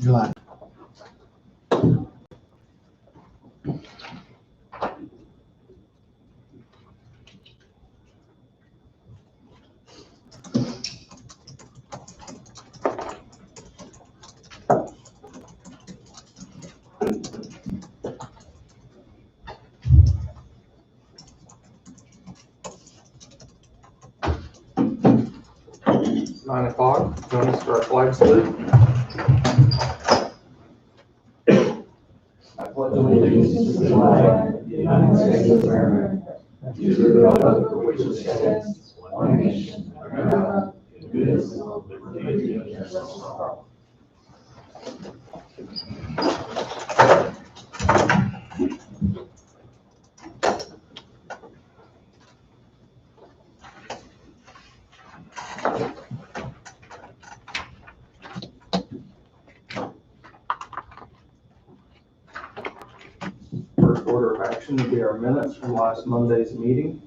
You're live. It's 9 o'clock. Join us for our flag salute. I pledge allegiance to the flag of the United States of America, and to the republic for which it stands, one nation, under God, indivisible, with liberty and justice for all. First order of action will be our minutes from last Monday's meeting.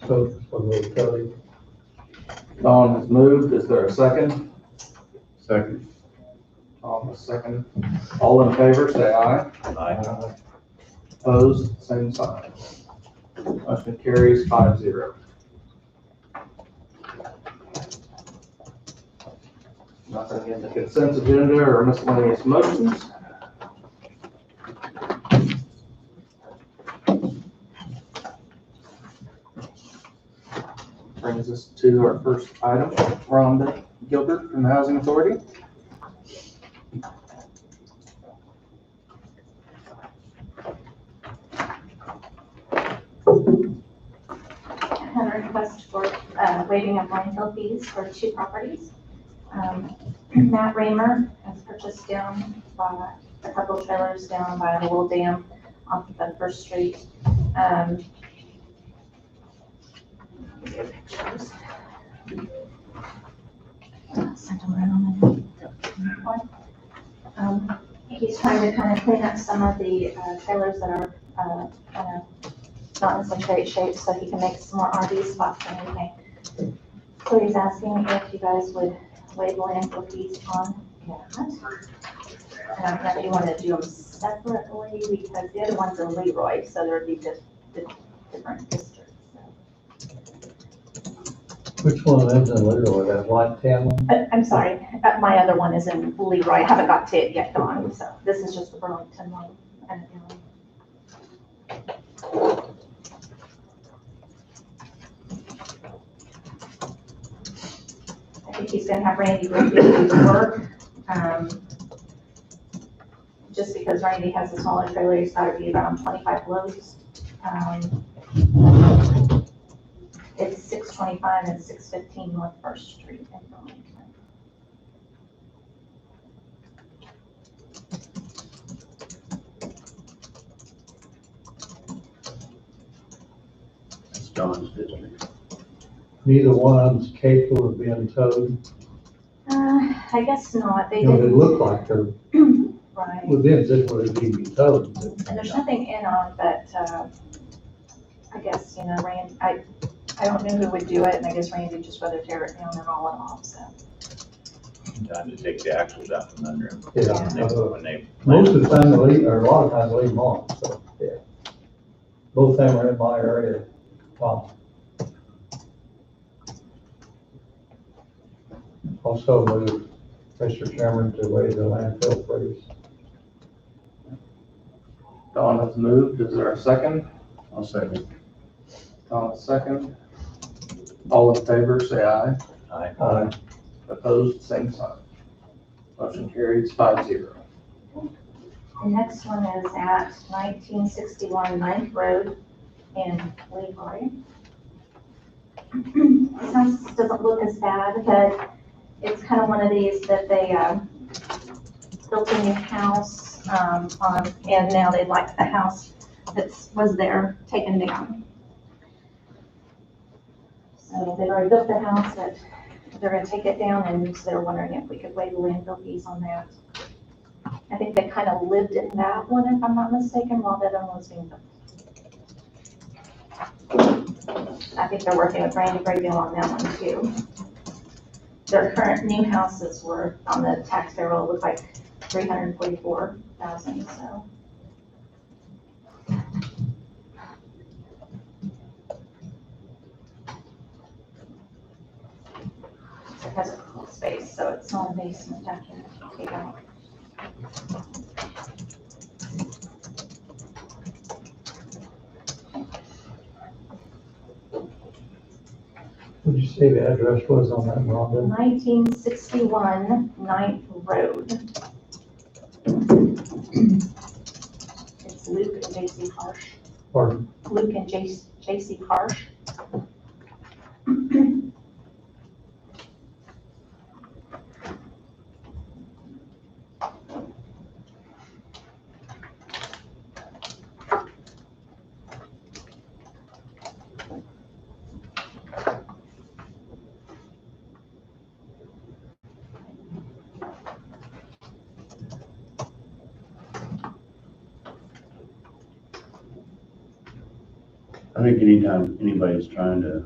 So moved, Cody. Don has moved. Is there a second? Second. Tom has second. All in favor, say aye. Aye. Opposed, same sign. Motion carries 5-0. Nothing in the consent agenda or miscellaneous motions. Brings us to our first item, Rhonda Gilbert from the Housing Authority. I had a request for waiving of landfill fees for 2 properties. Matt Raymer has purchased down by a couple of trailers down by the Little Dam off of First Street. Pictures. Sent them around. He's trying to kind of clean up some of the trailers that are kind of not in such great shape, so he can make some more RV spots and everything. So he's asking if you guys would waive landfill fees on that. And I don't know if you want to do them separately, because the other one's in Leroy, so there'd be just different districts. Which one is in Leroy, that white town one? I'm sorry, my other one is in Leroy. I haven't got to it yet, Dawn, so this is just the Burlington one. I think he's gonna have Randy bring it to work. Just because Randy has a smaller trailer, he's gotta be around 25 loads. It's 625 and 615 North First Street in Burlington. It's John's district. Neither one of them's capable of being towed. I guess not. They You know, they didn't, look like they're right. within this where they need to be towed. And there's nothing in on, but I guess, Randy, I don't know who would do it, and I guess Randy just rather tear it down and haul it off, so. Time to take the axles out from under them. Yeah. When they. Most of the time they leave, or a lot of times they leave them on, so, yeah. Both of them are in my area, Tom. Also move Mr. Chairman to waive the landfill fees. Don has moved. Is there a second? I'll second. Don has second. All in favor, say aye. Aye. Opposed, same sign. Motion carries 5-0. The next one is at 1961 Ninth Road in Leroy. This house doesn't look as bad, but it's kind of one of these that they built a new house and now they'd like the house that was there taken down. So they've already built the house, but they're gonna take it down, and so they're wondering if we could waive the landfill fees on that. I think they kind of lived in that one, if I'm not mistaken, while that one was being built. I think they're working with Randy Braybill on that one too. Their current new houses were on the tax payroll was like 344,000, so. It has a cool space, so it's not a basement I can take out. Would you say the address was on that, Rhonda? 1961 9th Road. It's Luke and J.C. Harsh. Pardon? Luke and J.C. Harsh. I think anytime anybody's trying to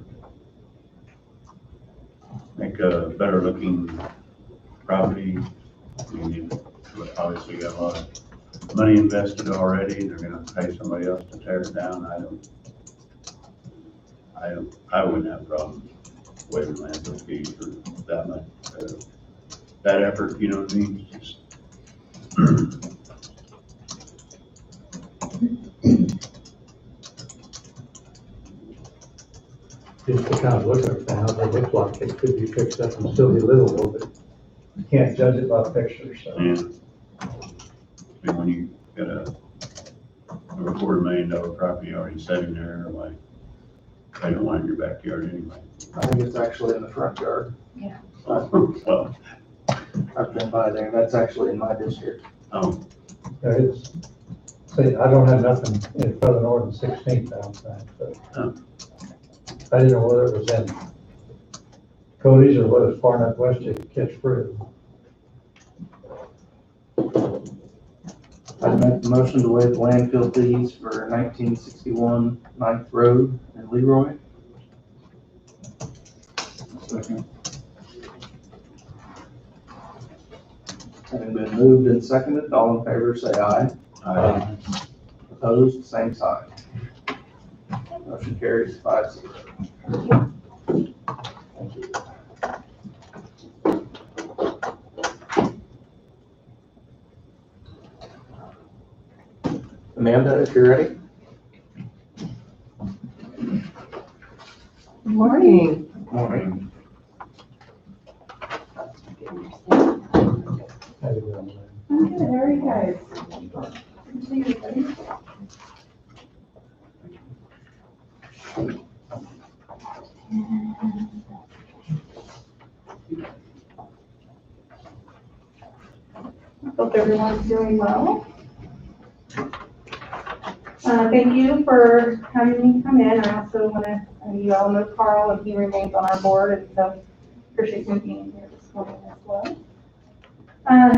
make a better looking property, I mean, you've obviously got a lot of money invested already, they're gonna pay somebody else to tear it down. I wouldn't have a problem waiving landfill fees for that much, that effort, you know what I mean? Just Just to kind of look at them, how they look like they could be fixed up and still be livable, but you can't judge it by pictures, so. Yeah. I mean, when you got a $250,000 property already sitting there, like, I don't want it in your backyard anyway. I think it's actually in the front yard. Well, I've been by there. That's actually in my district. oh, Yeah, it's, see, I don't have nothing in further north than 16th outside, so. Oh. I didn't know whether it was in Cody's or whether it's far enough west you could catch fruit. I make the motion to waive landfill fees for 1961 9th Road in Leroy. Second. Having been moved and seconded, all in favor say aye. I, Opposed, same sign. Motion carries 5-0. Thank you. Amanda, if you're ready. Good morning. Morning. How you doing, man? I'm good, how are you guys? Good to see you, buddy. Hope everyone's doing well. Thank you for having me come in. I also want to, you all know Carl, and he remains on our board, and so appreciate him being here this morning as well.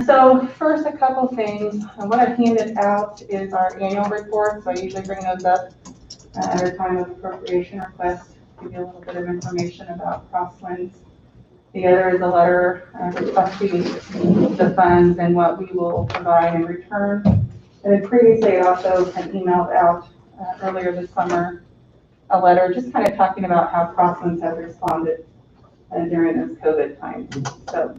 So first, a couple things. What I've handed out is our annual report, so I usually bring those up every time of appropriation request, give you a little bit of information about Crosswinds. The other is a letter requesting the funds and what we will provide in return. And then previously, I also had emailed out earlier this summer a letter just kind of talking about how Crosswinds have responded during this COVID time. So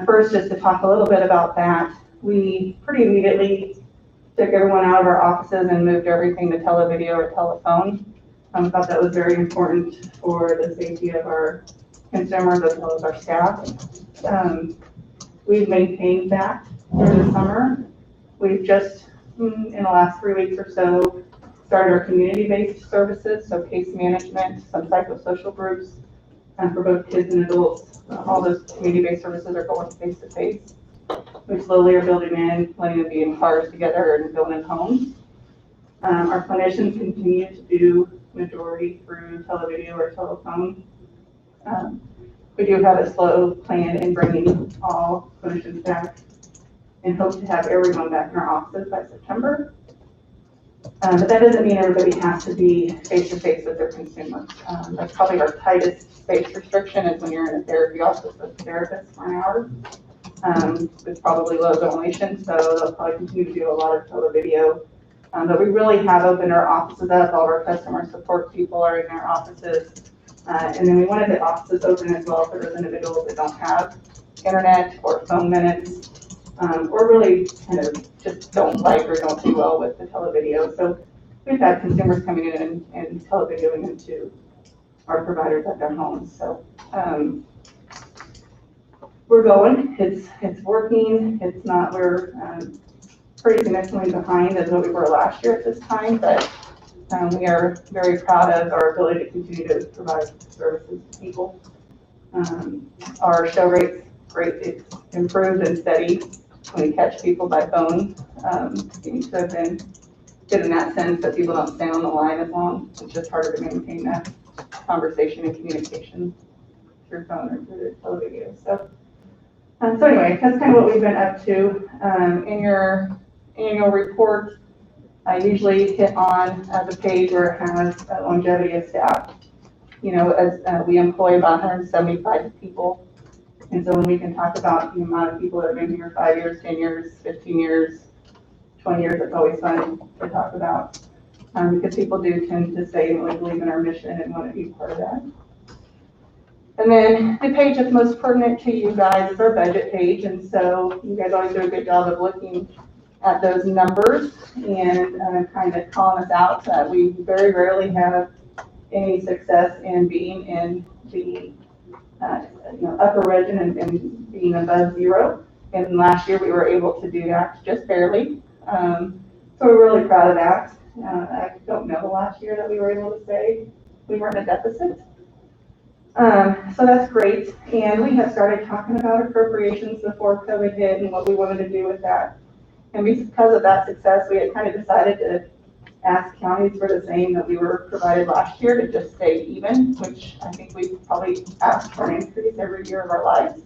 first, just to talk a little bit about that, we pretty immediately took everyone out of our offices and moved everything to televideo or telephone. I thought that was very important for the safety of our consumers as well as our staff. We've maintained that during the summer. We've just, in the last 3 weeks or so, started our community-based services, so case management, some psychosocial groups, and for both kids and adults. All those community-based services are going face-to-face. We slowly are building in, letting them be in cars together and building homes. Our clinicians continue to do majority through televideo or telephone. We do have a slow plan in bringing all clinicians back and hope to have everyone back in our offices by September. But that doesn't mean everybody has to be face-to-face with their consumers. That's probably our tightest space restriction is when you're in a therapy office with a therapist for an hour. It's probably low donation, so they'll probably continue to do a lot of photo video. But we really have opened our offices up. All of our customer support people are in their offices. And then we wanted the offices open as well for those individuals that don't have internet or phone minutes, or really kind of just don't like or don't do well with the televideo. So we've had consumers coming in and televideoing into our providers at their homes. So we're going, it's working. It's not, we're pretty significantly behind as what we were last year at this time, but we are very proud of our ability to continue to provide services to people. Our show rate's great. It's improved and steady when we catch people by phone. Seems to have been good in that sense that people don't stay on the line as long. It's just harder to maintain that conversation and communication through phone or through the television. So anyway, that's kind of what we've been up to. In your annual report, I usually hit on the page where it has longevity of staff. You know, as we employ about 175 people. And so when we can talk about the amount of people that have been here 5 years, 10 years, 15 years, 20 years, it's always fun to talk about. Because people do tend to say, really believe in our mission and want to be part of that. And then the page that's most pertinent to you guys is our budget page. And so you guys always do a good job of looking at those numbers and kind of calling us out. We very rarely have any success in being in the upper region and being above zero. And last year we were able to do that just barely. So we're really proud of that. I don't know the last year that we were able to say we weren't in a deficit. So that's great. And we have started talking about appropriations before COVID hit and what we wanted to do with that. And because of that success, we had kind of decided to ask counties for the same that we were provided last year to just stay even, which I think we probably asked for an increase every year of our lives.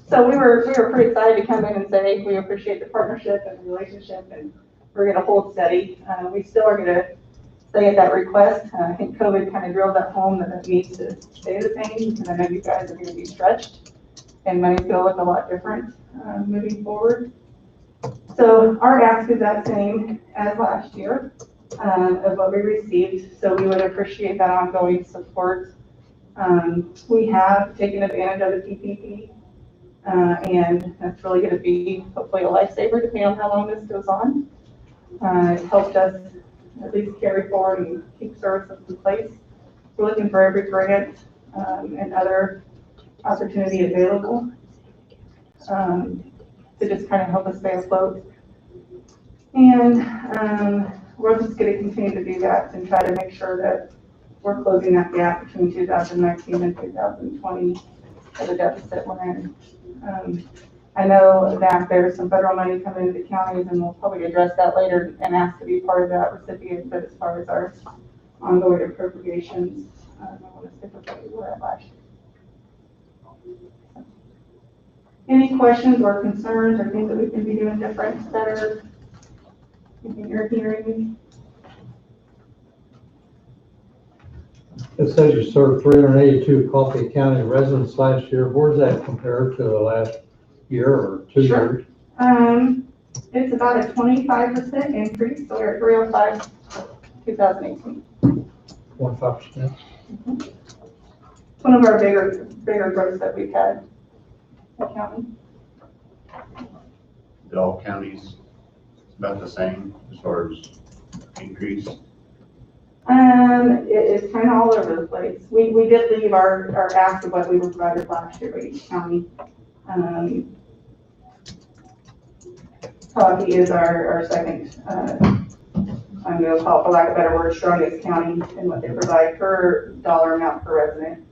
So we were pretty excited to come in and say we appreciate the partnership and the relationship, and we're going to hold steady. We still are going to stay at that request. I think COVID kind of drilled that home that it needs to stay the same, because I know you guys are going to be stretched, and money's going to look a lot different moving forward. So our ask is that same as last year of what we received. So we would appreciate that ongoing support. We have taken advantage of the PPP, and that's really going to be hopefully a lifesaver depending on how long this goes on. It's helped us at least carry forward and keep services in place. We're looking for every grant and other opportunity available to just kind of help us stay afloat. And we're just going to continue to do that and try to make sure that we're closing that gap between 2019 and 2020 at the deficit we're in. I know that there's some federal money coming into the counties, and we'll probably address that later and ask to be part of that recipient. But as far as our ongoing appropriations, I want to stick with what we were at last year. Any questions or concerns or things that we can be doing different, better in your hearing? It says you served 382 Coffee County residents last year. Where does that compare to the last year or 2 years? It's about a 25% increase, so we're at 305 2018. 25%. It's one of our bigger growths that we've had at county. Did all counties about the same as far as increase? It's kind of all over the place. We did leave our ask of what we were provided last year by each county. Coffee is our second, I'm going to call it, for lack of a better word, strongest county in what they provide per dollar amount per resident.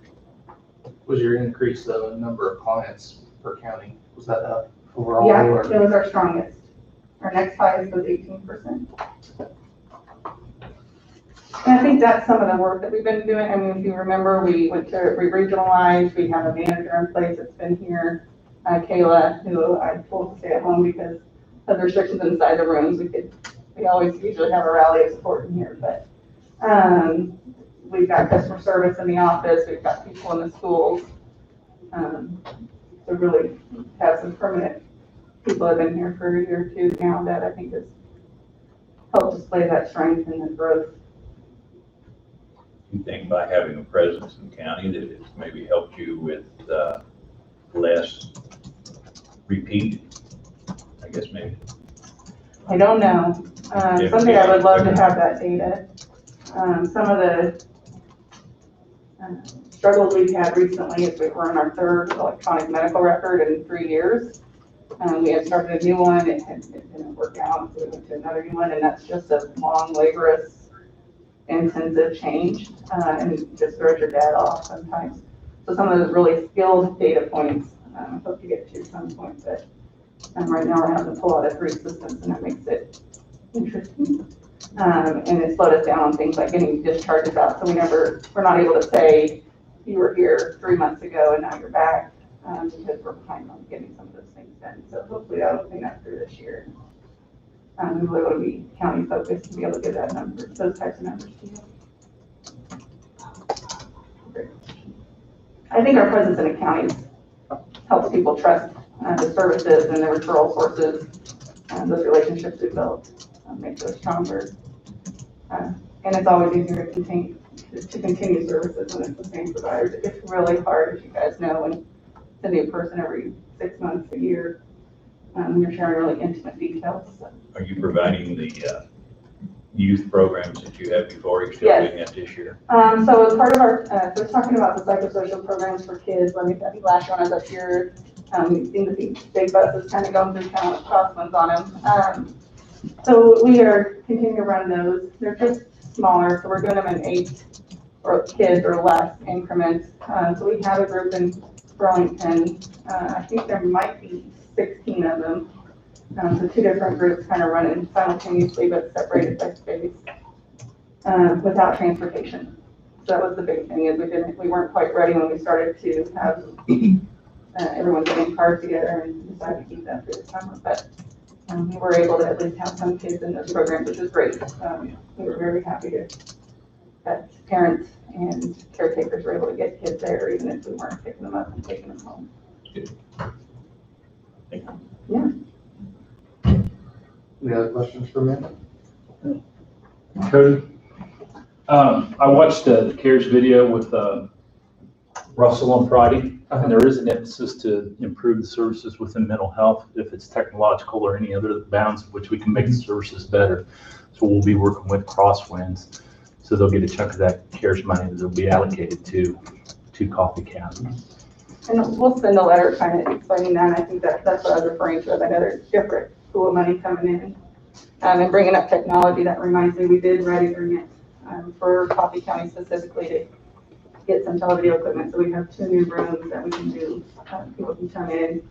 Was your increase the number of clients per county? Was that up overall? Yeah, or? it was our strongest. Our next highest was 18%. And I think that's some of the work that we've been doing. I mean, if you remember, we regionalized, we have a manager in place that's been here, Kayla, who I told to stay at home because of the restrictions inside the rooms. We could we always usually have a rally of support in here, but, we've got customer service in the office, we've got people in the schools. To really have some permanent people that have been here for a year or two now that I think has helped display that strength and the growth. You think by having a presence in the county that it's maybe helped you with less repeat? I guess maybe. I don't know. Someday I would love to have that data. Some of the struggles we've had recently is we were on our third electronic medical record in 3 years. We had started a new one, it didn't work out, so we went to another new one, and that's just a long, laborious, intensive change, and it just throws your data off sometimes. So some of those really skilled data points, I hope to get to at some point, but right now we're having to pull out of 3 systems, and that makes it interesting. And it slowed us down on things like getting discharges out, so we're not able to say, you were here 3 months ago and now you're back, because we're behind on getting some of those things done. So hopefully that'll clean up through this year. We'll be able to be county focused and be able to get that number, those types of numbers to you. I think our presence in the counties helps people trust the services and the referral sources, those relationships we've built, make those stronger. And it's always easier to continue services when it's the same providers. It gets really hard, as you guys know, when it's a new person every 6 months, a year. You're sharing really intimate details. So. Are you providing the youth programs that you had before? You're still doing that this year? So as part of our, so talking about the psychosocial programs for kids, I think last year when I was up here, we've seen the big buses kind of going through town with crosswinds on them. So we are continuing to run those. They're just smaller, so we're doing them in 8 or kids or less increments. So we have a group in Burlington. I think there might be 16 of them. So 2 different groups kind of running simultaneously but separated by space without transportation. So that was the big thing, is we weren't quite ready when we started to have everyone getting cars together and decided to keep that through the summer. But we were able to at least have some kids in those programs, which is great. We were very happy that parents and caretakers were able to get kids there, even if we weren't picking them up and taking them home. Thank you. Yeah. Any other questions for me? Cody? I watched the CARES video with Russell on Friday, and there is an emphasis to improve the services within mental health, if it's technological or any other bounds in which we can make the services better. So we'll be working with Crosswinds, so they'll get a chunk of that CARES money that will be allocated to Coffee County. And we'll send a letter kind of explaining that. I think that's what I was referring to. I know there's different pool of money coming in. And bringing up technology, that reminds me, we did ready bring it for Coffee County specifically to get some televideo equipment. So we have 2 new rooms that we can do. People can come in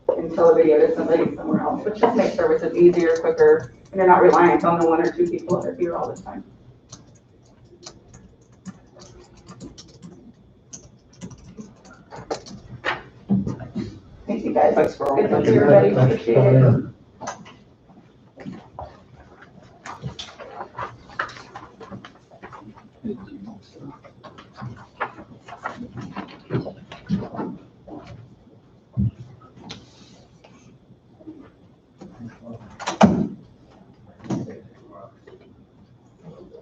and televideo to somebody somewhere else, which just makes services easier, quicker, and you're not reliant on the 1 or 2 people that are here all the time. Thank you guys. Thanks for all. Good to see everybody. Appreciate it.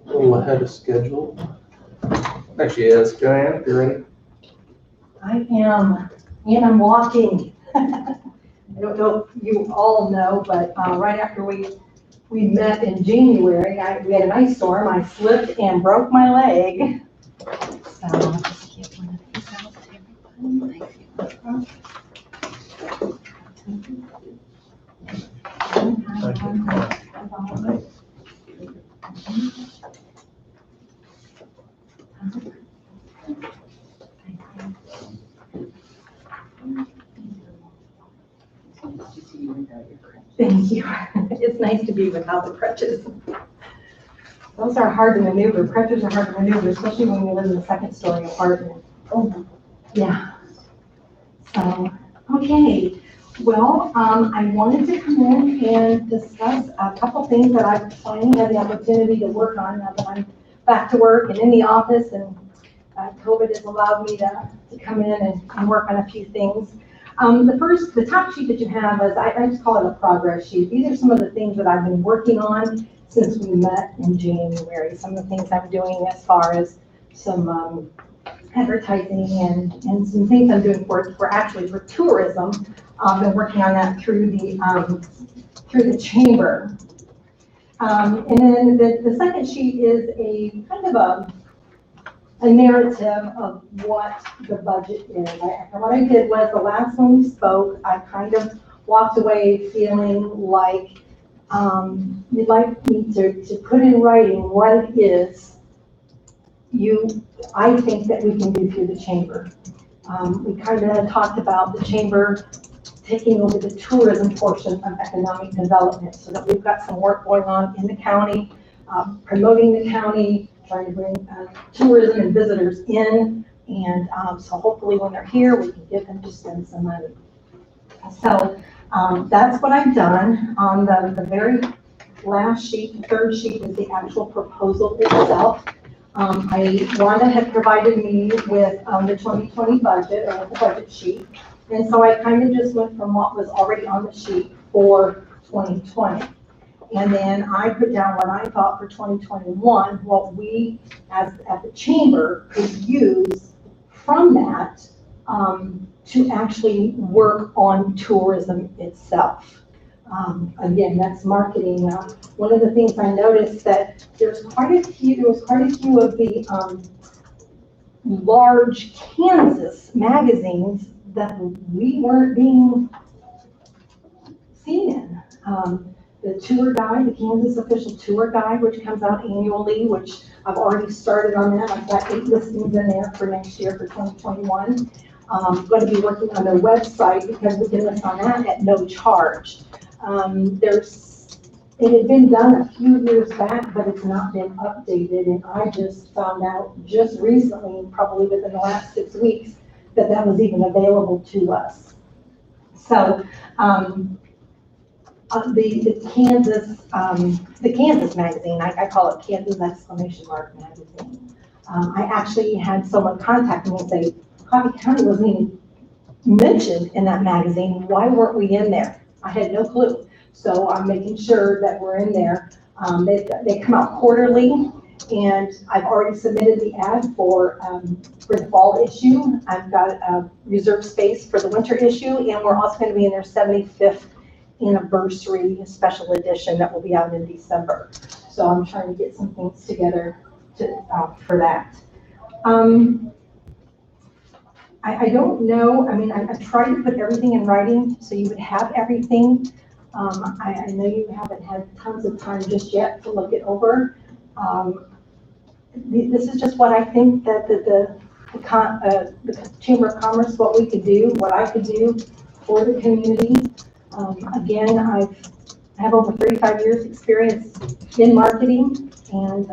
A little ahead of schedule. Actually, yes, Joanne, if you're ready. I am, and I'm walking. I don't know if you all know, but right after we met in January, we had an ice storm. I slipped and broke my leg. So I'll just give one of these out to everybody. Thank you. It's nice to be without the crutches. Those are hard to maneuver. Crutches are hard to maneuver, especially when you live in a 2nd-story apartment. Oh, yeah. So, okay. Well, I wanted to come in and discuss a couple things that I've finally had the opportunity to work on now that I'm back to work and in the office, and COVID has allowed me to come in and work on a few things. The top sheet that you have is, I just call it a progress sheet. These are some of the things that I've been working on since we met in January. Some of the things I'm doing as far as some advertising and some things I'm doing for tourism. Been working on that through the chamber. And then the second sheet is a kind of a narrative of what the budget is. What I did was, the last one we spoke, I kind of walked away feeling like you'd like me to put in writing what it is I think that we can do through the chamber. We kind of talked about the chamber taking over the tourism portion of economic development, so that we've got some work going on in the county, promoting the county, trying to bring tourism and visitors in, and so hopefully when they're here, we can get them to spend some money. So that's what I've done. On the very last sheet, the third sheet, is the actual proposal itself. Wanda had provided me with the 2020 budget, or the budget sheet, and so I kind of just went from what was already on the sheet for 2020. And then I put down what I thought for 2021, what we, at the chamber, could use from that to actually work on tourism itself. Again, that's marketing. One of the things I noticed that there was quite a few of the large Kansas magazines that we weren't being seen in. The tour guide, the Kansas official tour guide, which comes out annually, which I've already started on that. I've got 8 listings in there for next year, for 2021. I'm going to be working on their website, because we can list on that at no charge. It had been done a few years back, but it's not been updated, and I just found out just recently, probably within the last 6 weeks, that that was even available to us. So the Kansas magazine, I call it Kansas exclamation mark magazine. I actually had someone contact me and say, Coffee County wasn't even mentioned in that magazine. Why weren't we in there? I had no clue. So I'm making sure that we're in there. They come out quarterly, and I've already submitted the ad for the fall issue. I've got a reserved space for the winter issue, and we're also going to be in their 75th anniversary special edition that will be out in December. So I'm trying to get some things together for that. I don't know. I mean, I tried to put everything in writing so you would have everything. I know you haven't had tons of time just yet to look it over. This is just what I think that the Chamber of Commerce, what we could do, what I could do for the community. Again, I have over 35 years experience in marketing and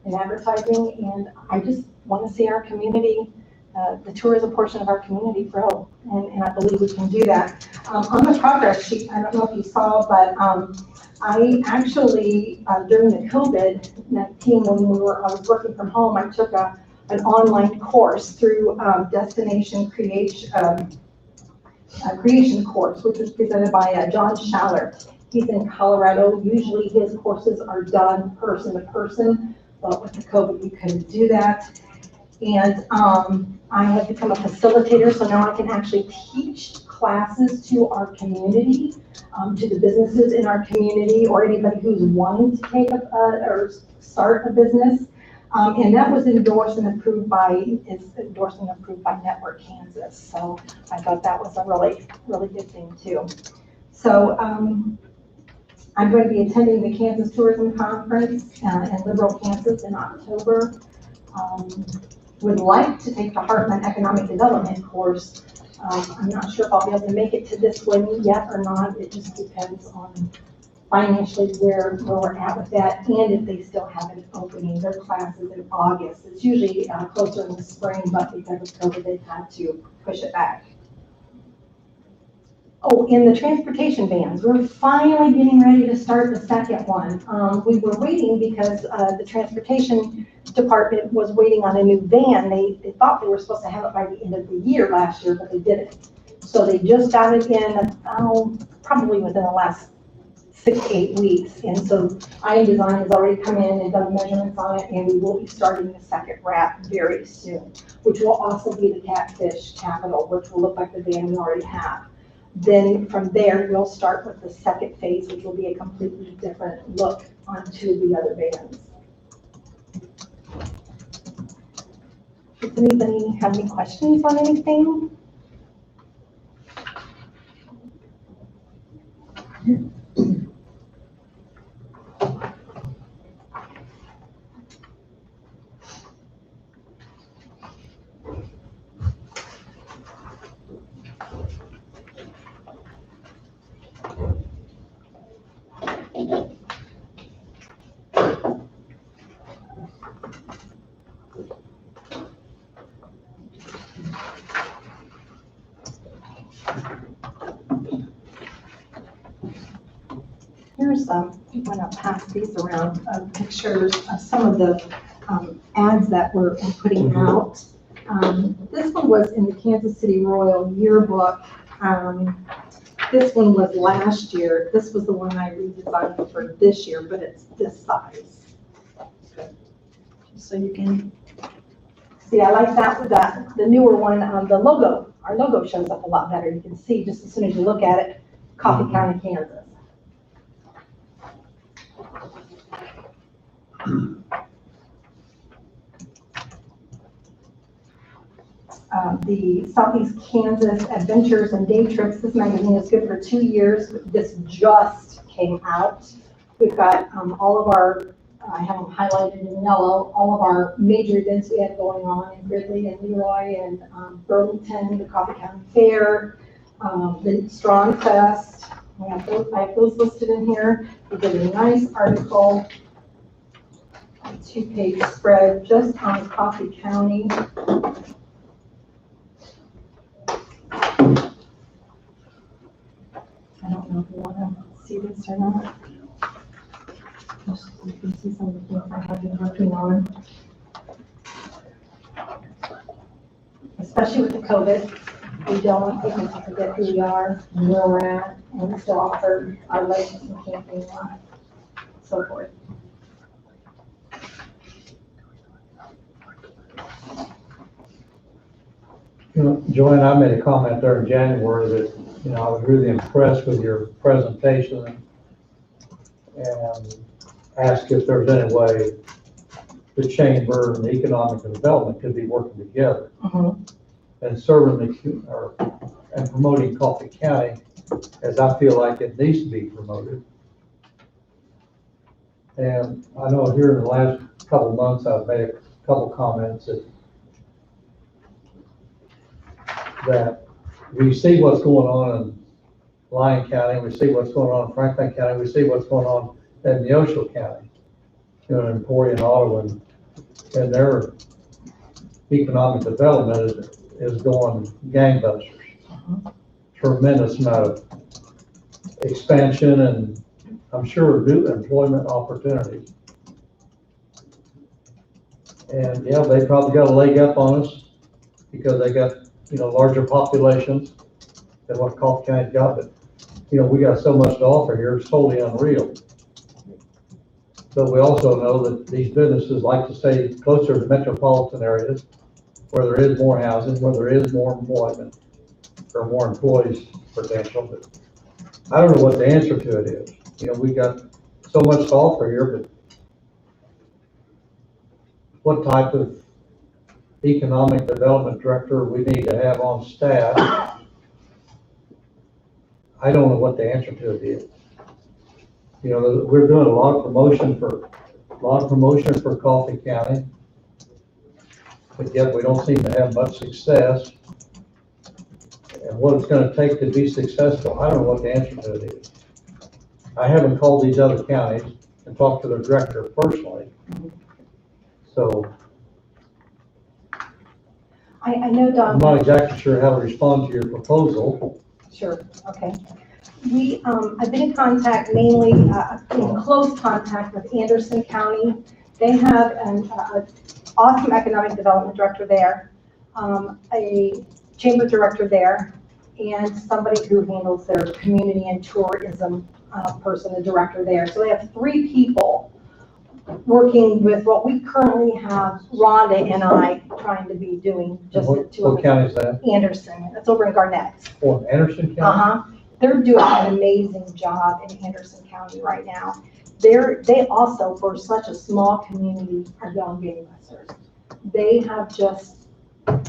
in advertising, and I just want to see our community, the tourism portion of our community, grow, and I believe we can do that. On the progress sheet, I don't know if you saw, but I actually, during the COVID-19, when I was working from home, I took an online course through Destination Creation course, which was presented by John Schaller. He's in Colorado. Usually his courses are done person to person, but with the COVID, we couldn't do that. And I have become a facilitator, so now I can actually teach classes to our community, to the businesses in our community, or anybody who's wanting to take up or start a business. And that was endorsed and approved by Network Kansas. So I thought that was a really, really good thing too. So I'm going to be attending the Kansas Tourism Conference in Liberal, Kansas in October. Would like to take the Heartland Economic Development course. I'm not sure if I'll be able to make it to this one yet or not. It just depends on financially where we're at with that, and if they still have an opening. Their classes in August. It's usually closer in the spring, but because of COVID, they've had to push it back. Oh, in the transportation vans, we're finally getting ready to start the second one. We were waiting because, the transportation department was waiting on a new van. They thought they were supposed to have it by the end of the year last year, but they didn't. So they just got it in, probably within the last 6 to 8 weeks. And so IM Design has already come in and done measurements on it, and we will be starting the second wrap very soon, which will also be the Catfish Capital, which will look like the van we already have. Then from there, we'll start with the second phase, which will be a completely different look onto the other vans. Does anybody have any questions on anything? Here's, I'm going to pass these around, pictures of some of the ads that we're putting out. This one was in the Kansas City Royal Yearbook. This one was last year. This was the one I redesigned for this year, but it's this size. So you can see, I like that with that. The newer one, the logo, our logo shows up a lot better. You can see just as soon as you look at it, Coffee County, Kansas. The Southeast Kansas Adventures and Day Trips. This magazine is good for 2 years. This just came out. We've got all of our, I have them highlighted in yellow, all of our major events we have going on in Gridley and Leroy and Burlington, the Coffee County Fair, the Strong Fest. I have those listed in here. We did a nice article, a 2-page spread just on Coffee County. I don't know if you want to see this or not. Just so you can see some of the things I have been working on. Especially with the COVID, we don't want people to forget who we are and where we're at, and we still offer our licensing campaign and so forth. You know, Joanne, I made a comment there in January that, you know, I was really impressed with your presentation and asked if there's any way the chamber and the economic development could be working together. And serving and promoting Coffee County as I feel like it needs to be promoted. And I know here in the last couple of months, I've made a couple comments that we see what's going on in Lyon County, we see what's going on in Franklin County, we see what's going on in Neosho County, you know, in Emporia, Ottawa, and their economic development is going gangbusters. Tremendous amount of expansion and I'm sure new employment opportunities. And yeah, they probably got a leg up on us because they got, you know, larger populations than what Coffee County's got, but you know, we got so much to offer here, it's totally unreal. But we also know that these businesses like to stay closer to metropolitan areas where there is more housing, where there is more employment, or more employees potential. But I don't know what the answer to it is. You know, we got so much to offer here, but what type of economic development director we need to have on staff, I don't know what the answer to it is. You know, we're doing a lot of promotion for Coffee County, but yet we don't seem to have much success. And what it's going to take to be successful, I don't know what the answer to it is. I haven't called these other counties and talked to their director personally. So I know, Don. I'm not exactly sure how to respond to your proposal. Sure, okay. I've been in contact mainly, in close contact with Anderson County. They have an awesome economic development director there, a chamber director there, and somebody who handles their community and tourism person, the director there. So they have 3 people working with what we currently have Rhonda and I trying to be doing, just the two of What us. county is that? Anderson, that's over in Garnett. Oh, Anderson County? Uh-huh. They're doing an amazing job in Anderson County right now. They also, for such a small community, are young gangbusters. They have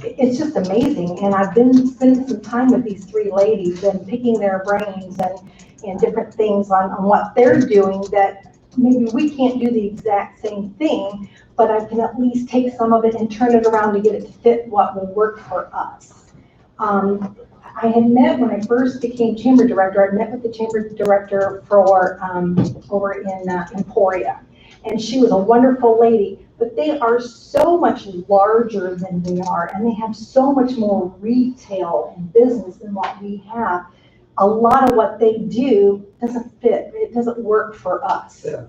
it's just amazing. And I've been spending some time with these 3 ladies and picking their brains and different things on what they're doing that maybe we can't do the exact same thing, but I can at least take some of it and turn it around to get it to fit what will work for us. I had met, when I first became chamber director, I met with the chamber director for over in Emporia. And she was a wonderful lady, but they are so much larger than we are, and they have so much more retail and business than what we have. A lot of what they do doesn't fit, it doesn't work for us. Yeah.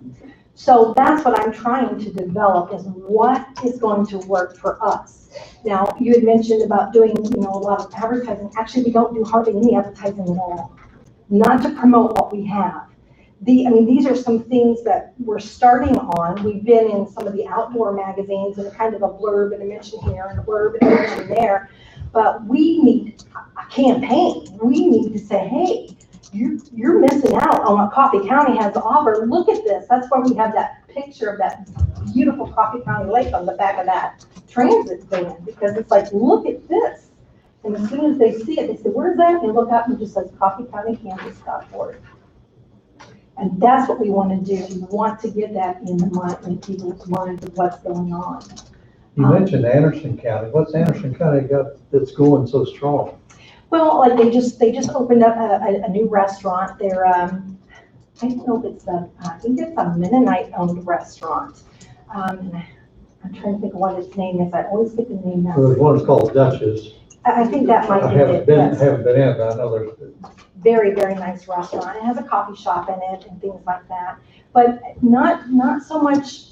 So that's what I'm trying to develop, is what is going to work for us. Now, you had mentioned about doing, a lot of advertising. Actually, we don't do hardly any advertising at all, not to promote what we have. These are some things that we're starting on. We've been in some of the outdoor magazines and kind of a blurb and a mention here and a blurb and a mention there. But we need a campaign. We need to say, hey, you're missing out on what Coffee County has to offer. Look at this. That's why we have that picture of that beautiful Coffee County Lake on the back of that transit van, because it's like, look at this. And as soon as they see it, they say, where's that? And they look up and it just says coffeecountykansas.org. And that's what we want to do. We want to get that in people's minds of what's going on. You mentioned Anderson County. What's Anderson County got that's going so strong? Well, like they just opened up a new restaurant. They're, I don't know if it's I think it's a Mennonite-owned restaurant. I'm trying to think of what its name is. I always get the name now. So there's one that's called Dutch's. I think that might I be haven't it. been, Yes. haven't been in, but I know there's. Very, very nice restaurant. It has a coffee shop in it and things like that. But not so much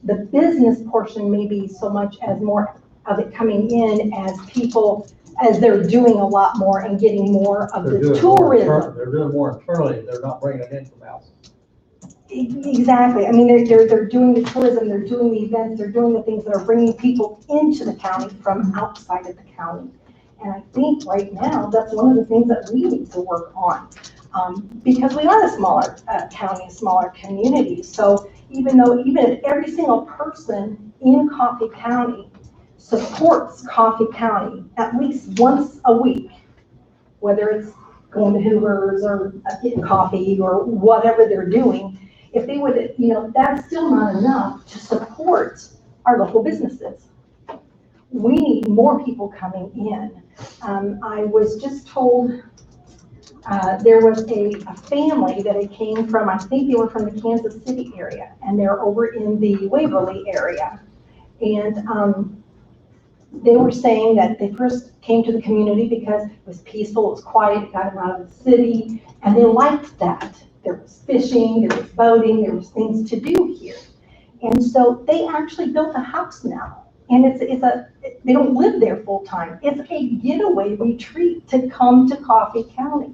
the business portion, maybe so much as more of it coming in as people, as they're doing a lot more and getting more of the tourism. They're doing more internally. They're not bringing it in from outside. Exactly. They're doing the tourism, they're doing the events, they're doing the things that are bringing people into the county from outside of the county. And I think right now, that's one of the things that we need to work on. Because we are a smaller county, a smaller community. So even if every single person in Coffee County supports Coffee County at least once a week, whether it's going to Hoover's or getting coffee or whatever they're doing, if they would, that's still not enough to support our local businesses. We need more people coming in. I was just told there was a family that it came from, I think they were from the Kansas City area, and they're over in the Waverly area. And they were saying that they first came to the community because it was peaceful, it was quiet, it got them out of the city, and they liked that. There was fishing, there was boating, there was things to do here. And so they actually built a house now. And they don't live there full time. It's a getaway retreat to come to Coffee County.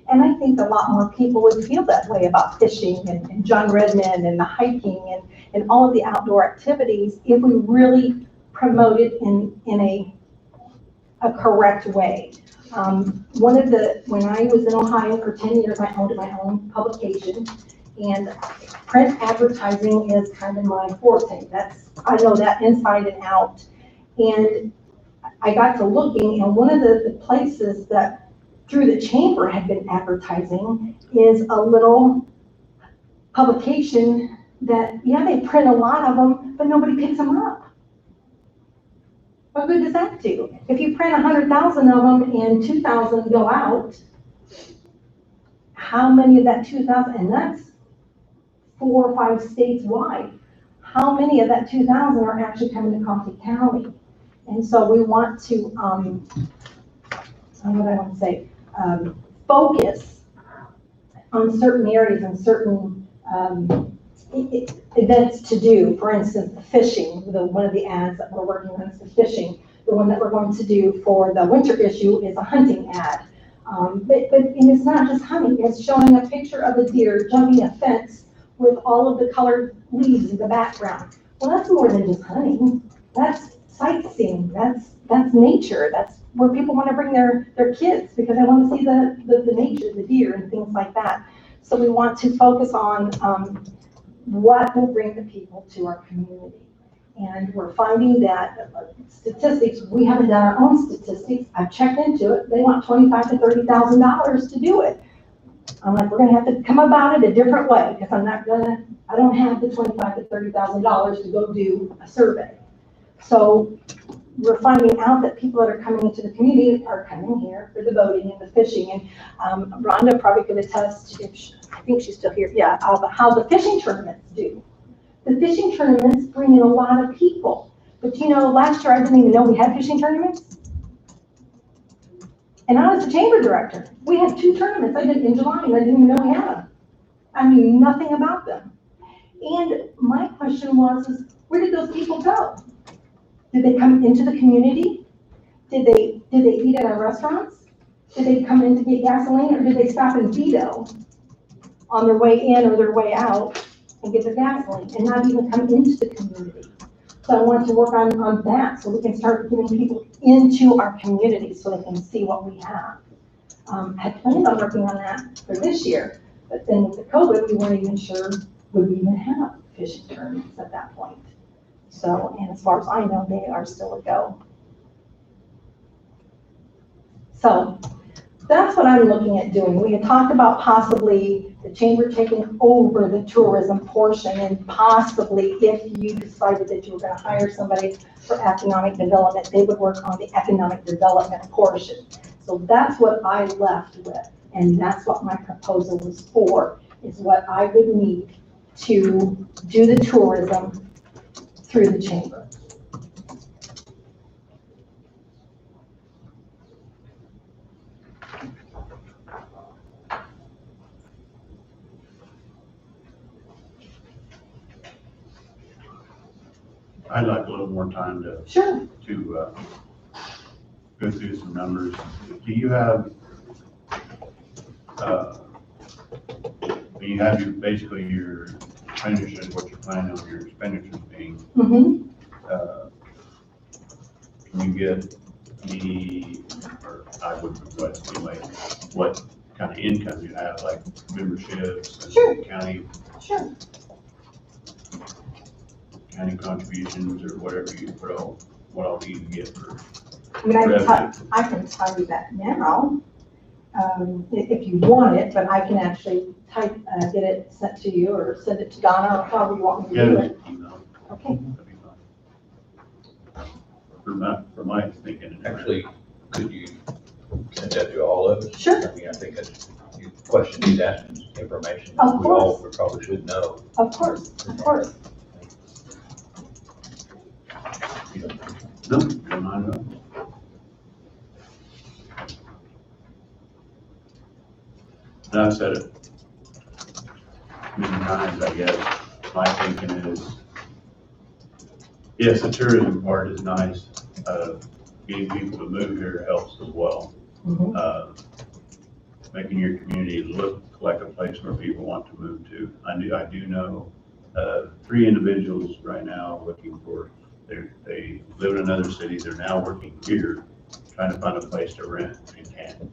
And I think a lot more people would feel that way about fishing and John Redmond and the hiking and all of the outdoor activities if we really promote it in a correct way. When I was in Ohio for 10 years, I owned my own publication, and print advertising is kind of my forte. I know that inside and out. And I got to looking, and one of the places that through the chamber had been advertising is a little publication that, they print a lot of them, but nobody picks them up. What good does that do? If you print 100,000 of them and 2,000 go out, how many of that 2,000, and that's 4 or 5 states wide, how many of that 2,000 are actually coming to Coffee County? And so we want to, what do I want to say? focus on certain areas and certain events to do. For instance, the fishing, one of the ads that we're working on is the fishing. The one that we're going to do for the winter issue is a hunting ad. And it's not just hunting, it's showing a picture of a deer jumping a fence with all of the colored leaves in the background. Well, that's more than just hunting. That's sightseeing. That's nature. That's where people want to bring their kids because they want to see the nature, the deer and things like that. So we want to focus on what will bring the people to our community. And we're finding that statistics, we haven't done our own statistics. I've checked into it. They want $25,000 to $30,000 to do it. I'm like, we're gonna have to come about it a different way because I don't have the $25,000 to $30,000 to go do a survey. So we're finding out that people that are coming into the community are coming here for the boating and the fishing. And Rhonda probably could attest, I think she's still here, yeah, how the fishing tournaments do. The fishing tournaments bring in a lot of people. But you know, last year I didn't even know we had fishing tournaments. And I was the chamber director. We had 2 tournaments I did in July and I didn't even know we had them. I knew nothing about them. And my question was, where did those people go? Did they come into the community? Did they eat at our restaurants? Did they come in to get gasoline or did they stop in Vito on their way in or their way out and get their gasoline and not even come into the community? So I wanted to work on that so we can start getting people into our community so they can see what we have. I had planned on working on that for this year, but then with the COVID, we weren't even sure would we even have fishing tournaments at that point. So, and as far as I know, they are still a go. So that's what I'm looking at doing. We had talked about possibly the chamber taking over the tourism portion and possibly if you decided that you were going to hire somebody for economic development, they would work on the economic development portion. So that's what I left with. And that's what my proposal was for, is what I would need to do the tourism through the chamber. I'd like a little more time to Sure. Go through some numbers. Do you have, basically your expenditures, what you're planning on your expenditures being? Mm-hmm. Can you get me, or I would request anyway, what kind of income you have, like memberships and Sure. county contributions or whatever you throw, what I'll need to get for I mean, I can tell you that now, if you want it, but I can actually get it sent to you or send it to Donna or however you want me to do it. Email. Okay. That'd be fine. For my thinking. Actually, could you send that to all of us? Sure. I mean, I think that's your question, he's asking information Of course. we probably should know. Of course, of course. No, don't mind at all. And I've said it many times, I guess. My thinking is, yes, the tourism part is nice. Getting people to move here helps as well. Mhm. Making your community look like a place where people want to move to. I do know 3 individuals right now looking for, they live in another city, they're now working here, trying to find a place to rent in Canton.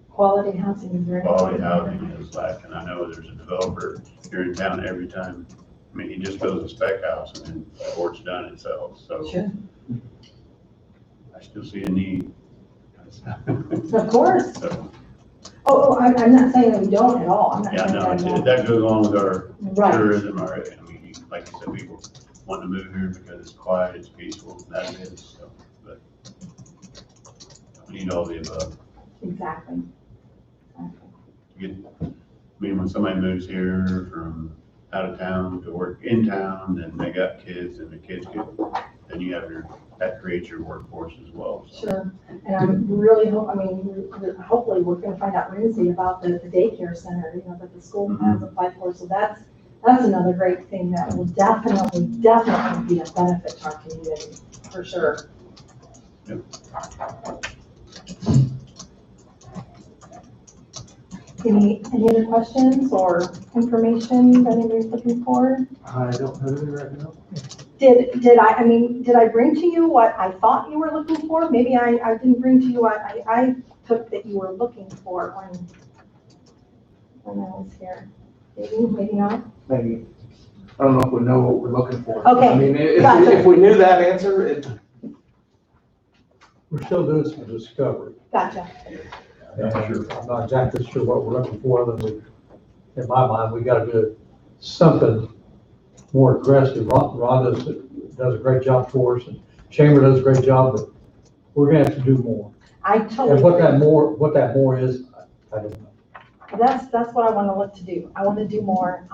Quality housing is very Quality important. housing is lacking. I know there's a developer here in town every time. I mean, he just builds a spec house and then before it's done it sells. So Sure. I still see a need. Of course. So, I'm not saying that we don't at all. I'm not yeah, saying no, that at all. that goes along with our Right. tourism. I mean, like you said, people want to move here because it's quiet, it's peaceful, that it is. So, but we need all the above. Exactly. I mean, when somebody moves here from out of town to work in town, then they got kids and the kids get, then you have your that creates your workforce as well. So. Sure, and I'm really hopefully we're gonna find out Wednesday about the daycare center, you know, that the school has applied for, so that's another great thing that will definitely be a benefit to our community, for sure. Yep. Any other questions or information that anybody's looking for? I don't have any right now. Did I bring to you what I thought you were looking for? Maybe I didn't bring to you what I took that you were looking for when I was here. Maybe not? Maybe, I don't know if we know what we're looking for. Okay, I mean, gotcha. if we knew that answer, We're still doing some discovery. Gotcha. And I'm not exactly sure what we're looking for, then in my mind, we gotta do something more aggressive. Ron does a great job for us, and Chamber does a great job, but we're gonna have to do more. I totally. And what that more is, I don't know. That's what I want to look to do. I want to do more.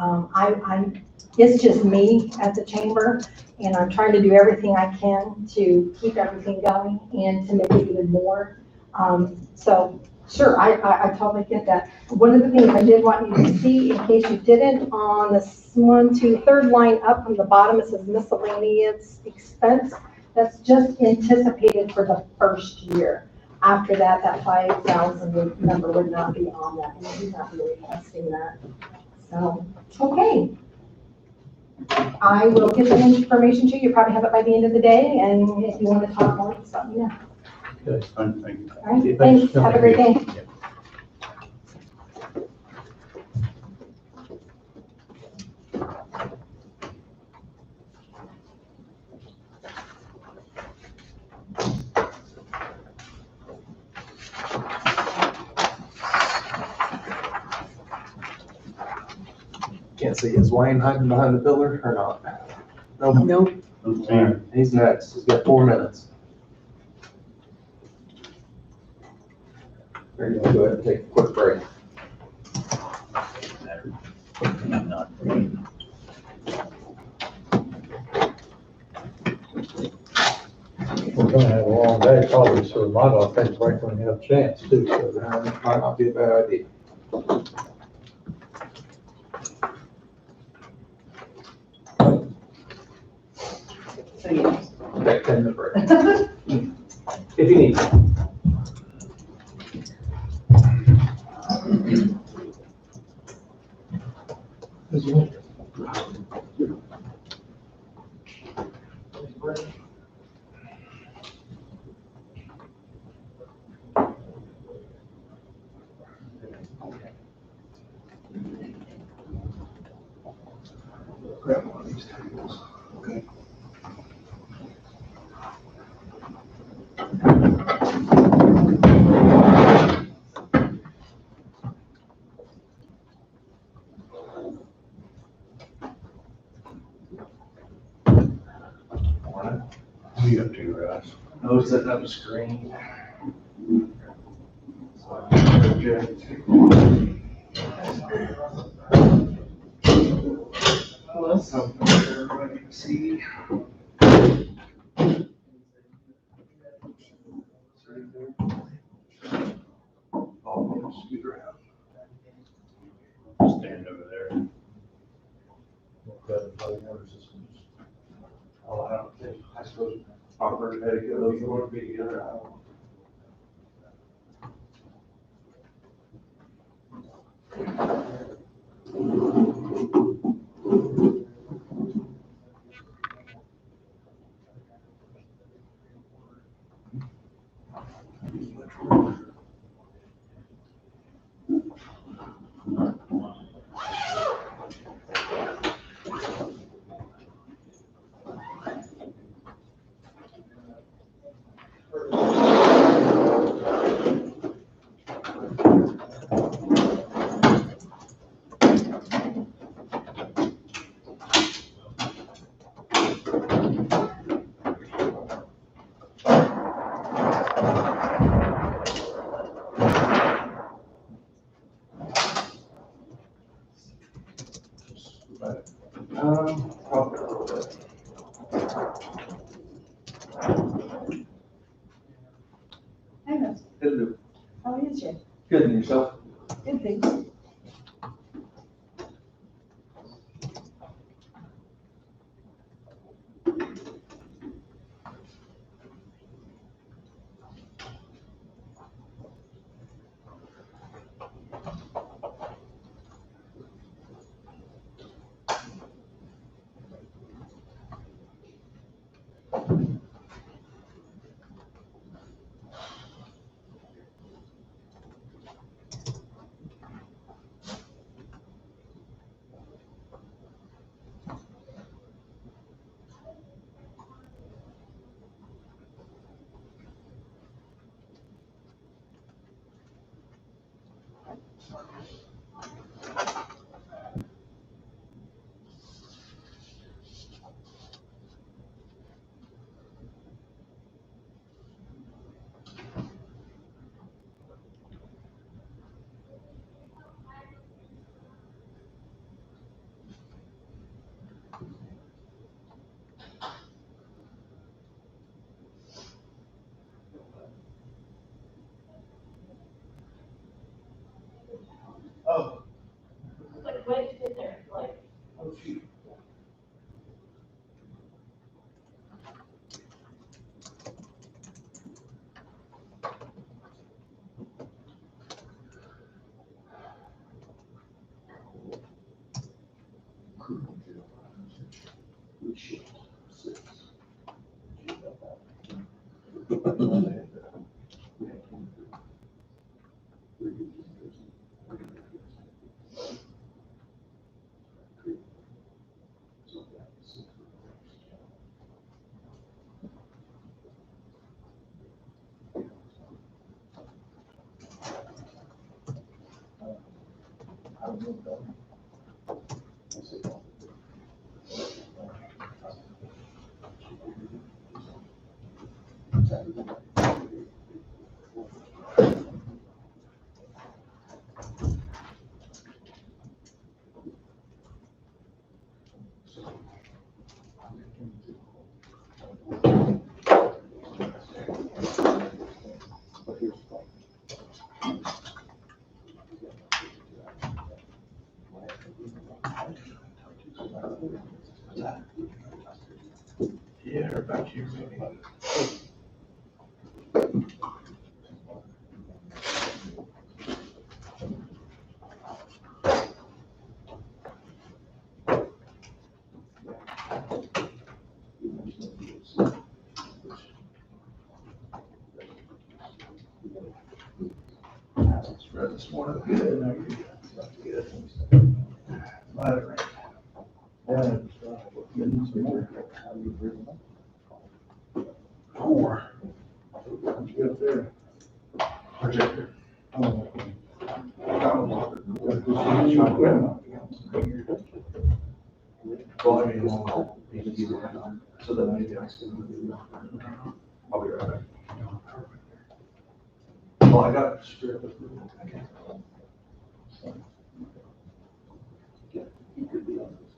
It's just me at the chamber, and I'm trying to do everything I can to keep everything going and to make it even more. So sure, I totally get that. One of the things I did want you to see, in case you didn't, on the third line up from the bottom, it says miscellaneous expense. That's just anticipated for the first year. After that, that 5,000 number would not be on that, and he's not really requesting that. So, okay. I will get that information to you. You probably have it by the end of the day, and if you want to talk more, just let me know. Okay. Thank you. All right, thanks. Have a great day. can't see, is Wayne hiding behind the pillar or not? Nope. Okay. He's next, he's got 4 minutes. There you go, go ahead and take a quick break. I'm not. We're gonna have a long day probably, so might not take a break when you have a chance too. So Might not be a bad idea. Okay, 10-minute break. If you need. Grab one of these tables. Okay. What are you up to, Russ? I was setting up a screen. Well, that's something for everybody to see. Stand over there. Oh, I don't think, I suppose, Auburn, Connecticut, those would be together, I don't know. Good, How is you? good, and yourself? Good, thanks. Oh. Like, what did you get there? Like, Oh, shoot. Yeah, about you. Read this morning, good, now you're good. Glad it rained. Yeah. Getting some more. Four. How'd you get up there? Projector. Oh. Well, I mean, so that maybe I can. I'll be right back. Well, I got it straight up. Okay. You could be on this.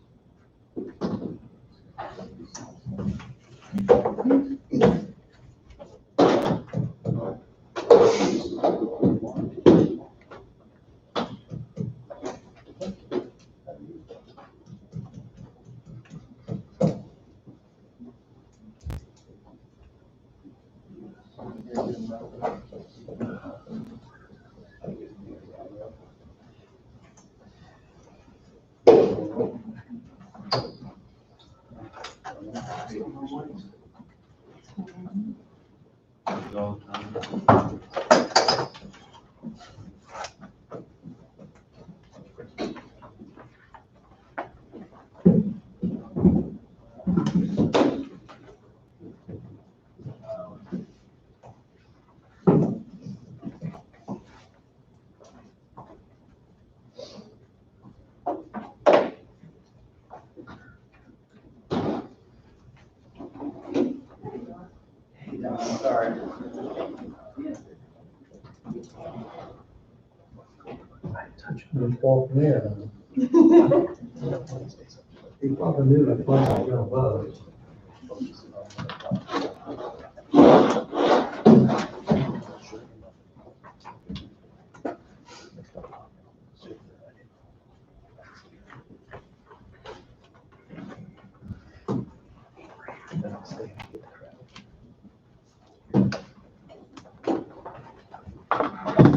Sorry. Just walking in. He probably knew that place was gonna buzz.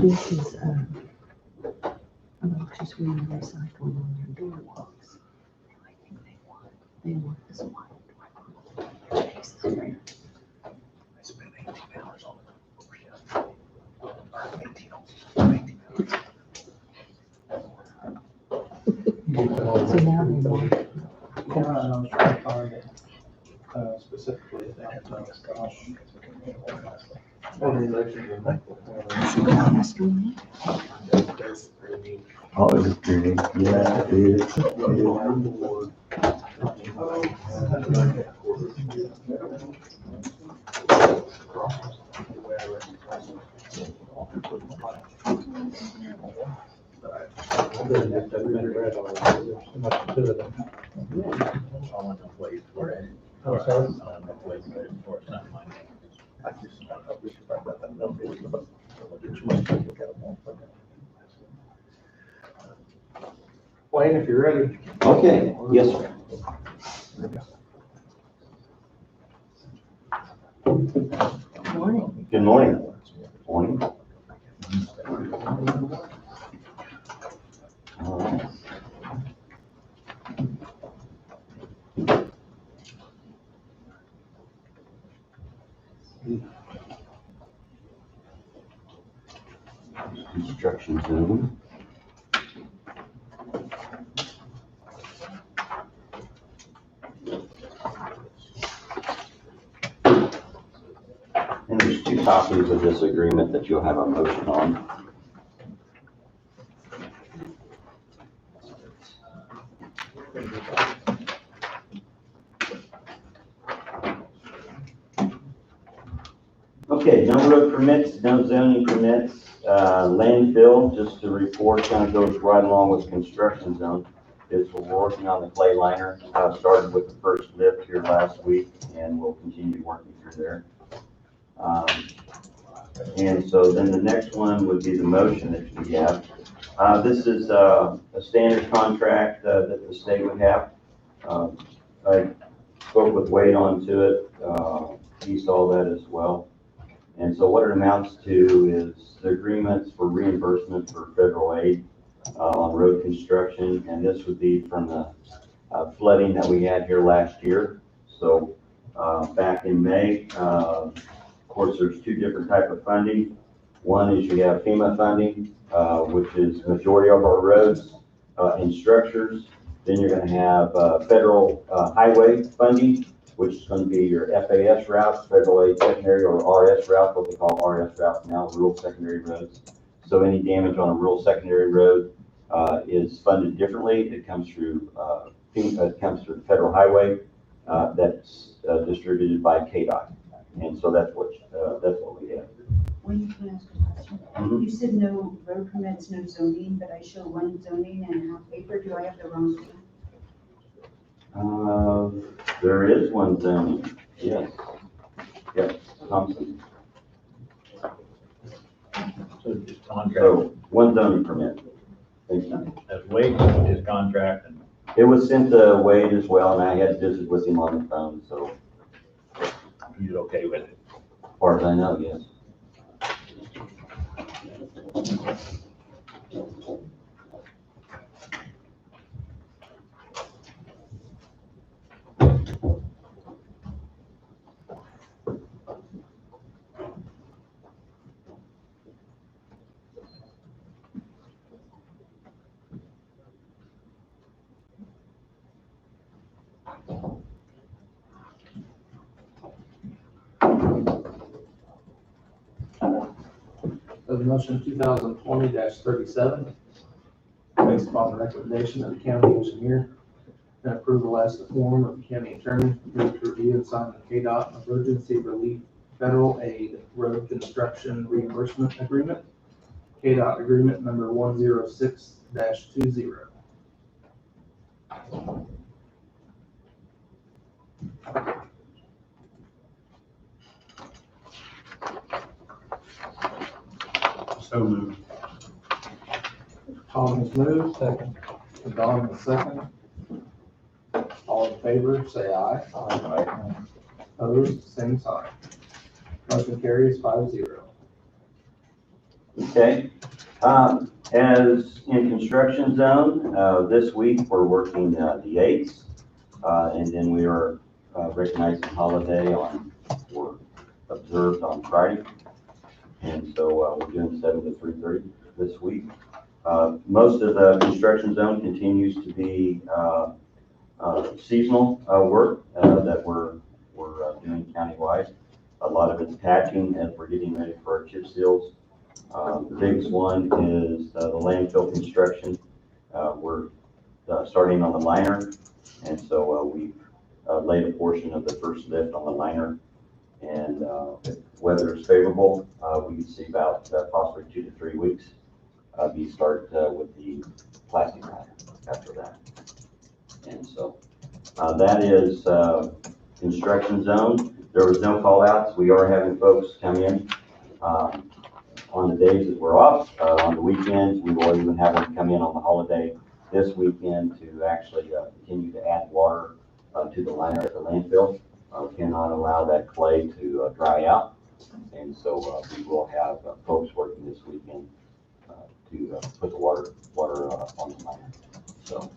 This is, just recycling on their door locks. I think they want this one. I spent 18 hours on it. Or 18 hours. So now they want, Yeah, I was trying to find it, specifically if they had done this, gosh. Organization. Oh, it's pretty, yeah, it is. There's too much to it. I'm sorry? Wayne, if you're ready. Okay, yes, sir. morning. Good morning. Morning. All right. Construction zone. And there's 2 copies of this agreement that you'll have a motion on. Okay, no road permits, no zoning permits, landfill, just to report, kind of goes right along with construction zone. Is we're working on the clay liner, started with the first lift here last week, and we'll continue working through there. And so then the next one would be the motion that we have. This is a standard contract that the state would have. I spoke with Wade onto it. He saw that as well. And so what it amounts to is the agreements for reimbursement for federal aid on road construction. And this would be from the flooding that we had here last year. So back in May, of course, there's 2 different types of funding. One is you have FEMA funding, which is majority of our roads and structures. Then you're going to have federal highway funding, which is going to be your FAS routes, federal aid secondary, or RS route, what they call RS routes now, rural secondary roads. So any damage on a rural secondary road is funded differently. It comes through FEMA, it comes through the federal highway that's distributed by KDOT. And so that's what we have. When can I ask a question? Mhm. You said no road permits, no zoning, but I show 1 zoning and half paper. Do I have the wrong one? There is 1 zoning, yes. Yep, Thompson. So just contract, So 1 zoning permit. Thank you. as Wade his contract, and It was sent to Wade as well, and I had visited with him on the phone, so he's okay with it. as far as I know, yes. Resolution 2020-37, based upon the recommendation of the county engineer and approval as the form of the county attorney, move to review and sign the KDOT Emergency Relief Federal Aid Road Construction Reimbursement Agreement, KDOT Agreement number 106-20. So moved. Tom has moved, Second. and Don has second. All in favor, say aye. Aye. Opposed, same sign. Motion carries 5-0. Okay. As in construction zone, this week we're working the 8th, and then we are recognizing holiday for observed on Friday. And so we're doing 7 to 3:30 this week. Most of the construction zone continues to be seasonal work that we're doing countywide. A lot of it's patching as we're getting ready for our chip seals. The biggest one is the landfill construction. We're starting on the liner, and so we've laid a portion of the first lift on the liner. And if weather is favorable, we can see about possibly 2 to 3 weeks. We start with the plastic liner after that. And so that is construction zone. There was no call outs. We are having folks come in on the days that we're off. On the weekends, we will even have them come in on the holiday this weekend to actually continue to add water to the liner at the landfill. Cannot allow that clay to dry out. And so we will have folks working this weekend to put the water on the liner. So.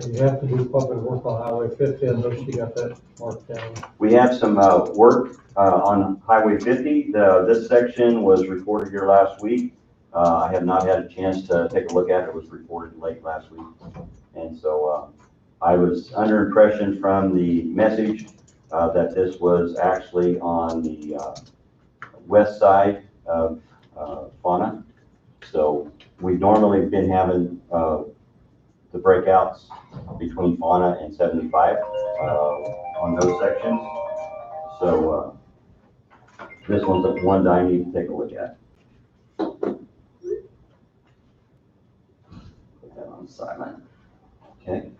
You have to do public work on Highway 50 unless you got that marked down. We have some work on Highway 50. This section was reported here last week. I have not had a chance to take a look at it. It was reported late last week. And so I was under impression from the message that this was actually on the west side of Fauna. So we've normally been having the breakouts between Fauna and 75 on those sections. So this one's the one that I need to take a look at. Put that on silent. Okay.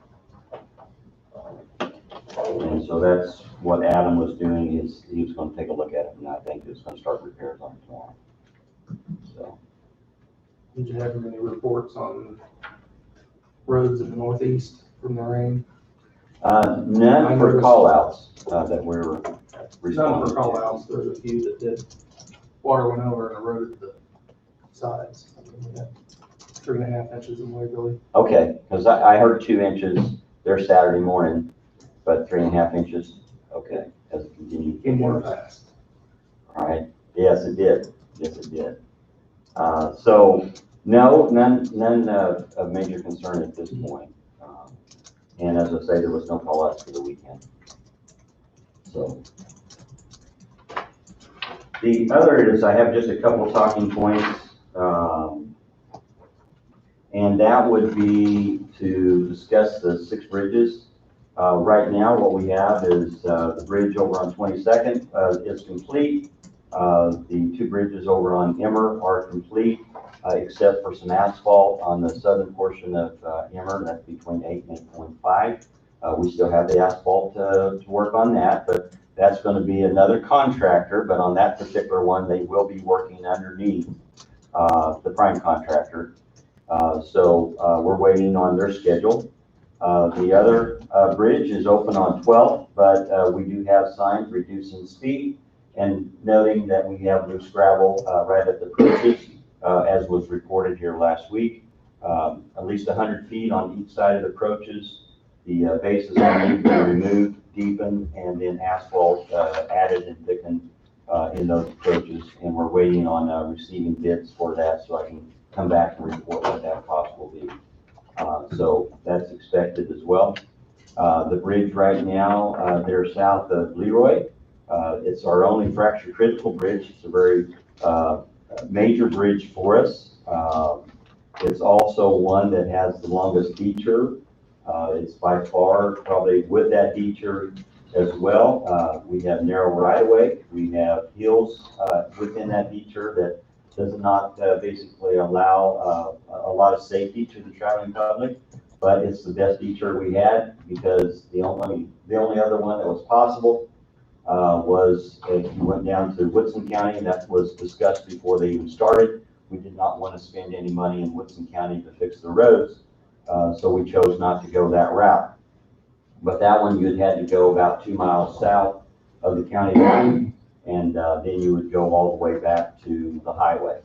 And so that's what Adam was doing, is he was going to take a look at it, and I think he's going to start repairs on it tomorrow. So. Did you have any reports on roads in the northeast from the rain? None for call outs that we're responding None for call to. outs. There's a few that did. Water went over and eroded the sides. I mean, we had 3.5 inches in Waverly. Okay, because I heard 2 inches there Saturday morning, but 3.5 inches. Okay, as it continued. Came more fast. All right. Yes, it did. Yes, it did. So no, none of major concern at this point. And as I say, there was no call outs for the weekend. So the other is I have just a couple of talking points. And that would be to discuss the 6 bridges. Right now, what we have is the bridge over on 22nd is complete. The 2 bridges over on Emmer are complete, except for some asphalt on the southern portion of Emmer. That's between 8 and 8.5. We still have the asphalt to work on that, but that's going to be another contractor. But on that particular one, they will be working underneath the prime contractor. So we're waiting on their schedule. The other bridge is open on 12th, but we do have signs reducing speed and noting that we have loose gravel right at the approaches, as was reported here last week. At least 100 feet on each side of the approaches. The bases are need to be removed, deepened, and then asphalt added and thickened in those approaches. And we're waiting on receiving bids for that, so I can come back and report what that cost will be. So that's expected as well. The bridge right now, they're south of Leroy. It's our only fracture critical bridge. It's a very major bridge for us. It's also one that has the longest detour. It's by far probably with that detour as well. We have narrow right of way. We have hills within that detour that does not basically allow a lot of safety to the traveling public, but it's the best detour we had, because the only other one that was possible was if you went down to Woodson County, and that was discussed before they even started. We did not want to spend any money in Woodson County to fix the roads, so we chose not to go that route. But that one, you'd had to go about 2 miles south of the county line, and then you would go all the way back to the highway.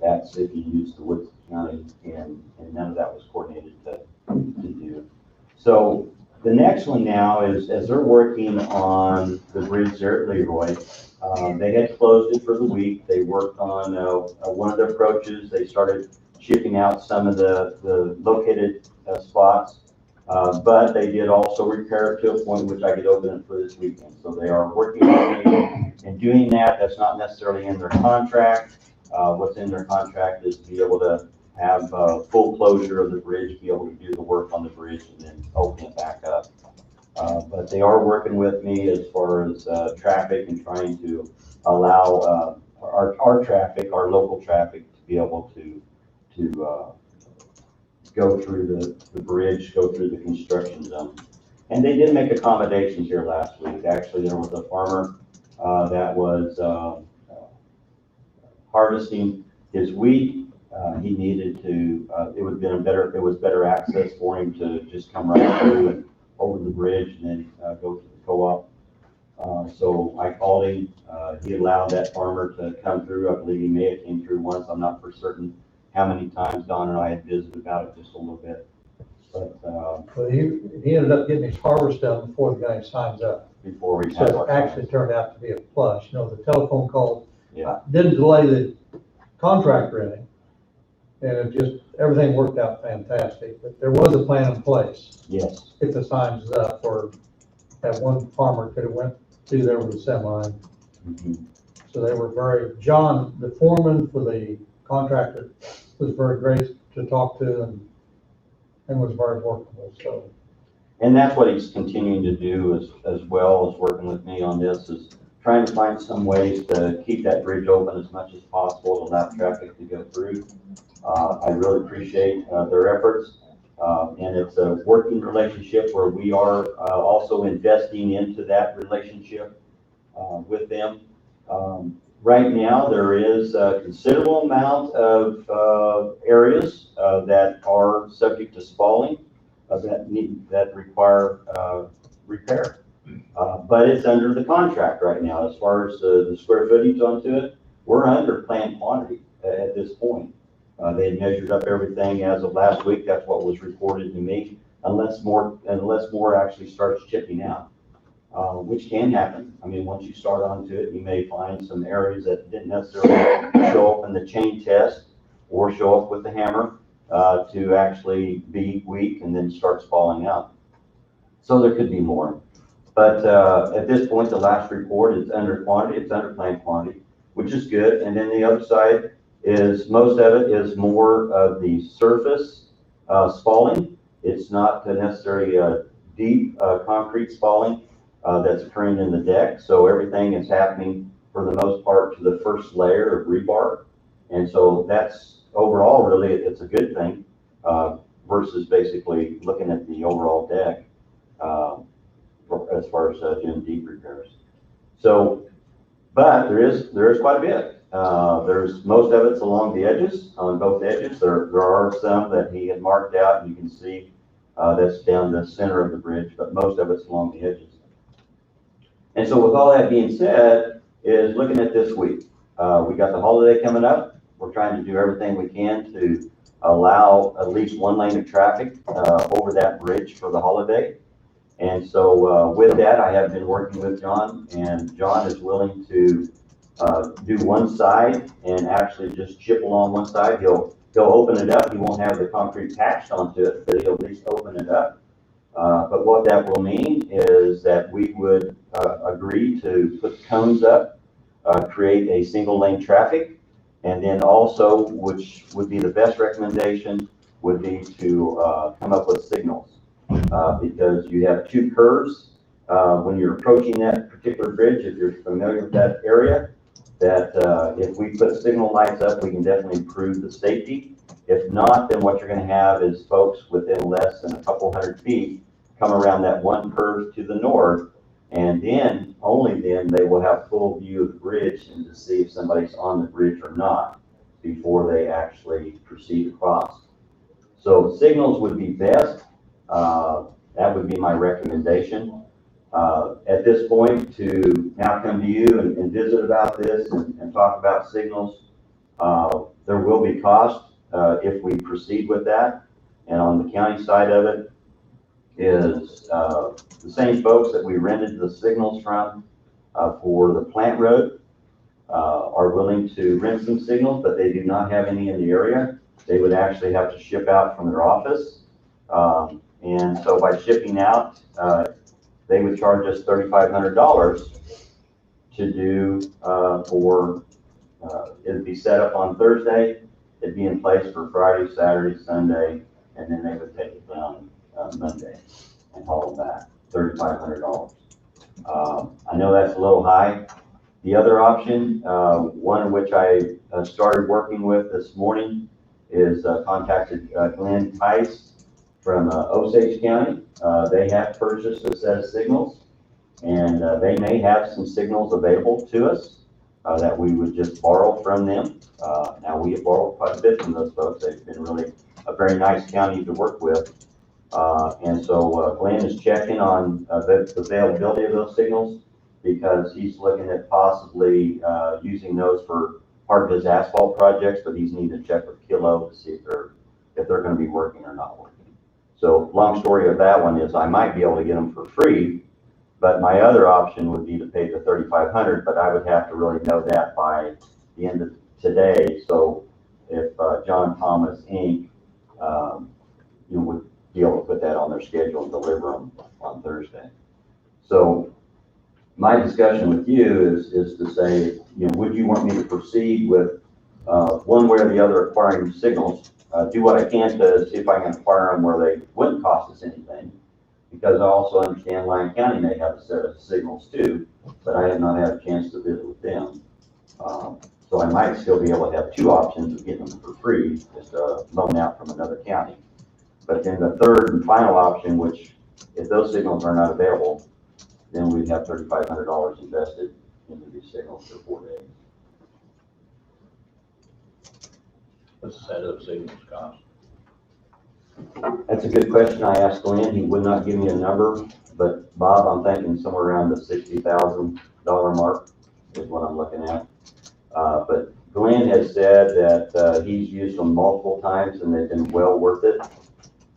That's if you use the Woods County, and none of that was coordinated to do. So the next one now is, as they're working on the bridge there at Leroy, they had closed it for the week. They worked on one of the approaches. They started shipping out some of the located spots, but they did also repair it to a point which I could open it for this weekend. So they are working on it and doing that. That's not necessarily in their contract. What's in their contract is to be able to have full closure of the bridge, be able to do the work on the bridge and then open it back up. But they are working with me as far as traffic and trying to allow our traffic, our local traffic, to be able to go through the bridge, go through the construction zone. And they did make accommodations here last week. Actually, there was a farmer that was harvesting his wheat. He needed to, it was better access for him to just come right through and over the bridge and then go to the co-op. So I called him. He allowed that farmer to come through. I believe he may have came through once. I'm not for certain how many times. Don and I had visited about it just a little bit. But he ended up getting his harvest done before the guy signs up. Before we So it actually turned out to be a plus. You know, the telephone call didn't delay the contract renting, and it just, everything worked out fantastic. But there was a plan in place. Yes. If the signs was up, or that one farmer could have went through there with a semi. Mm-hmm. So they were John, the foreman for the contractor, was very great to talk to and was very workable, so. And that's what he's continuing to do as well as working with me on this, is trying to find some ways to keep that bridge open as much as possible to allow traffic to go through. I really appreciate their efforts. And it's a working relationship where we are also investing into that relationship with them. Right now, there is a considerable amount of areas that are subject to spalling that require repair. But it's under the contract right now. As far as the square footage onto it, we're under planned quantity at this point. They had measured up everything as of last week. That's what was reported to me, unless more actually starts chipping out, which can happen. I mean, once you start onto it, you may find some areas that didn't necessarily show up in the chain test or show up with the hammer to actually be weak and then starts falling out. So there could be more. But at this point, the last report is under quantity. It's under planned quantity, which is good. And then the other side is most of it is more of the surface spalling. It's not necessarily a deep concrete spalling that's occurring in the deck. So everything is happening for the most part to the first layer of rebar. And so that's overall really, it's a good thing versus basically looking at the overall deck as far as doing deep repairs. So, but there is quite a bit. There's most of it's along the edges, on both edges. There are some that he had marked out, and you can see that's down the center of the bridge, but most of it's along the edges. And so with all that being said, is looking at this week. We got the holiday coming up. We're trying to do everything we can to allow at least one lane of traffic over that bridge for the holiday. And so with that, I have been working with John, and John is willing to do one side and actually just chip along one side. He'll open it up. He won't have the concrete patched onto it, but he'll at least open it up. But what that will mean is that we would agree to put cones up, create a single lane traffic, and then also, which would be the best recommendation, would be to come up with signals. Because you have two curves when you're approaching that particular bridge, if you're familiar with that area, that if we put signal lights up, we can definitely improve the safety. If not, then what you're going to have is folks within less than a couple hundred feet come around that one curve to the north, and then, only then, they will have full view of the bridge and to see if somebody's on the bridge or not before they actually proceed across. So signals would be best. That would be my recommendation. At this point, to now come to you and visit about this and talk about signals, there will be cost if we proceed with that. And on the county side of it is the same folks that we rented the signals from for the plant road are willing to rent some signals, but they do not have any in the area. They would actually have to ship out from their office. And so by shipping out, they would charge us $3,500 to do it'd be set up on Thursday, it'd be in place for Friday, Saturday, Sunday, and then they would take it down Monday and haul it back, $3,500. I know that's a little high. The other option, one of which I started working with this morning, is contacted Glenn Tice from Osage County. They have purchased a set of signals, and they may have some signals available to us that we would just borrow from them. Now, we have borrowed quite a bit from those folks. They've been really a very nice county to work with. And so Glenn is checking on the availability of those signals, because he's looking at possibly using those for part of his asphalt projects, but he's needing to check with Kilo to see if they're going to be working or not working. So long story of that one is I might be able to get them for free, but my other option would be to pay the $3,500, but I would have to really know that by the end of today. So if John Thomas Inc. Would be able to put that on their schedule and deliver them on Thursday. So my discussion with you is to say, would you want me to proceed with one way or the other acquiring signals, do what I can to see if I can acquire them where they wouldn't cost us anything, because I also understand Lyon County may have a set of signals too, but I have not had a chance to visit with them. So I might still be able to have two options of getting them for free, just loan out from another county. But then the third and final option, which if those signals are not available, then we'd have $3,500 invested into these signals for 4 days. What's the set of signals cost? That's a good question. I asked Glenn, he would not give me a number, but Bob, I'm thinking somewhere around the $60,000 mark is what I'm looking at. But Glenn has said that he's used them multiple times and they've been well worth it.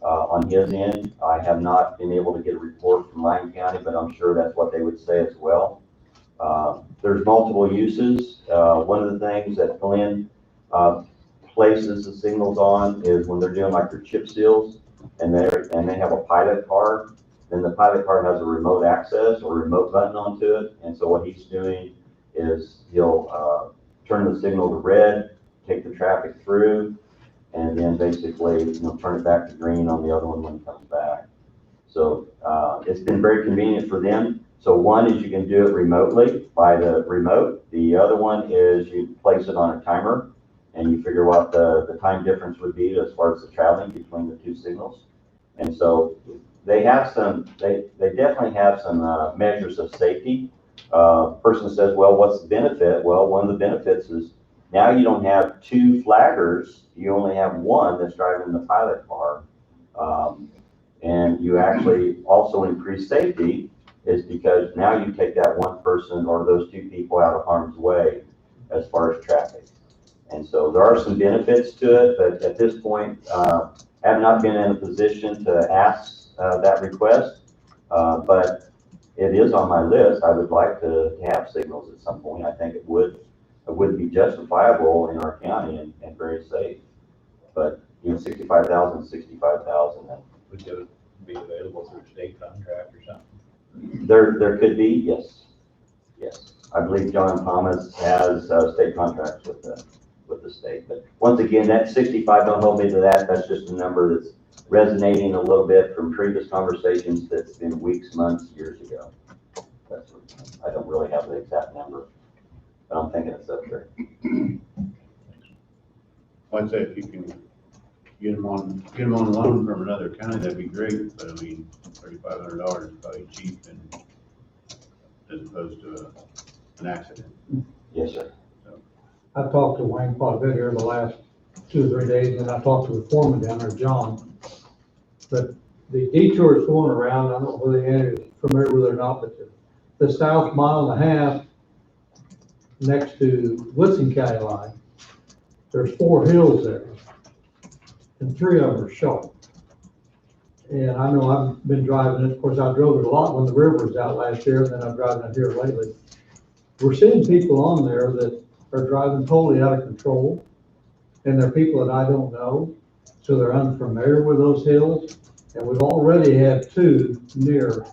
On his end, I have not been able to get a report from Lyon County, but I'm sure that's what they would say as well. There's multiple uses. One of the things that Glenn places the signals on is when they're doing like their chip seals and they have a pilot car, then the pilot car has a remote access or remote button onto it. And so what he's doing is he'll turn the signal to red, take the traffic through, and then basically, turn it back to green on the other one when it comes back. So it's been very convenient for them. So one is you can do it remotely by the remote. The other one is you place it on a timer and you figure what the time difference would be as far as the traveling between the two signals. And so they definitely have some measures of safety. Person says, well, what's the benefit? Well, one of the benefits is now you don't have two flaggers, you only have one that's driving the pilot car. And you actually also increase safety is because now you take that one person or those two people out of harm's way as far as traffic. And so there are some benefits to it, but at this point, I have not been in a position to ask that request, but it is on my list. I would like to have signals at some point. I think it would be justifiable in our county and very safe. But, 65,000, 65,000. Would it be available through state contract or something? There could be, yes. Yes. I believe John Thomas has state contracts with the state. But once again, that 65, don't hold me to that. That's just a number that's resonating a little bit from previous conversations that's been weeks, months, years ago. I don't really have the exact number, but I'm thinking it's up there. I'd say if you can get them on loan from another county, that'd be great, but I mean, $3,500 is probably cheap as opposed to an accident. Yes, sir. I've talked to Wayne quite a bit here the last 2 or 3 days, and I talked to the foreman down there, John. But the detours going around, I don't know whether it is familiar with it or not, but the south mile and a half next to Woodson County line, there's 4 hills there, and 3 of them are sharp. And I know I've been driving it, of course, I drove it a lot when the river was out last year, and then I'm driving it here lately. We're seeing people on there that are driving totally out of control, and they're people that I don't know, so they're unfamiliar with those hills. And we've already had 2 near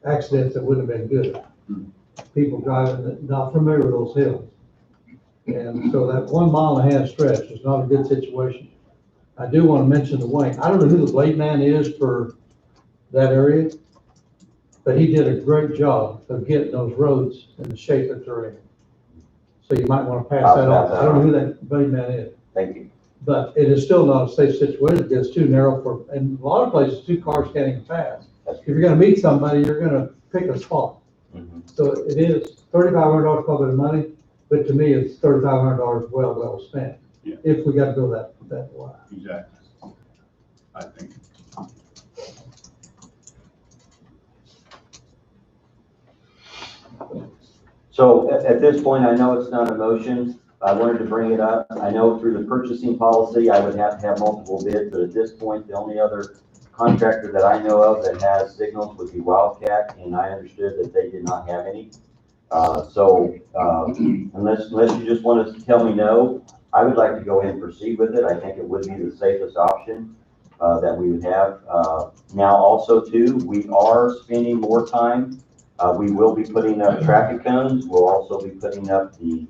accidents that wouldn't have been good. People driving that not familiar with those hills. And so that 1 mile and a half stretch is not a good situation. I do want to mention the Wayne. I don't know who the blade man is for that area, but he did a great job of getting those roads in the shape that they're in. So you might want to pass that off. I don't know who that blade man is. Thank you. But it is still not a safe situation because it's too narrow for, in a lot of places, 2 cars can't even pass. If you're gonna meet somebody, you're gonna pick a spot. So it is $3,500 probably the money, but to me, it's $3,500 well spent. Yeah. If we gotta go that way. Exactly. I think. So at this point, I know it's not a motion. I wanted to bring it up. I know through the purchasing policy, I would have to have multiple bids, but at this point, the only other contractor that I know of that has signals would be Wildcat, and I understood that they did not have any. Unless you just want to tell me no, I would like to go ahead and proceed with it. I think it would be the safest option that we would have. Now also too, we are spending more time. We will be putting up traffic cones. We'll also be putting up the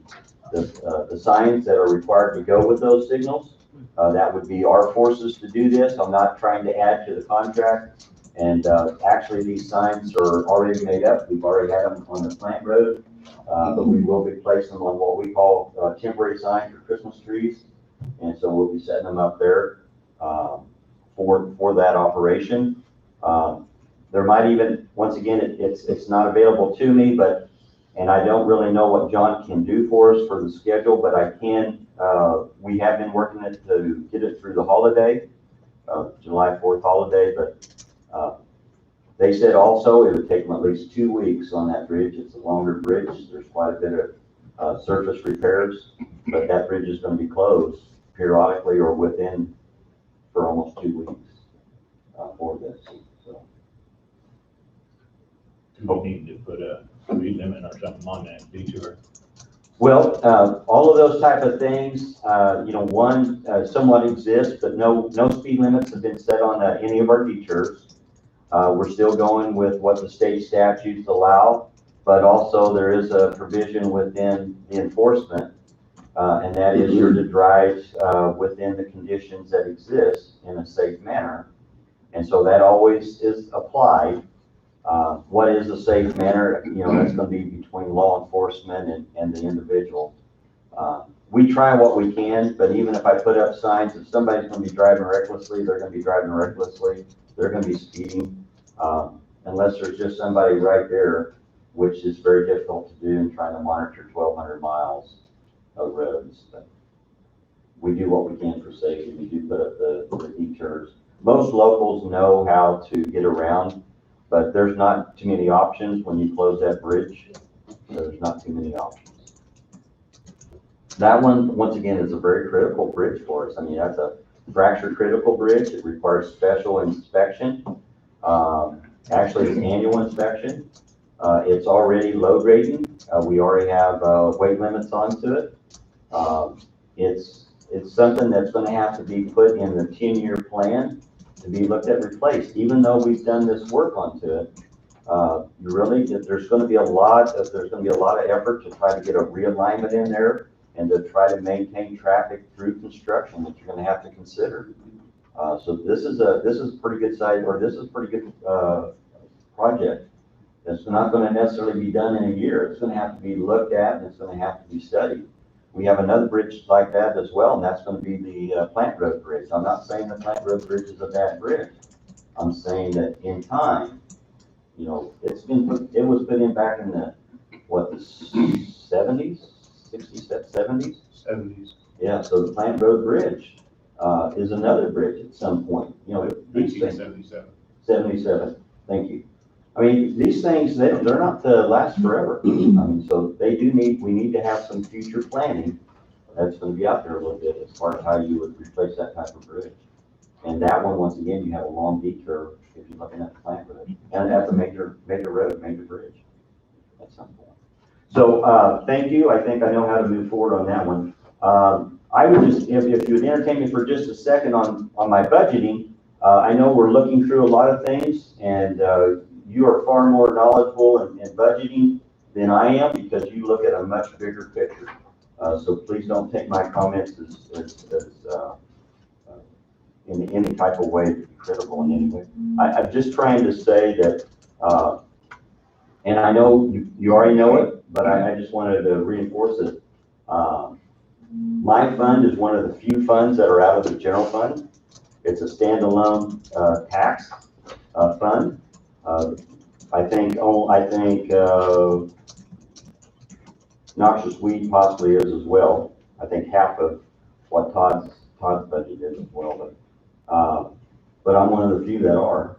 signs that are required to go with those signals. That would be our forces to do this. I'm not trying to add to the contract. And actually, these signs are already made up. We've already had them on the plant road, but we will be placing them on what we call temporary signs for Christmas trees. And so we'll be setting them up there for that operation. There might even, once again, it's not available to me, and I don't really know what John can do for us for the schedule, but I can, we have been working it to get it through the holiday, July 4th holiday, but they said also it would take them at least 2 weeks on that bridge. It's a longer bridge. There's quite a bit of surface repairs, but that bridge is going to be closed periodically or for almost 2 weeks for this. So. We need to put a speed limit or something on that detour. Well, all of those type of things, somewhat exist, but no speed limits have been set on any of our detours. We're still going with what the state statutes allow, but also there is a provision within the enforcement, and that is you're to drive within the conditions that exist in a safe manner. And so that always is applied. What is a safe manner? That's going to be between law enforcement and the individual. We try what we can, but even if I put up signs, if somebody's going to be driving recklessly, they're going to be driving recklessly. They're going to be speeding, unless there's just somebody right there, which is very difficult to do and trying to monitor 1,200 miles of roads. But we do what we can for safety. We do put up the detours. Most locals know how to get around, but there's not too many options when you close that bridge. There's not too many options. That one, once again, is a very critical bridge for us. I mean, that's a fracture critical bridge. It requires special inspection. Actually, it's annual inspection. It's already load rating. We already have weight limits onto it. It's something that's going to have to be put in the 10-year plan to be looked at replaced. Even though we've done this work onto it, there's going to be a lot of effort to try to get a realignment in there and to try to maintain traffic through construction that you're going to have to consider. So this is a pretty good size, or this is a pretty good project. It's not going to necessarily be done in a year. It's going to have to be looked at, and it's going to have to be studied. We have another bridge like that as well, and that's going to be the Plant Road Bridge. I'm not saying the Plant Road Bridge is a bad bridge. I'm saying that in time, it was put in back in the 70s, 60s, 70s? 70s. Yeah, so the Plant Road Bridge is another bridge at some point. 1977. 77, thank you. I mean, these things, they're not to last forever. I mean, so we need to have some future planning that's gonna be out there a little bit as far as how you would replace that type of bridge. And that one, once again, you have a long detour if you're looking at the plan for it. And that's a major road, major bridge at some point. So, thank you. I think I know how to move forward on that one. I would just, if you would entertain me for just a second on my budgeting, I know we're looking through a lot of things, and you are far more knowledgeable in budgeting than I am because you look at a much bigger picture. So please don't take my comments as in any type of way to be critical in any way. I'm just trying to say that, and I know you already know it, but I just wanted to reinforce it. My fund is one of the few funds that are out of the general fund. It's a standalone tax fund. I think noxious weed possibly is as well. I think half of what Todd's budget is as well, but I'm one of the few that are.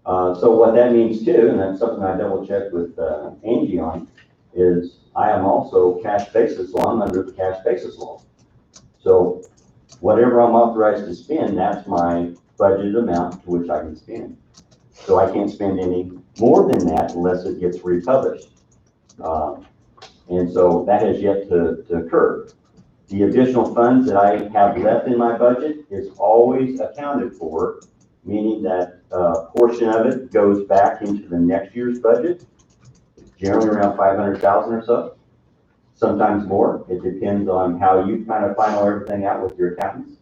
So what that means too, and that's something I double checked with Angie on, is I am also cash basis law. I'm under the cash basis law. So whatever I'm authorized to spend, that's my budgeted amount to which I can spend. So I can't spend any more than that unless it gets republished. And so that has yet to occur. The additional funds that I have left in my budget is always accounted for, meaning that a portion of it goes back into the next year's budget, generally around 500,000 or so, sometimes more. It depends on how you kind of final everything out with your accountants.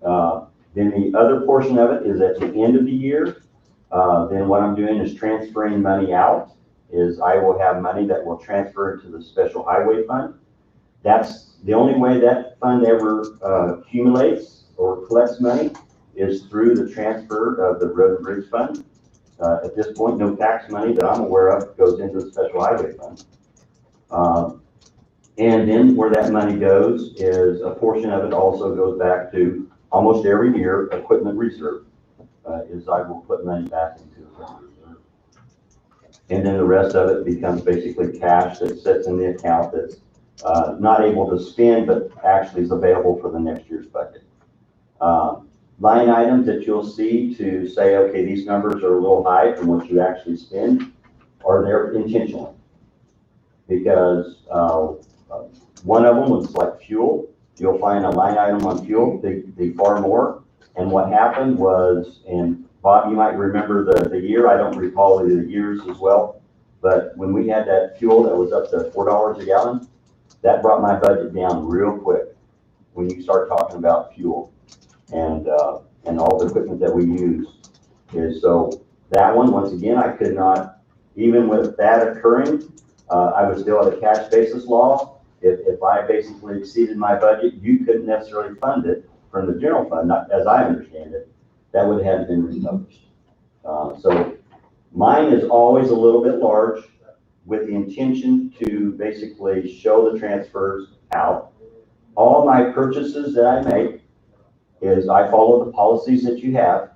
Then the other portion of it is at the end of the year. Then what I'm doing is transferring money out. I will have money that will transfer into the special highway fund. That's the only way that fund ever accumulates or collects money is through the transfer of the road and bridge fund. At this point, no tax money that I'm aware of goes into the special highway fund. And then where that money goes is a portion of it also goes back to almost every year equipment reserve. I will put money back into equipment reserve. And then the rest of it becomes basically cash that sits in the account that's not able to spend, but actually is available for the next year's budget. Line items that you'll see to say, okay, these numbers are a little high from what you actually spend are there intentionally. Because one of them was like fuel. You'll find a line item on fuel, the far more. And what happened was, and Bob, you might remember the year, I don't recall the years as well, but when we had that fuel that was up to $4 a gallon, that brought my budget down real quick when you start talking about fuel and all the equipment that we use. So that one, once again, I could not, even with that occurring, I was still at a cash basis law. If I basically exceeded my budget, you couldn't necessarily fund it from the general fund, not as I understand it. That would have been republished. So mine is always a little bit large with the intention to basically show the transfers out. All my purchases that I make is I follow the policies that you have,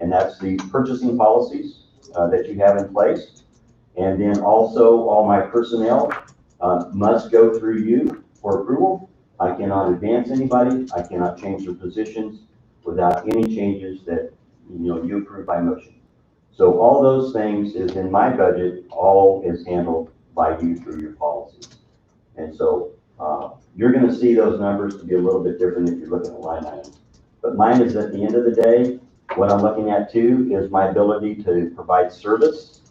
and that's the purchasing policies that you have in place. And then also all my personnel must go through you for approval. I cannot advance anybody. I cannot change their positions without any changes that you approve by motion. So all those things is in my budget, all is handled by you through your policies. And so you're going to see those numbers to be a little bit different if you're looking at line items. But mine is at the end of the day, what I'm looking at too is my ability to provide service.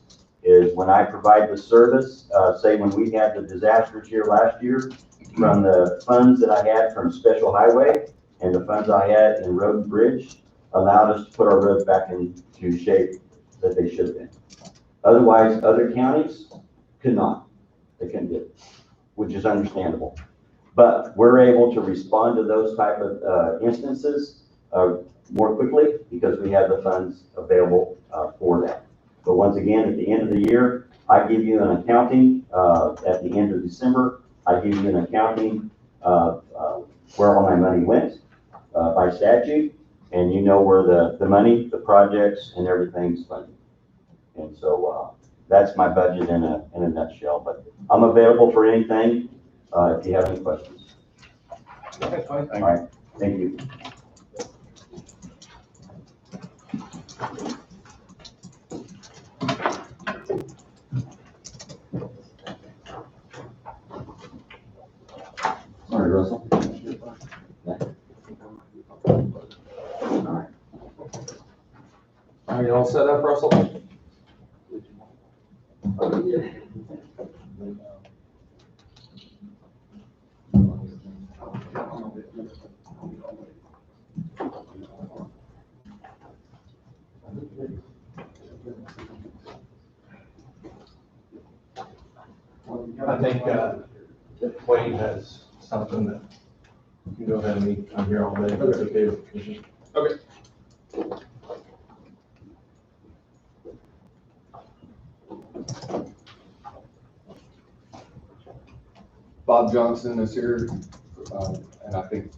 Is when I provide the service, say when we had the disasters here last year, from the funds that I had from special highway and the funds I had in road and bridge allowed us to put our roads back into shape that they should have been. Otherwise, other counties could not. They couldn't do it, which is understandable. But we're able to respond to those type of instances more quickly because we have the funds available for that. But once again, at the end of the year, I give you an accounting. At the end of December, I give you an accounting where all my money went by statute. and you know where the money, the projects, and everything's funded. And so, that's my budget in a nutshell, but I'm available for anything, if you have any questions. Okay, fine. All right, thank you. Sorry, Russell. Are you all set up, Russell? I think, if Wade has something that you can go ahead and meet, I'm here all day, if it's okay with the commission. Bob Johnson is here, and I think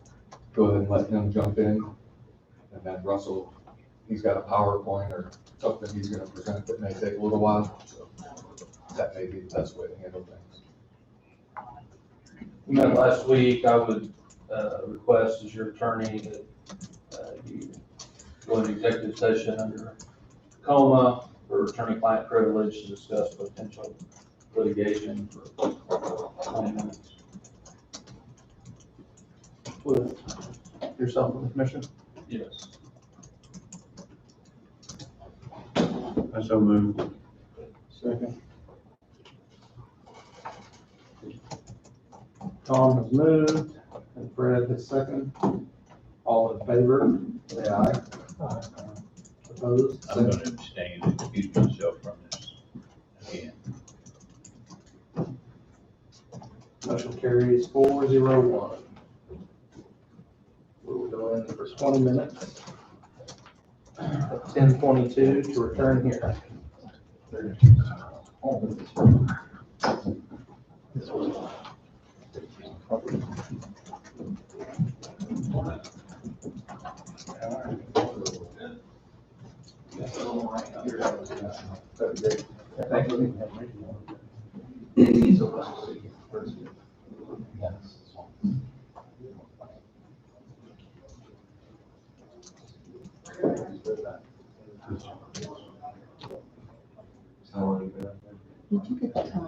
go ahead and let him jump in. And then Russell, he's got a PowerPoint or something he's gonna present that may take a little while, so that may be the best way to handle things. We met last week. I would request as your attorney that you go into executive session under coma for attorney-client privilege to discuss potential litigation for 20 minutes. With yourself and the commission? Yes. I so moved. Second. Tom has moved and Fred has second. All in favor, say aye. Opposed? I'm gonna abstain and excuse myself from this again. Motion carries 4-0-1. We'll go in for 20 minutes. At 10:22 to return here. Did you get the time?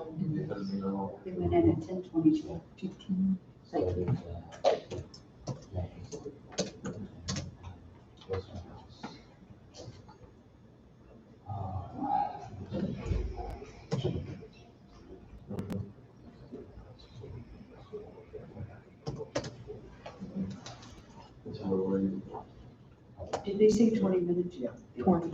They went in at 10:22. 15. Thank you. Did they say 20 minutes? Yeah. 20.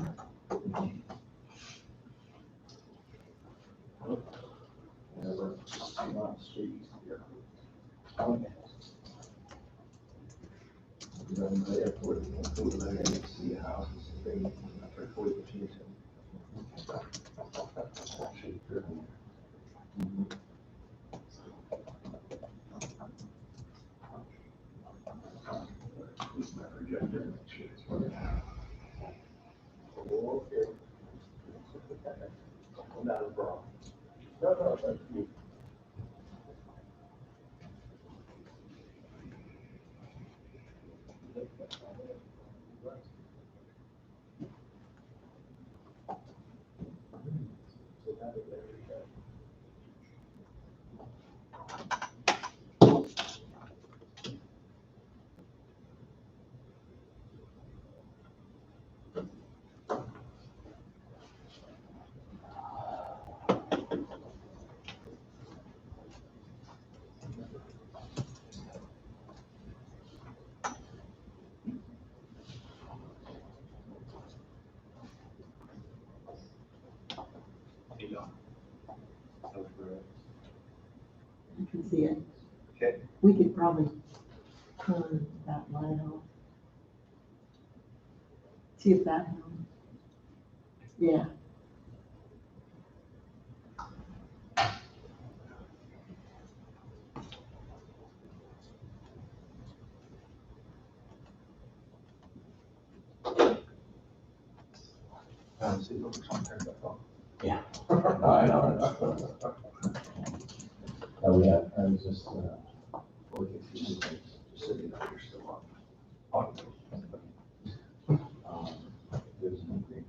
You can see it. Okay. We could probably turn that light off. See if that helps. Yeah. Yeah. I know. Oh, yeah, I was just, just sitting out here still on. There's an agreement.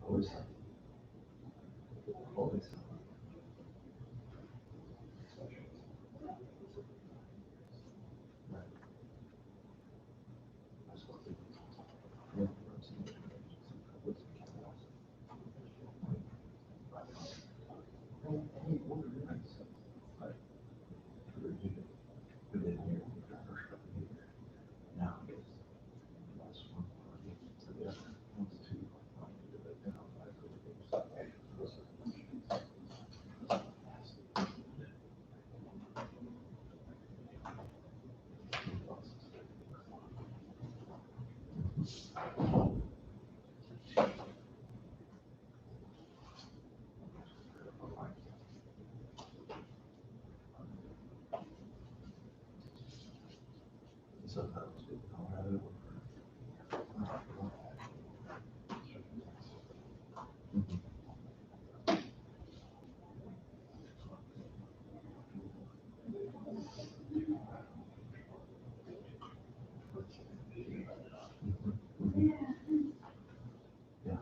Always. Always. Sometimes in Colorado. Yeah. Yeah.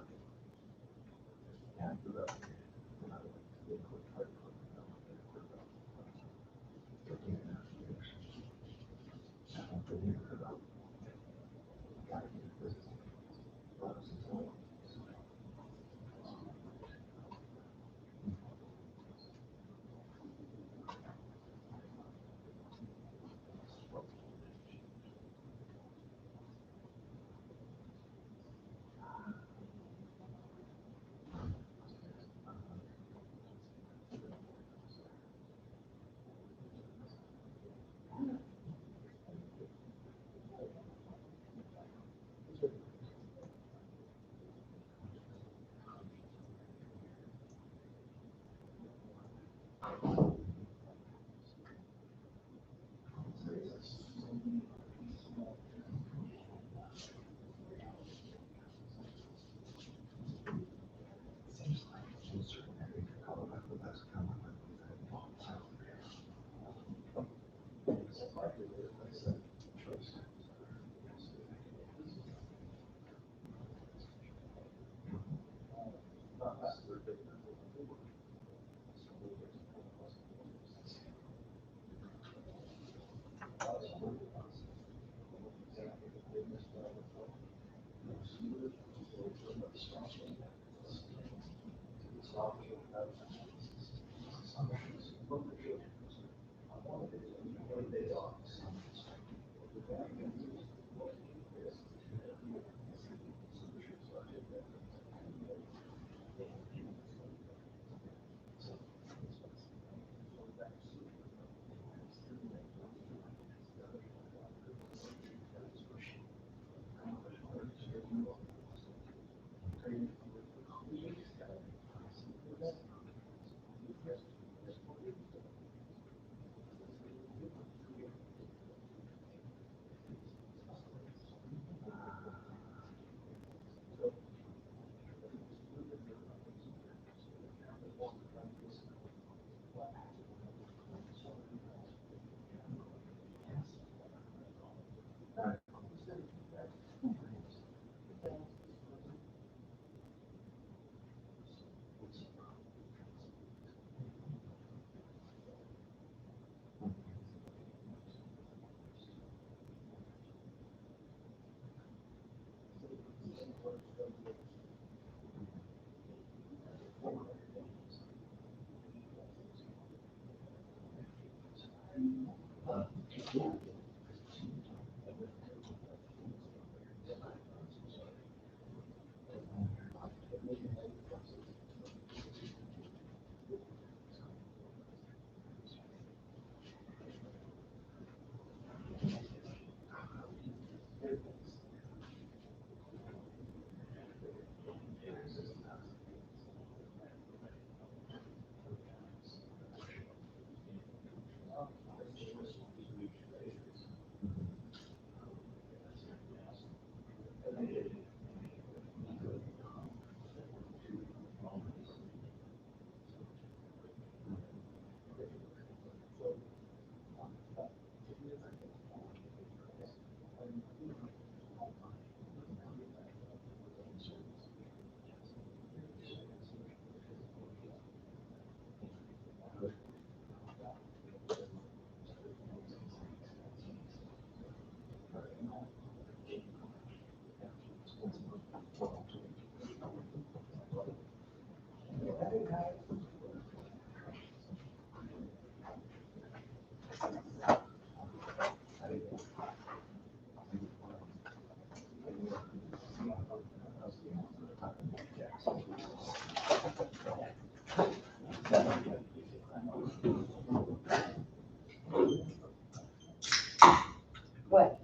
What?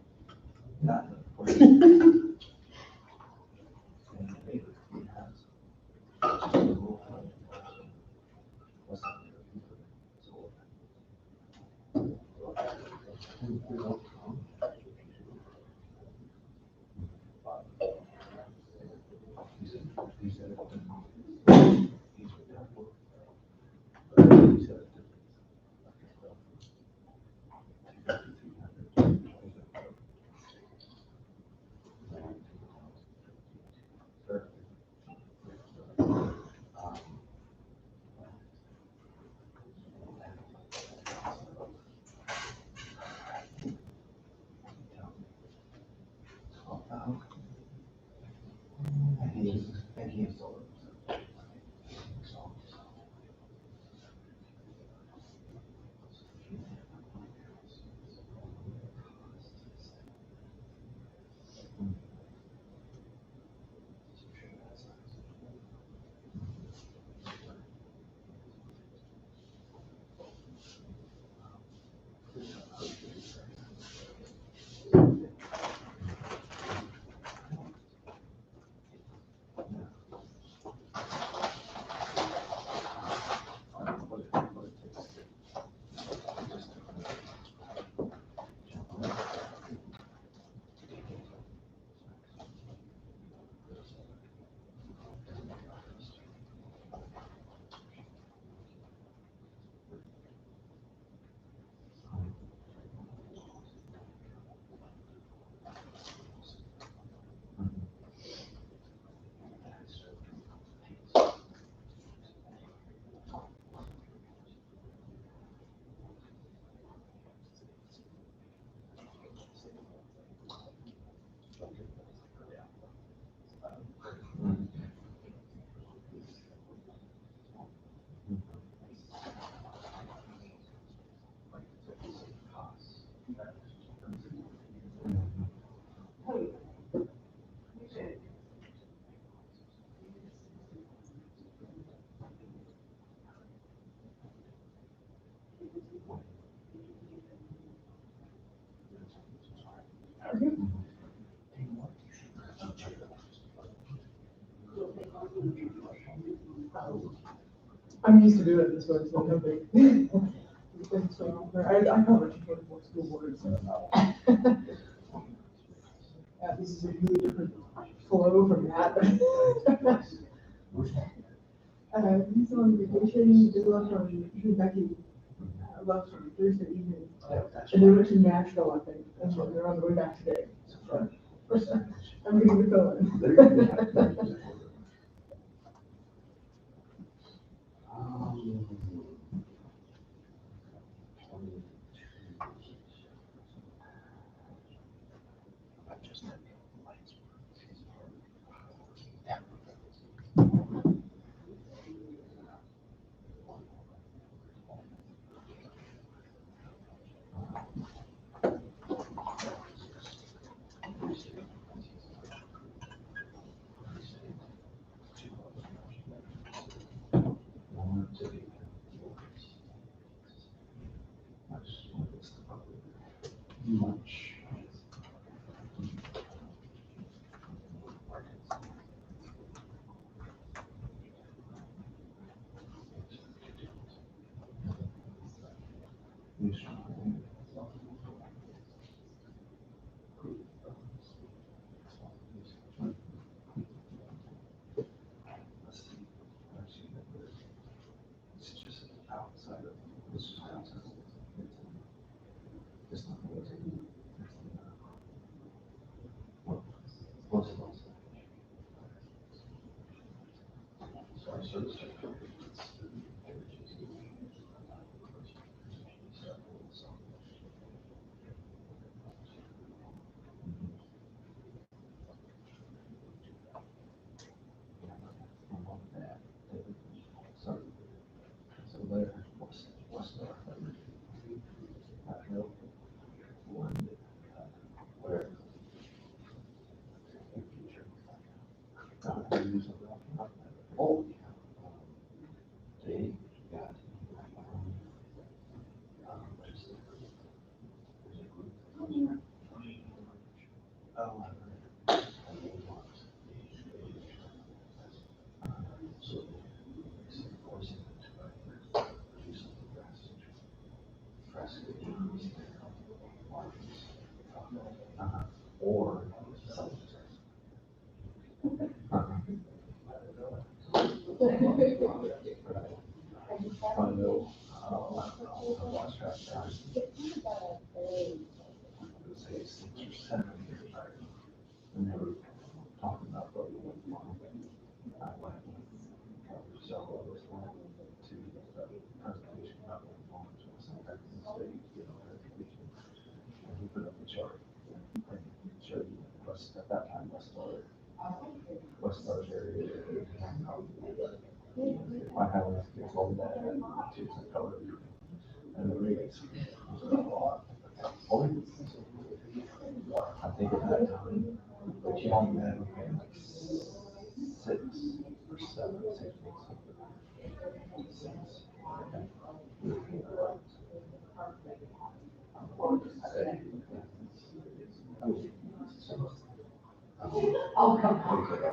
I'm used to doing it this way, so no big. So, I covered 24 school boards, so. This is a really different flow from that. He's on vacation, they left on, Becky left on Thursday evening. And they went to Nashville, I think, and so they're on the way back today. So, I'm getting the feeling. Oh, come on.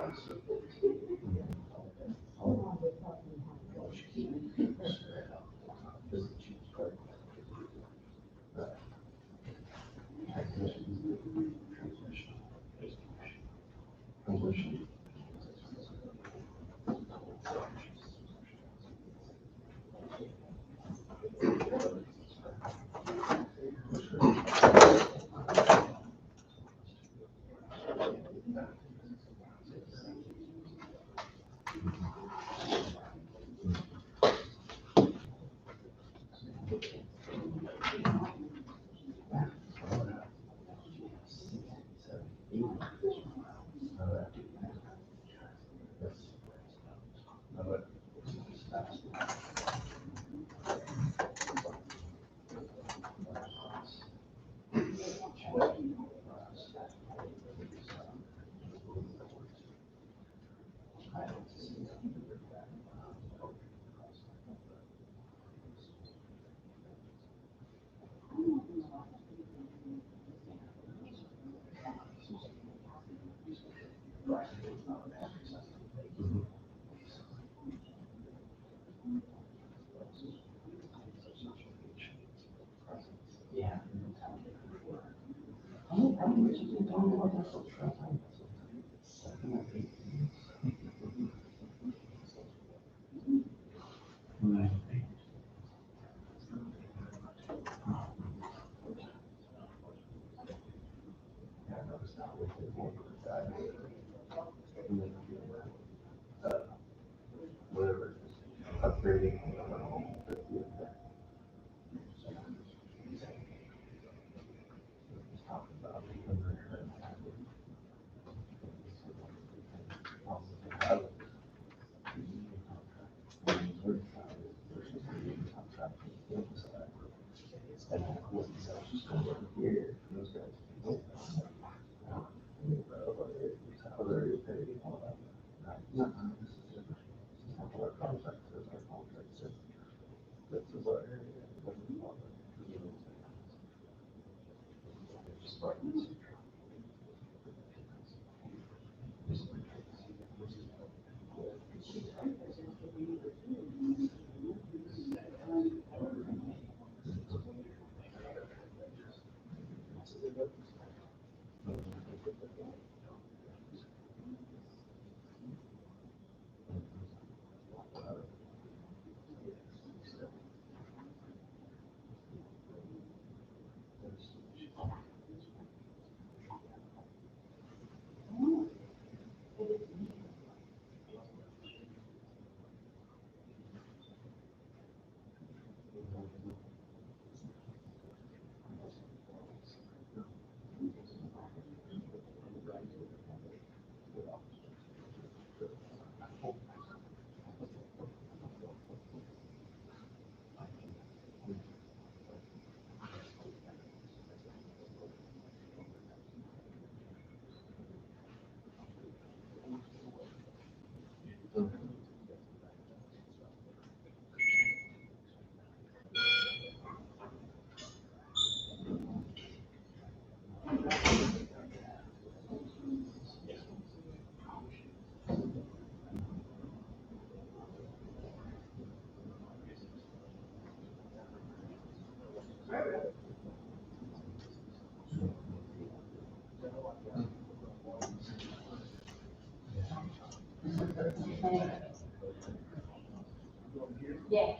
Yeah.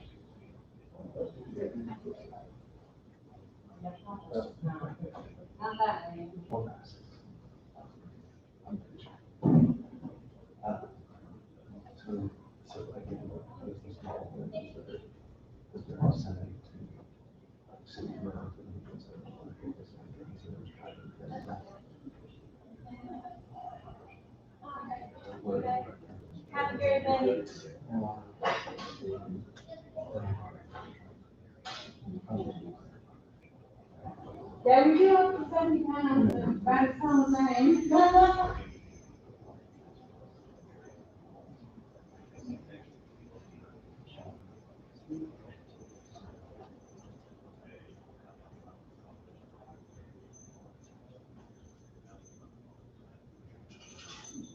Not that way. Have a good day. There we go, 70 pounds, by the time name.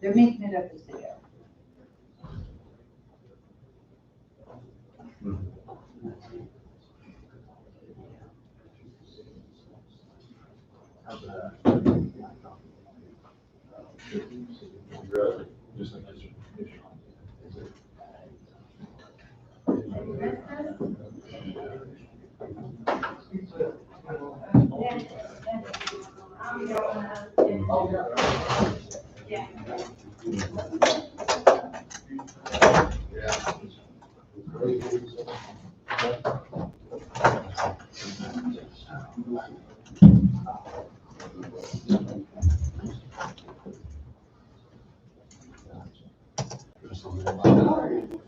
They're making it up as they go.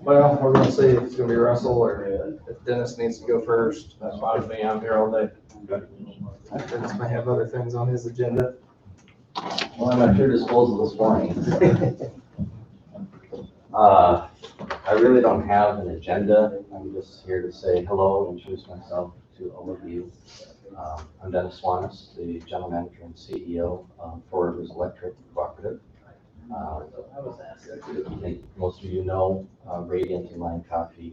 Well, we're gonna see if it's gonna be Russell or if Dennis needs to go first. That's fine with me. I'm here all day. Dennis may have other things on his agenda. Well, I'm at your disposal this morning. I really don't have an agenda. I'm just here to say hello and introduce myself to all of you. I'm Dennis Swanes, the general manager and CEO of Four Rivers Electric Cooperative. I think most of you know Radiant and Lion Coffee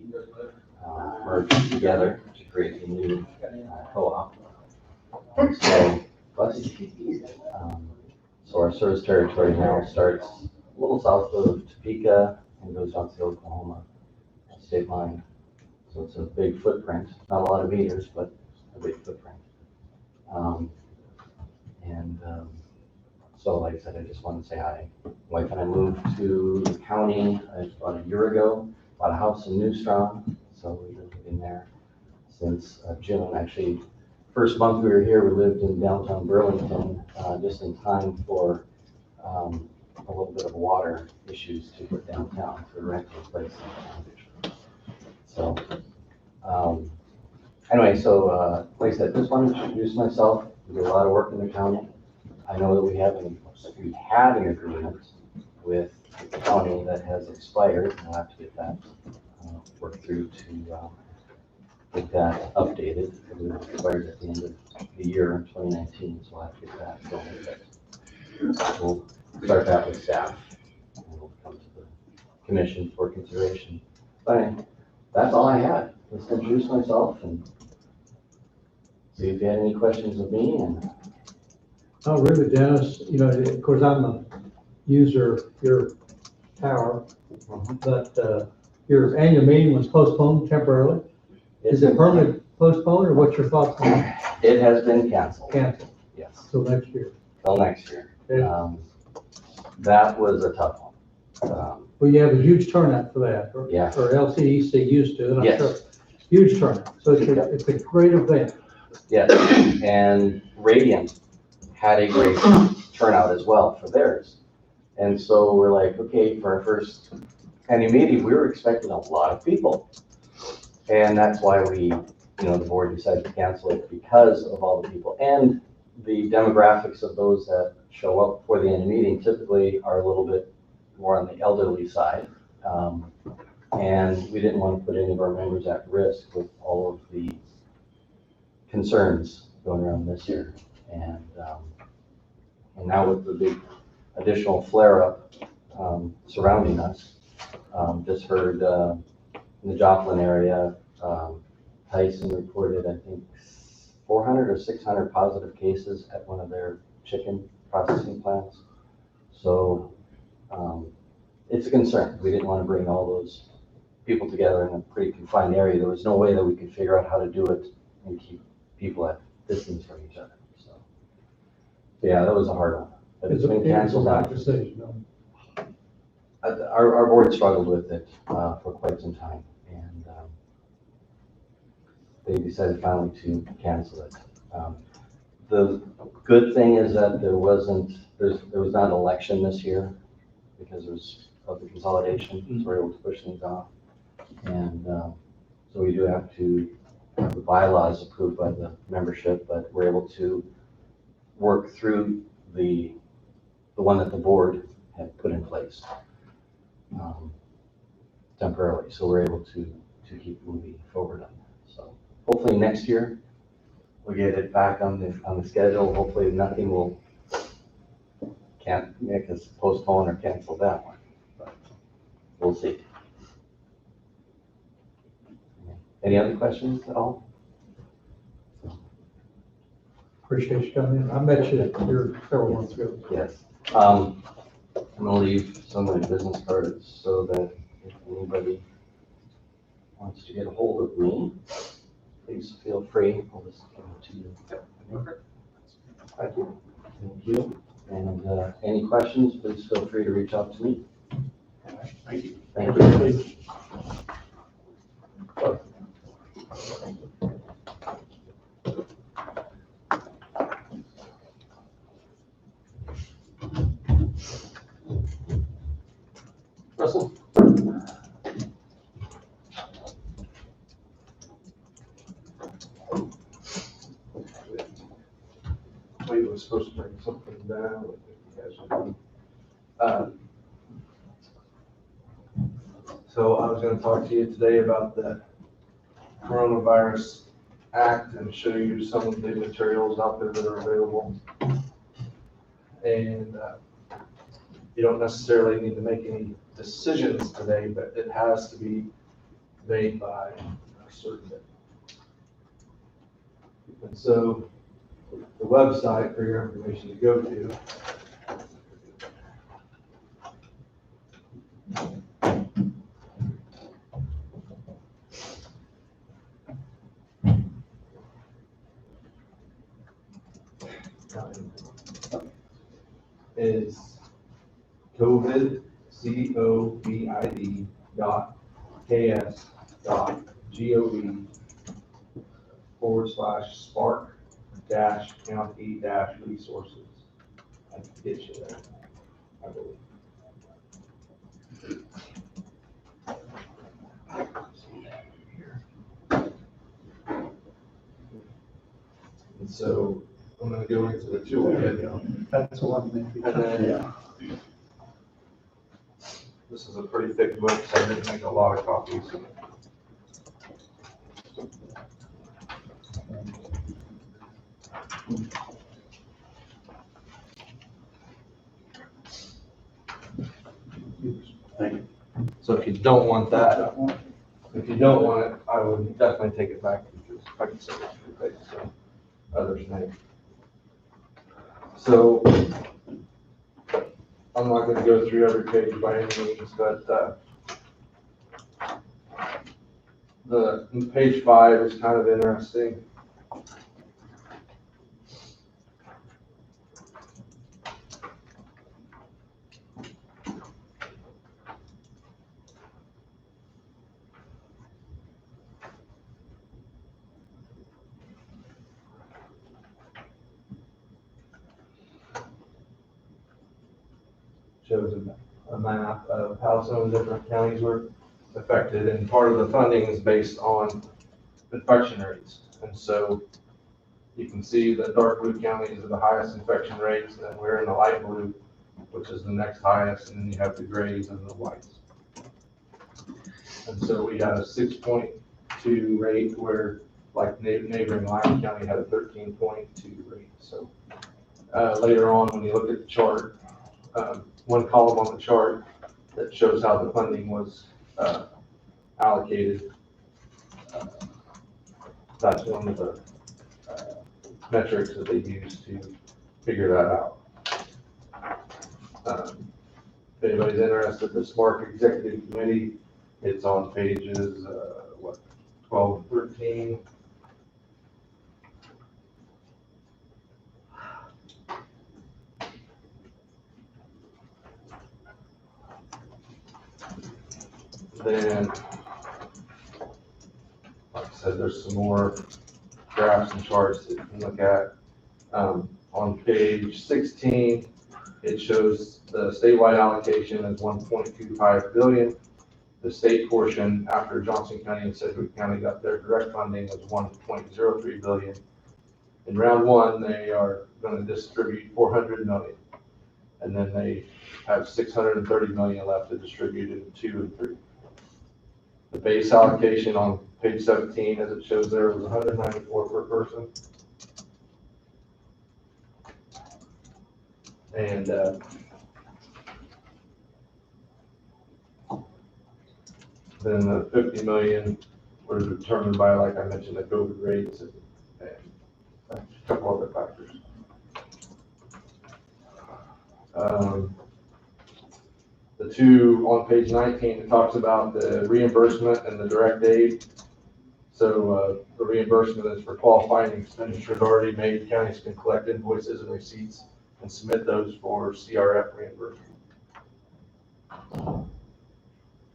merged together to create a new co-op. So our service territory now starts a little south of Topeka and goes out to the Oklahoma state line. So it's a big footprint, not a lot of meters, but a big footprint. So like I said, I just wanted to say hi. My wife and I moved to the county about a year ago, bought a house in New Strong. So we've been living there since June. Actually, first month we were here, we lived in downtown Burlington, just in time for a little bit of water issues to put downtown for renting a place. So anyway, so like I said, just wanted to introduce myself. We do a lot of work in the county. I know that we had an agreement with the county that has expired, and we'll have to get that worked through to get that updated. It expired at the end of the year in 2019, so we'll have to get that going. We'll start that with staff, and we'll come to the commission for consideration. But anyway, that's all I had. Let's introduce myself and see if you had any questions of me. And Oh, really, Dennis, you know, of course, I'm a user of your tower, but your annual meeting was postponed temporarily. Is it permanently postponed, or what's your thoughts on it? It has been canceled. Canceled Yes, till next year. till next year. Yeah. That was a tough one. Well, you have a huge turnout for that, or Yeah. or LCEC used to, and I'm Yes. sure Huge turnout. So it's a great event. Yes, and Radiant had a great turnout as well for theirs. And so we're like, okay, for our first county meeting, we were expecting a lot of people. And that's why the board decided to cancel it because of all the people. And the demographics of those that show up for the end meeting typically are a little bit more on the elderly side. And we didn't want to put any of our members at risk with all of the concerns going around this year. And now with the big additional flare-up surrounding us, just heard in the Joplin area, Tyson reported, I think, 400 or 600 positive cases at one of their chicken processing plants. So it's a concern. We didn't want to bring all those people together in a pretty confined area. There was no way that we could figure out how to do it and keep people at distance from each other. So yeah, that was a hard one. But it's been canceled now. Our board struggled with it for quite some time, and they decided finally to cancel it. The good thing is that there was not an election this year because of the consolidation, so we're able to push things off. And so we do have to have the bylaws approved by the membership, but we're able to work through the one that the board had put in place temporarily. So we're able to keep moving forward on that. So hopefully next year we'll get it back on the schedule. Hopefully nothing will make us postpone or cancel that one, but we'll see. Any other questions at all? Appreciate you coming in. I met you here several months ago. Yes. I'm gonna leave some of the business cards so that if anybody wants to get a hold of me, please feel free. I'll just give it to you. Thank you. Thank you. And any questions, please feel free to reach out to me. Thank you. Thank you. Russell? We were supposed to bring something down. So I was going to talk to you today about the Coronavirus Act and show you some of the materials out there that are available. And you don't necessarily need to make any decisions today, but it has to be made by a certain date. And so the website for your information to go to is COVID, COVID, KS.gov/spark-county-resources. I can get you there, I believe. And so I'm gonna go into the toolkit. That's the one thing. And then, this is a pretty thick book, so I didn't make a lot of copies. Thank you. So if you don't want that, if you don't want it, I would definitely take it back because I can send it to you, so others may. So I'm not gonna go through every page by any means, but the page 5 is kind of interesting. shows a map of how some of the different counties were affected, and part of the funding is based on infection rates. And so you can see the dark blue counties are the highest infection rates, then we're in the light blue, which is the next highest, and then you have the grays and the whites. And so we had a 6.2 rate where, like, neighboring Lyon County had a 13.2 rate. So later on, when you look at the chart, one column on the chart that shows how the funding was allocated. That's one of the metrics that they use to figure that out. If anybody's interested, the SMART Executive Committee, it's on pages, 12, 13. Then, like I said, there's some more graphs and charts that you can look at. On page 16, it shows the statewide allocation is 1.25 billion. The state portion, after Johnson County and Sedgwick County got their direct funding, was 1.03 billion. In round one, they are going to distribute 400 million. And then they have 630 million left to distribute in 2 and 3. The base allocation on page 17, as it shows there, was 194 per person. And then the 50 million was determined by, like I mentioned, the COVID rates and a couple other factors. The two on page 19, it talks about the reimbursement and the direct aid. So the reimbursement is for qualifying expenditures already made. Counties can collect invoices and receipts and submit those for CRF reimbursement.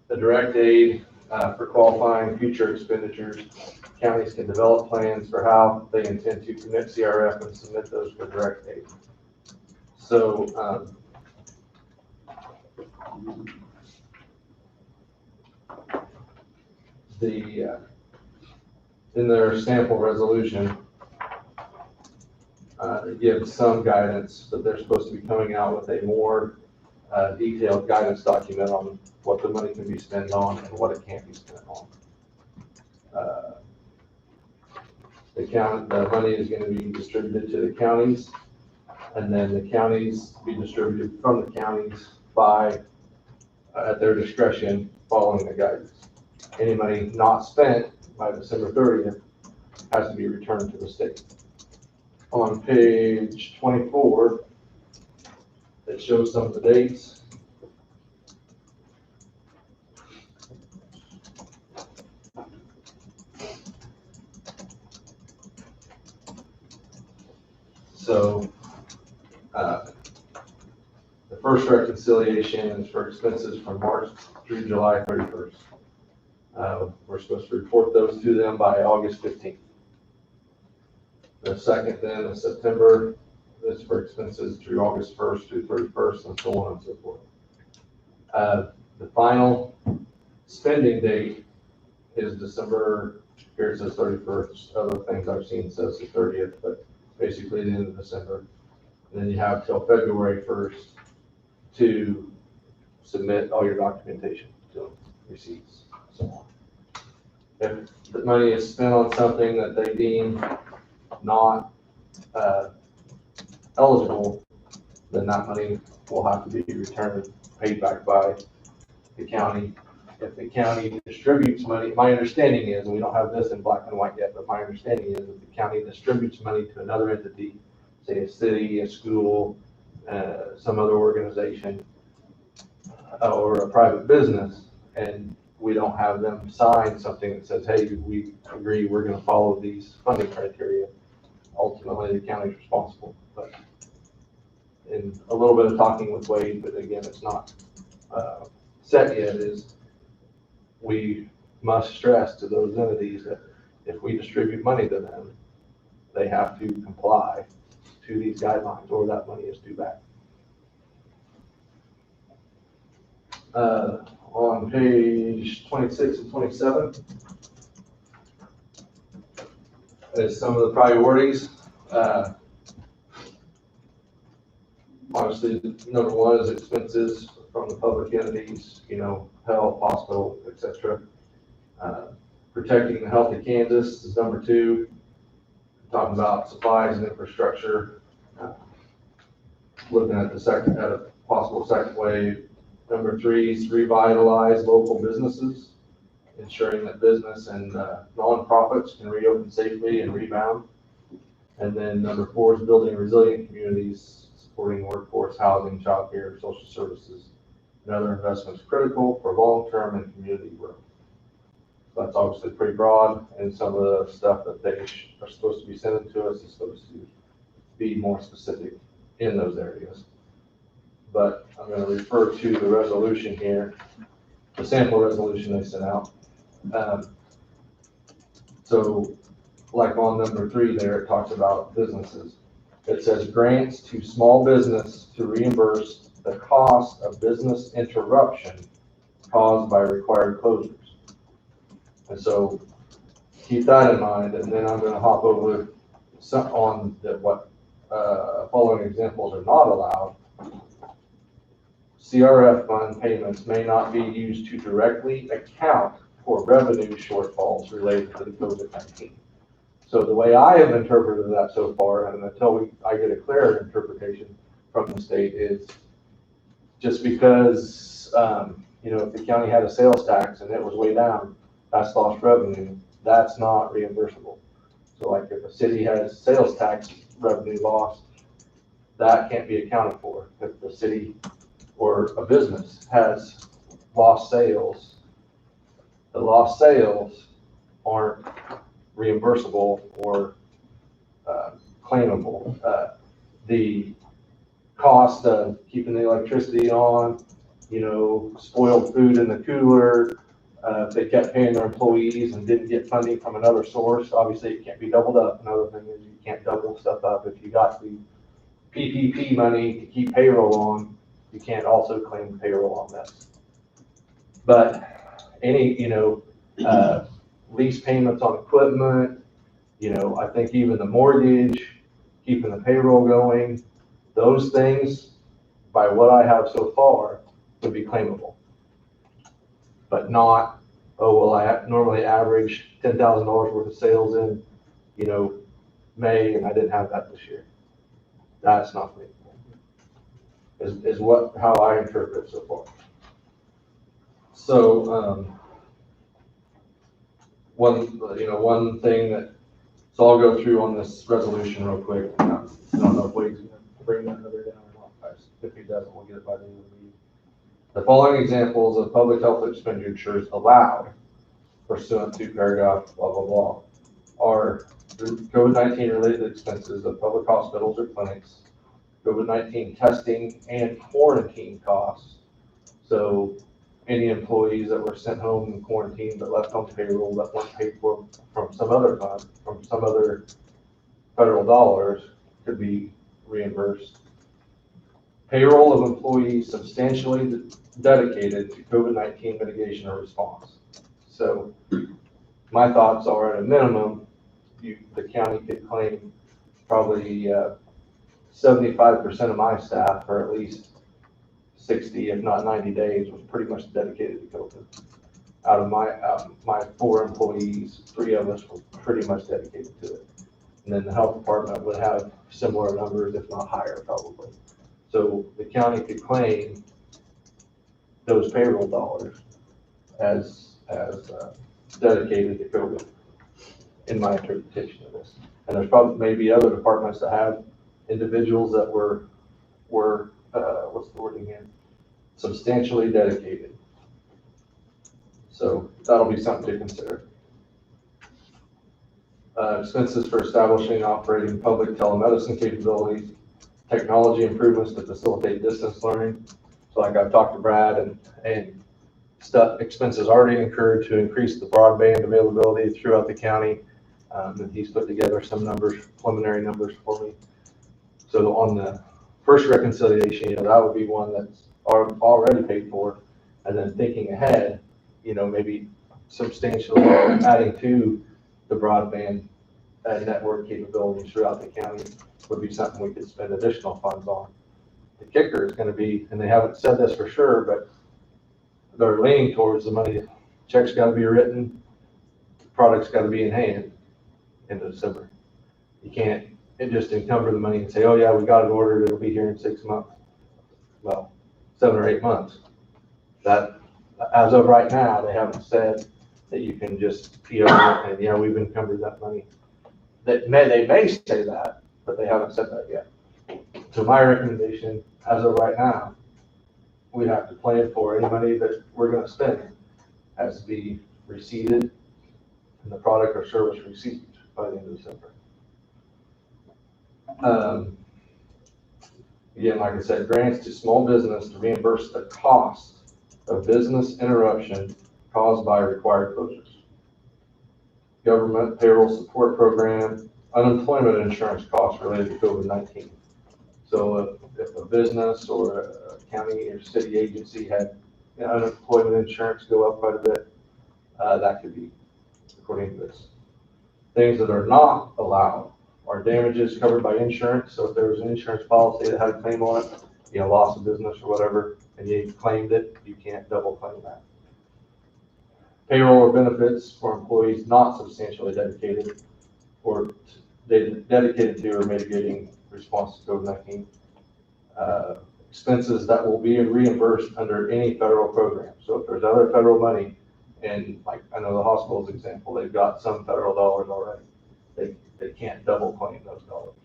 The direct aid for qualifying future expenditures, counties can develop plans for how they intend to commit CRF and submit those for direct aid. So in their sample resolution, it gives some guidance, but they're supposed to be coming out with a more detailed guidance document on what the money can be spent on and what it can't be spent on. The money is going to be distributed to the counties, and then the counties be distributed from the counties by at their discretion following the guidance. Any money not spent by December 30th has to be returned to the state. On page 24, it shows some of the dates. So the first reconciliation is for expenses from March through July 31st. We're supposed to report those to them by August 15th. The second then is September. This for expenses through August 1st through 31st, and so on and so forth. The final spending date is December, here it says 31st. Other things I've seen says the 30th, but basically the end of December. And then you have till February 1st to submit all your documentation to receipts, so on. If the money is spent on something that they deem not eligible, then that money will have to be returned, paid back by the county. If the county distributes money, my understanding is, and we don't have this in black and white yet, but my understanding is that the county distributes money to another entity, say a city, a school, some other organization, or a private business, and we don't have them sign something that says, hey, we agree we're going to follow these funding criteria. Ultimately, the county is responsible. But in a little bit of talking with Wade, but again, it's not set yet, is we must stress to those entities that if we distribute money to them, they have to comply to these guidelines or that money is due back. On page 26 and 27 is some of the priorities. Obviously, number one is expenses from the public entities, health, hospital, etc. Protecting the health of Kansas is number two. Talking about supplies and infrastructure. Looking at a possible second wave. Number three is revitalize local businesses, ensuring that business and nonprofits can reopen safely and rebound. And then number four is building resilient communities, supporting workforce, housing, childcare, social services, and other investments critical for long-term and community growth. So that's obviously pretty broad, and some of the stuff that they are supposed to be sending to us is supposed to be more specific in those areas. But I'm going to refer to the resolution here, the sample resolution they sent out. So like on number 3 there, it talks about businesses. It says grants to small business to reimburse the cost of business interruption caused by required closures. And so keep that in mind, and then I'm going to hop over on what following examples are not allowed. CRF fund payments may not be used to directly account for revenue shortfalls related to the COVID-19. So the way I have interpreted that so far, and until I get a clearer interpretation from the state, is just because, if the county had a sales tax and it was way down, that's lost revenue, that's not reimbursable. So like if a city has sales tax revenue loss, that can't be accounted for. If the city or a business has lost sales, the lost sales aren't reimbursable or claimable. The cost of keeping the electricity on, spoiled food in the cooler, if they kept paying their employees and didn't get funding from another source, obviously it can't be doubled up. Another thing is you can't double stuff up. If you got the PPP money to keep payroll on, you can't also claim payroll on this. But any, lease payments on equipment, I think even the mortgage, keeping the payroll going, those things, by what I have so far, would be claimable. But not, I normally average $10,000 worth of sales in, May, and I didn't have that this year. That's not claimable, is how I interpret it so far. So, one thing that, so I'll go through on this resolution real quick. I don't know if Wade's going to bring that other down or not, guys. If he doesn't, we'll get it by the end of the meeting. The following examples of public health expenditures allowed pursuant to paragraph blah, blah, blah, are COVID-19 related expenses of public hospitals or clinics, COVID-19 testing and quarantine costs. So any employees that were sent home in quarantine but left on payroll that weren't paid for from some other fund, from some other federal dollars, could be reimbursed. Payroll of employees substantially dedicated to COVID-19 mitigation or response. So my thoughts are, at a minimum, the county could claim probably 75% of my staff, or at least 60, if not 90 days, was pretty much dedicated to COVID. Out of my 4 employees, 3 of us were pretty much dedicated to it. And then the health department would have similar numbers, if not higher, probably. So the county could claim those payroll dollars as dedicated to COVID, in my interpretation of this. And there's probably maybe other departments that have individuals that were what's the wording here? Substantially dedicated. So that'll be something to consider. Expenses for establishing and operating public telemedicine capabilities, technology improvements to facilitate distance learning. So like I've talked to Brad and stuff, expenses already incurred to increase the broadband availability throughout the county. And he's put together some numbers, preliminary numbers for me. So on the first reconciliation, that would be one that's already paid for. And then thinking ahead, maybe substantially adding to the broadband network capabilities throughout the county would be something we could spend additional funds on. The kicker is gonna be, and they haven't said this for sure, but they're leaning towards the money, checks gotta be written, product's gotta be in hand in December. You can't just encumber the money and say, oh yeah, we got it ordered, it'll be here in 6 months. Well, 7 or 8 months. That, as of right now, they haven't said that you can just PO it and, yeah, we've encumbered that money. They may say that, but they haven't said that yet. So my recommendation, as of right now, we have to plan for any money that we're gonna spend has to be receipted and the product or service received by the end of December. Again, like I said, grants to small business to reimburse the cost of business interruption caused by required closures. Government payroll support program, unemployment insurance costs related to COVID-19. So if a business or a county or city agency had unemployment insurance go up quite a bit, that could be according to this. Things that are not allowed are damages covered by insurance. So if there was an insurance policy that had a claim on it, loss of business or whatever, and you claimed it, you can't double claim that. Payroll or benefits for employees not substantially dedicated or dedicated to or mitigating response to COVID-19. Expenses that will be reimbursed under any federal program. So if there's other federal money, and like I know the hospital's example, they've got some federal dollars already. They can't double claim those dollars.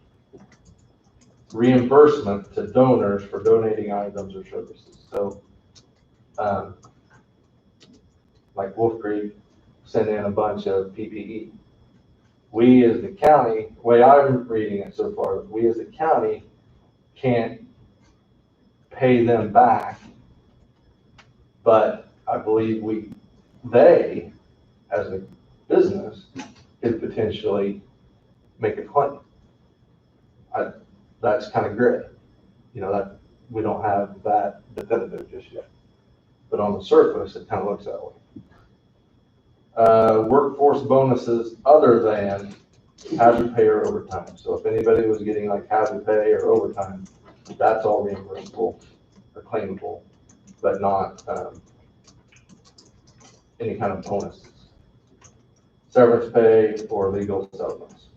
Reimbursement to donors for donating items or services. So like Wolf Creek sent in a bunch of PPE. We as the county, the way I'm reading it so far, we as the county can't pay them back, but I believe they, as a business, could potentially make a claim. That's kind of gray. That we don't have that definitive just yet. But on the surface, it kind of looks that way. Workforce bonuses other than hazard pay or overtime. So if anybody was getting like hazard pay or overtime, that's all reimbursable or claimable, but not any kind of bonuses. Severance pay or legal settlements.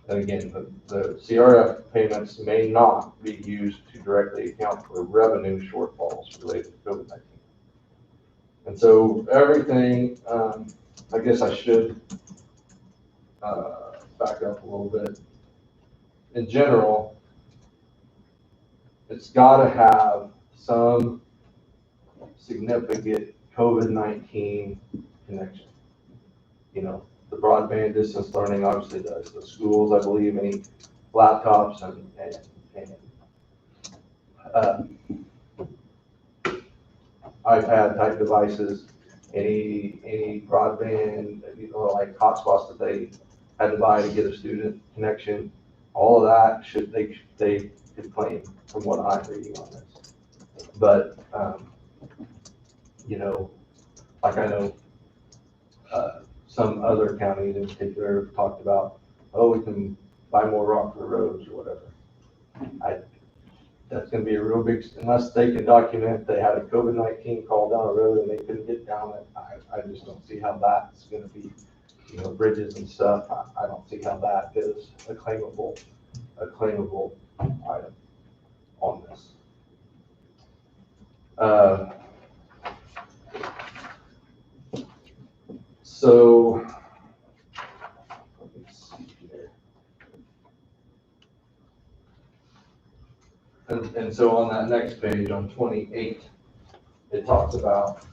And again, the CRF payments may not be used to directly account for revenue shortfalls related to COVID-19. And so everything, I guess I should back up a little bit. In general, it's got to have some significant COVID-19 connection. The broadband distance learning obviously does. The schools, I believe, any laptops and iPad type devices, any broadband, like hotspots that they had to buy to get a student connection, all of that they could claim from what I'm reading on this. But like I know some other counties in particular have talked about, we can buy more rock for the roads or whatever. That's going to be a real big, unless they can document they had a COVID-19 call down the road and they couldn't get down it. I just don't see how that's going to be, bridges and stuff. I don't see how that is a claimable item on this. So let me see here. And so on that next page, on 28, it talks about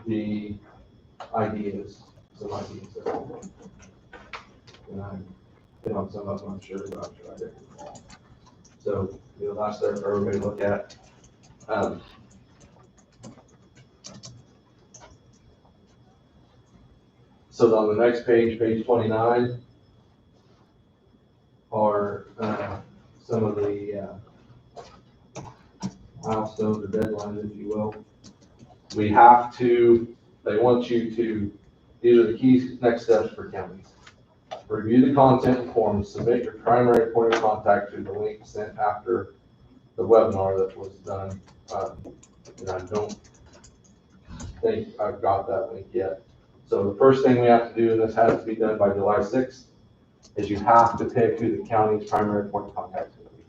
the ideas, some ideas that are there. And I've been on some of them, I'm sure, but I'm sure I did. So, that's there for everybody to look at. So on the next page, page 29, are some of the milestones or deadlines, if you will. We have to, they want you to, these are the key next steps for counties. Review the content and forms, submit your primary point of contact through the link sent after the webinar that was done. And I don't think I've got that link yet. So the first thing we have to do, and this has to be done by July 6th, is you have to pick who the county's primary point of contact is going to be.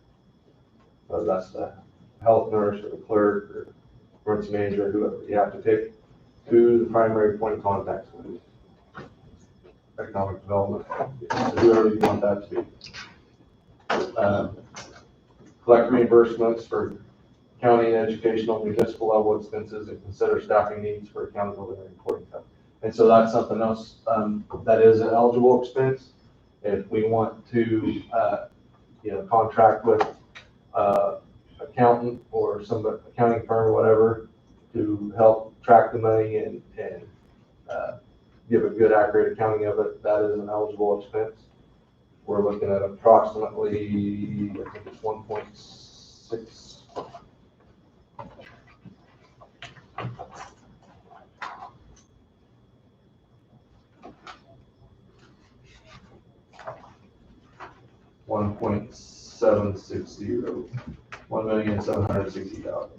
So that's the health nurse or the clerk or emergency manager, whoever. You have to pick who the primary point of contact is going to be. Economic development, whoever you want that to be. Collect reimbursements for county and educational municipal level expenses and consider staffing needs for accountability and reporting time. And so that's something else that is an eligible expense. If we want to, contract with accountant or some accounting firm or whatever to help track the money and give a good accurate accounting of it, that is an eligible expense. We're looking at approximately, I think it's 1.6. $1.760, $1,760,000.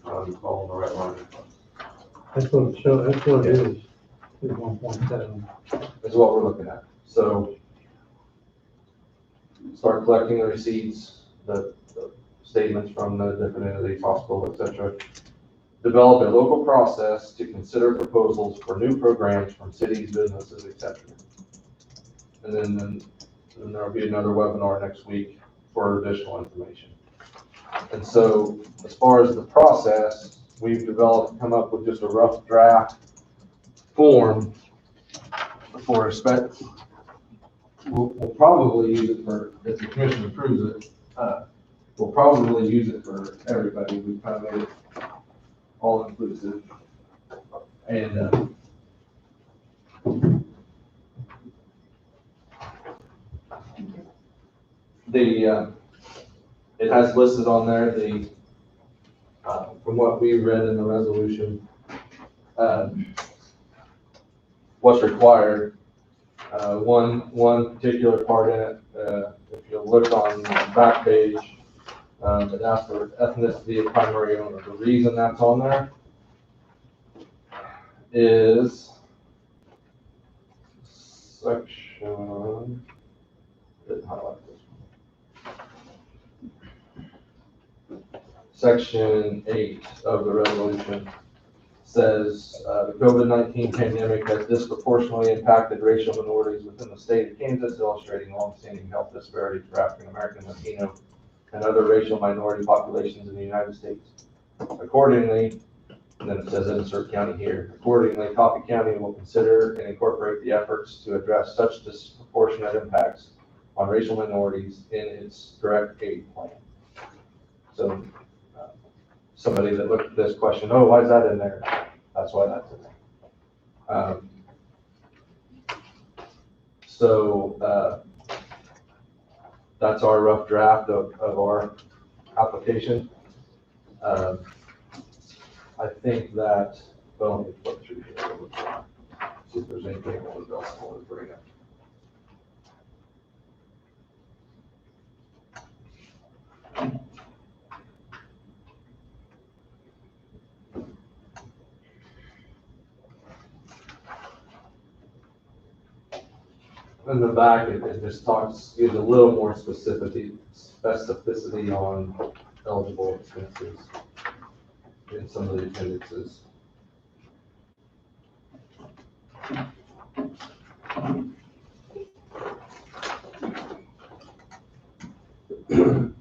I'm following the right line. That's what it shows, that's what it is 1.7. Is what we're looking at. So start collecting the receipts, the statements from the different entities, hospital, etc. Develop a local process to consider proposals for new programs from cities, businesses, etc. And then there'll be another webinar next week for additional information. And so as far as the process, we've come up with just a rough draft form for a spec. We'll probably use it for, if the commission approves it, we'll probably use it for everybody. We've kind of made it all inclusive. And it has listed on there from what we read in the resolution, what's required. One particular part in it, if you look on the back page, it asks for ethnicity of primary owner. The reason that's on there is section, didn't highlight this one. Section 8 of the resolution says the COVID-19 pandemic has disproportionately impacted racial minorities within the state of Kansas, illustrating longstanding health disparities for African American, Latino, and other racial minority populations in the United States. Accordingly, and then it says insert county here. Accordingly, Coffee County will consider and incorporate the efforts to address such disproportionate impacts on racial minorities in its direct aid plan. So somebody that looked at this question, oh, why is that in there? That's why that's in there. That's our rough draft of our application. I think that, well, let me flip through here. See if there's anything else I want to bring up. In the back, it just gives a little more specificity on eligible expenses in some of the appendixes. And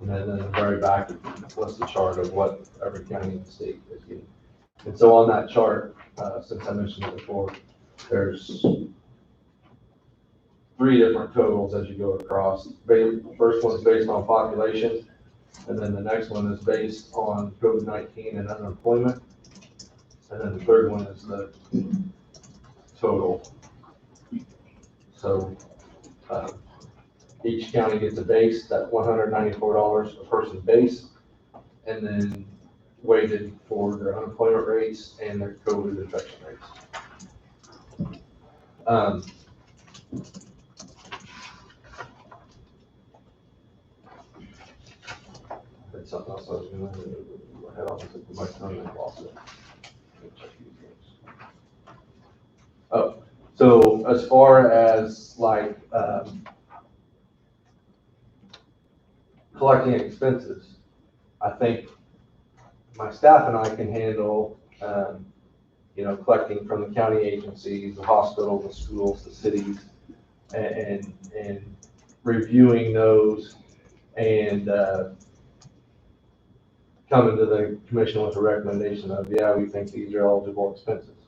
then in the very back, it lists the chart of what every county and state is getting. And so on that chart, since I mentioned it before, there's 3 different totals as you go across. The first one's based on population, and then the next one is based on COVID-19 and unemployment. And then the third one is the total. So Each county gets a base, that $194 a person base, and then weighted for their unemployment rates and their COVID infection rates. That's something else I was gonna, I had off the tip of my tongue and I lost it. Oh, so as far as like, collecting expenses, I think my staff and I can handle, collecting from the county agencies, the hospital, the schools, the cities, and reviewing those and, coming to the commission with a recommendation of, yeah, we think these are eligible expenses.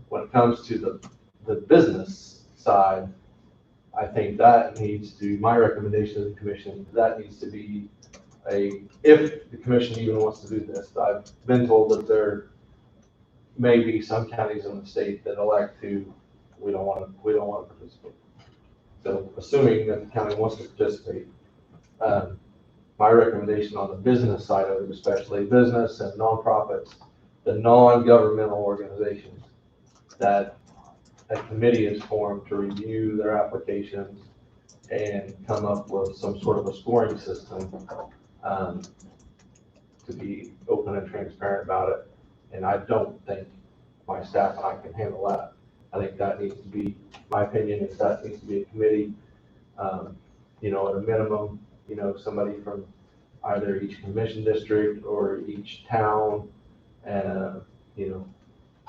When it comes to the business side, I think that needs to, my recommendation to the commission, that needs to be if the commission even wants to do this. I've been told that there may be some counties in the state that elect to, we don't want to participate. So assuming that the county wants to participate, my recommendation on the business side of it, especially business and nonprofits, the non-governmental organizations, that a committee is formed to review their applications and come up with some sort of a scoring system, to be open and transparent about it. And I don't think my staff and I can handle that. I think that needs to be, my opinion is that needs to be a committee, at a minimum, somebody from either each commission district or each town, and,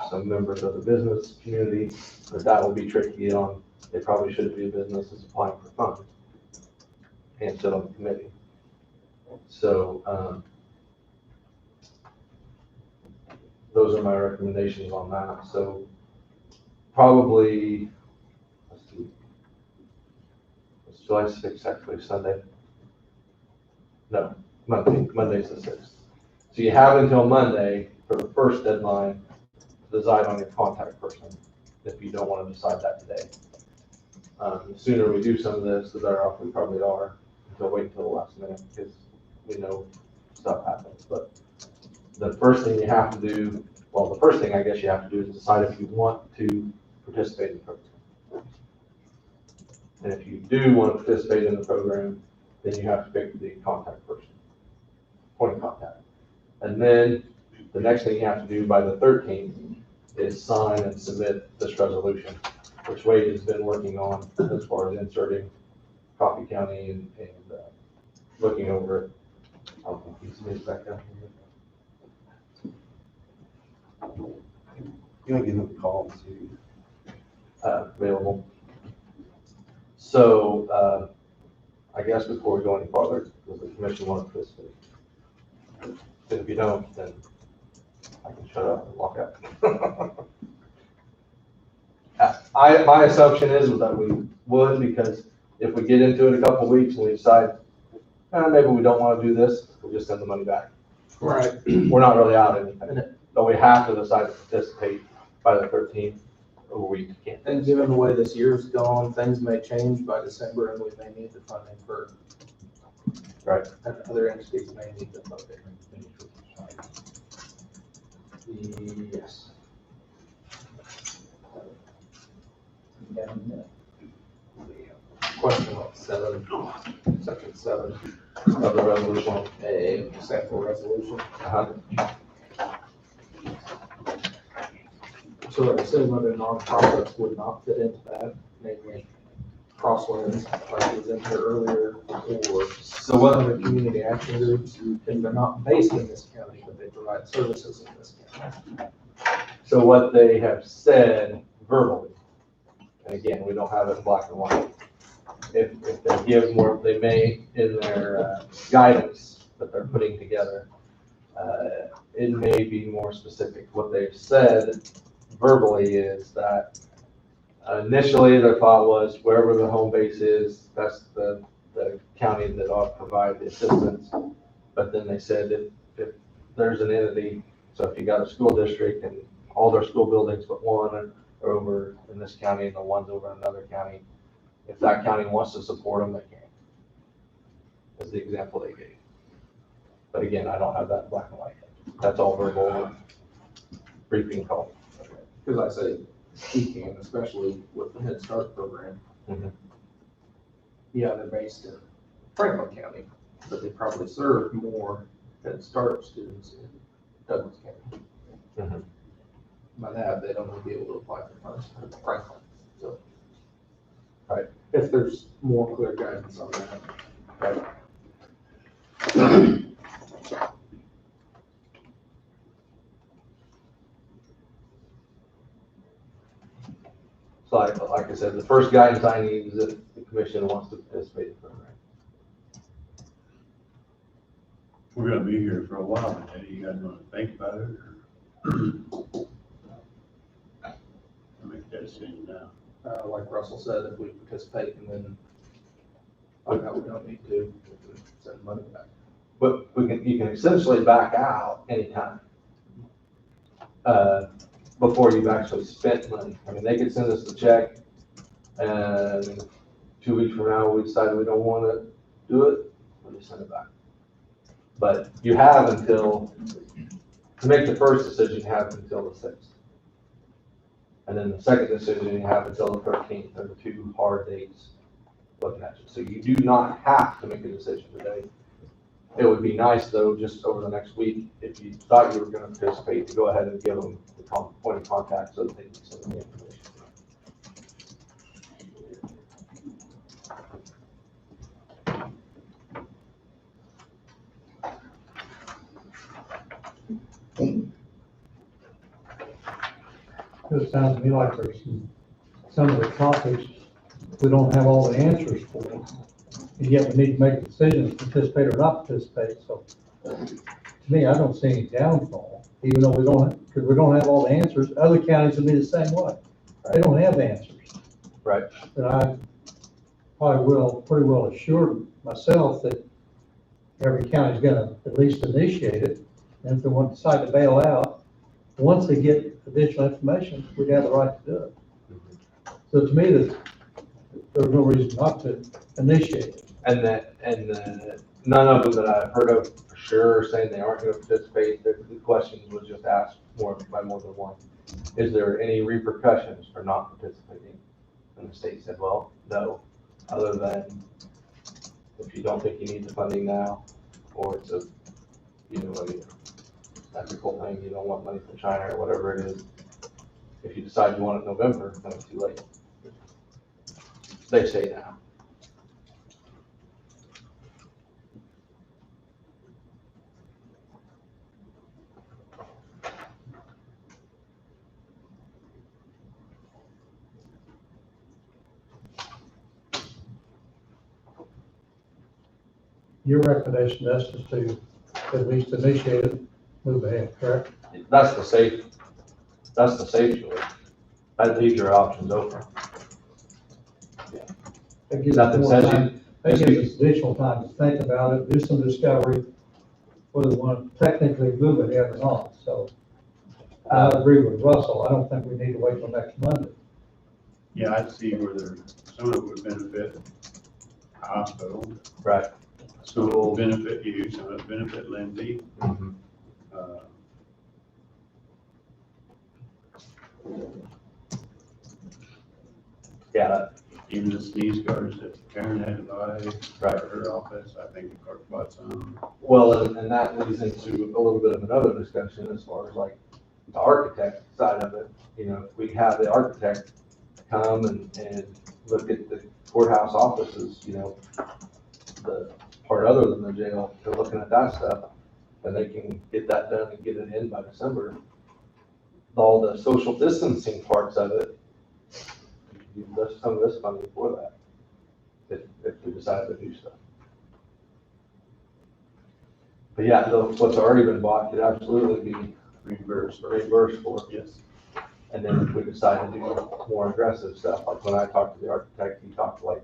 some members of the business community, but that will be tricky on, they probably shouldn't be a business that's applying for funds and sit on the committee. So, those are my recommendations on that. So probably, let's see, it's July 6th, actually Sunday. No, Monday's the 6th. So you have until Monday for the first deadline to decide on your contact person, if you don't want to decide that today. The sooner we do some of this, the better off we probably are. Don't wait until the last minute, because we know stuff happens. But the first thing you have to do, well, the first thing I guess you have to do is decide if you want to participate in the program. And if you do want to participate in the program, then you have to pick the contact person, point of contact. And then the next thing you have to do by the 13th is sign and submit this resolution, which Wade has been working on as far as inserting Coffee County and looking over it. I'll put these names back down here. You want to give them a call and see available. So I guess before we go any farther, does the commission want to participate? And if you don't, then I can shut up and walk out. My assumption is that we would, because if we get into it a couple of weeks and we decide, maybe we don't want to do this, we'll just send the money back. Right. We're not really out anything, but we have to decide to participate by the 13th, or we can't. And given the way this year's gone, things may change by December, and we may need the funding for. Right. And other entities may need the funding. Yes. Question 7, section 7 Of the resolution. A sample resolution. So I assume other nonprofits would not fit into that, namely Crosswinds, like was in here earlier, or So what other community action groups, and they're not based in this county, but they provide services in this county. So what they have said verbally, and again, we don't have it in black and white. If they give more, they may in their guidance that they're putting together, it may be more specific. What they've said verbally is that initially their thought was wherever the home base is, that's the county that ought to provide the assistance. But then they said if there's an entity, so if you got a school district and all their school buildings but one are over in this county and the one's over in another county, if that county wants to support them, they can. is the example they gave. But again, I don't have that in black and white. That's all verbal briefing call. Because I say he can, especially with the Head Start program. Mhm. Yeah, they're based in Franklin County, but they probably serve more Head Start students in Douglas County. Mhm. By that, they'd only be able to apply for funds in Franklin, so. Right. If there's more clear guidance on that. Right. So like I said, the first guidance I need is if the commission wants to participate in the program. We're gonna be here for a while, but you guys wanna think about it or? I'll make that decision now. Like Russell said, if we participate and then find out we don't need to, we can send money back. But you can essentially back out anytime. Before you've actually spent money. I mean, they could send us the check and 2 weeks from now, we decide we don't want to do it, we'll just send it back. But you have until, to make the first decision, you have until the 6th. And then the second decision, you have until the 13th, are the two hard dates looking at you. So you do not have to make a decision today. It would be nice though, just over the next week, if you thought you were going to participate, to go ahead and give them the point of contact so that they can send them the information. It sounds to me like there's some of the topics we don't have all the answers for. And yet we need to make a decision to participate or not participate. So to me, I don't see any downfall, even though we don't, because we don't have all the answers. Other counties will be the same way. They don't have answers. Right. But I probably will, pretty well assure myself that every county's gonna at least initiate it. And if they want to decide to bail out, once they get additional information, we have the right to do it. So to me, there's no reason not to initiate it. And none of them that I've heard of for sure are saying they aren't going to participate. The question was just asked by more than one. Is there any repercussions for not participating? And the state said, well, no, other than if you don't think you need the funding now, or it's a, ethical thing, you don't want money from China or whatever it is. If you decide you want it in November, then it's too late. They say now. Your recommendation is just to at least initiate it, move ahead, correct? That's the safe choice. That leaves your options open. That gives us Nothing more says time, that gives us additional time to think about it, do some discovery, whether we want to technically move it ahead or not, so. I agree with Russell, I don't think we need to wait till next Monday. Yeah, I see where some of it would benefit the hospital. Right. Some of it will benefit you, some of it benefit Lindsay. Mm-hmm. Yeah. Even the sneeze guards that Karen had to buy Right. for her office, I think the clerk bought some. Well, and that leads into a little bit of another discussion as far as like the architect side of it. If we have the architect come and look at the courthouse offices, the part other than the jail, they're looking at that stuff, and they can get that done and get it in by December. All the social distancing parts of it, you can use some of this funding for that, if we decide to do so. But yeah, what's already been bought could absolutely be reimbursed for. Yes. And then if we decide to do more aggressive stuff, like when I talked to the architect, he talked like,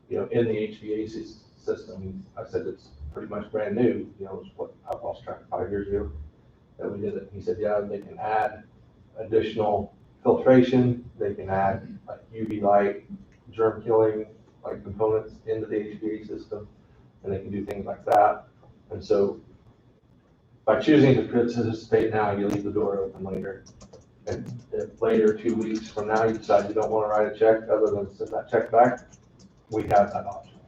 in the HVAC system, I said it's pretty much brand new, it's what I lost track of 5 years ago that we did it. He said, yeah, they can add additional filtration, they can add like UV light, germ killing like components into the HVAC system. and they can do things like that. And so by choosing to participate now, you leave the door open later. And if later, 2 weeks from now, you decide you don't want to write a check other than send that check back, we have that option.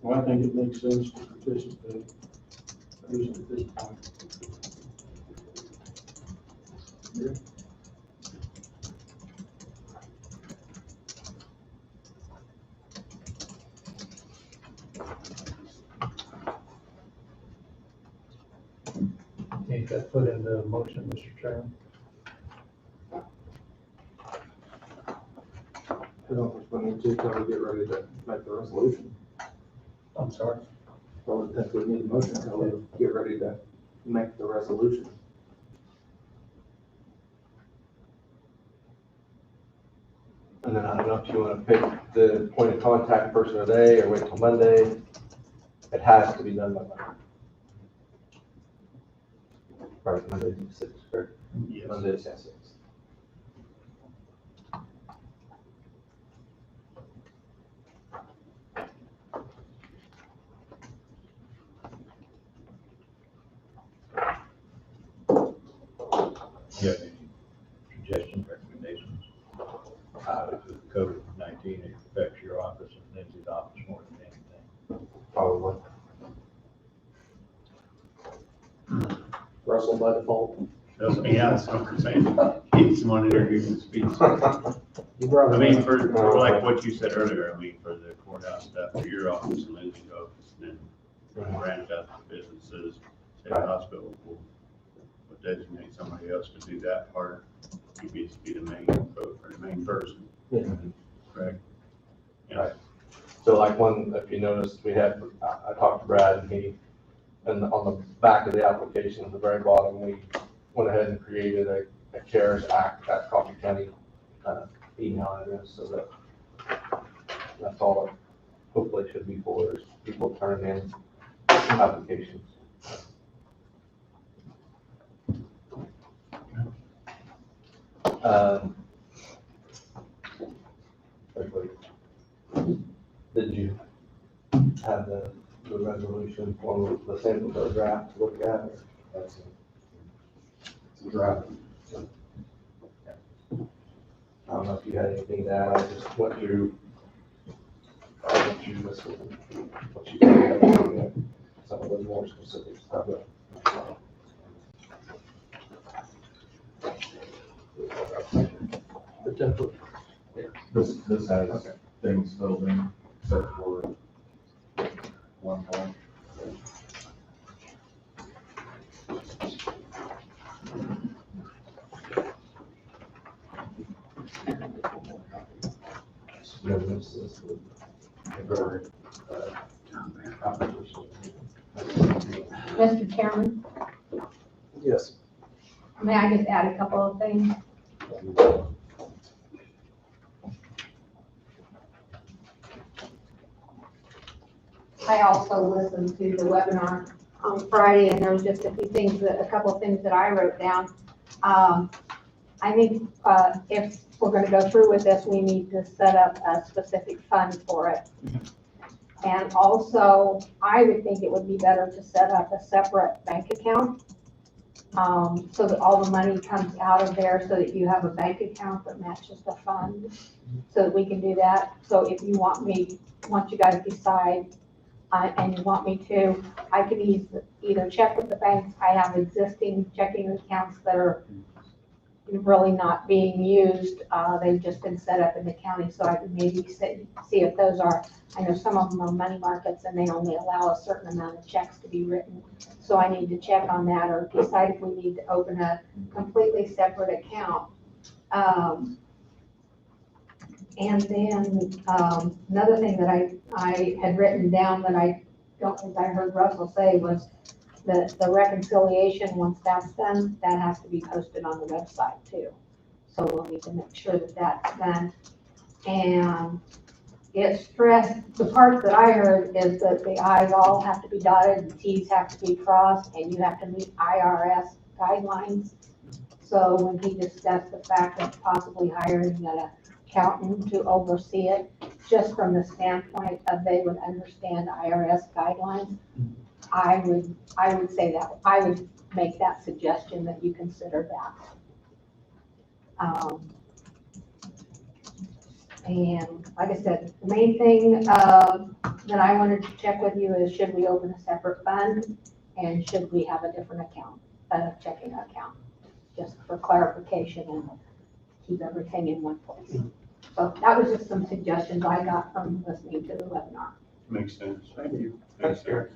Well, I think it makes sense to participate, at least at this point. Yeah. Need that put in the motion, Mr. Chairman? I don't think we need to until we get ready to make the resolution. I'm sorry. I would think we need a motion until we get ready to make the resolution. And then I don't know if you want to pick the point of contact person today or wait till Monday. It has to be done by Monday. Right, Monday's the 6th, correct? Yes. Monday's the 6th. Do you have any suggestions, recommendations? If COVID-19 affects your office and Lindsay's office more than anything? Probably. Russell by default. Yeah, that's what I'm saying. He's the one in there who can speak. I mean, for like what you said earlier, I mean, for the courthouse stuff, for your office and Lindsay's office, and then branch out to businesses, say the hospital will designate somebody else to do that part. You be the main person. Yeah. Correct? Right. So like if you noticed, I talked to Brad and and on the back of the application at the very bottom, we went ahead and created a CARES Act at Coffee County email address, so that's all it hopefully should be for, is people turn in applications. Did you have the resolution form, the sample of the draft to look at? That's it's a draft. I don't know if you had anything to add. I just went through this with what you did, some of the more specific stuff. The template. This has things filled in, except for one more. Mr. Chairman, Yes. may I just add a couple of things? I also listened to the webinar on Friday, and there was just a couple of things that I wrote down. I think, if we're gonna go through with this, we need to set up a specific fund for it. And also, I would think it would be better to set up a separate bank account, so that all the money comes out of there, so that you have a bank account that matches the fund, so that we can do that. So if you once you guys decide, and you want me to, I could either check with the banks. I have existing checking accounts that are really not being used. They've just been set up in the county, so I could maybe see if those are, I know some of them are money markets and they only allow a certain amount of checks to be written. So I need to check on that, or decide if we need to open a completely separate account. And then another thing that I had written down that I don't think I heard Russell say was that the reconciliation, once that's done, that has to be posted on the website too. So we'll need to make sure that that's done. And it stressed, the part that I heard is that the I's all have to be dotted, the T's have to be crossed, and you have to meet IRS guidelines. So when he discussed the fact of possibly hiring a accountant to oversee it, just from the standpoint of they would understand IRS guidelines. I would say that, I would make that suggestion that you consider that. And like I said, the main thing that I wanted to check with you is, should we open a separate fund? And should we have a different account, a checking account? Just for clarification and keep everything in one place. So that was just some suggestions I got from listening to the webinar. Makes sense. Thank you. Thanks, Gary.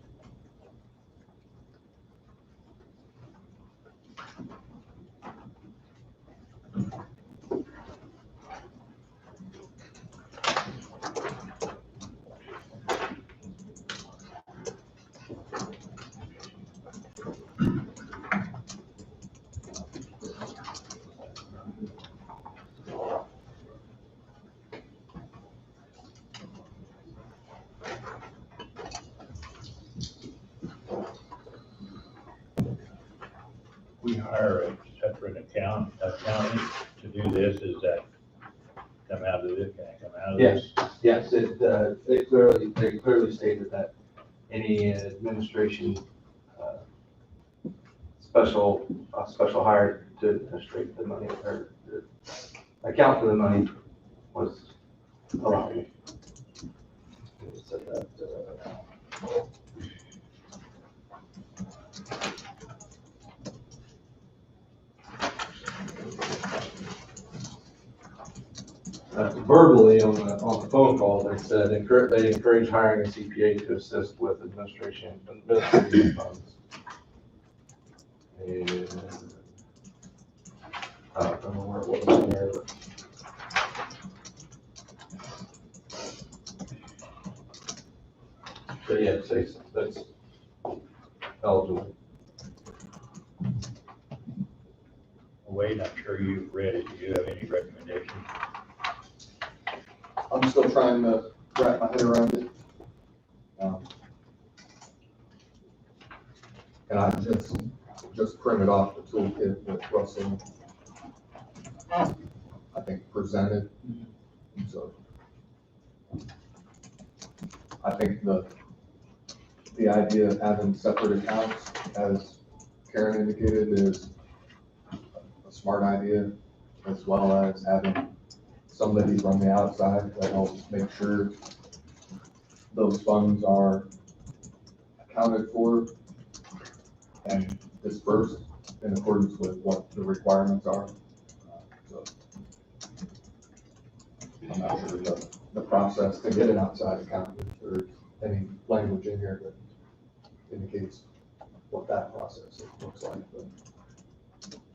We hire a separate accountant to do this, is that come out of this, can it come out of this? Yes, they clearly stated that any administration, special hire to administrate the money or to account for the money was allowed. Said that, verbally on the phone call, they said they encourage hiring a CPA to assist with administrative funds. And I don't remember where it was in there, but yeah, that's eligible. Wade, I'm sure you've read it. Do you have any recommendations? I'm still trying to wrap my head around it. And I just printed off the toolkit that Russell, I think, presented. So I think the idea of having separate accounts, as Karen indicated, is a smart idea, as well as having somebody from the outside that helps make sure those funds are accounted for and dispersed in accordance with what the requirements are. So I'm not sure the process to get an outside accountant, or any language in here that indicates what that process looks like, but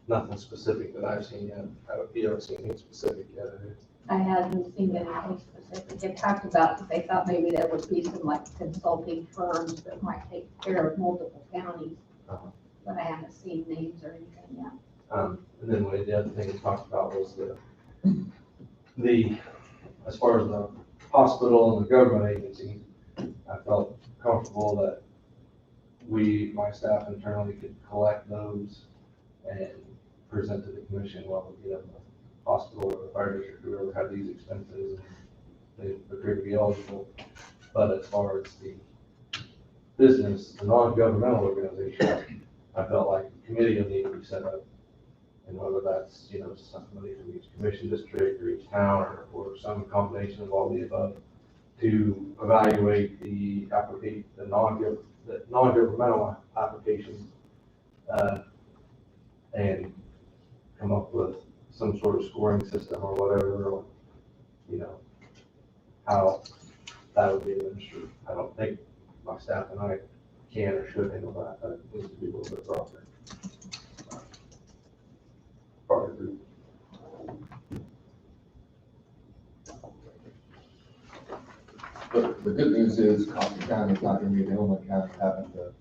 Nothing specific that I've seen yet. You haven't seen anything specific yet, have you? I hadn't seen anything specific. They talked about that they thought maybe there would be some like consulting firms that might take care of multiple counties. But I haven't seen names or anything yet. And then the other thing we talked about was the as far as the hospital and the government agencies, I felt comfortable that my staff internally could collect those and present to the commission, well, the hospital or the fire district, whoever had these expenses, and they appear to be eligible. But as far as the business, the non-governmental organization, I felt like the committee will need to be set up. And whether that's, somebody from each commission district or each town or some combination of all the above, to evaluate the non-governmental applications, and come up with some sort of scoring system or whatever, or, how that would be administered. I don't think my staff and I can or should handle that. That needs to be a little bit broader. Part of the group. But the good news is Coffee County is not going to be the only county having to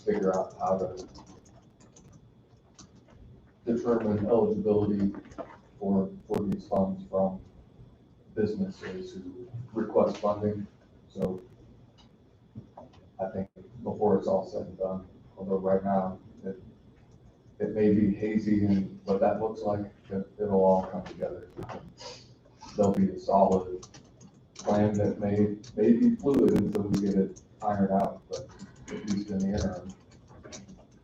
figure out how to determine eligibility for these funds from businesses who request funding. So I think before it's all said and done, although right now it may be hazy in what that looks like, it'll all come together. there'll be a solid plan that may be fluid until we get it ironed out, but at least in the interim,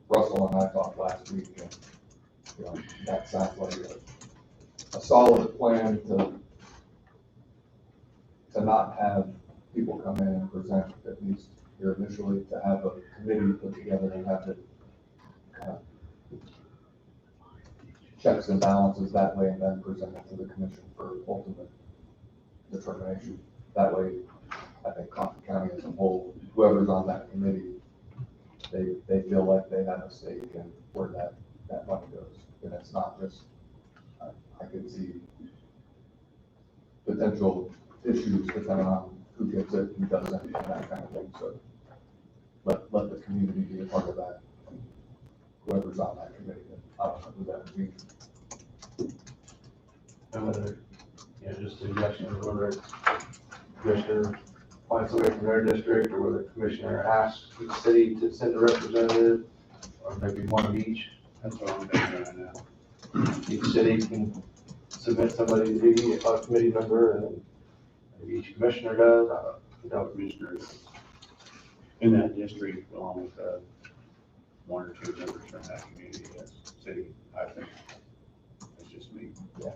Russell and I talked last week, and, you know, that sounds like a solid plan to not have people come in and present, at least here initially, to have a committee put together and have it checks and balances that way, and then present it to the commission for ultimate determination. That way, I think Coffee County as a whole, whoever's on that committee, they feel like they have a stake in where that money goes. And it's not just, I could see potential issues depending on who gets it, who doesn't, and that kind of thing. So let the community be a part of that. Whoever's on that committee, I don't know who that would be. And whether, you know, just suggestions, whether it's commissioner finds somebody from their district, or whether the commissioner asks each city to send a representative, or maybe one of each. That's what I'm thinking right now. Each city can submit somebody to be a committee member, and then maybe each commissioner does, Commissioner in that district, along with, one or two members from that community, that's city, I think. That's just me. Yeah.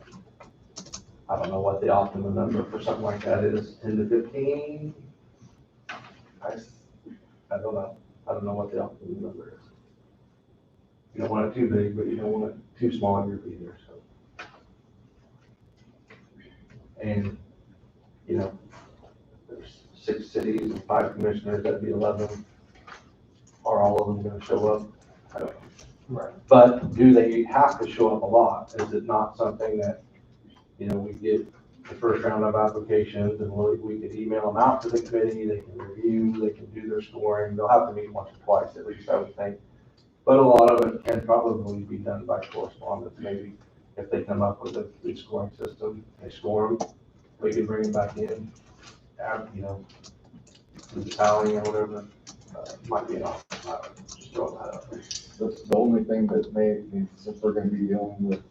I don't know what the optimum number for something like that is, 10 to 15? I don't know. I don't know what the optimum number is. You don't want it too big, but you don't want it too small in your either, so. And, you know, there's 6 cities and 5 commissioners, that'd be 11. Are all of them gonna show up? I don't know. Right. But do they have to show up a lot? Is it not something that, you know, we get the first round of applications and we could email them out to the committee, they can review, they can do their scoring, they'll have to meet once or twice at least, I would think. But a lot of it can probably be done by correspondence, maybe if they come up with a good scoring system, they score them, we can bring them back in, you know, do the tallying or whatever, might be an option, just throwing that out there. The only thing that may, since we're gonna be dealing with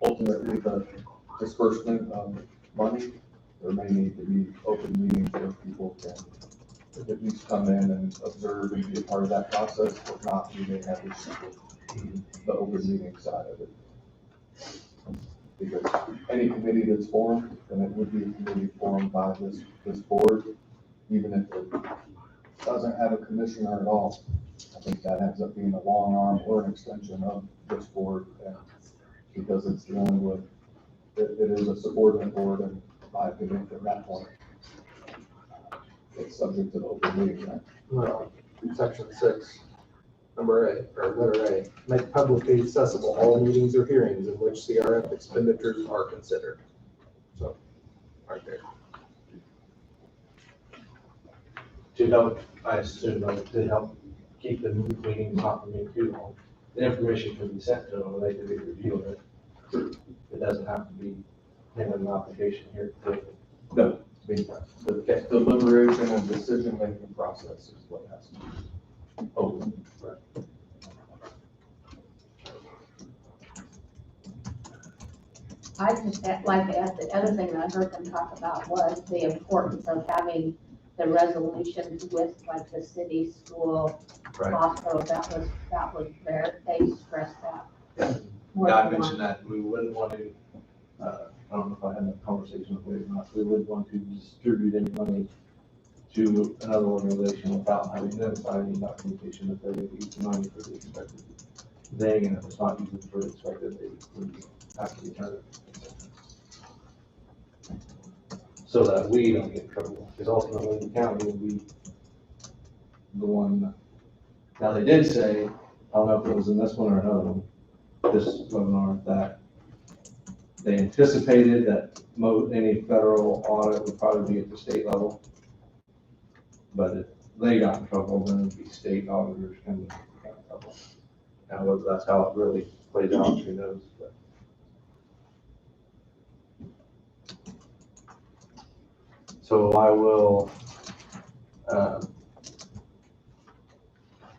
ultimately the disbursement of money, there may need to be open meetings where people can at least come in and observe and be a part of that process. If not, we may have issues with the open meeting side of it. Because any committee that's formed, then it would be a committee formed by this board, even if it doesn't have a commissioner at all. I think that ends up being a long arm or an extension of this board, and because it's dealing with, it is a subordinate board, and my opinion at that point, it's subject to the open meeting act. Well, section 6, number A, or letter A, make publicly accessible all meetings or hearings in which CRF expenditures are considered. So, right there. To help, I assume, to help keep the meetings not from being too long. The information can be sent to them, and they can be reviewing it. It doesn't have to be in an application here. No, the deliberation and decision-making process is what has to be open. Right. I just like to add, the other thing that I heard them talk about was the importance of having the resolutions with like the city, school, Right. hospital, that was there, they stressed that. Yeah. more Yeah, I than mentioned that we wouldn't want to, I don't know if I had that conversation with you or not, we wouldn't want to distribute any money to another organization without having them sign any documentation that they're going to use the money for the expected thing, and if it's not used for the expected, they would have to return it. So that we don't get in trouble, because ultimately the county will be the one. Now, they did say, I don't know if it was in this one or another one, this webinar, that they anticipated that any federal audit would probably be at the state level. But if they got in trouble, then it'd be state auditors coming in trouble. Now, whether that's how it really plays out, who knows, but. So I will,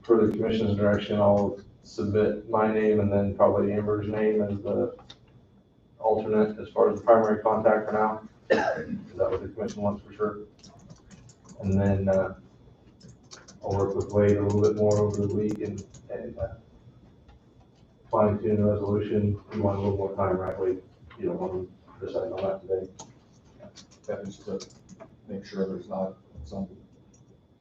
for the commission's direction, I'll submit my name and then probably Amber's name as the alternate as far as the primary contact for now. Is that what the commission wants for sure? And then, I'll work with Wade a little bit more over the week and fine tune the resolution. You want a little more time, right, Wade? You don't want to decide on that today. That is to make sure there's not some.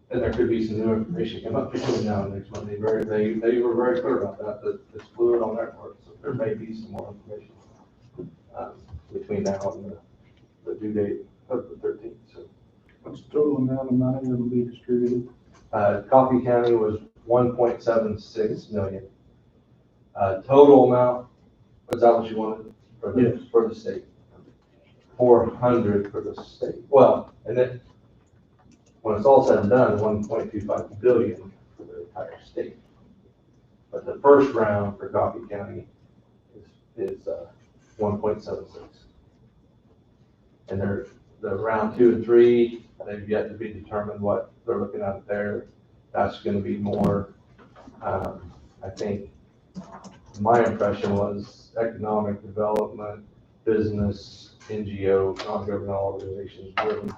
And there could be some new information come up between now and next Monday. They were very clear about that it's fluid on their part, so there may be some more information between now and the due date of the 13th, so. What's the total amount of money that will be distributed? Coffee County was 1.76 million. Total amount, was that what you wanted? Yes. For the state? 400 for the state. Well, and then, when it's all said and done, 1.25 billion for the entire state. But the first round for Coffee County is 1.76. And the round 2 and 3, they've yet to be determined what they're looking at there. That's gonna be more, I think, my impression was economic development, business, NGO, non-governmental organizations driven.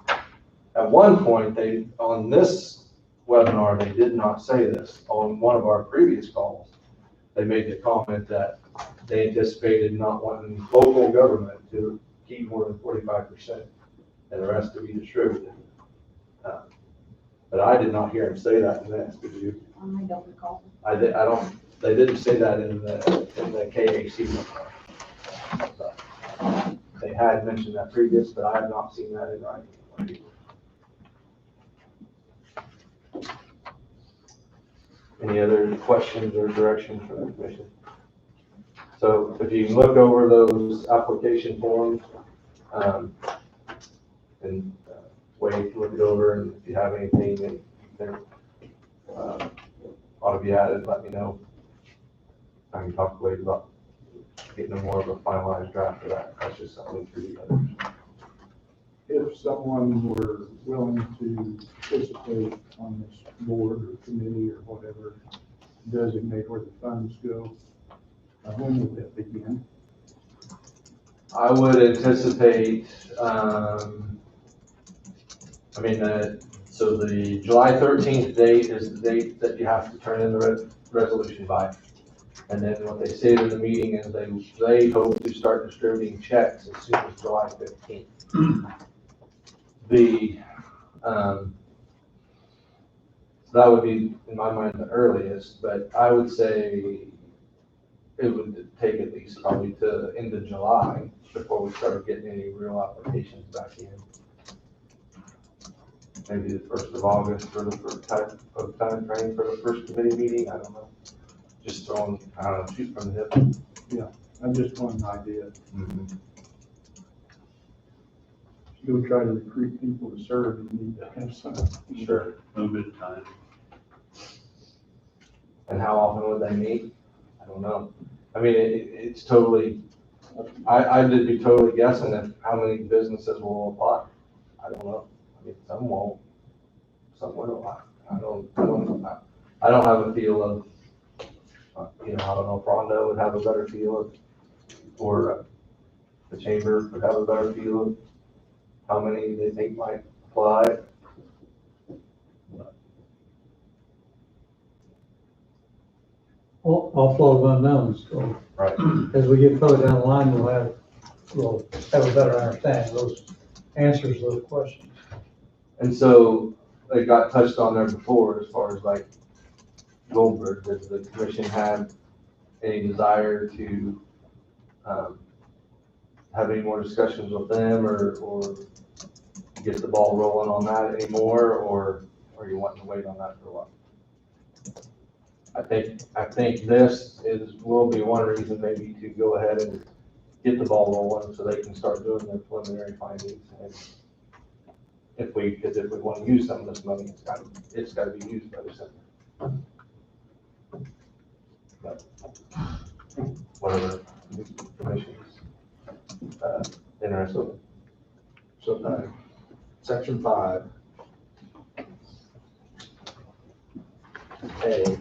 At one point, on this webinar, they did not say this. On one of our previous calls, they made the comment that they anticipated not wanting local government to keep more than 45% and the rest to be distributed. But I did not hear him say that in this, did you? I don't recall. They didn't say that in the KAC. They had mentioned that previous, but I have not seen that in writing. Any other questions or directions from the commission? So if you can look over those application forms, and Wade, look it over, and if you have anything that ought to be added, let me know. I can talk to Wade about getting more of a finalized draft of that. That's just something for you others. If someone were willing to participate on this board or committee or whatever, designate where the funds go, when would that begin? I would anticipate, so the July 13th date is the date that you have to turn in the resolution by. And then what they say to the meeting is they hope to start distributing checks as soon as July 15th. That would be, in my mind, the earliest, but I would say it would take at least probably to end of July before we start getting any real applications back in. Maybe the 1st of August for the first type of time frame for the first committee meeting, I don't know. Just throwing, I don't know, shoot from the hip. Yeah, I just want an idea. Mm-hmm. Go try to recruit people to serve, you need to have some. Sure. A little bit of time. And how often would they meet? I don't know. I mean, it's totally, I did be totally guessing at how many businesses will apply. I don't know. I mean, some won't, some will. I don't know. I don't have a feel of, I don't know if Rondo would have a better feel of, or the chamber would have a better feel of how many they think might apply. All flow of unknowns. So Right. as we get further down the line, we'll have a better understanding of those answers to those questions. And so it got touched on there before as far as like Goldberg, does the commission have any desire to have any more discussions with them or get the ball rolling on that anymore, or are you wanting to wait on that for a while? I think this will be one reason maybe to go ahead and get the ball rolling so they can start doing their preliminary findings. And if we want to use some of this money, it's got to be used by December. But whatever the commission is interested in. So, section 5. A.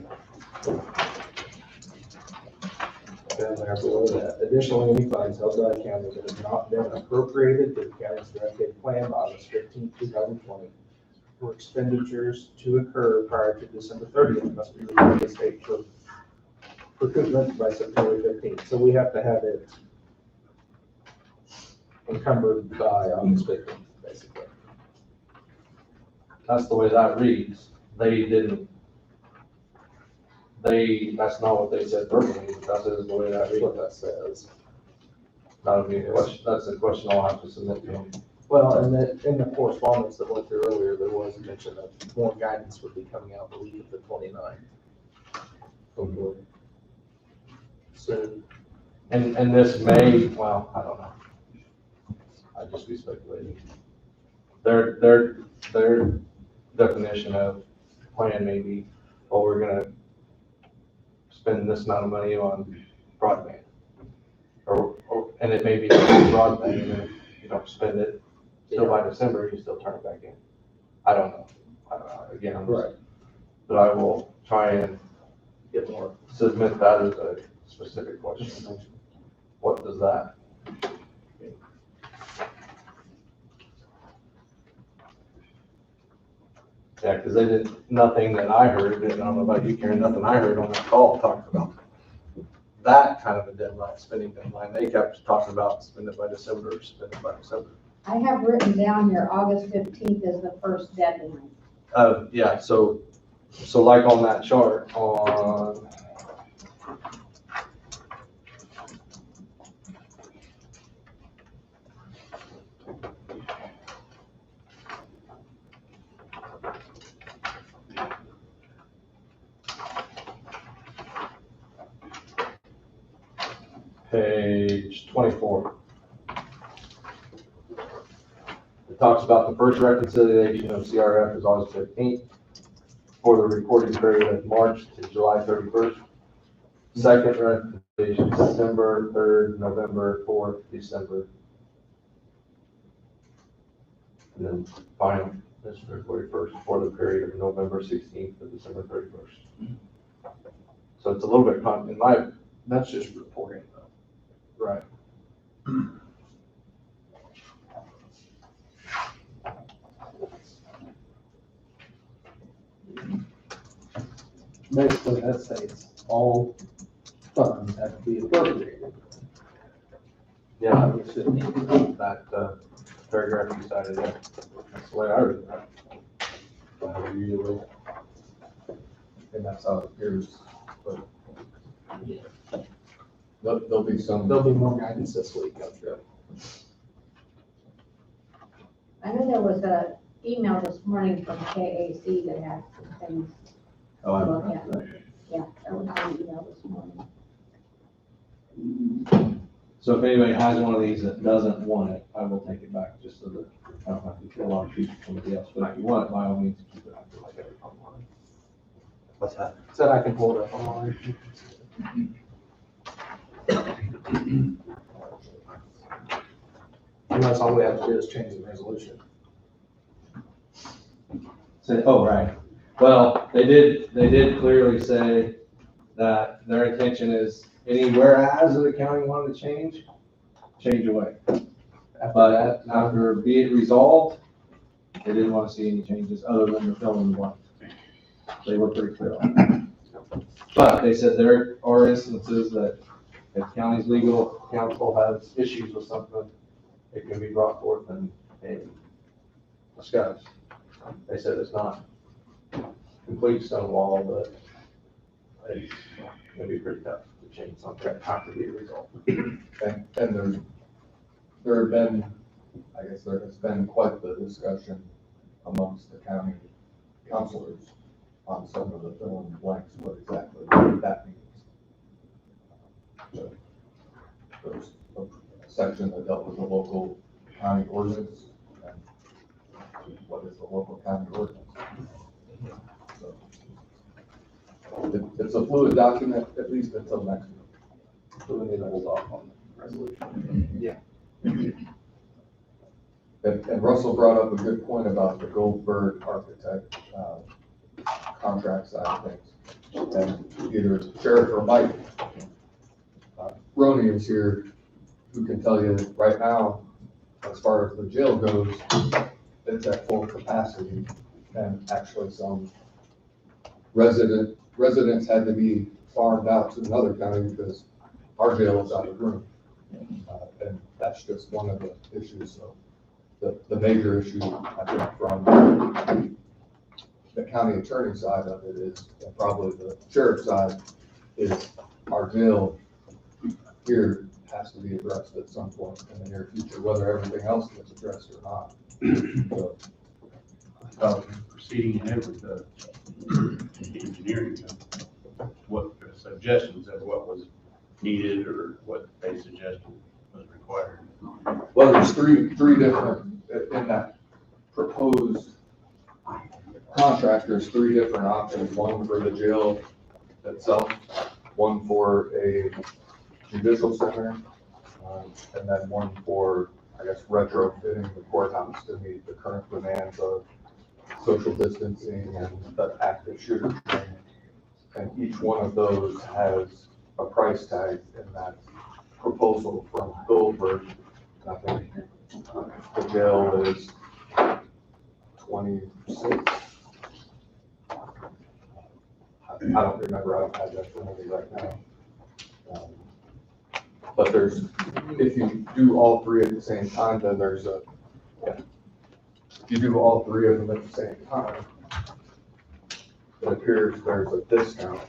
says there below that, additionally, any funds held by the county that have not been appropriated to the county's directed plan by August 15, 2020 for expenditures to occur prior to December 30th must be returned to the state for recoupment by September 15th. So we have to have it encumbered by August 15th, basically. That's the way that reads. That's not what they said verbally, but that is the way that reads. What that says. That'll be a question, that's a question I'll have to submit to them. Well, and then in the correspondence that went through earlier, there was mention that more guidance would be coming out the week of the 29th. Hopefully. Soon. And this may, well, I don't know. I'd just be speculating. Their definition of plan may be, well, we're gonna spend this amount of money on broadband. And it may be broadband, and if you don't spend it still by December, you still turn it back in. I don't know. Again, I'm right. But I will try and get more, submit that as a specific question. What does that mean? Yeah, because they did, nothing that I heard, and I don't know about you, Karen, nothing I heard on that call talked about that kind of a deadline, spending deadline. They kept talking about spend it by December, spend it by December. I have written down here, August 15th is the first deadline. Yeah, so like on that chart on, page 24. It talks about the first reconciliation of CRF is August 15th for the reporting period of March to July 31st. Second reconciliation, September 3rd, November 4th, December. And then final is the 41st for the period of November 16th to December 31st. So it's a little bit, in my, that's just reporting though. Right. Basically, that states all funds have to be appropriated. Yeah, that paragraph you cited there. That's the way I read that. Usually. And that's how it appears, but there'll be more guidance this week, I'm sure. I know there was a email this morning from KAC that had some things Oh, to look at. Yeah, that was an email this morning. So if anybody has one of these that doesn't want it, I will take it back just so that I don't have to kill a lot of people for somebody else. But if you want it, by all means, keep it. I feel like every online. What's that? Said I can pull it up online. Unless all we have to do is change the resolution. Say, oh, right. Well, they did clearly say that their intention is any whereas the county wanted to change away. But after be it resolved, they didn't want to see any changes other than the fill in the blank. They were pretty clear on that. But they said there are instances that if county's legal counsel has issues with something, it can be brought forth and discussed. They said it's not complete stone wall, but it's gonna be pretty tough to change something that have to be resolved. And there have been, I guess there has been quite the discussion amongst the county councilors on some of the fill in the blanks, what exactly that means. So there's a section that dealt with the local county ordinance and what is the local county ordinance. So it's a fluid document, at least until next week. So we need to hold off on the resolution. Yeah. And Russell brought up a good point about the Goldberg architect contract side of things. And either Sheriff or Mike Ronnie is here, who can tell you right now, as far as the jail goes, it's at full capacity. And actually some residents had to be farmed out to another county because our jail is out of room. And that's just one of the issues. So the major issue, I think, from the county attorney side of it is, and probably the sheriff's side, is our jail here has to be addressed at some point in the near future, whether everything else gets addressed or not. So, Proceeding ahead with the engineering, what suggestions of what was needed or what they suggested was required. well, there's three different, in that proposed contract, there's three different options. One for the jail itself, one for a judicial center, and then one for, I guess, retrofitting the courthouse to meet the current demands of social distancing and the active shooter training. And each one of those has a price tag in that proposal from Goldberg. I think the jail is 26. I don't remember, I don't have that for me right now. But there's, if you do all three at the same time, then there's a, if you do all three of them at the same time, it appears there's a discount.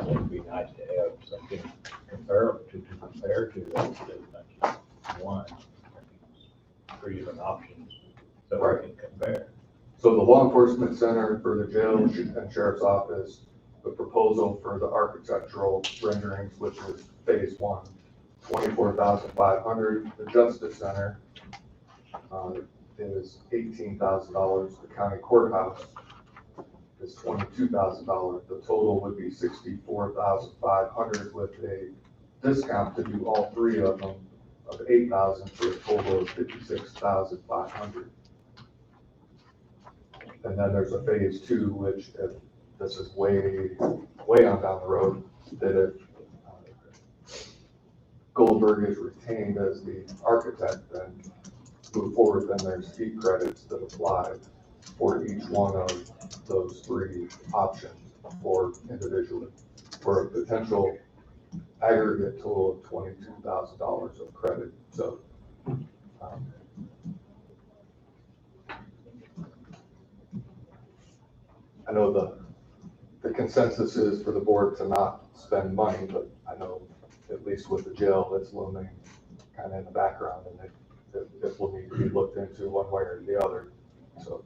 It'd be nice to have something comparable to compare to those two, not just one. Three different options, so we can compare. So the law enforcement center for the jail and sheriff's office, the proposal for the architectural renderings, which is phase one, $24,500. The justice center is $18,000. The county courthouse is $22,000. The total would be $64,500 with a discount to do all three of them of $8,000 for a total of $56,500. And then there's a phase two, which if this is way on down the road, that if Goldberg is retained as the architect, then move forward, then there's fee credits that apply for each one of those three options for individually, for a potential aggregate total of $22,000 of credit. So, I know the consensus is for the board to not spend money, but I know at least with the jail, it's looming kind of in the background, and it will need to be looked into one way or the other. So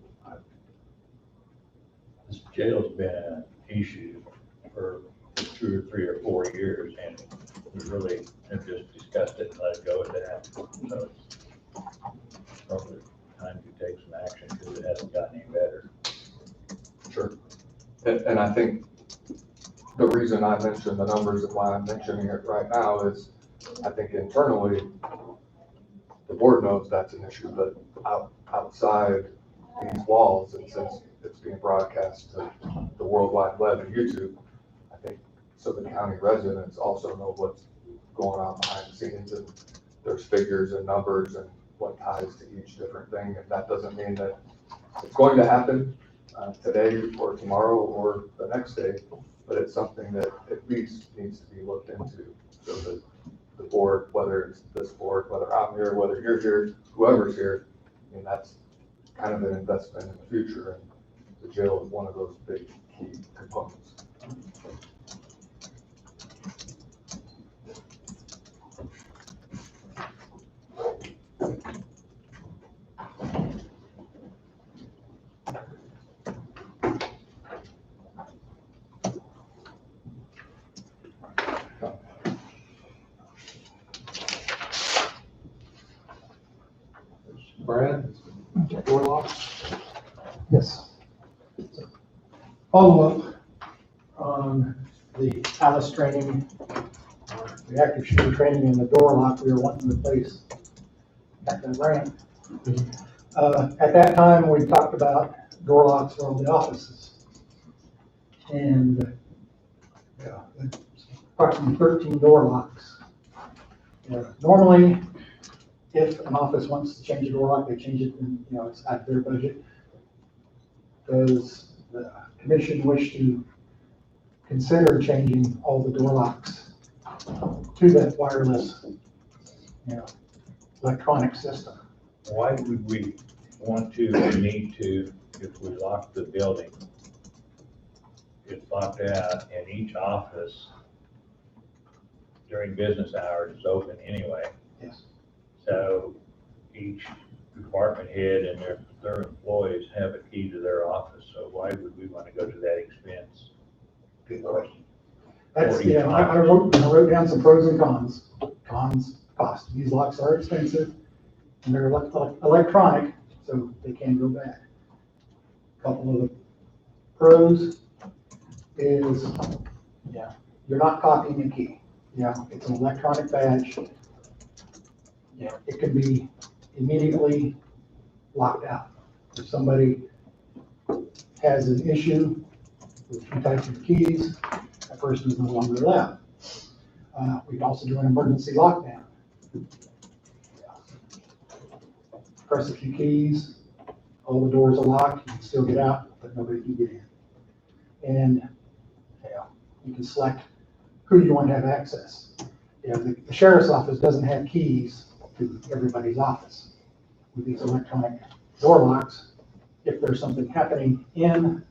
This jail's been an issue for 2 or 3 or 4 years, and we really have just discussed it and let it go at that. So it's probably time to take some action because it hasn't gotten any better. Sure. And I think the reason I mentioned the numbers and why I'm mentioning it right now is I think internally, the board knows that's an issue, but outside these walls, and since it's being broadcast to the World Wide Web and YouTube, I think so the county residents also know what's going on behind the scenes, and there's figures and numbers and what ties to each different thing. And that doesn't mean that it's going to happen today or tomorrow or the next day, but it's something that at least needs to be looked into so that the board, whether it's this board, whether I'm here, whether you're here, whoever's here, I mean, that's kind of an investment in the future, and the jail is one of those big key components. Brad, door lock? Yes. Follow up on the Alice training, the active shooter training and the door lock we were wanting to replace at the ramp. At that time, we talked about door locks for all the offices. And, yeah, approximately 13 door locks. Normally, if an office wants to change a door lock, they change it, and, it's out of their budget. Does the commission wish to consider changing all the door locks to that wireless, electronic system? Why would we want to or need to, if we lock the building? It's locked out and each office during business hours is open anyway. Yes. So each department head and their employees have a key to their office, so why would we want to go to that expense? Good question. That's, I wrote down some pros and cons. Cons, cost. These locks are expensive and they're electronic, so they can go bad. Couple of the pros is, you're not copying a key. It's an electronic badge. It can be immediately locked out. If somebody has an issue with two types of keys, that person is no longer allowed. We can also do an emergency lockdown. Press a few keys, all the doors are locked, you can still get out, but nobody can get in. And you can select who you want to have access. The sheriff's office doesn't have keys to everybody's office. With these electronic door locks, if there's something happening in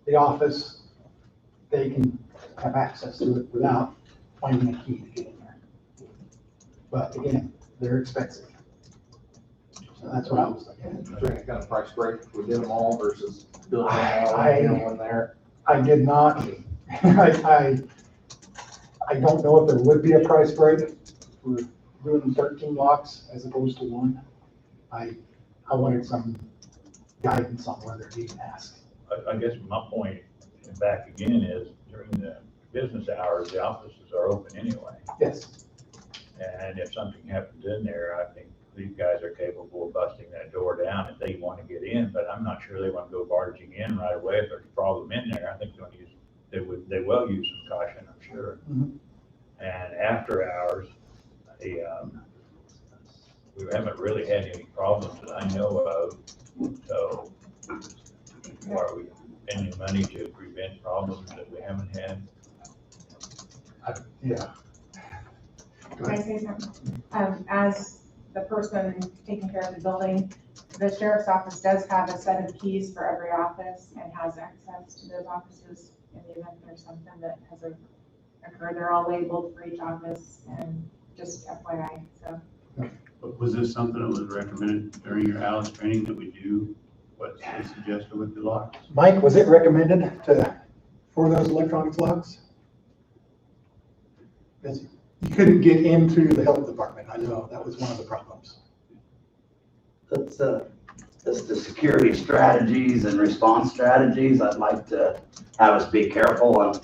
the office, they can have access to it without finding a key to get in there. But again, they're expensive. So that's what I was thinking. Is there any kind of price break if we did them all versus building them all and getting one there? I did not. I don't know if there would be a price break for doing 13 locks as opposed to one. I wanted some guidance on whether to even ask. I guess my point back again is during the business hours, the offices are open anyway. Yes. And if something happens in there, I think these guys are capable of busting that door down if they want to get in, but I'm not sure they want to go barging in right away if there's a problem in there. I think they will use some caution, I'm sure. Mhm. And after hours, we haven't really had any problems that I know of. So are we spending money to prevent problems that we haven't had? Yeah. Can I say something? As the person taking care of the building, the sheriff's office does have a set of keys for every office and has access to those offices in the event there's something that has occurred. They're all labeled for each office and just FYI, so. But was this something that was recommended during your Alice training that we do what they suggested with the locks? Mike, was it recommended for those electronic locks? Because you couldn't get into the health department. I know that was one of the problems. That's the security strategies and response strategies. I'd like to have us be careful on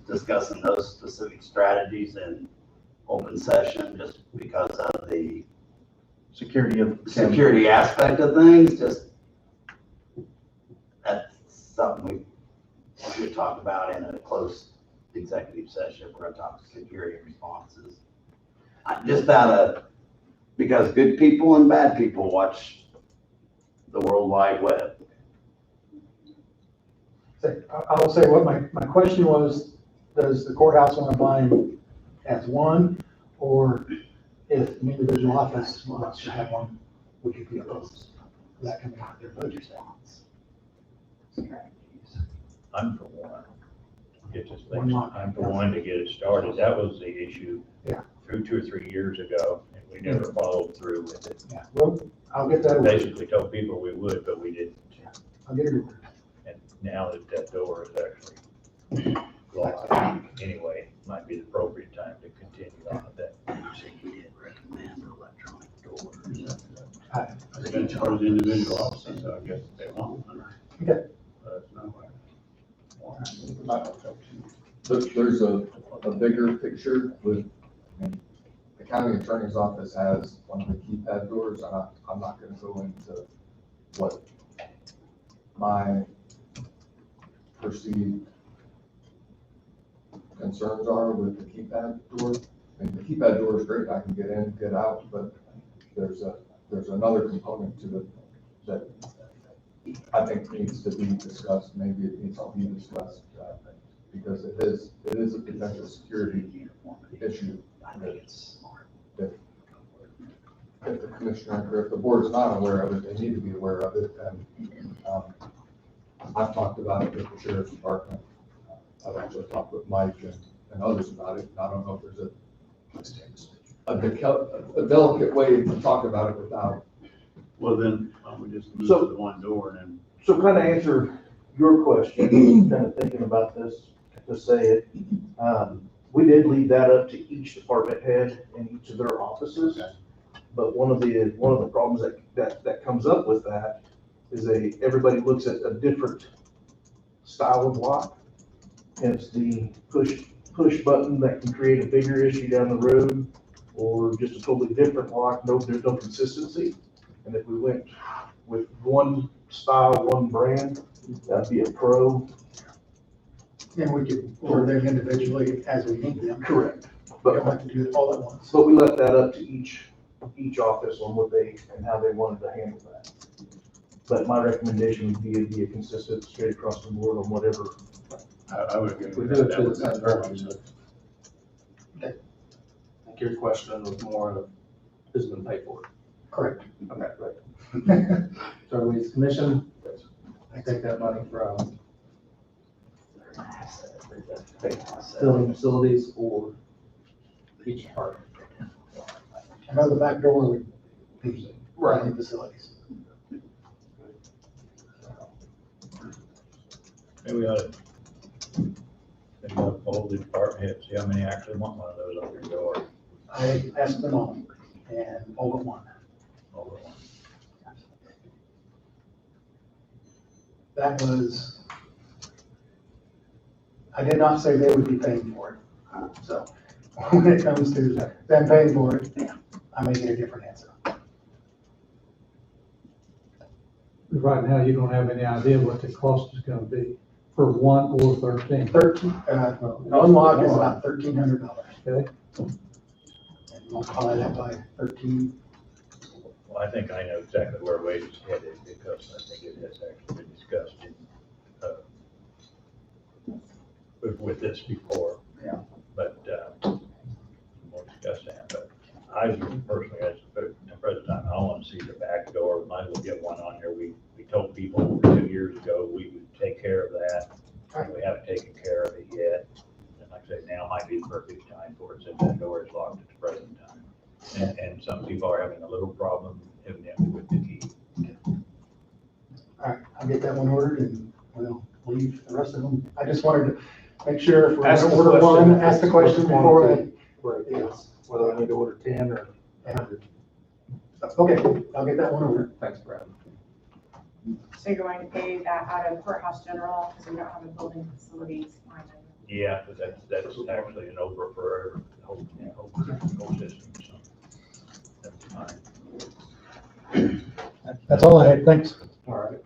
discussing those specific strategies in open session, just because of the security aspect of things. Just that's something we should talk about in a close executive session. We're going to talk security responses. Just because good people and bad people watch the World Wide Web. I'll say what my question was, does the courthouse want to bind as one, or if an individual office wants to have one, would you be opposed? That can be out their budget balance. I'm for one. Get this thing, I'm for one to get it started. That was the issue. Yeah. Through 2 or 3 years ago, and we never followed through with it. Yeah, well, I'll get that. Basically told people we would, but we didn't. I'll get it over. And now that door is actually locked anyway, might be the appropriate time to continue on with that. We did recommend electronic doors. They can charge the individual offices, so I guess if they want one. Okay. But it's not like. There's a bigger picture with, the county attorney's office has one of the keypad doors. I'm not gonna go into what my perceived concerns are with the keypad door. And the keypad door is great, I can get in, get out, but there's another component to it that I think needs to be discussed, maybe it needs to be discussed, because it is a potential security issue. If the commissioner, or if the board's not aware of it, they need to be aware of it, and, I've talked about it with the sheriff's department. I've actually talked with Mike and others about it, and I don't know if there's a delicate way to talk about it without. Well, then, why don't we just move So- to the one door and then, So kind of answer your question, kind of thinking about this, to say it, we did leave that up to each department head in each of their offices. But one of the problems that comes up with that is everybody looks at a different style of lock. And it's the push button that can create a bigger issue down the road, or just a totally different lock, there's no consistency. And if we went with one style, one brand, that'd be a Pro. And we could order them individually as we need them. Correct. We don't have to do it all at once. But we left that up to each office on what and how they wanted to handle that. But my recommendation would be a consistent straight across the board on whatever. I would agree We with do it that. to the That same would be purpose. perfect. I think your question was more of who's gonna pay for it. Correct. Okay, right. So are we as commission, I take that money from building facilities or each part. I know the back door would be running facilities. Maybe we ought to poll the department head, see how many actually want one of those on their door. I asked them all, and all but one. Over one. That was, I did not say they would be paying for it. So when it comes to them paying for it, I may get a different answer. Right now, you don't have any idea what the cost is gonna be for 1 or 13. One lock is about $1,300. Okay. And multiply that by 13. Well, I think I know exactly where Wade is headed, because I think it has actually been discussed with this before. Yeah. But, we'll discuss that, but I personally, as the president, I want to see the back door, might as well get one on here. We told people 2 years ago, we would take care of that, and we haven't taken care of it yet. And like I say, now might be the perfect time for it, since that door is locked at the present time. And some people are having a little problem evidently with the key. All right, I'll get that one ordered and we'll leave the rest of them. I just wanted to make sure if we're Ask gonna the order question. one, ask the question before we. Right, yes, whether I need to order 10 or 100. Okay, I'll get that one ordered. Thanks, Brad. So you're going to pay that out of courthouse general because we don't have a building facilities line item. Yeah, but that's actually an over for the whole system, so that's fine. That's all I had, thanks. All right.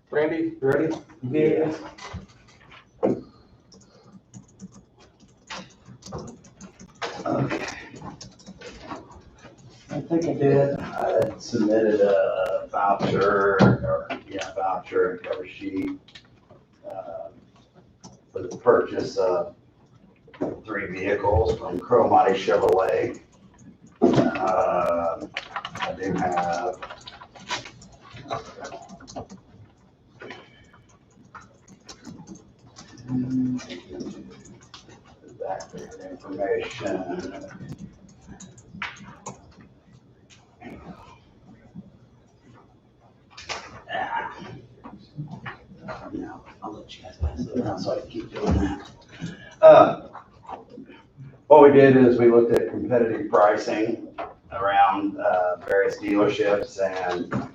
Randy, you ready? Yeah. Okay. I think I did. I submitted a voucher, voucher cover sheet for the purchase of 3 vehicles from Cromartie Chevrolet. I do have back there information. No, I'll let you guys pass it around so I can keep doing that. What we did is we looked at competitive pricing around various dealerships and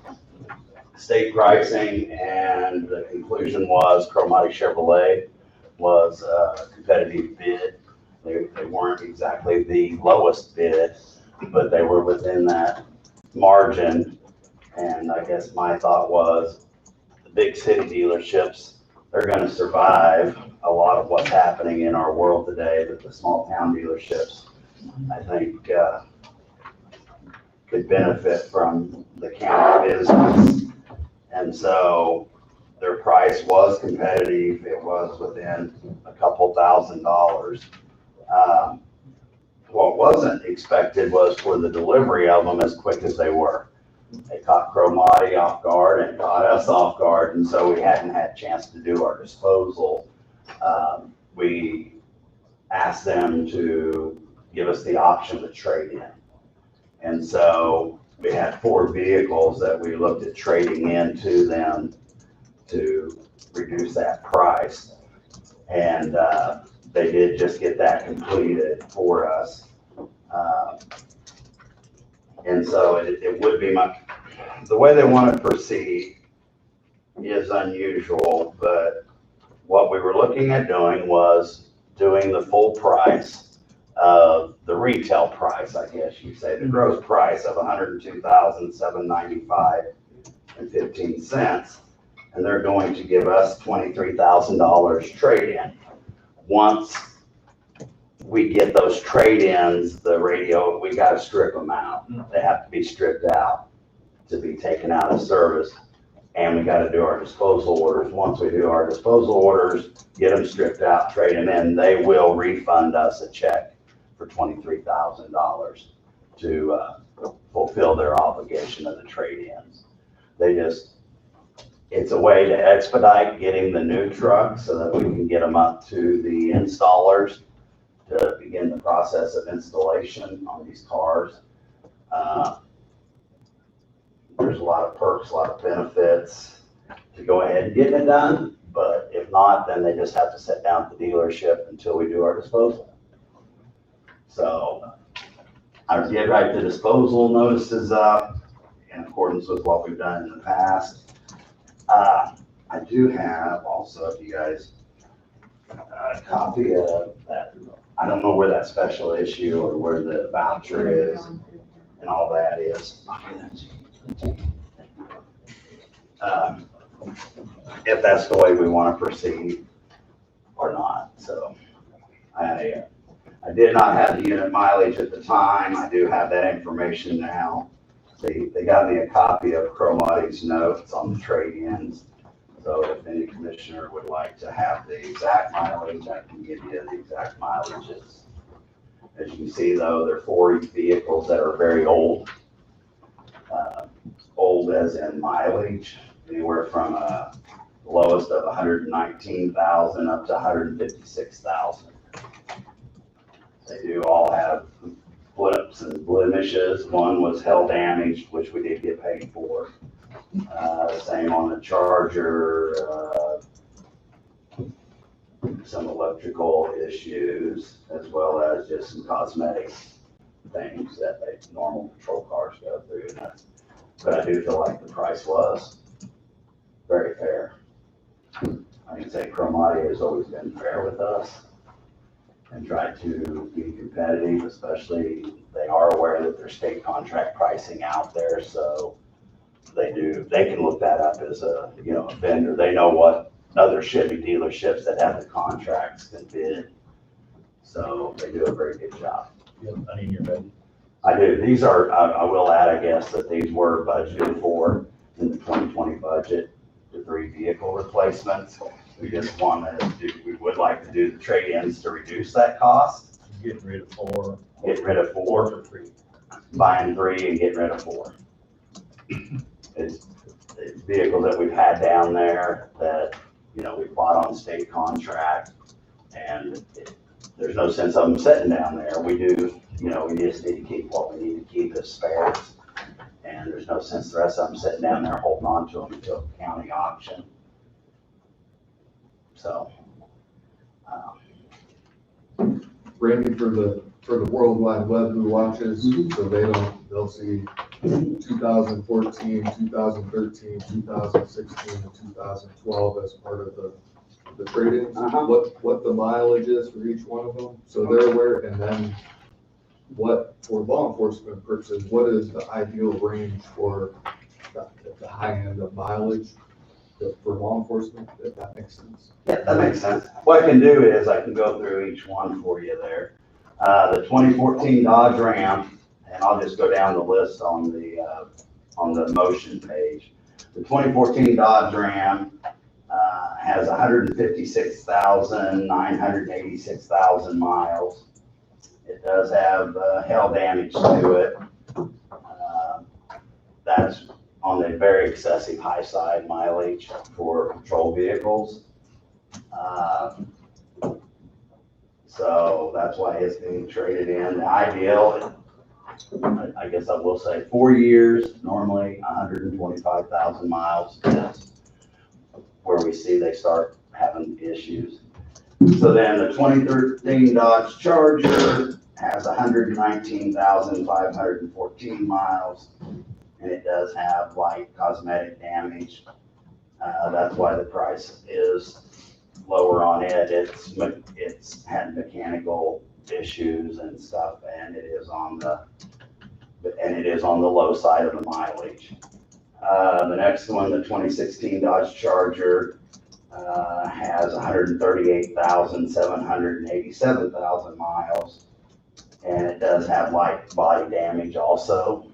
state pricing, and the conclusion was Cromartie Chevrolet was a competitive bid. They weren't exactly the lowest bid, but they were within that margin. And I guess my thought was big city dealerships, they're gonna survive a lot of what's happening in our world today, but the small town dealerships, I think, could benefit from the county business. And so their price was competitive. It was within a couple $1,000s. What wasn't expected was for the delivery of them as quick as they were. They caught Cromartie off guard and caught us off guard, and so we hadn't had a chance to do our disposal. We asked them to give us the option to trade in. And so we had 4 vehicles that we looked at trading into them to reduce that price. And they did just get that completed for us. And so it would be the way they want to proceed is unusual, but what we were looking at doing was doing the full price of the retail price, I guess you say, the gross price of $102,795.15. And they're going to give us $23,000 trade-in. Once we get those trade-ins, the radio, we got to strip them out. They have to be stripped out to be taken out of service. And we got to do our disposal orders. Once we do our disposal orders, get them stripped out, trade them in, they will refund us a check for $23,000 to fulfill their obligation of the trade-ins. It's a way to expedite getting the new trucks so that we can get them up to the installers to begin the process of installation on these cars. There's a lot of perks, a lot of benefits to go ahead and get it done, but if not, then they just have to sit down at the dealership until we do our disposal. So I did write the disposal notices up in accordance with what we've done in the past. I do have also, if you guys, a copy of that. I don't know where that special issue or where the voucher is and all that is. If that's the way we want to proceed or not. So I did not have the unit mileage at the time. I do have that information now. They got me a copy of Cromartie's notes on the trade-ins. So if any commissioner would like to have the exact mileage, I can give you the exact mileages. As you can see though, they're 4 vehicles that are very old. Old as in mileage, anywhere from the lowest of 119,000 up to 156,000. They do all have flips and blemishes. One was hail damaged, which we did get paid for. Same on the Charger, some electrical issues, as well as just some cosmetic things that normal patrol cars go through. But I do feel like the price was very fair. I can say Cromartie has always been fair with us and tried to be competitive, especially they are aware that there's state contract pricing out there, so they can look that up as a vendor. They know what other Chevy dealerships that have the contracts can bid. So they do a very good job. You have money in your bed? I do. These are, I will add, I guess, that these were budgeted for in the 2020 budget, the 3 vehicle replacements. We just want to we would like to do the trade-ins to reduce that cost. Getting rid of 4. Get rid of 4. For 3. Buying 3 and getting rid of 4. It's vehicles that we've had down there that, we bought on state contract, and there's no sense of them sitting down there. We do, we just need to keep what we need to keep as spares, and there's no sense the rest of them sitting down there holding on to them until county auction. So, Randy, for the World Wide Web who watches, so they'll see 2014, 2013, 2016, and 2012 as part of the trade-ins. What the mileage is for each one of them, so they're aware, and then what, for law enforcement purposes, what is the ideal range for the high end of mileage for law enforcement, if that makes sense. Yeah, that makes sense. What I can do is I can go through each one for you there. The 2014 Dodge Ram, and I'll just go down the list on the motion page. The 2014 Dodge Ram has 156,986,000 miles. It does have hail damage to it. That's on the very excessive high side mileage for patrol vehicles. So that's why it's being traded in. The ideal, I guess I will say 4 years, normally 125,000 miles is where we see they start having issues. So then the 2013 Dodge Charger has 119,514 miles, and it does have light cosmetic damage. That's why the price is lower on it. It's had mechanical issues and stuff, and it is on the low side of the mileage. The next one, the 2016 Dodge Charger, has 138,787,000 miles, and it does have light body damage also.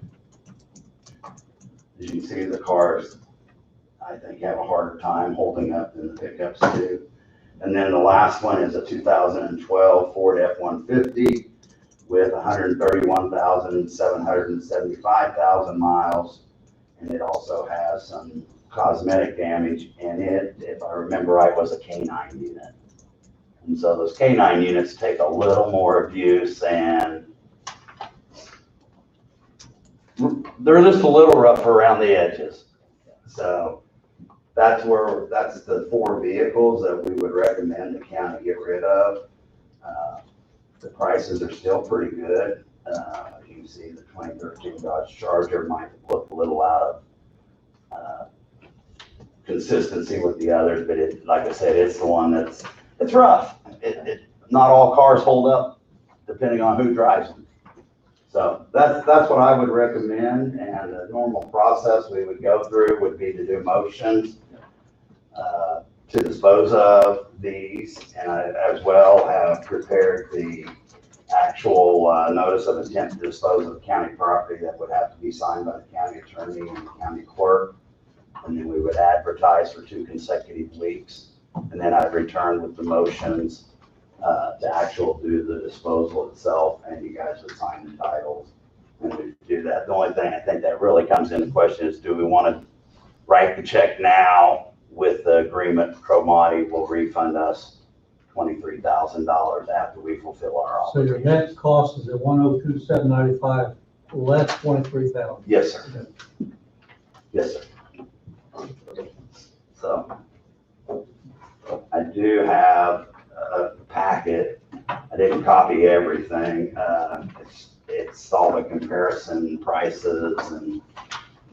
As you can see, the cars, I think, have a harder time holding up than the pickups do. And then the last one is a 2012 Ford F-150 with 131,775,000 miles. And it also has some cosmetic damage in it. If I remember right, was a K9 unit. And so those K9 units take a little more abuse, and they're just a little rough around the edges. So that's the 4 vehicles that we would recommend the county get rid of. The prices are still pretty good. You can see the 2013 Dodge Charger might look a little out of consistency with the others, but like I said, it's the one it's rough. Not all cars hold up depending on who drives them. So that's what I would recommend, and the normal process we would go through would be to do motions to dispose of these, and I as well have prepared the actual notice of intent to dispose of county property that would have to be signed by the county attorney and the county clerk, and then we would advertise for 2 consecutive weeks, and then I'd return with the motions to actually do the disposal itself, and you guys would sign the titles and we do that. The only thing I think that really comes into question is, do we want to write the check now with the agreement Cromartie will refund us $23,000 after we fulfill our So your obligation? net cost is at 102,795, less 23,000. Yes, sir. Yes, sir. So I do have a packet. I didn't copy everything. It's all the comparison prices and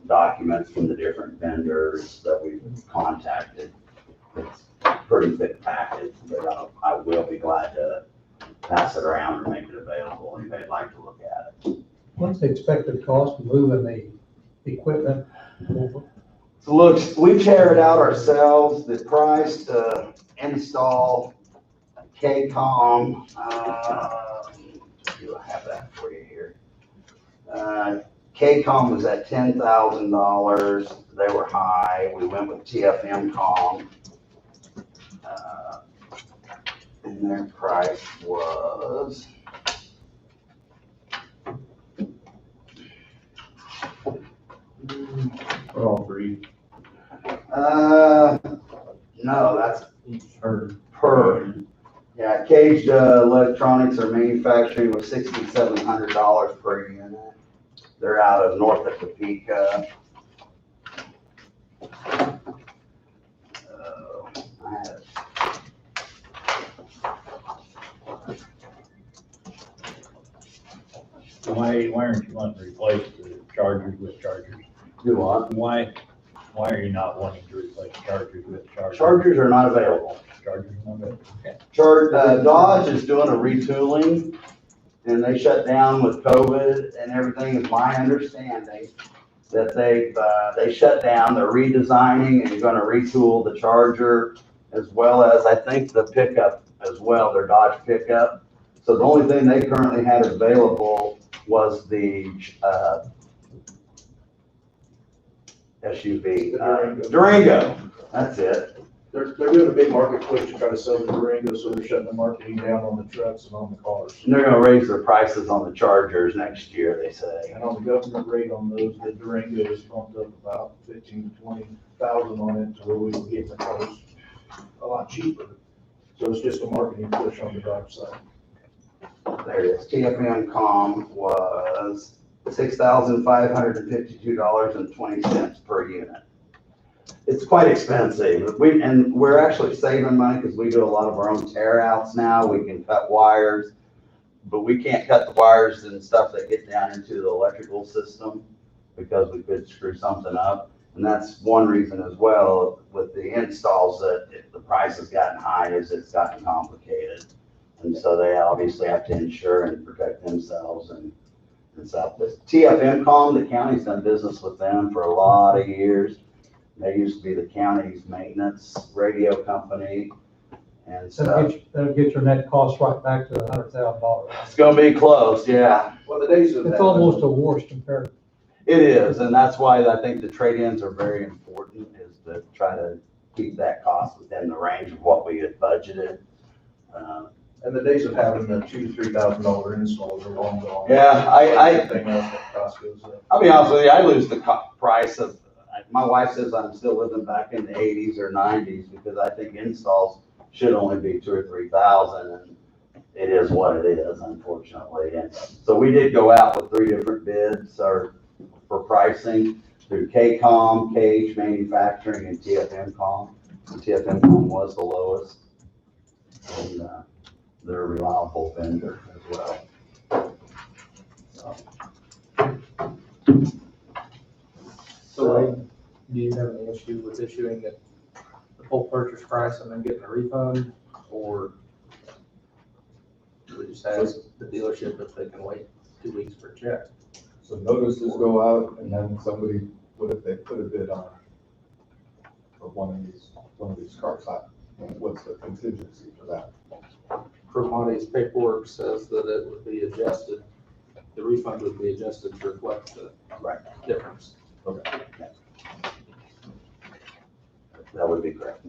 documents from the different vendors that we've contacted. It's a pretty thick package, but I will be glad to pass it around or make it available if anybody'd like to look at it. What's the expected cost of moving the equipment over? So look, we tear it out ourselves. The price to install KCOM, do I have that for you here? KCOM was at $10,000. They were high. We went with TFM-COM. And their price was For all 3? No, that's per. Yeah, Caged Electronics are manufacturing with $6,700 per unit. They're out of north of Topeka. Why aren't you wanting to replace the Chargers with Chargers? Do what? Why are you not wanting to replace Chargers with Chargers? Chargers are not available. Chargers are not available, okay. Dodge is doing a retooling, and they shut down with COVID and everything, is my understanding. that they shut down. They're redesigning and gonna retool the Charger as well as, I think, the pickup as well, their Dodge pickup. So the only thing they currently had available was the SUV, Durango. That's it. They're doing a big market push to try to sell the Durango, so they're shutting the marketing down on the trucks and on the cars. And they're gonna raise their prices on the Chargers next year, they say. And on the government rate on those, the Durango is bumped up about 15 to 20,000 on it, to where we were getting the cars a lot cheaper. So it's just a marketing push on the Dodge side. There it is. TFM was $6,552.20 per unit. It's quite expensive. We're actually saving money because we do a lot of our own tear outs now. We can cut wires, but we can't cut the wires and stuff that get down into the electrical system because we could screw something up. And that's one reason as well with the installs that the price has gotten high as it's gotten complicated. And so they obviously have to insure and protect themselves and stuff. But TFM, the county's done business with them for a lot of years. They used to be the county's maintenance radio company and stuff. That'll get your net cost right back to $100,000. It's gonna be close, yeah. Well, the days of It's almost a wash compared. It is, and that's why I think the trade-ins are very important, is to try to keep that cost within the range of what we had budgeted. And the days of having the $2,000 to $3,000 installs are long gone. Yeah, Everything else that cost goes up. I'll be honest with you, I lose the price of, my wife says I'm still living back in the 80s or 90s because I think installs should only be 2,000 or 3,000, and it is what it is, unfortunately. And so we did go out with 3 different bids for pricing through KCOM, KH Manufacturing, and TFM. TFM was the lowest, and they're a reliable vendor as well. So, do you have any issue with issuing the full purchase price and then getting a refund, or do we just ask the dealership if they can wait 2 weeks for a check? So notices go out, and then somebody, what if they put a bid on for one of these cars? What's the contingency for that? Cromati's paperwork says that it would be adjusted, the refund would be adjusted to reflect the difference. Okay. That would be correct.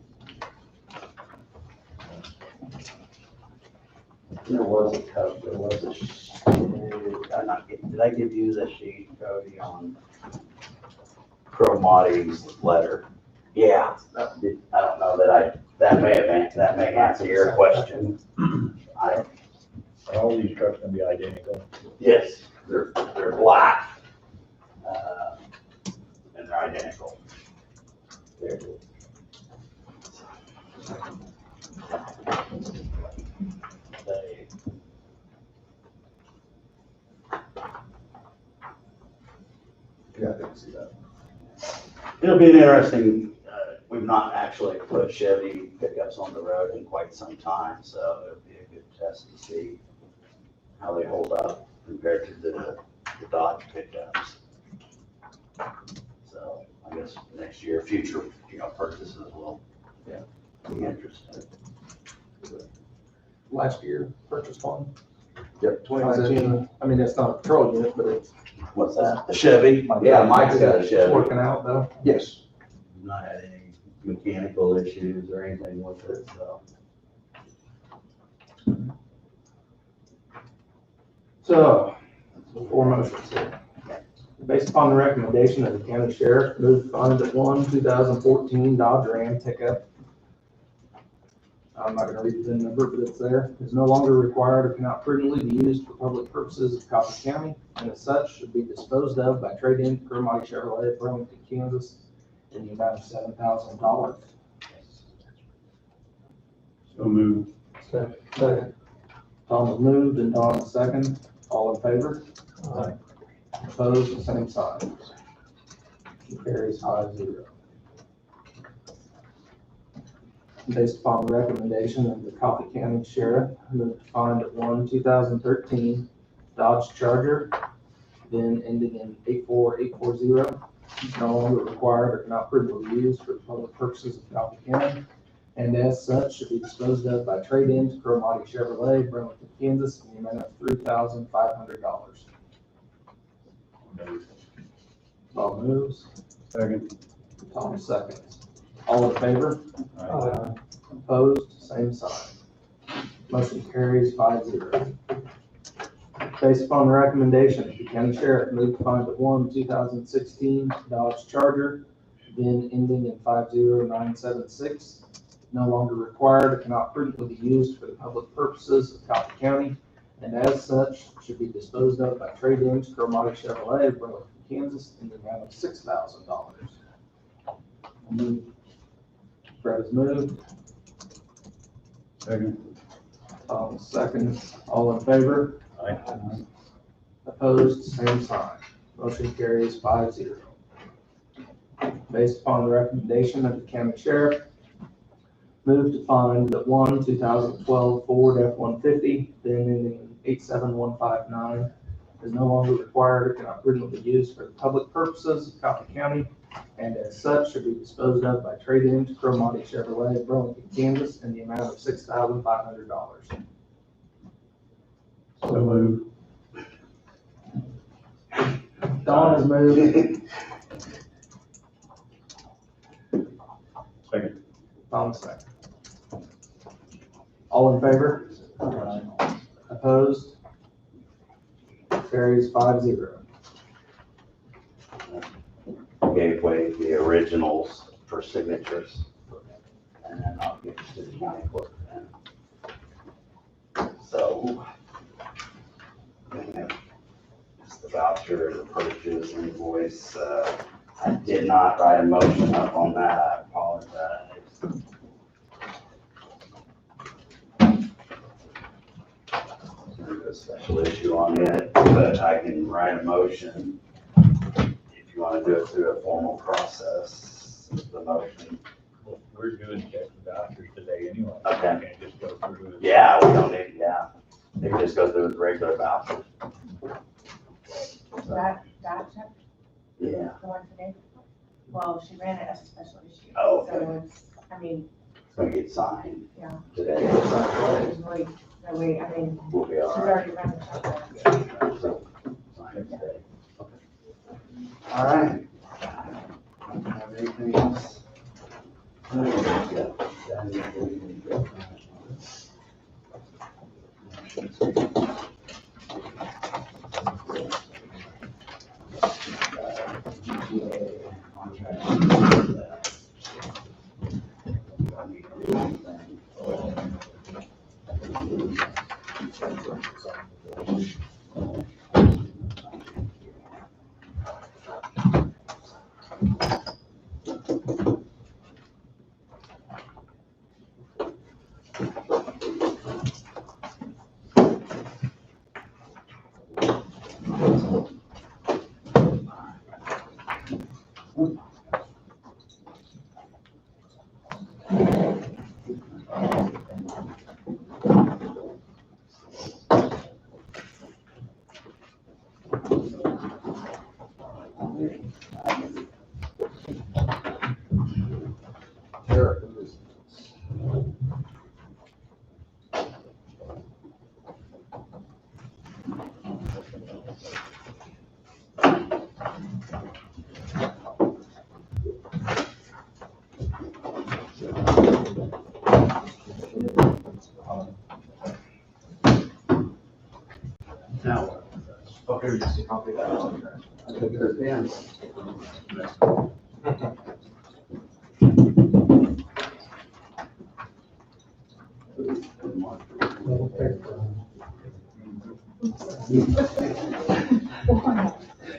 There was a code, there was a sheet. Did I give you the sheet, Cody, on Cromati's letter? Yeah, I don't know that may answer your question. Are all these trucks gonna be identical? Yes, they're black, and they're identical. There it is. Yeah, I didn't see that. It'll be an interesting, we've not actually put Chevy pickups on the road in quite some time, so it'll be a good test to see how they hold up compared to the Dodge pickups. So I guess next year, future, purchases will be interesting. Last year, purchased one. Yep. 2019. I mean, it's not a patrol unit, but it's. What's that? The Chevy? Yeah, Mike's got a Chevy. Working out though? Yes. Not had any mechanical issues or anything with it, so. So, 4 motions here. Based upon the recommendation of the county sheriff, move fund at 2014 Dodge Ram pickup. I'm not gonna read the VIN number, but it's there. Is no longer required or cannot prudently be used for public purposes of Coffee County, and as such should be disposed of by trade-in Cromati Chevrolet of Burlington, Kansas, in the amount of $7,000. So moved. Second. Tom has moved and Don has second. All in favor? Aye. Opposed, the same sign. Motion carries 5-0. Based upon the recommendation of the Coffee County Sheriff, move to fund at 2013 Dodge Charger then ending in 84840, is no longer required or cannot prudently be used for the public purposes of Calhoun County, and as such should be disposed of by trade-in to Cromartie Chevrolet, Burlington, Kansas, in the amount of $3,500. Bob moves. Second. Tom seconds. All in favor? Opposed, same sign. Motion carries 5-0. Based upon the recommendation of the county sheriff, move to find the 2016 Dodge Charger, then ending in 50976, no longer required or cannot prudently be used for the public purposes of Calhoun County, and as such should be disposed of by trade-in to Cromartie Chevrolet, Burlington, Kansas, in the amount of $6,000. Fred has moved. Second. Tom seconds. All in favor? Aye. Opposed, same sign. Motion carries 5-0. Based upon the recommendation of the county sheriff, move to find that 2012 Ford F-150, then ending in 87159, is no longer required or cannot prudently be used for the public purposes of Calhoun County, and as such should be disposed of by trade-in to Cromartie Chevrolet, Burlington, Kansas, in the amount of $6,500. So moved. Don has moved. Second. Tom second. All in favor? Opposed? Carries 5-0. Gave way the originals for signatures, and then I'll give it to the county clerk then. So, just the voucher, the purchase invoice, I did not write a motion up on that, I apologize. There's a special issue on it, but I can write a motion. If you want to do it through a formal process, the motion. Well, we're doing check the vouchers today anyway. Okay. We can't just go through it. Yeah, we don't need, yeah. They can just go through with regular vouchers. That check, Yeah. the one today, well, she ran it as a special issue. Oh, okay. So it's, I mean, It's gonna get signed yeah. today. There's really no way, I mean, We'll be she's all right. already run the check. So, sign it today. All right. Don't have anything else? Now, Oh, here, just a copy of that. I took it again.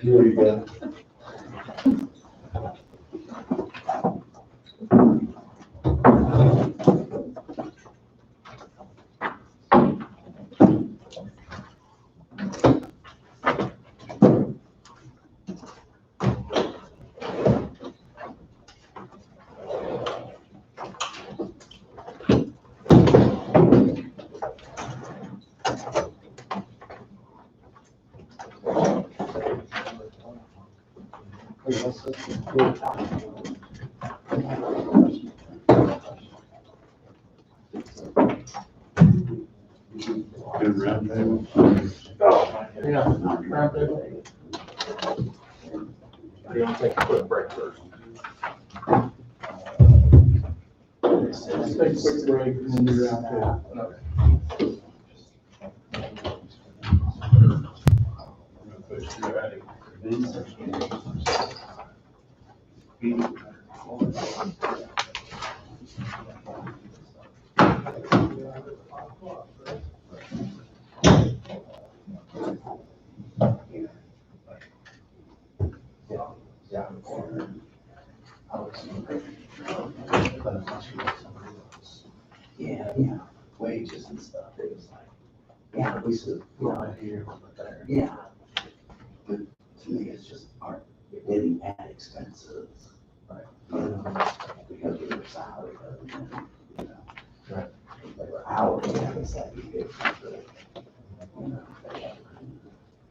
Here you go. Good round table. Yeah, round table. Or you want to take a quick break first? Let's take a quick break and then do round table. Yeah, wages and stuff, it was like, yeah, we said, here, there, yeah. But to me, it's just art, it didn't add expenses. Right. Because of their salary, you know. Right. They were hourly, and it's like, you get, you know, they have,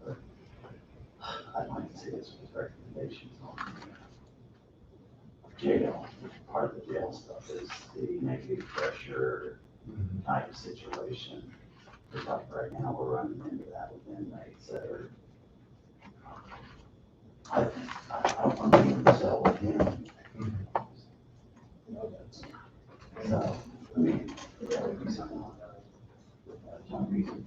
but I'd like to see this with recommendations on jail. Part of the jail stuff is the negative pressure type of situation. Just like right now, we're running into that with inmates that are, I don't want to be in the cell with him. So, I mean, there would be some reason.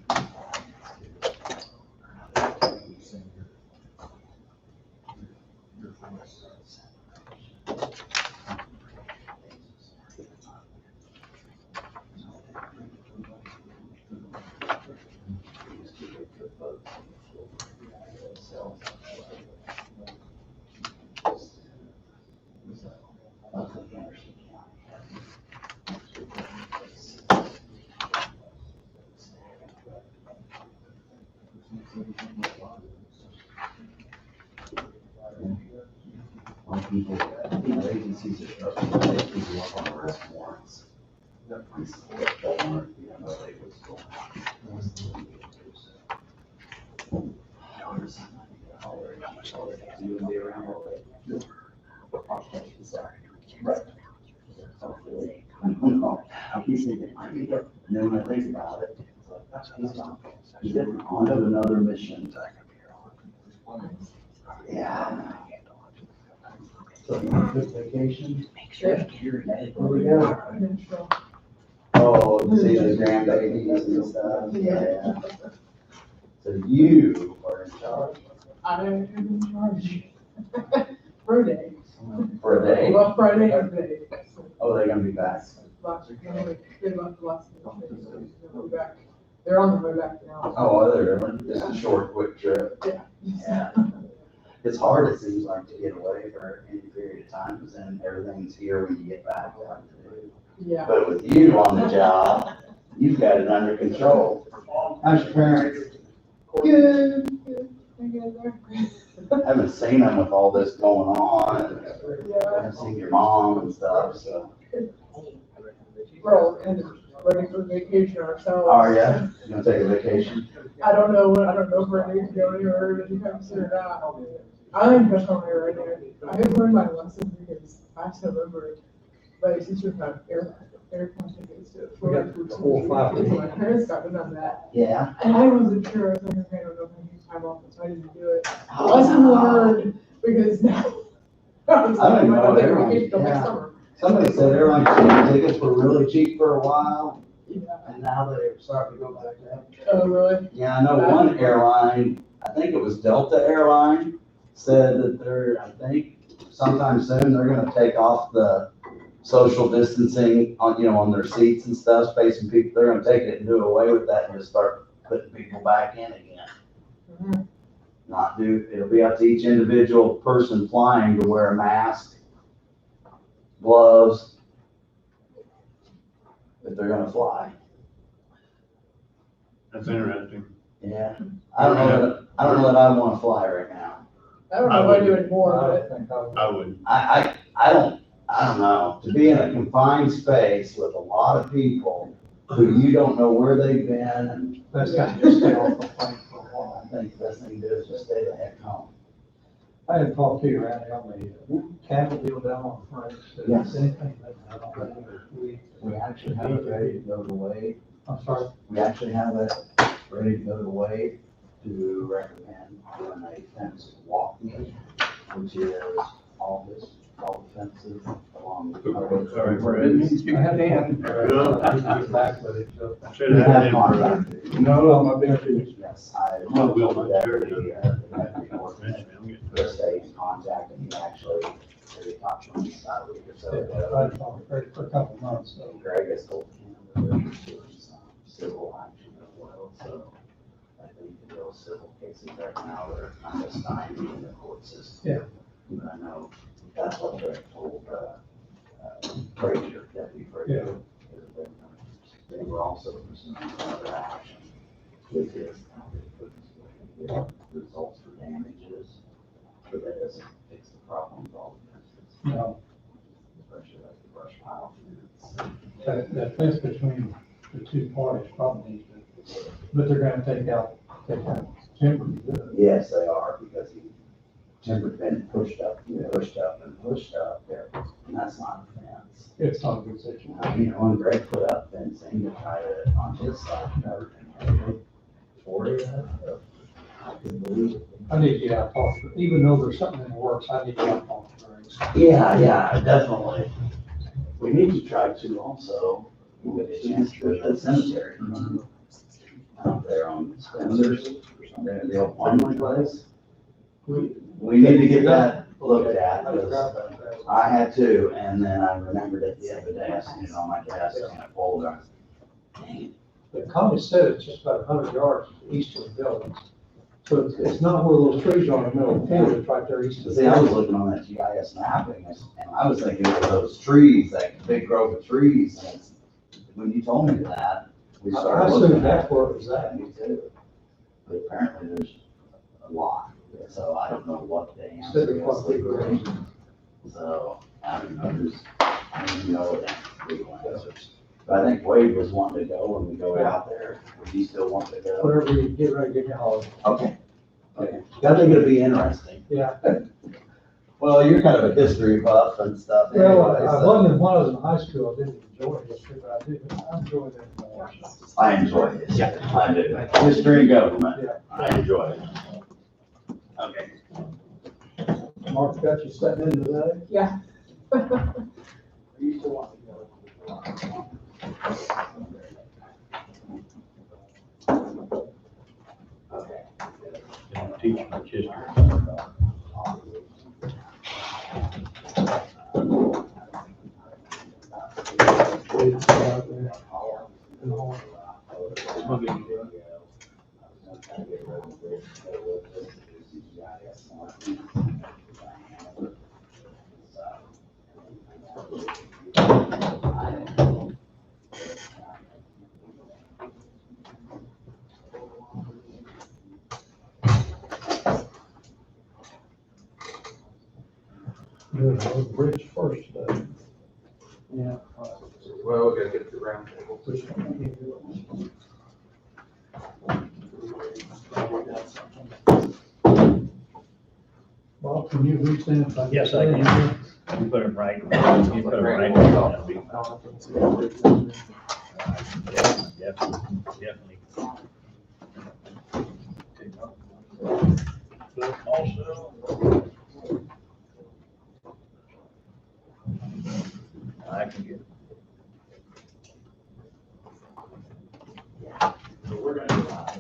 People, you know, agencies are struggling to take people up on arrest warrants. That principle that warrant, you know, they was going you would be around all day. Right. I keep thinking, I need to, and then when I think about it, he's on to another mission. Yeah. So you want to take vacation? Sure. Where we go? Oh, you see the grandbabies and stuff? Yeah. So you are in charge I'm in charge. For a day. for a day? Well, Friday and today. Oh, they're gonna be back. They left last night. They're on their way back now. Oh, they're just a short, quick trip. Yeah. It's hard, it seems like, to get away for any period of time, because then everything's here when you get back. Yeah. But with you on the job, you've got it under control. How's your parents? Good. I haven't seen them with all this going on, and I Yeah. haven't seen your mom and stuff, so. We're all kind of ready for vacation ourselves. Are ya? You gonna take a vacation? I don't know if we're going to go anywhere anytime soon or not. I'm just on there right now. I haven't learned my lesson because I still remember my sister had airplane tickets to Florida for 2 years. My parents got in on that. Yeah. And I wasn't sure. I was like, okay, I don't know if I need time off, so I didn't do it. Lesson learned, because now I was like, I might not take a vacation till next summer. Somebody said airline tickets were really cheap for a while, Yeah. and now they're starting to go back up. Oh, really? Yeah, I know one airline, I think it was Delta Airline, said that they're, I think sometime soon, they're gonna take off the social distancing on, you know, on their seats and stuff, spacing people, they're gonna take it and do away with that and just start putting people back in again. Mhm. Not do, it'll be up to each individual person flying to wear a mask, gloves, if they're gonna fly. That's interesting. Yeah, I don't know that I wanna fly right now. I don't know if I do anymore, but I would. I don't know, to be in a confined space with a lot of people who you don't know where they've been and. That's got to just stay off the plane for a while. I think the best thing to do is just stay the heck home. I had talked to you, Randy, on the cattle deal down on Frank's. Yes. Anything that, I don't know, We actually have it ready to go to Wade. I'm sorry? We actually have it ready to go to Wade to recommend doing a fence walking, which is all the fences along. Sorry, I had Dan. Back with it, so. Should have had him for contacted. No, my big thing. Yes, I Oh, told Will, the my deputy, mention me, I'm getting to stay in contact, and he actually, they talked to me about a week or so ago. I talked for a couple months, so. Greg has told him that they're pursuing some civil action as well, so I think those civil cases right now, they're kind of stymied in the court system. Yeah. But I know that's what Greg told, Frazier, Deputy Frazier. is that They were also pursuing another action with his, results for damages, but that doesn't fix the problem with all the fences. No, Especially like the brush pile. that fence between the two parties probably needs to, but they're gonna take out timber to do it. Yes, they are, because timber's been pushed up there, and that's not a fence. It's not a good situation. You know, when Greg put up fencing to try to, on his side, and everything, 40 of it, I couldn't believe it. I need to get out and talk to, even though there's something in the works, I need to get out and talk to Greg. Yeah, definitely. We need to try to also, get a chance to the cemetery. Out there on Spencer's, the old Plumley place. We need to get that looked at, because I had to, and then I remembered it the other day, I seen it on my desk in a folder. Dang it. The Connie said it's just about 100 yards east of the buildings. So it's not where those trees are in the middle of the field, it's right there east of the. See, I was looking on that GIS mapping, and I was thinking of those trees, that big grove of trees, and when you told me that, we I started looking assumed at that's where it was at. Me too. But apparently there's a lot, so I don't know what the answer Said it was big is. grove. So, I don't know, I don't even know what the legal answers. But I think Wade was wanting to go when we go out there. Would he still want to go? Whatever you get ready, give me a holler. Okay. Okay. I think it'll be interesting. Yeah. Well, you're kind of a history buff and stuff. Well, anyway, I so- wasn't, when I was in high school, I didn't enjoy history, but I do, I enjoy that more. I enjoy it. Yeah, I do. History and government. Yeah. I enjoy it. Okay. Mark got you sitting in today? Yeah. You still want to go? Okay. teach much history. Bridge first, Yeah. Well, we gotta get the round table. Well, can you reach in? If Yes, I can. You put them right, you put them right. That'll be- Definitely. But also, I can get. So we're gonna do that.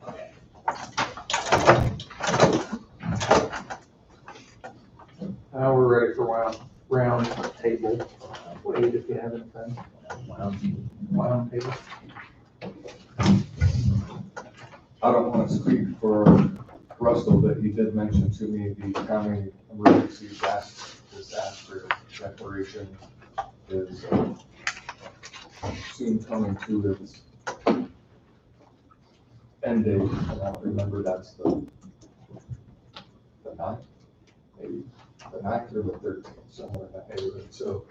Okay. Now we're ready for round table. Wade, if you have anything. Round table. I don't want to speak for Russell, but he did mention to me the county emergency disaster declaration is soon coming to its end date, and I remember that's the ninth, maybe, the ninth or the 13th, somewhere in that neighborhood. So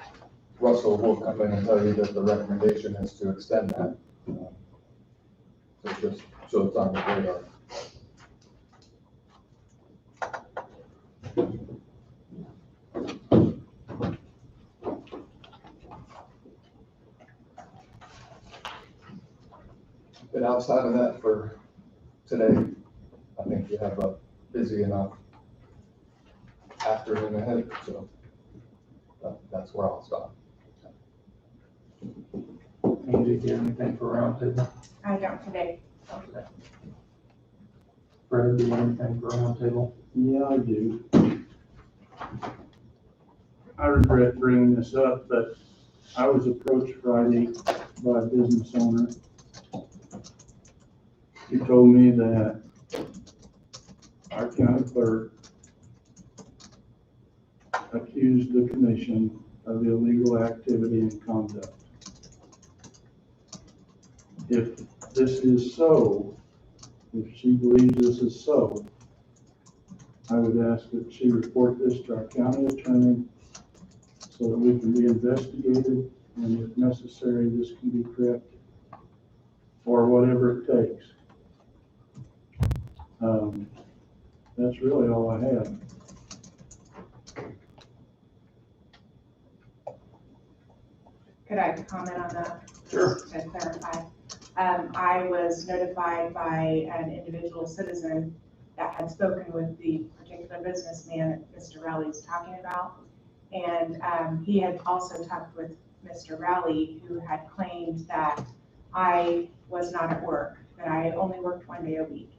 Russell will come in and tell you that the recommendation is to extend that. So just, so it's on the radar. But outside of that for today, I think we have a busy enough afternoon ahead, so that's where I'll stop. Angie, do you have anything for roundtable? I don't today. Fred, do you have anything for roundtable? Yeah, I do. I regret bringing this up, but I was approached Friday by a business owner. He told me that our county clerk accused the commission of illegal activity and conduct. If this is so, if she believes this is so, I would ask that she report this to our county attorney so that we can be investigated, and if necessary, this can be corrected, or whatever it takes. That's really all I have. Could I comment on that? Sure. To clarify. I was notified by an individual citizen that had spoken with the particular businessman that Mr. Rowley is talking about. And he had also talked with Mr. Rowley, who had claimed that I was not at work, that I only worked 1 day a week.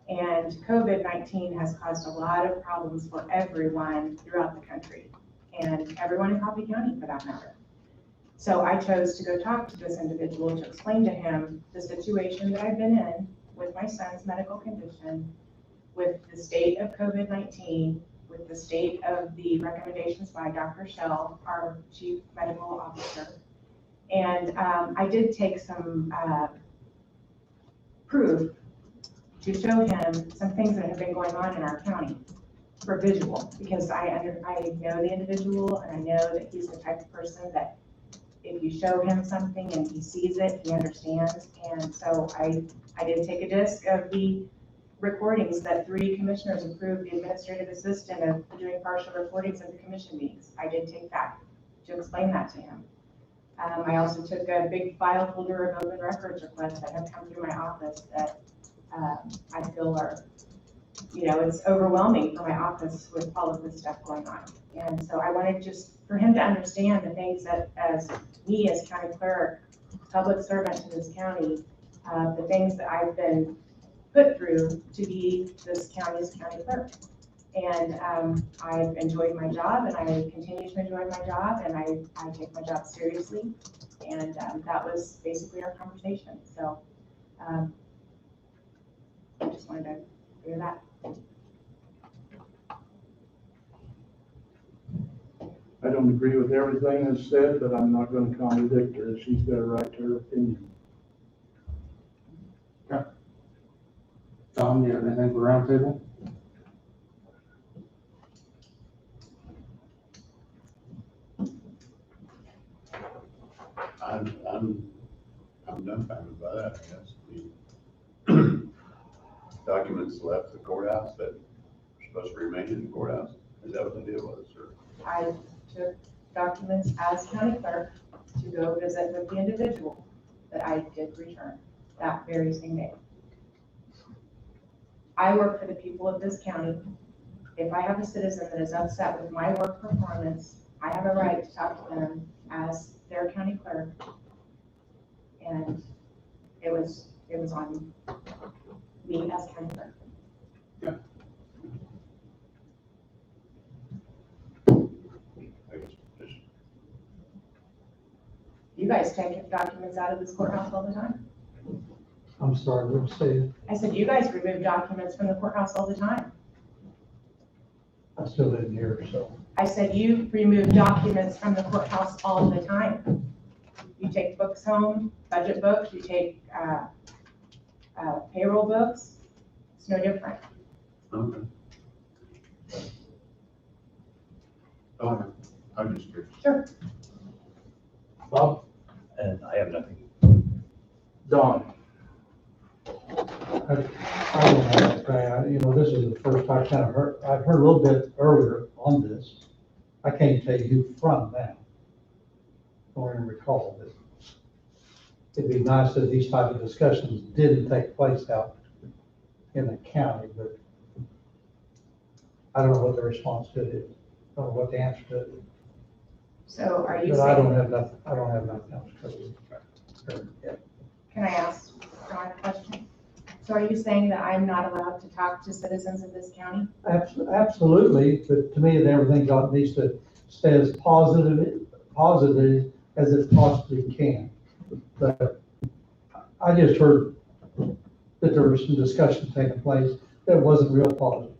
And COVID-19 has caused a lot of problems for everyone throughout the country, and everyone in Coffee County for that matter. So I chose to go talk to this individual to explain to him the situation that I've been in with my son's medical condition, with the state of COVID-19, with the state of the recommendations by Dr. Shell, our chief medical officer. And I did take some proof to show him some things that have been going on in our county for visual, because I know the individual, and I know that he's the type of person that if you show him something and he sees it, he understands. And so I did take a disc of the recordings that 3 commissioners approved the administrative assistant of doing partial recordings of the commission meetings. I did take that to explain that to him. I also took a big file folder of open records requests that have come through my office that I feel are, it's overwhelming for my office with all of this stuff going on. And so I wanted just for him to understand the things that, as me as county clerk, public servant to this county, the things that I've been put through to be this county's county clerk. And I've enjoyed my job, and I continue to enjoy my job, and I take my job seriously. And that was basically our conversation. So I just wanted to clear that. I don't agree with everything that's said, but I'm not going to contradict her. She's got a right to her opinion. Okay. Tom, do you have anything for roundtable? I'm dumbfounded by that, I guess. The documents left the courthouse that are supposed to remain in the courthouse. Is that what the deal was, or? I took documents as county clerk to go visit with the individual that I did return that very same day. I work for the people of this county. If I have a citizen that is upset with my work performance, I have a right to talk to them as their county clerk. And it was on me as county clerk. Yeah. I guess just You guys take documents out of this courthouse all the time? I'm sorry, what did you say? I said, you guys remove documents from the courthouse all the time. I still didn't hear, so. I said, you remove documents from the courthouse all the time. You take books home, budget books, you take payroll books. It's no different. Okay. Okay. I'm just curious. Sure. Bob? And I have nothing. Don? I don't have anything. This is the first time I kind of heard, I've heard a little bit earlier on this. I can't tell you who from now. Don't even recall it. It'd be nice if these type of discussions didn't take place out in the county, but I don't know what the response to it is. I don't know what the answer to it is. So are you But I don't saying, have nothing, I don't have nothing else to you. can I ask John a question? So are you saying that I'm not allowed to talk to citizens of this county? Absolutely, but to me, everything needs to stay as positive as it possibly can. But I just heard that there was some discussion taking place that wasn't real positive.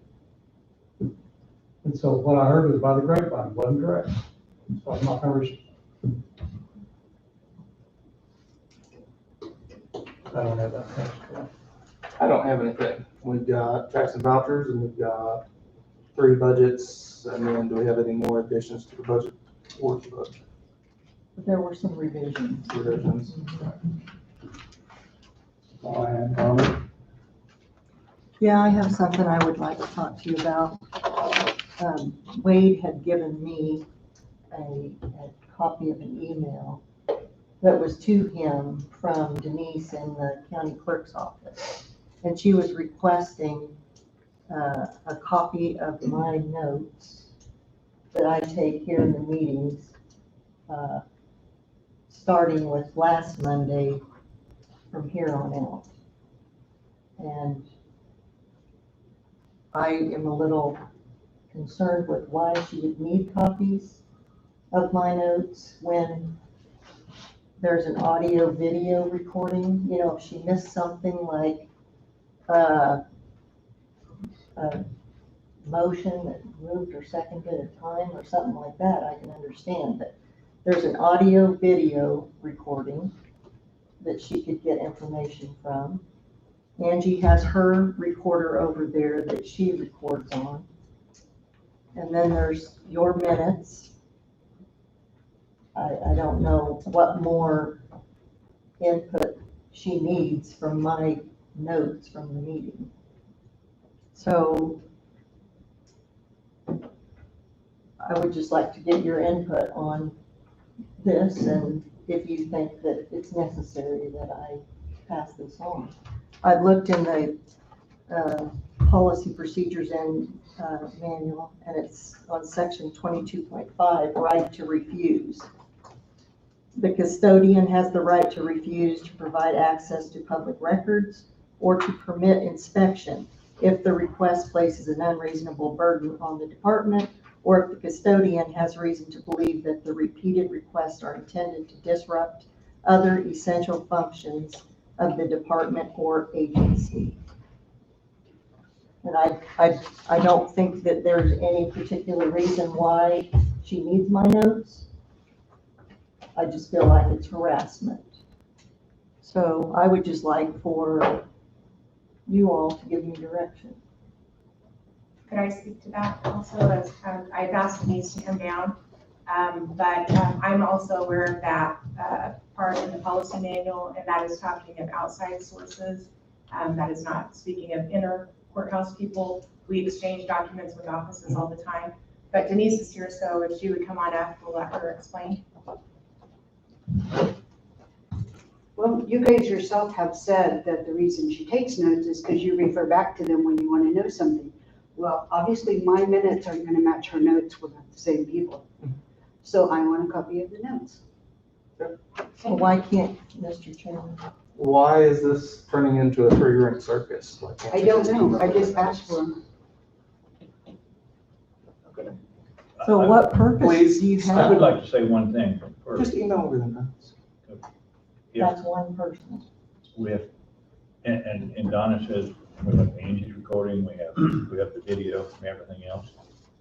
And so what I heard was by the grapevine, wasn't correct. So I'm not gonna I don't have that. I don't have anything. We've got tax and vouchers, and we've got 3 budgets, and then do we have any more additions to the budget? Or the budget There were some revisions. revisions? Yeah, I have something I would like to talk to you about. Wade had given me a copy of an email that was to him from Denise in the county clerk's office. And she was requesting a copy of my notes that I take here in the meetings, starting with last Monday from here on out. And I am a little concerned with why she would need copies of my notes when there's an audio video recording. You know, if she missed something like a motion that moved or seconded a time or something like that, I can understand. But there's an audio video recording that she could get information from. Angie has her recorder over there that she records on. And then there's your minutes. I don't know what more input she needs from my notes from the meeting. So I would just like to get your input on this, and if you think that it's necessary that I pass this on. I've looked in the policy procedures and manual, and it's on section 22.5, right to refuse. The custodian has the right to refuse to provide access to public records or to permit inspection if the request places an unreasonable burden on the department, or if the custodian has reason to believe that the repeated requests are intended to disrupt other essential functions of the department or agency. And I don't think that there's any particular reason why she needs my notes. I just feel like it's harassment. So I would just like for you all to give me direction. Could I speak to that also? As I've asked Denise to come down, but I'm also aware of that part in the policy manual, and that is talking of outside sources. That is not speaking of inner courthouse people. We exchange documents with offices all the time. But Denise is here, so if she would come on up, we'll let her explain. Well, you guys yourself have said that the reason she takes notes is because you refer back to them when you want to know something. Well, obviously my minutes aren't going to match her notes with the same people. So I want a copy of the notes. So why can't, Mr. Chairman? Why is this turning into a three-ring circus? Why can't I you don't just know. email I it? just asked for them. So what purpose Please, do you I would have? like to say one thing first. Just email over the notes. That's one person. With, and Donna says, we have Angie's recording, we have the video and everything else.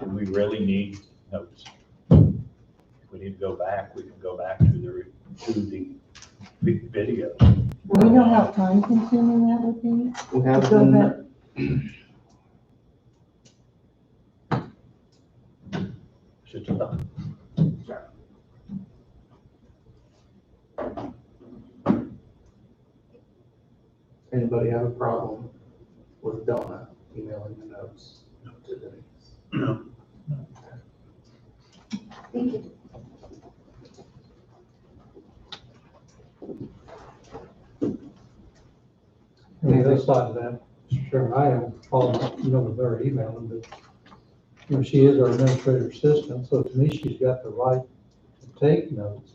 And we really need notes. If we need to go back, we can go back to the video. Do you know how time consuming that would be? We have To go been, Should you thought? anybody have a problem with Donna emailing the notes? side of that, Mr. Chairman, I have a problem, with her emailing, but, she is our administrative assistant, so to me, she's got the right to take notes,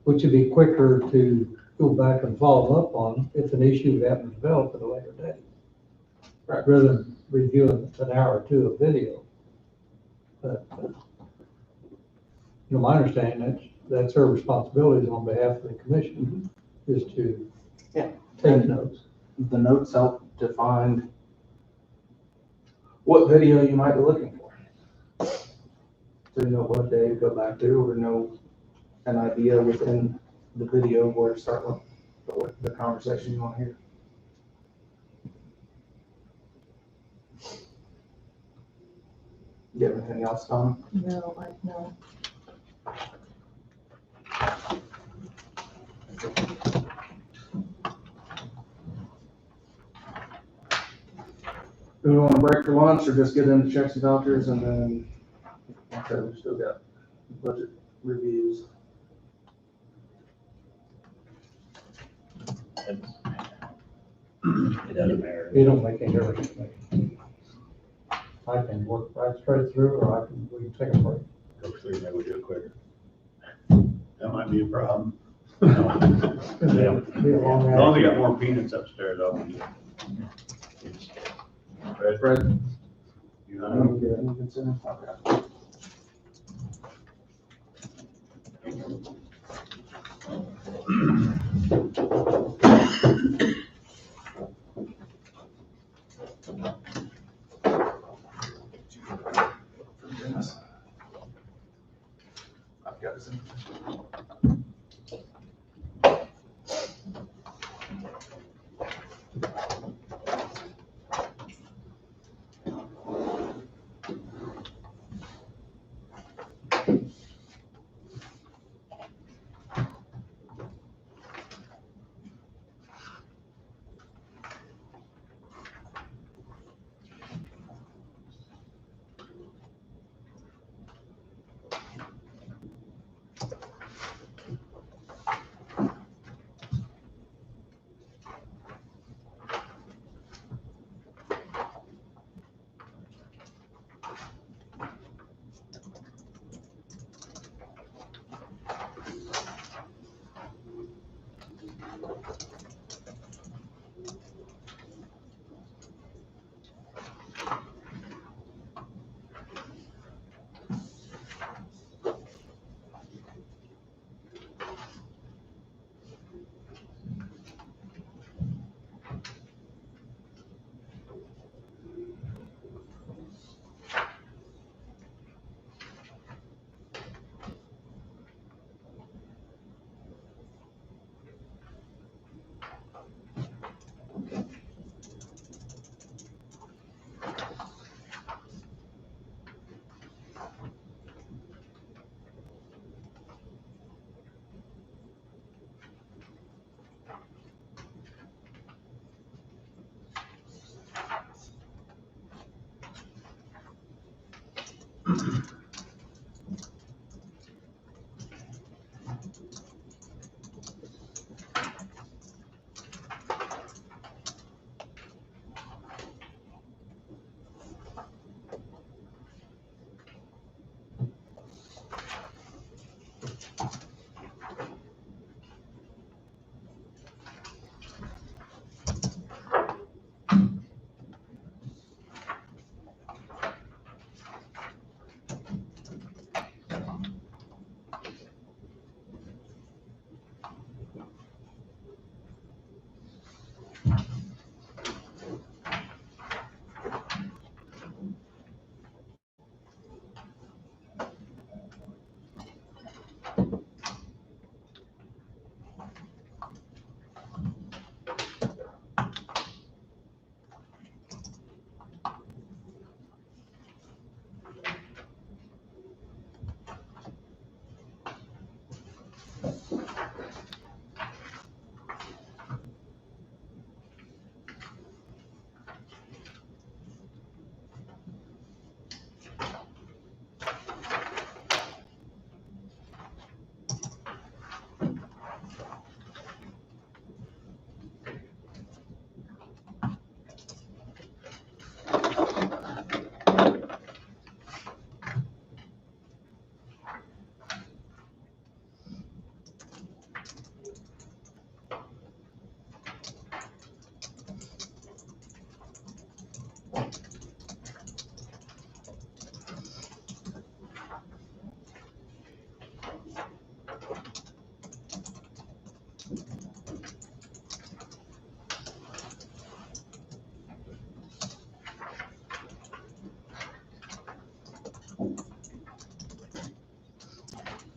which would be quicker to go back and follow up on if an issue would happen to develop at a later date. Right. Rather than reviewing an hour or two of video. But, my understanding, that's her responsibility on behalf of the commission, is to Yeah. take notes. The notes help to find what video you might be looking for. So you know what day to go back to, or know an idea within the video where to start with the conversation you want to hear. You have anything else, Tom? No, no. Do we want to break for lunch or just get into checks and vouchers and then, okay, we still got budget reviews. It doesn't matter. It don't make any difference to me. I can work right straight through, or we can take a break. Go through, maybe we'll do it quicker. That might be a problem. No. Be a long As long as we got more peanuts upstairs, I'll be good. Fred? You I know, don't get any concern. Okay. I've got some.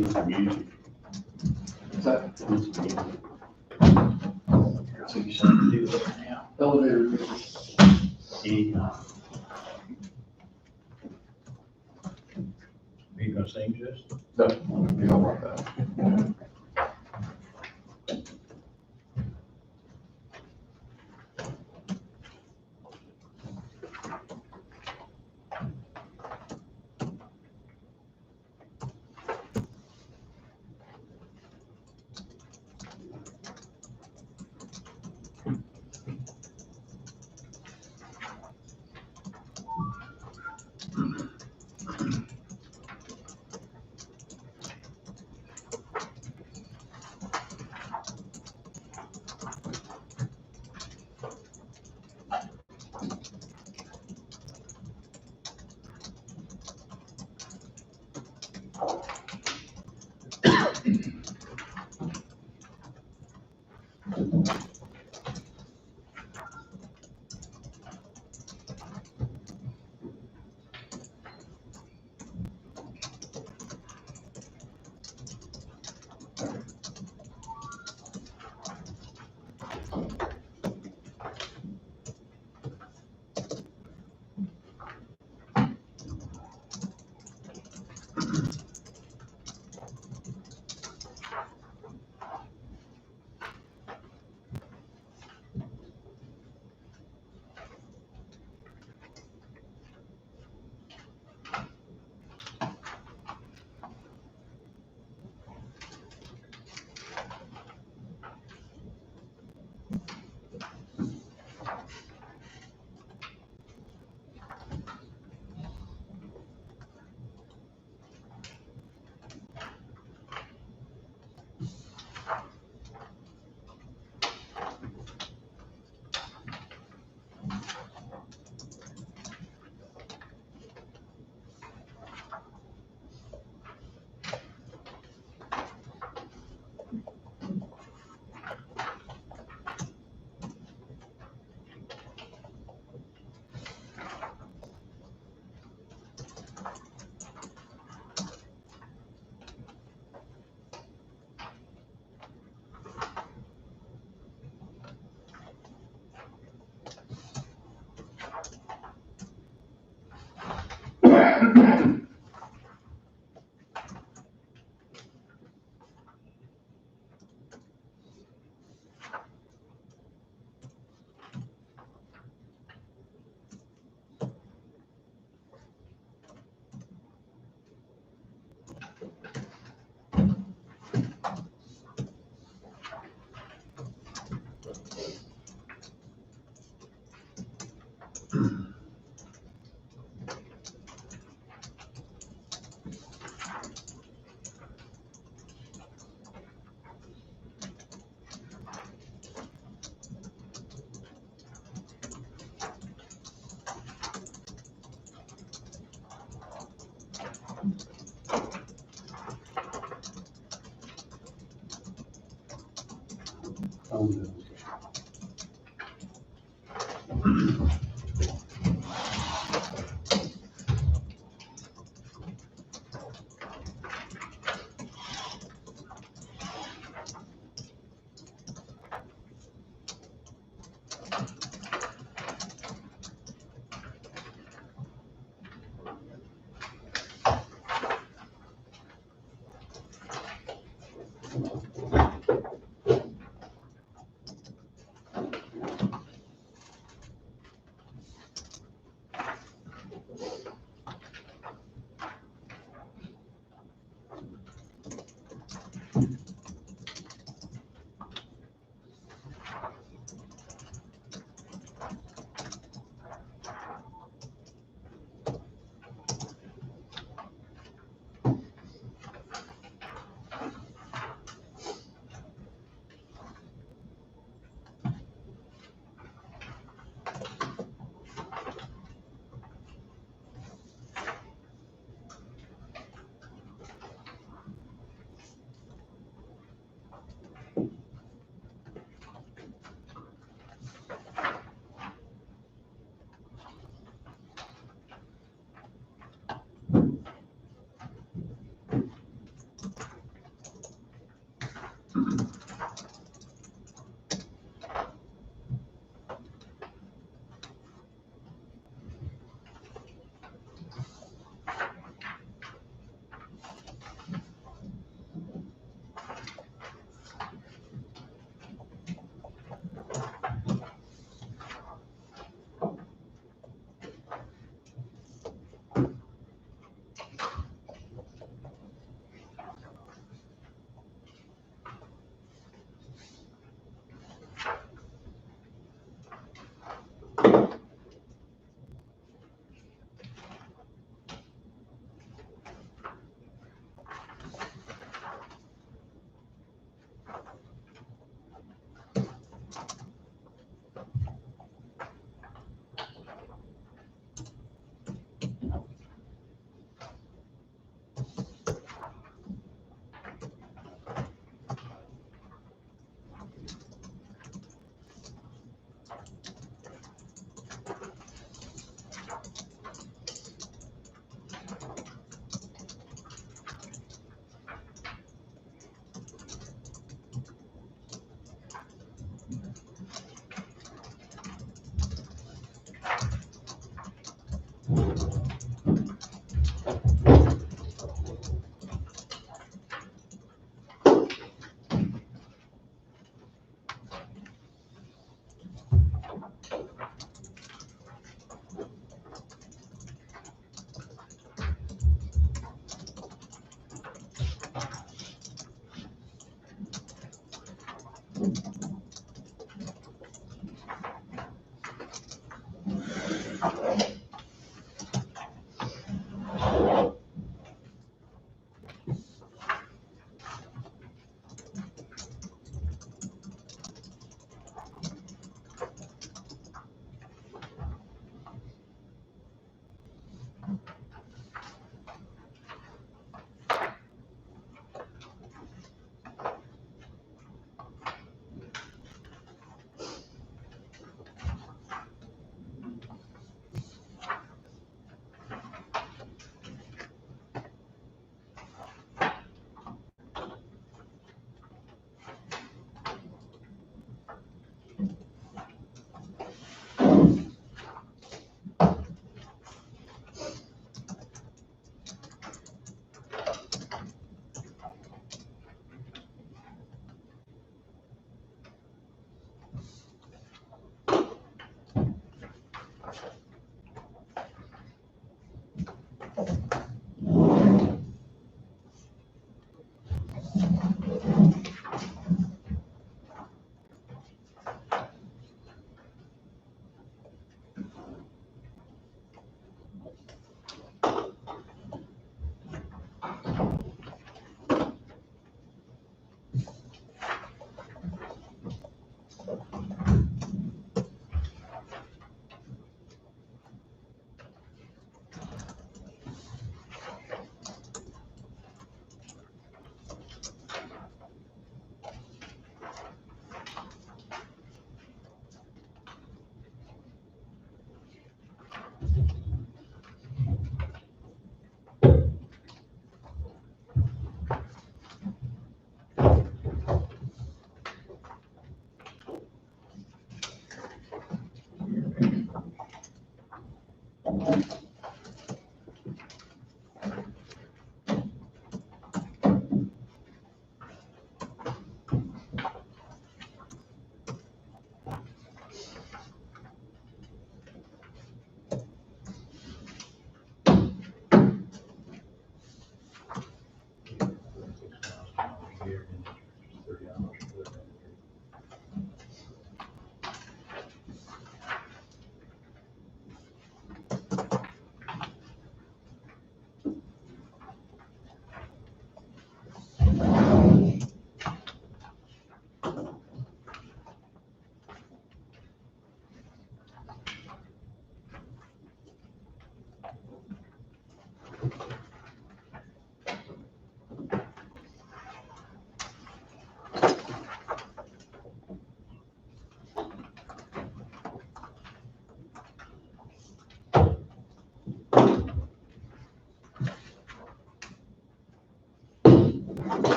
Need some music. Is that Need some music. So you should do it now. elevator music? Anytime. Are you gonna sing just? No, you don't want that.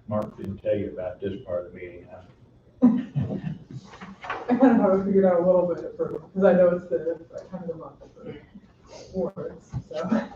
Mark didn't tell you about this part of the meeting, huh? I kind of have it figured out a little bit for, because I know it's the time of the month for warrants, so.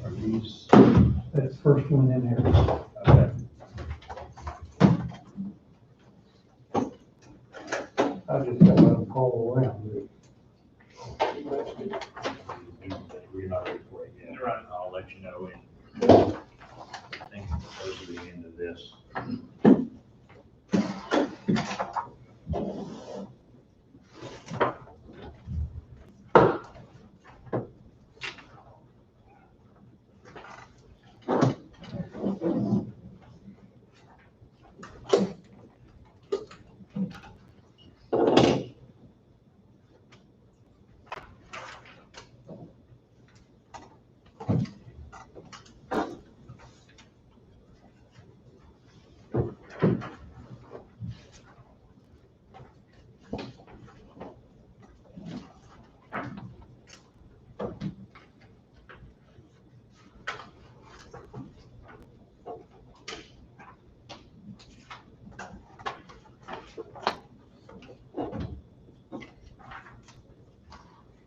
Are these? That's the first one in there. Okay. I just got them all around. We're not ready for it yet. Right. I'll let you know when. I think those are the end of this.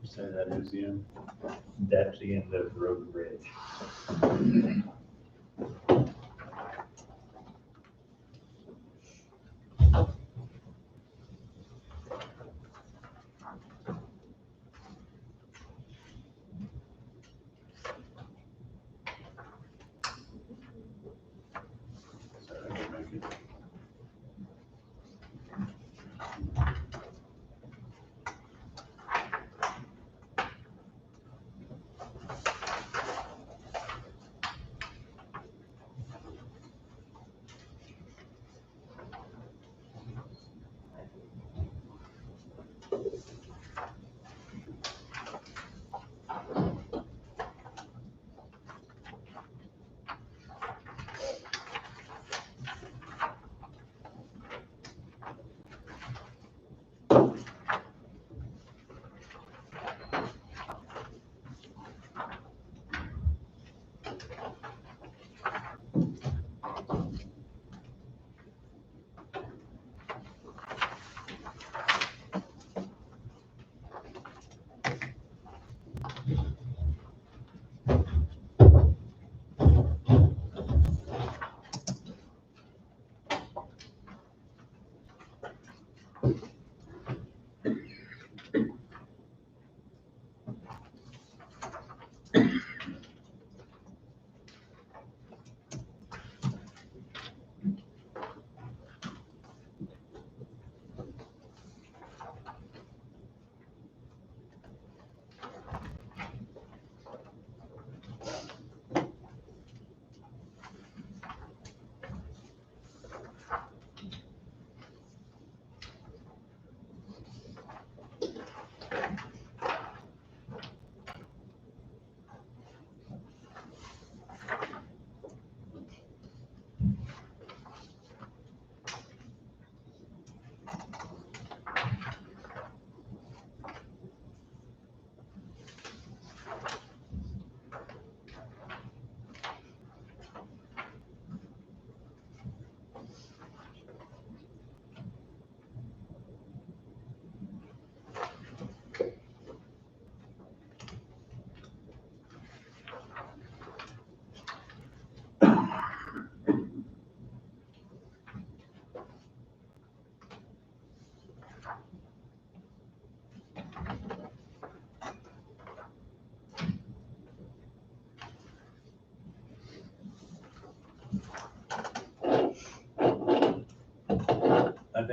Say that is the end. That's the end of the road and bridge.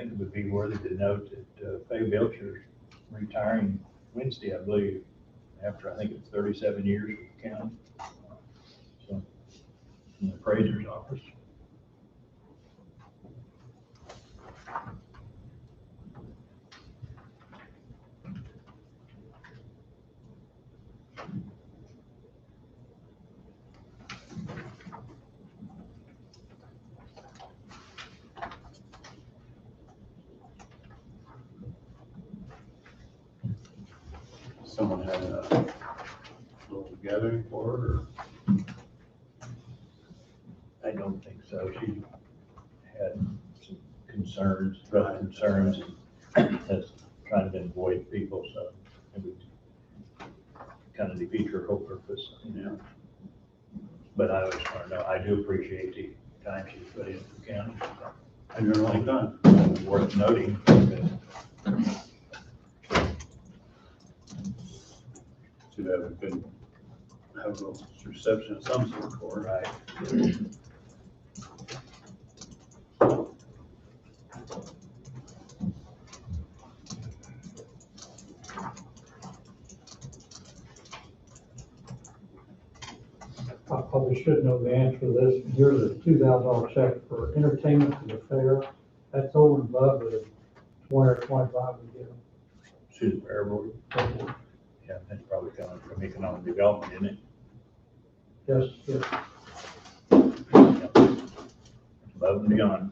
think it would be worthy to note that Faye Belcher's retiring Wednesday, I believe, after I think it's 37 years with the county. So, in the appraiser's office. Someone had a little gathering for her, or? I don't think so. She had some concerns, brother concerns, and has tried to avoid people, so it would kind of defeat her whole purpose, you know. But I always want to know, I do appreciate the time she's put into the county. And you're only done. Worth noting. To have a good, have a reception of some sort for her. Right. I probably should know the answer to this. Here's a $2,000 check for entertainment to the fair. That's over and above the 20 or 25 we give them. She's a fair board. Yeah, that's probably coming from economic development, isn't it? Yes, yes. Above and beyond.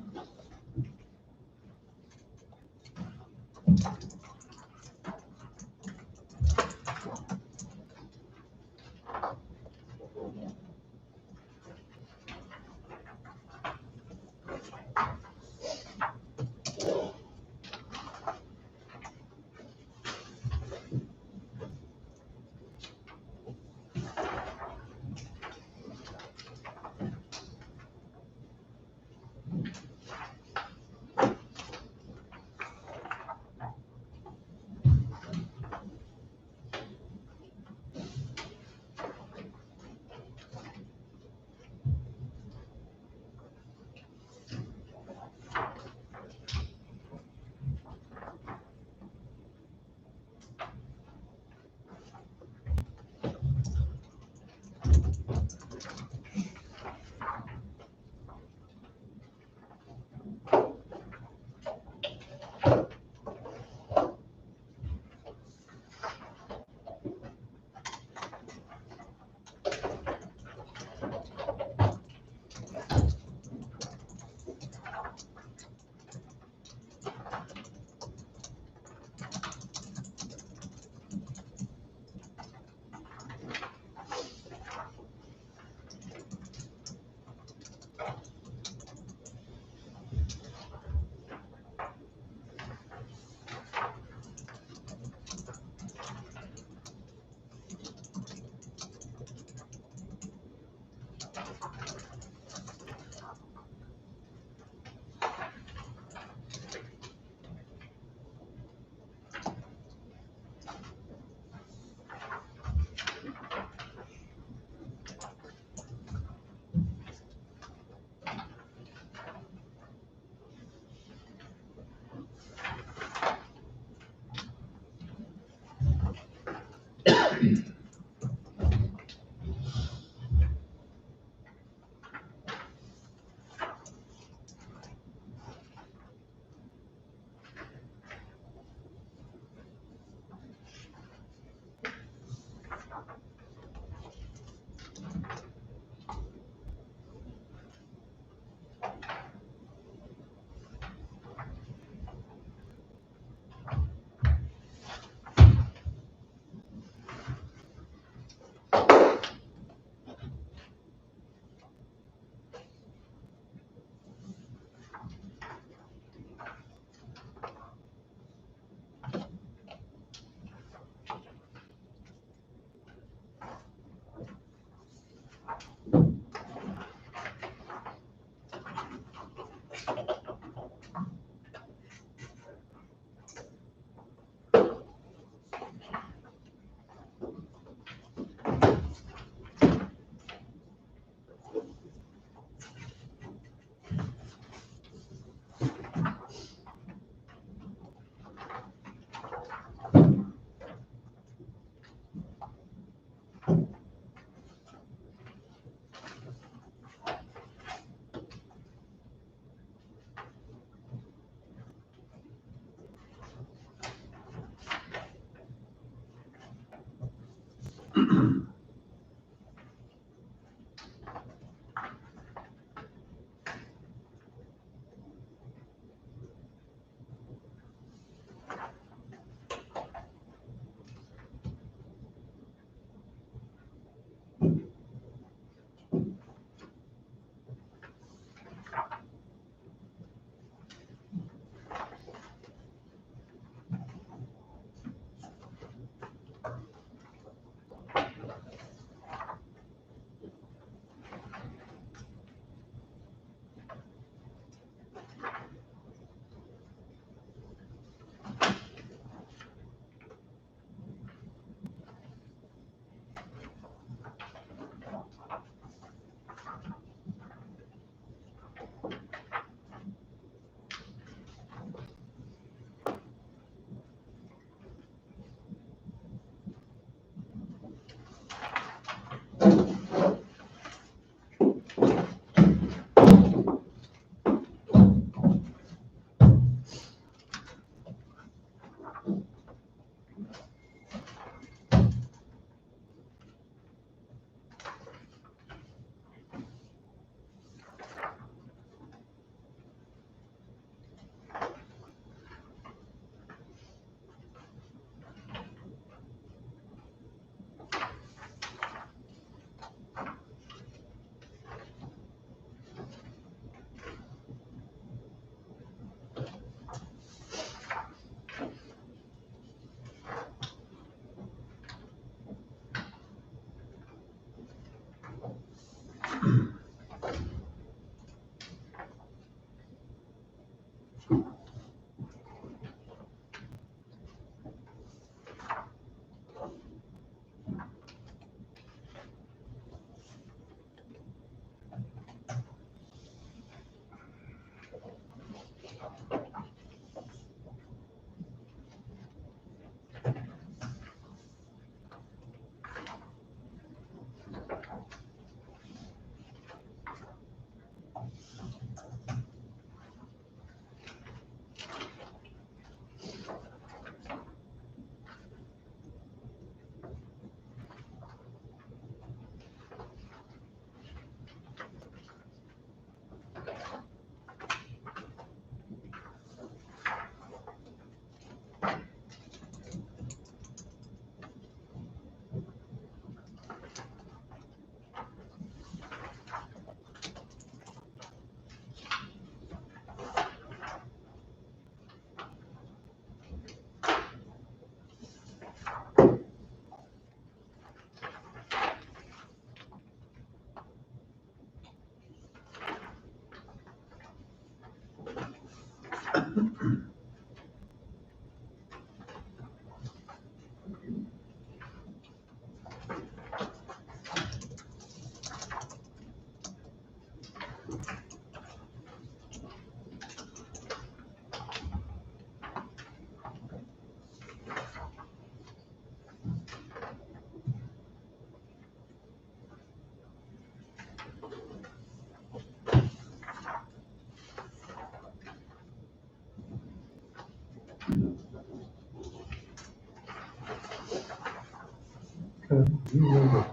You remember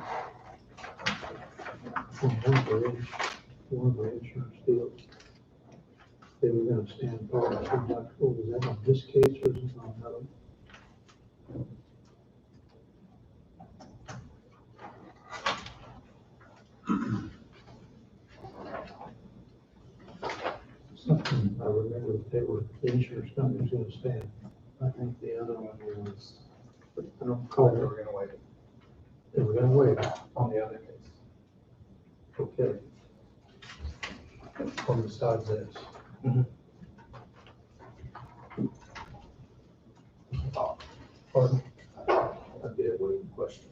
when one of the insurance deals, they were gonna stand tall, was that on this case or was it on another? Something, I remember that they were, the insurance company was gonna stand. I think the other one was, I don't recall, they were gonna wait they were gonna wait, on the other case. okay. On the side of this. Pardon? That'd be a waiting question.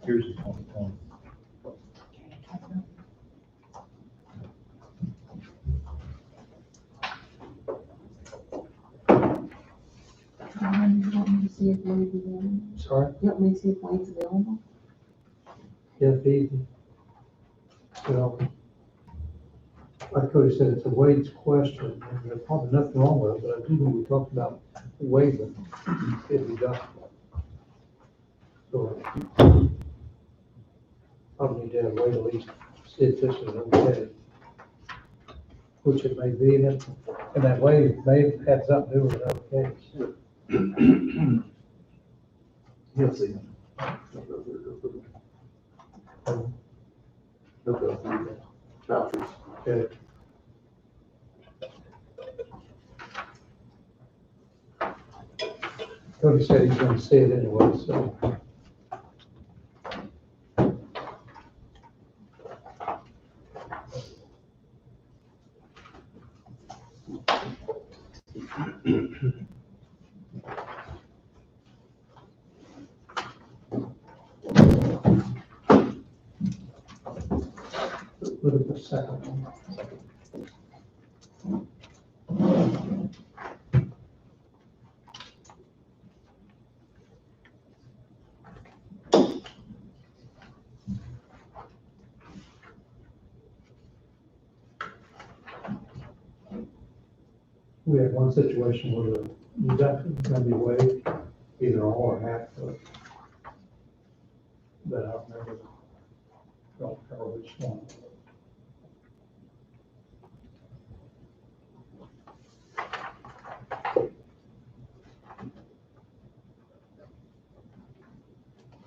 Here's the 2020. You want me to see if Wade's available? Sorry? You want me to see if Wade's available? Yeah, the, well, like Cody said, it's a Wade's question, and there's probably nothing wrong with it, but I do know we talked about waiving the deductible. So, probably need to have Wade at least see if this is okay. Which it may be, and that waive may have had something to do with another case. You'll see him. He'll go through the vouchers. Okay. Cody said he's gonna see it anyway, so. Look at the second one. We had one situation where the deduction was gonna be waived, either all or half of it. But I don't remember which one.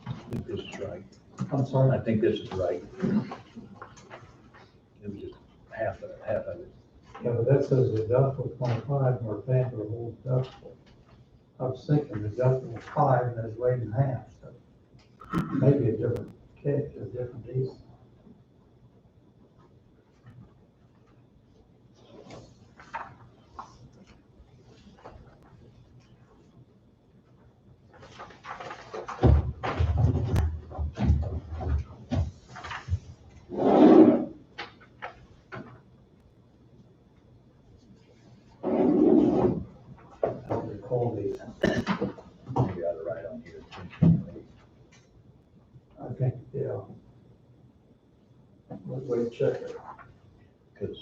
I think this is right. I'm sorry? I think this is right. It was just half of it. Yeah, but that says deductible 25, and we're paying for the whole deductible. I was thinking deductible 5, and that's waiving half, so maybe a different case, a different deal. I don't recall these. You got it right on here. I think, yeah. Wait, check it. Because,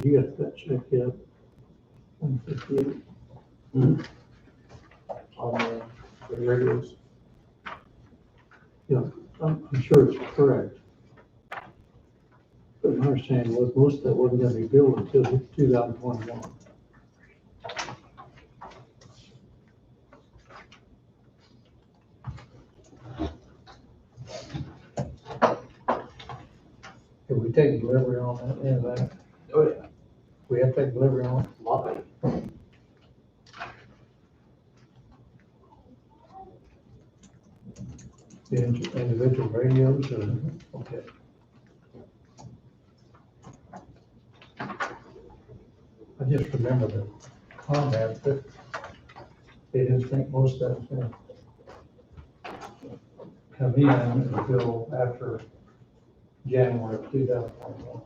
You got that check yet? 158. On the radios. Yeah, I'm sure it's correct. But my understanding was most of that wasn't gonna be billed until 2021. Have we taken delivery on that and that? Oh, yeah. We have to take delivery on it? A lot of it. The individual radios or, okay. I just remember the comment that they didn't think most of it was gonna come in until after January of 2021.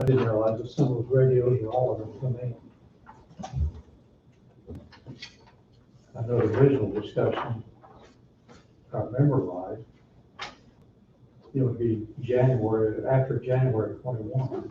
I didn't realize that some of those radios were all of them for me. I know the original discussion, if I remember right, it would be January, after January 21.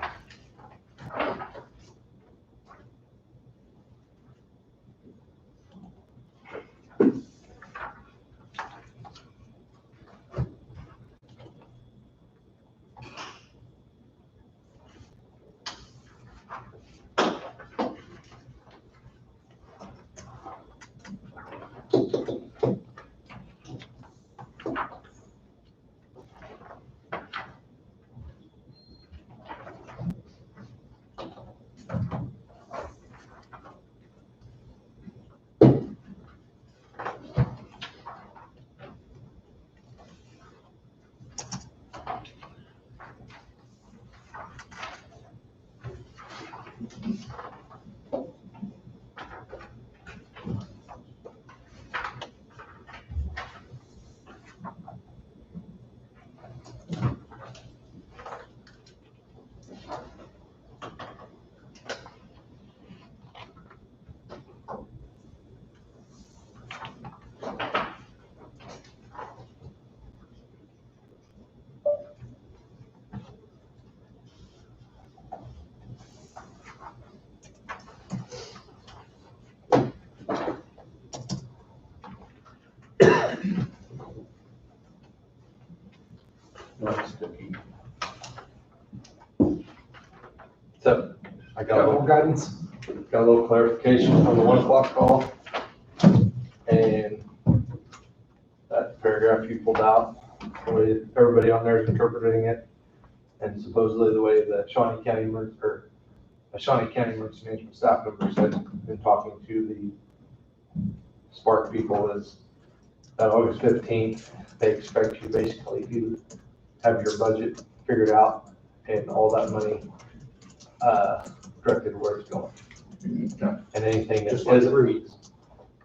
So, I got a little guidance, got a little clarification on the 1 o'clock call. And that paragraph you pulled out, the way everybody on there is interpreting it. And supposedly the way that Shawnee County Emergency Management staff members had been talking to the Spark people is that August 15th, they expect you basically to have your budget figured out and all that money directed where it's going. And anything that isn't,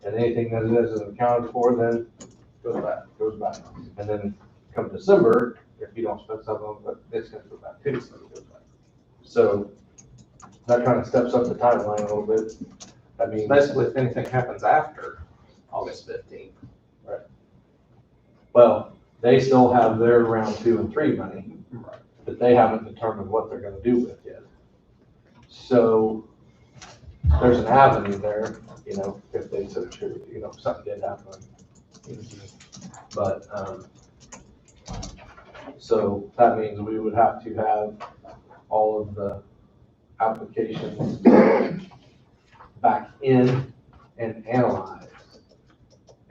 and anything that isn't accounted for, then goes back. And then come December, if you don't spend some of it, it's gonna go back too, so it goes back. So that kind of steps up the timeline a little bit. I mean, Basically, if anything happens after August 15th. right. Well, they still have their round 2 and 3 money, but they haven't determined what they're gonna do with yet. So there's an avenue there, you know, if they so choose, you know, if something did happen. But, so that means we would have to have all of the applications back in and analyzed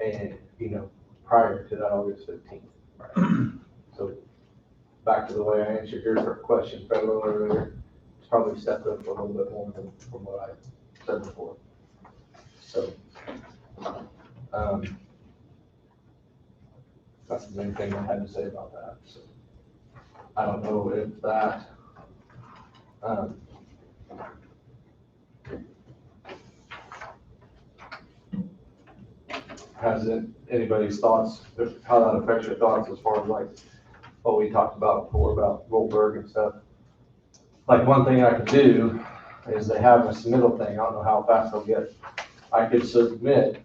and, you know, prior to that August 15th. So back to the way I answered your question, federal earlier, it's probably stepped up a little bit more than from what I said before. So, that's the main thing I had to say about that. So I don't know if that, has anybody's thoughts, how that affects your thoughts as far as like what we talked about before about Goldberg and stuff. Like one thing I could do is they have a submittal thing. I don't know how fast they'll get. I could submit,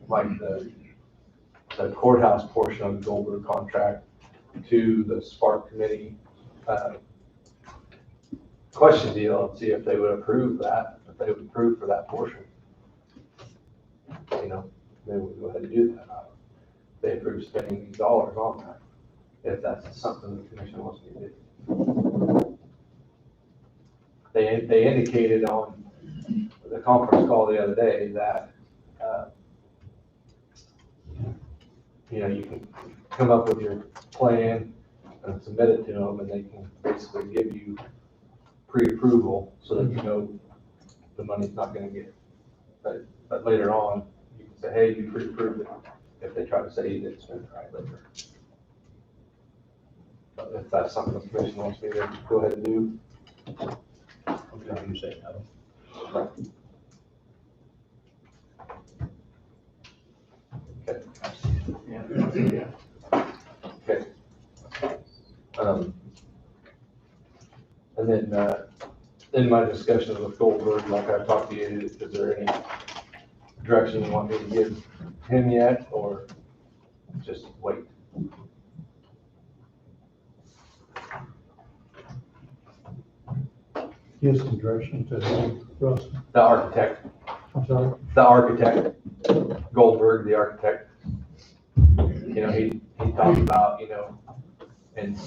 like the courthouse portion of the Goldberg contract to the Spark Committee, question deal and see if they would approve that, if they would approve for that portion. You know, maybe we go ahead and do that. They approve spending these dollars on that, if that's something the commission wants me to do. They indicated on the conference call the other day that, you know, you can come up with your plan and submit it to them, and they can basically give you pre-approval so that you know the money's not gonna get. But later on, you can say, hey, you pre-approved it, if they try to say you didn't spend it right later. But if that's something the commission wants me to go ahead and do. Okay, you say no. Right. Okay. Yeah. Okay. in my discussions with Goldberg, like I talked to you, is there any direction you want me to give him yet, or just wait? Give some direction to Russ. The architect, I'm sorry. the architect, Goldberg, the architect. You know, he talked about, you know, and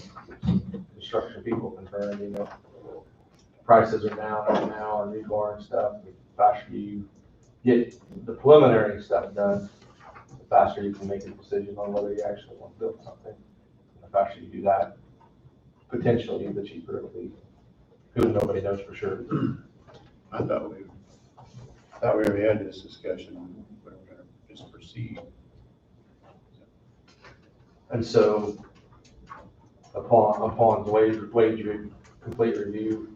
construction people concerned, you know, prices are down right now on rebar and stuff. The faster you get the preliminary stuff done, the faster you can make a decision on whether you actually want to build something. The faster you do that, potentially the cheaper it'll be. Who nobody knows for sure. I thought we already had this discussion, but we're gonna just proceed. And so upon wage complete review,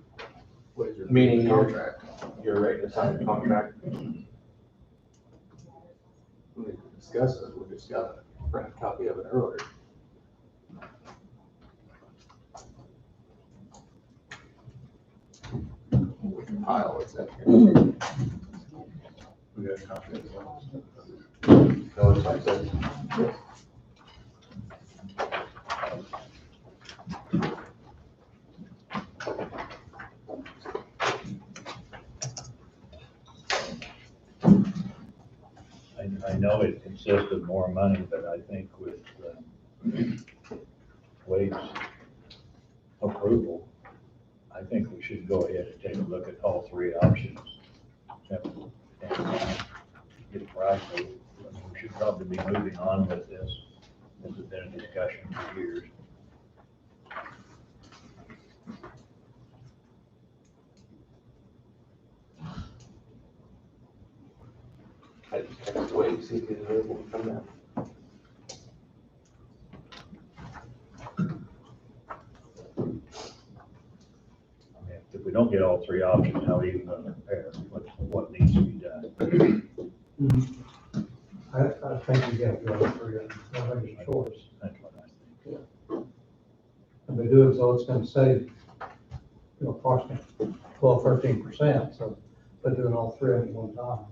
meaning you're ready to sign the contract. We can discuss it, we just got a print copy of it earlier. We can pile what's in here. We got a copy of So it's like this. I know it consists of more money, but I think with wage approval, I think we should go ahead and take a look at all three options. And get a price. I mean, we should probably be moving on with this. This has been a discussion for years. I just wait and see if he's available to come down. I mean, if we don't get all three options, how are you going to prepare? What needs to be done? I think you got to go through it. I think it's a choice. That's what I think. And they do it, so it's gonna save, you know, approximately 12-13%, so they're doing all three at one time.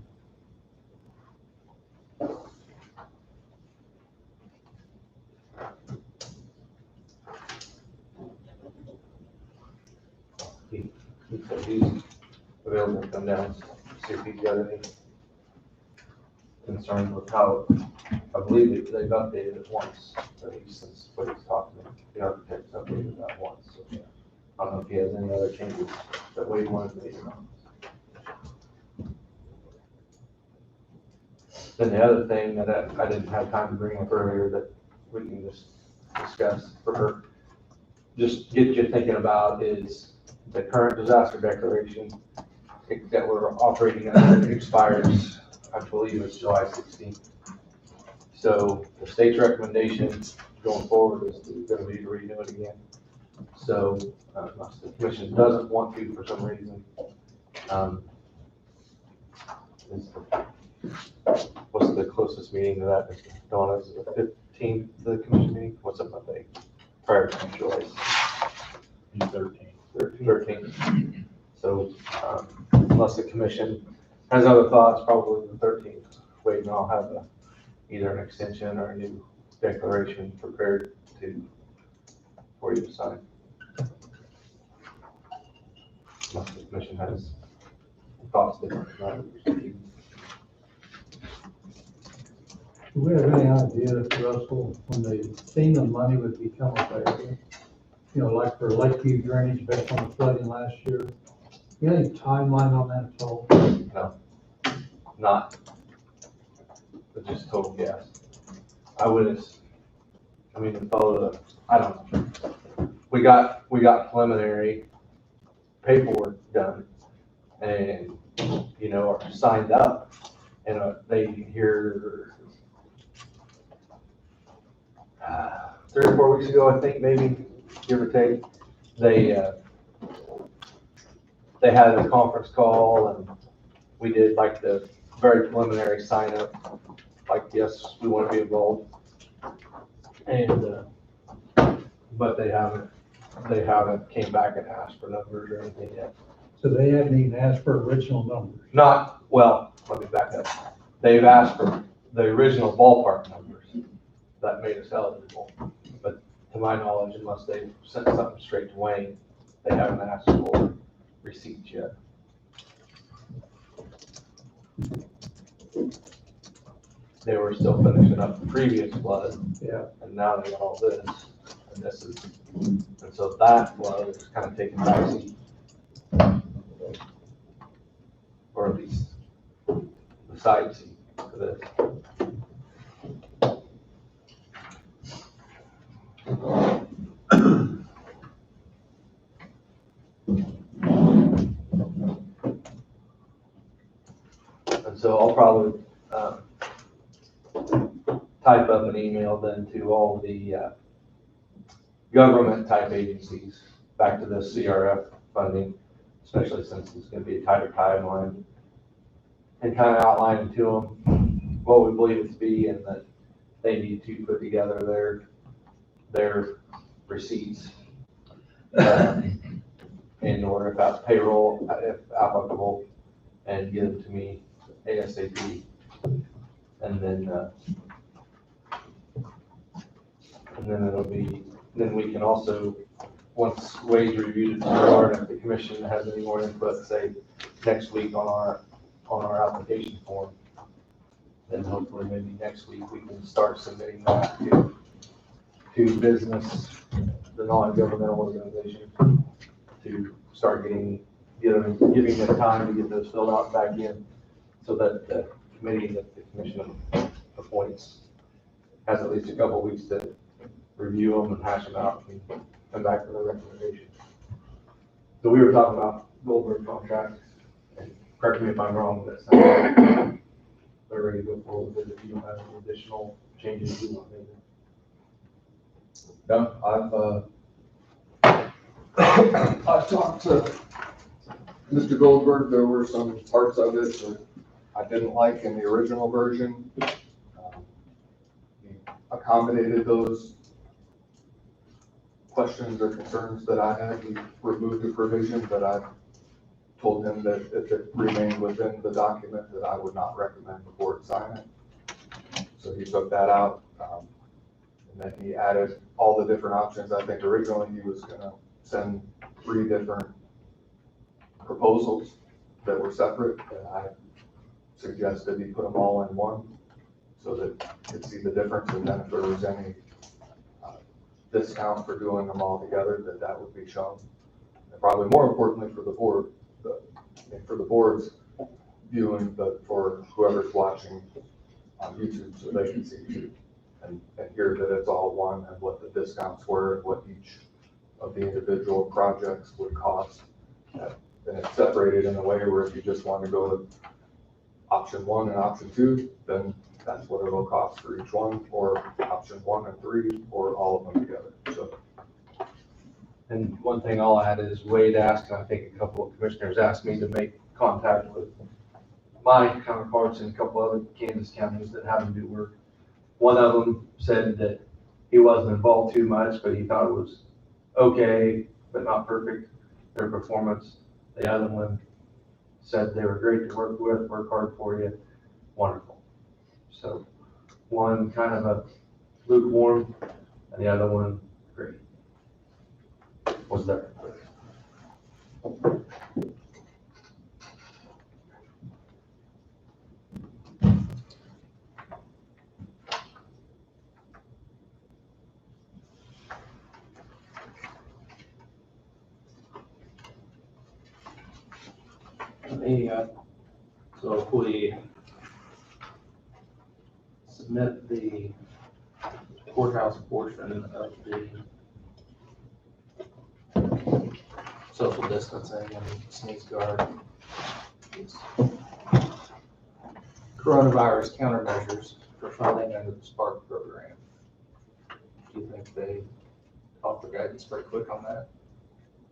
He said he's available to come down, see if he's got any concerns with how, I believe they've updated it once, at least since what he's talking about. The architect's updated that once, so yeah. I don't know if he has any other changes that we wanted to make or not. Then the other thing that I didn't have time to bring up earlier that we can just discuss for her, just get you thinking about is the current disaster declaration that we're operating under expires, I believe it's July 16th. So the state's recommendation going forward is going to be to renew it again. So unless the commission doesn't want to for some reason, what's the closest meeting to that? Donna, is it the 15th, the commission meeting? What's up Monday? Prior to July 13th. So unless the commission has other thoughts, probably the 13th. Wade and I'll have either an extension or a new declaration prepared for you to sign. Unless the commission has thoughts different than that. Do we have any idea, Russell, when the FEMA money would become available? You know, like for Lakeview drainage based on the flooding last year? You got any timeline on that at all? No, not. But just total guess. I mean, I don't know. We got preliminary paperwork done and, you know, are signed up and they hear 3 or 4 weeks ago, I think, maybe, give or take, they had a conference call and we did like the very preliminary sign up, like, yes, we want to be involved. And, but they haven't came back and asked for numbers or anything yet. So they haven't even asked for original numbers. Not, well, let me back up. They've asked for the original ballpark numbers that made us eligible. But to my knowledge, unless they sent something straight to Wayne, they haven't asked for receipts yet. They were still finishing up the previous flood. Yeah. And now they got all this, and this is, and so that flood is kind of taking backseat. Or at least the side seat for this. And so I'll probably type up an email then to all the government type agencies back to the CRF funding, especially since it's going to be a tighter timeline, and kind of outlining to them what we believe it to be, and that they need to put together their receipts in order, if that's payroll, if applicable, and give them to me ASAP. And then it'll be, then we can also, once Wade's reviewed it, and if the commission has any more input, say, next week on our application form, then hopefully maybe next week we can start submitting that to business, the non-governmental organization, to start giving them time to get those filled out back in, so that the committee that the commission appoints has at least a couple weeks to review them and hash them out and come back with a recommendation. So we were talking about Goldberg contracts, and correct me if I'm wrong, but that's they're ready to go forward with it if you don't have any additional changes you want to make. No, I've talked to Mr. Goldberg. There were some parts of it that I didn't like in the original version. He accommodated those questions or concerns that I had. He removed the provision, but I told him that if it remained within the document, that I would not recommend the board sign it. So he took that out. And then he added all the different options. I think originally he was gonna send 3 different proposals that were separate, and I suggested he put them all in one so that you could see the difference, and then if there was any discount for doing them all together, that would be shown. And probably more importantly for the board, for the board's viewing, but for whoever's watching on YouTube, so they can see too, and hear that it's all one, and what the discounts were, and what each of the individual projects would cost. And it's separated in a way where if you just want to go with option 1 and option 2, then that's what it'll cost for each one, or option 1 and 3, or all of them together. So. And one thing I'll add is Wade asked, and I think a couple of commissioners asked me to make contact with my counterparts in a couple other Kansas counties that have them do work. One of them said that he wasn't involved too much, but he thought it was okay, but not perfect, their performance. The other one said they were great to work with, work hard for you, wonderful. So one kind of a lukewarm, and the other one great. Was there? So if we submit the courthouse portion of the social distancing and sneeze guard, coronavirus countermeasures for funding under the Spark program, do you think they offer guidance very quick on that?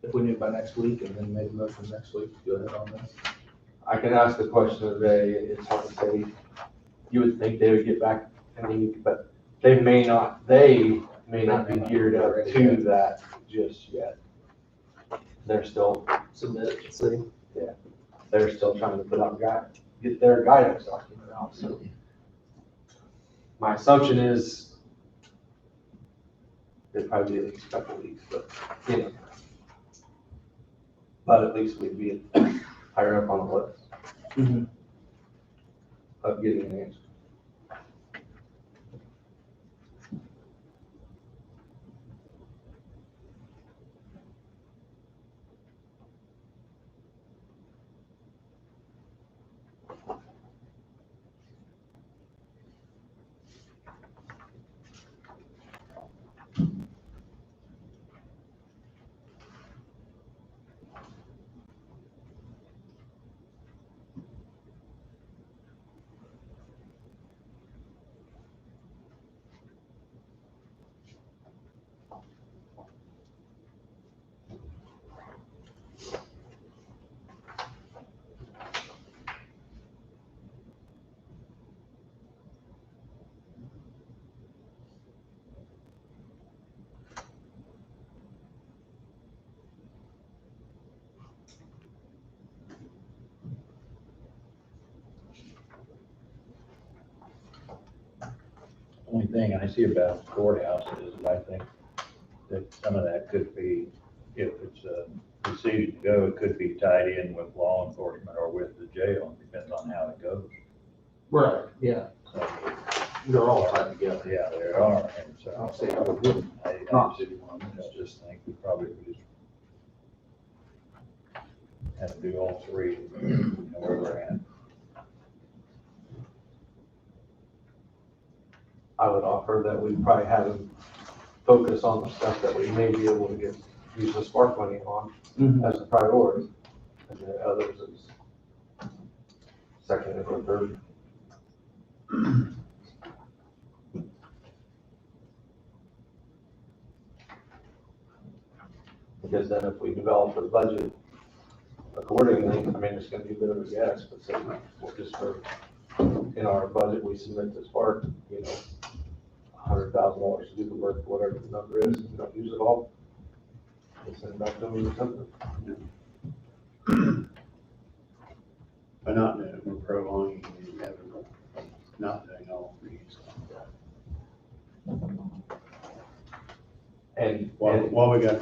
If we knew by next week and then made a motion next week to go ahead on this? I can ask the question today. It's hard to say. You would think they would get back to me, but they may not be geared up to that just yet. They're still submit, see. they're still trying to put out get their guidance document out, so. My assumption is it'd probably be at least a couple weeks, but, you know. But at least we'd be higher up on the list. Of getting an answer. Only thing I see about the courthouse is I think that some of that could be, if it's a decision to go, it could be tied in with law enforcement or with the jail, depends on how it goes. Right, yeah. So, They're all tied together. yeah, there are, and so. I'll say I would do. I just think we probably would just have to do all three, you know, where we're at. I would offer that we probably have them focus on the stuff that we may be able to use the spark money on as a priority. And the others is second or third. Because then if we develop a budget accordingly, I mean, it's gonna be a bit of a guess, but say, we'll just for, in our budget, we submit to Spark, you know, $100,000 to do the work, whatever the number is, if we don't use it all, we'll send it back to them or something. But not that we're prolonging and having, not doing all three. And While we got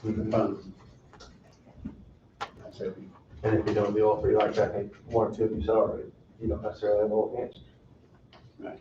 the funds. I said, and if you don't do all three, like I think one or two of you said already, you don't necessarily have all the answers. right.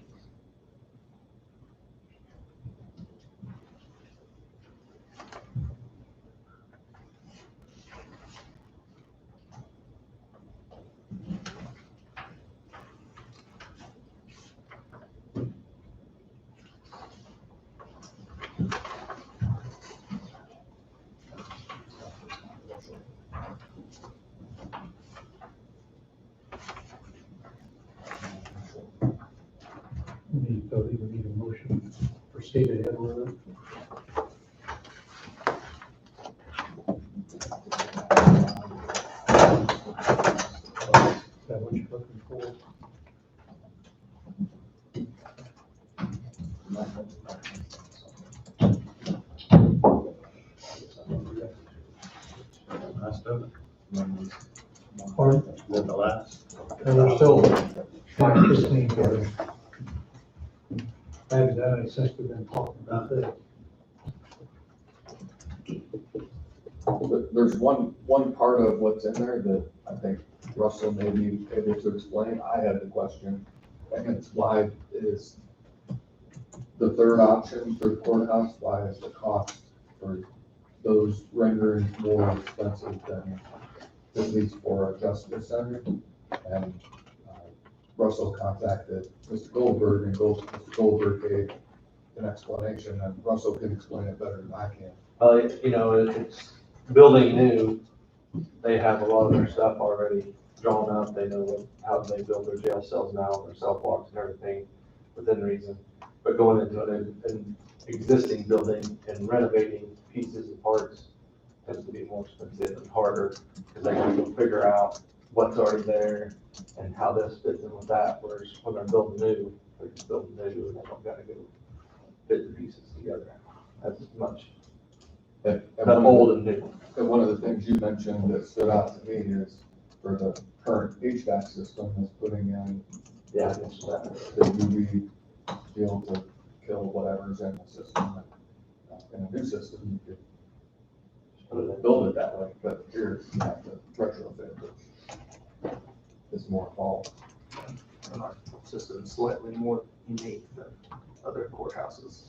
We need a motion to proceed ahead with it. Is that what you're looking for? Last of it. Pardon? Is that the last? And we're still trying to just need to. I haven't done it since we've been talking about this. There's one part of what's in there that I think Russell may be able to explain. I had the question, and it's why is the third option for the courthouse, why is the cost for those renderings more expensive than at least for our justice center? And Russell contacted Mr. Goldberg, and Mr. Goldberg gave an explanation, and Russell can explain it better than I can. You know, it's building new, they have a lot of their stuff already drawn up, they know how they build their jail cells now, their cell blocks and everything within reason. But going into an existing building and renovating pieces and parts tends to be more expensive and harder, because they have to figure out what's already there and how this fits in with that, whereas when they're building new, they're just building new and they don't gotta go fit the pieces together as much. And Cut 'em old and new. And one of the things you mentioned that stood out to me is for the current HVAC system is putting in Yeah, I guess that. the UV deal to kill whatever's in the system. In a new system, you could build it that way, but here you have to retrofit, which is more involved. And our system is slightly more unique than other courthouses.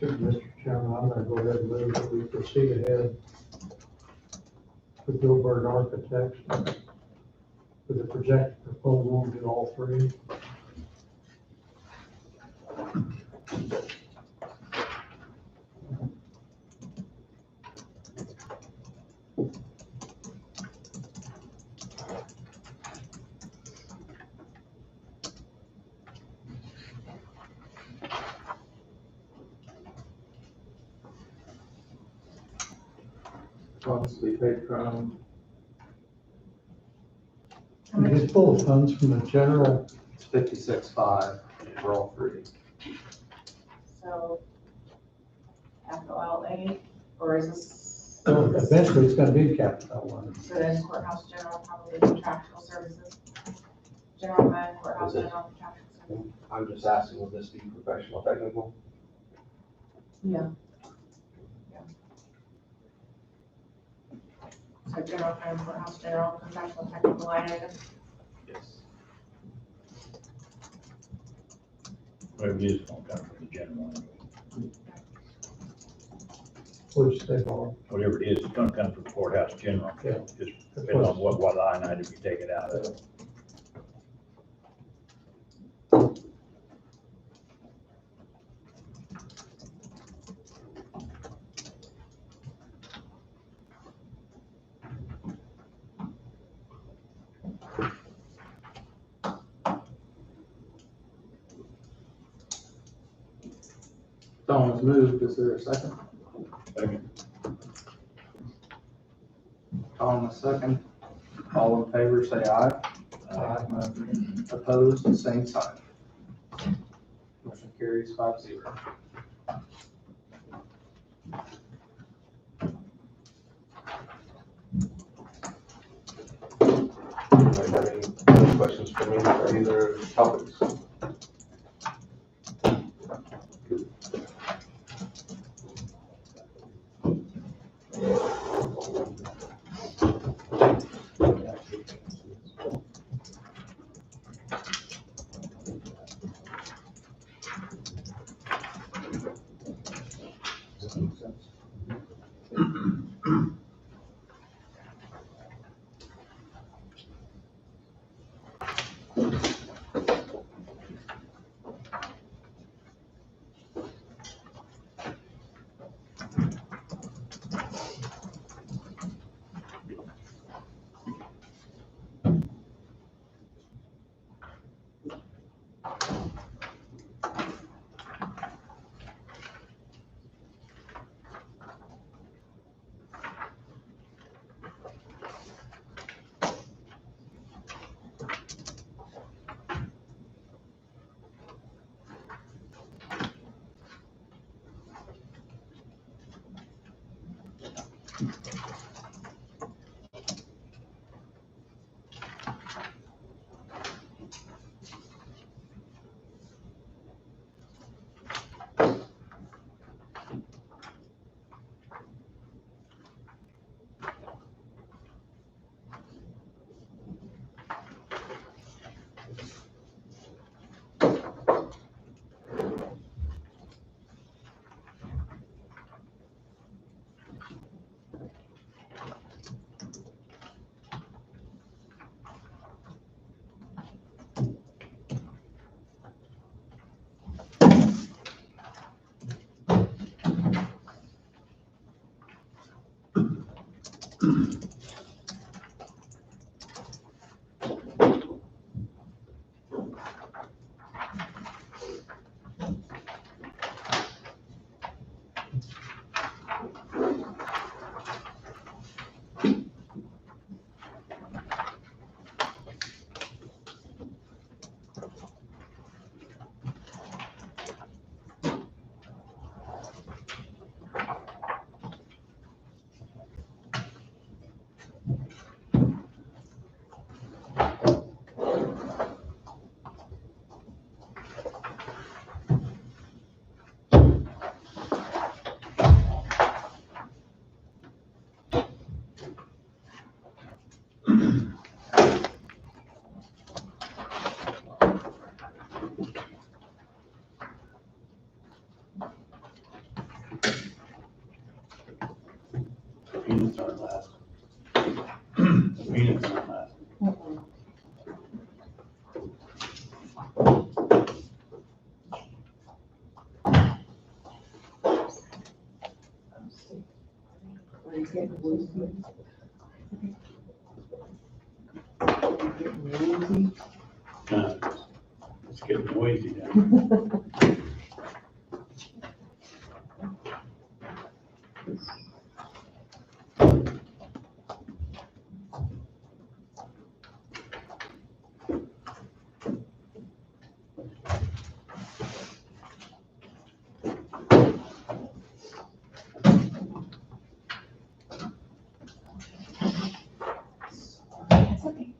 Mr. Chairman, I'm gonna go ahead and move that we proceed ahead with Gilbert Architects with the projected proposal to do all three. Funds to be paid from, We just pull funds from the general, it's 56.5 for all three. So, capital outlay, or is this? eventually it's gonna be capital one. So then courthouse general, probably contractual services. General fund, courthouse Is it? general, contractual services. I'm just asking, will this be professional technical? Yeah. So general fund, courthouse general, contractual technical line items. Yes. Whatever it is, gonna come from the general. Which they all, Whatever it is, it's gonna come from courthouse general. Yeah. Just depends on what line item you take it out of. Don was moved, is there a second? Second. Don was second. All in favor, say aye. Opposed, same sign. Motion carries 5-0. Anybody have any other questions for me for either topics? It's getting noisy down. That's okay.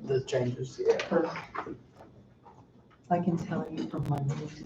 The changes, yeah. I can tell you from my notes.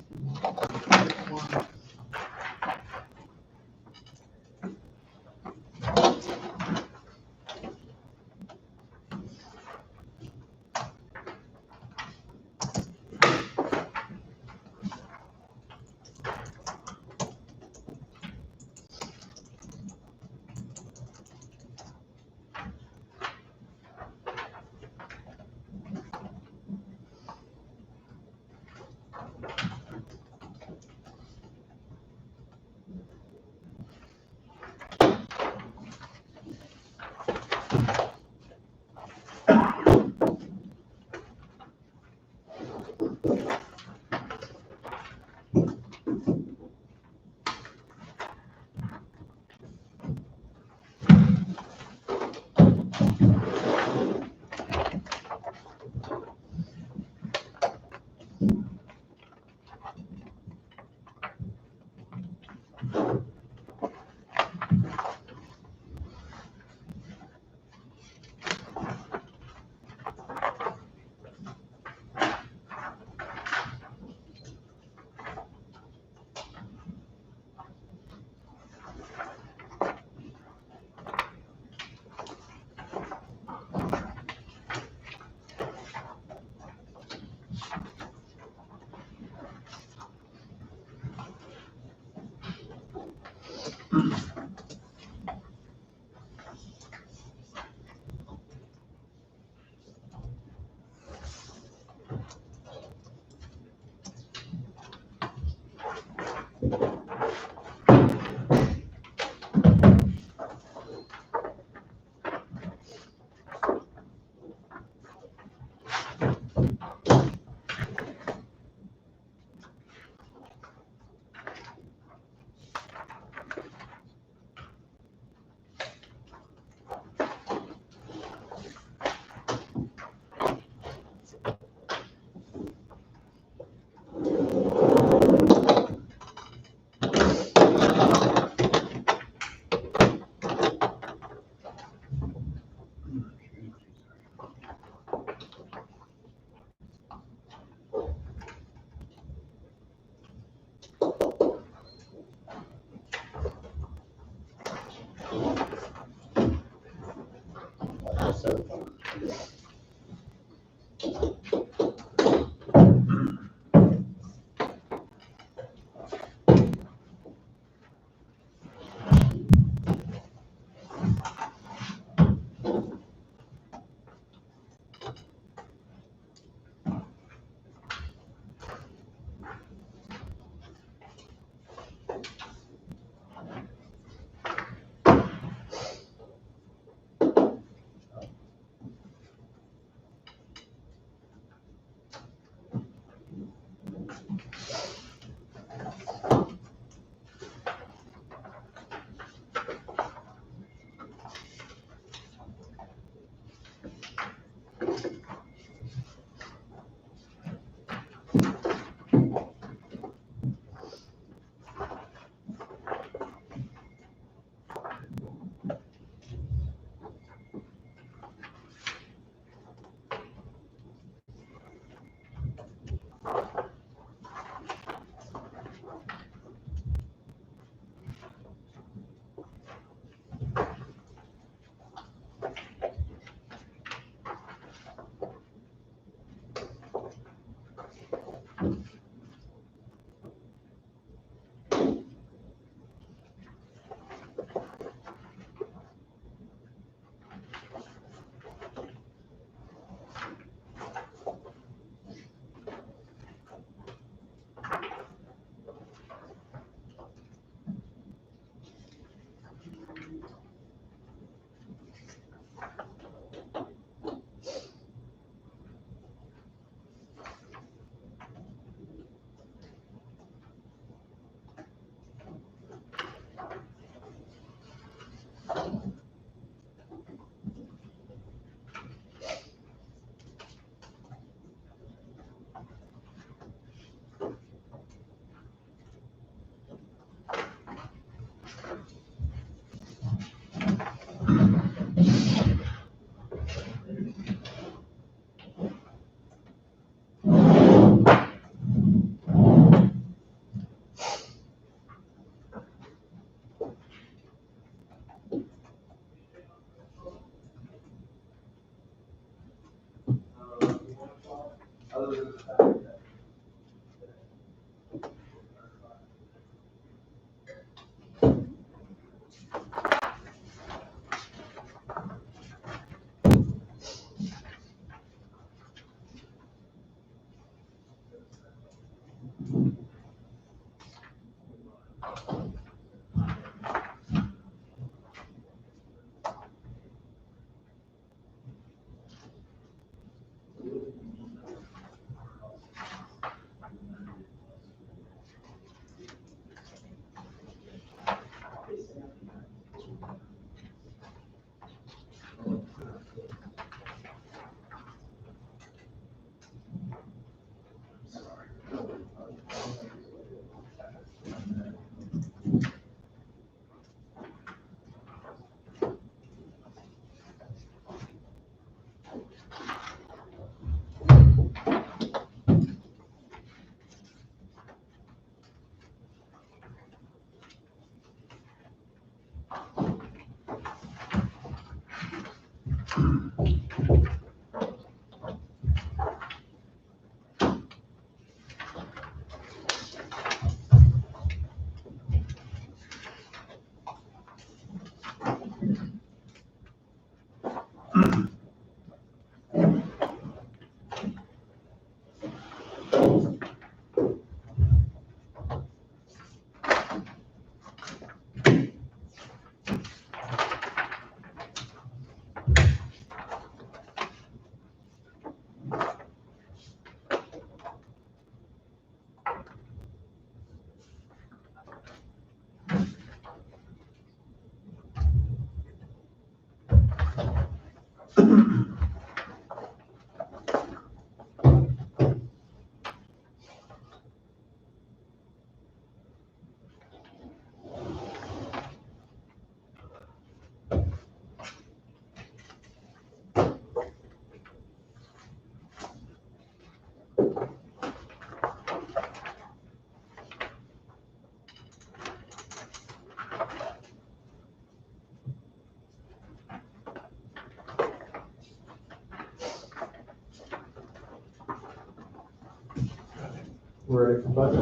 We're ready for budgets.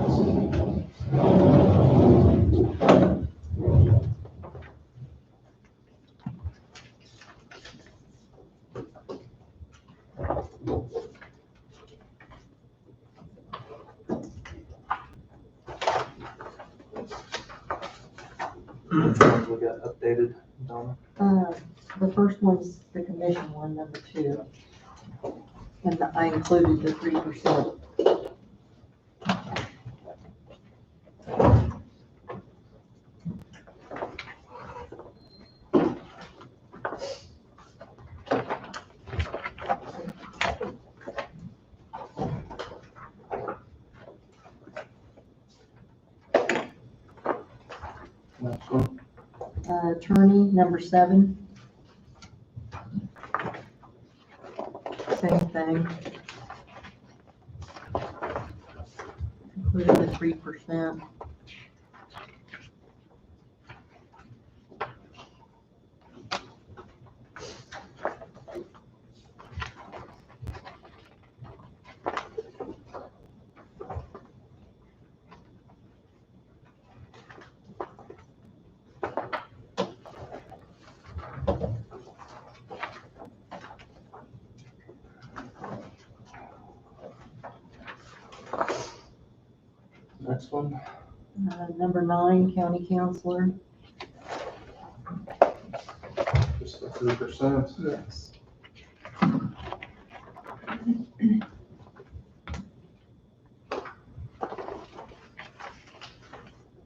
Which ones we got updated, Donna? The first one's the commission one, number 2. And I included the 3%. Next one. Attorney, number 7. Same thing. Included the 3%. Next one. Number 9, county counselor. Just the 3%. Yes.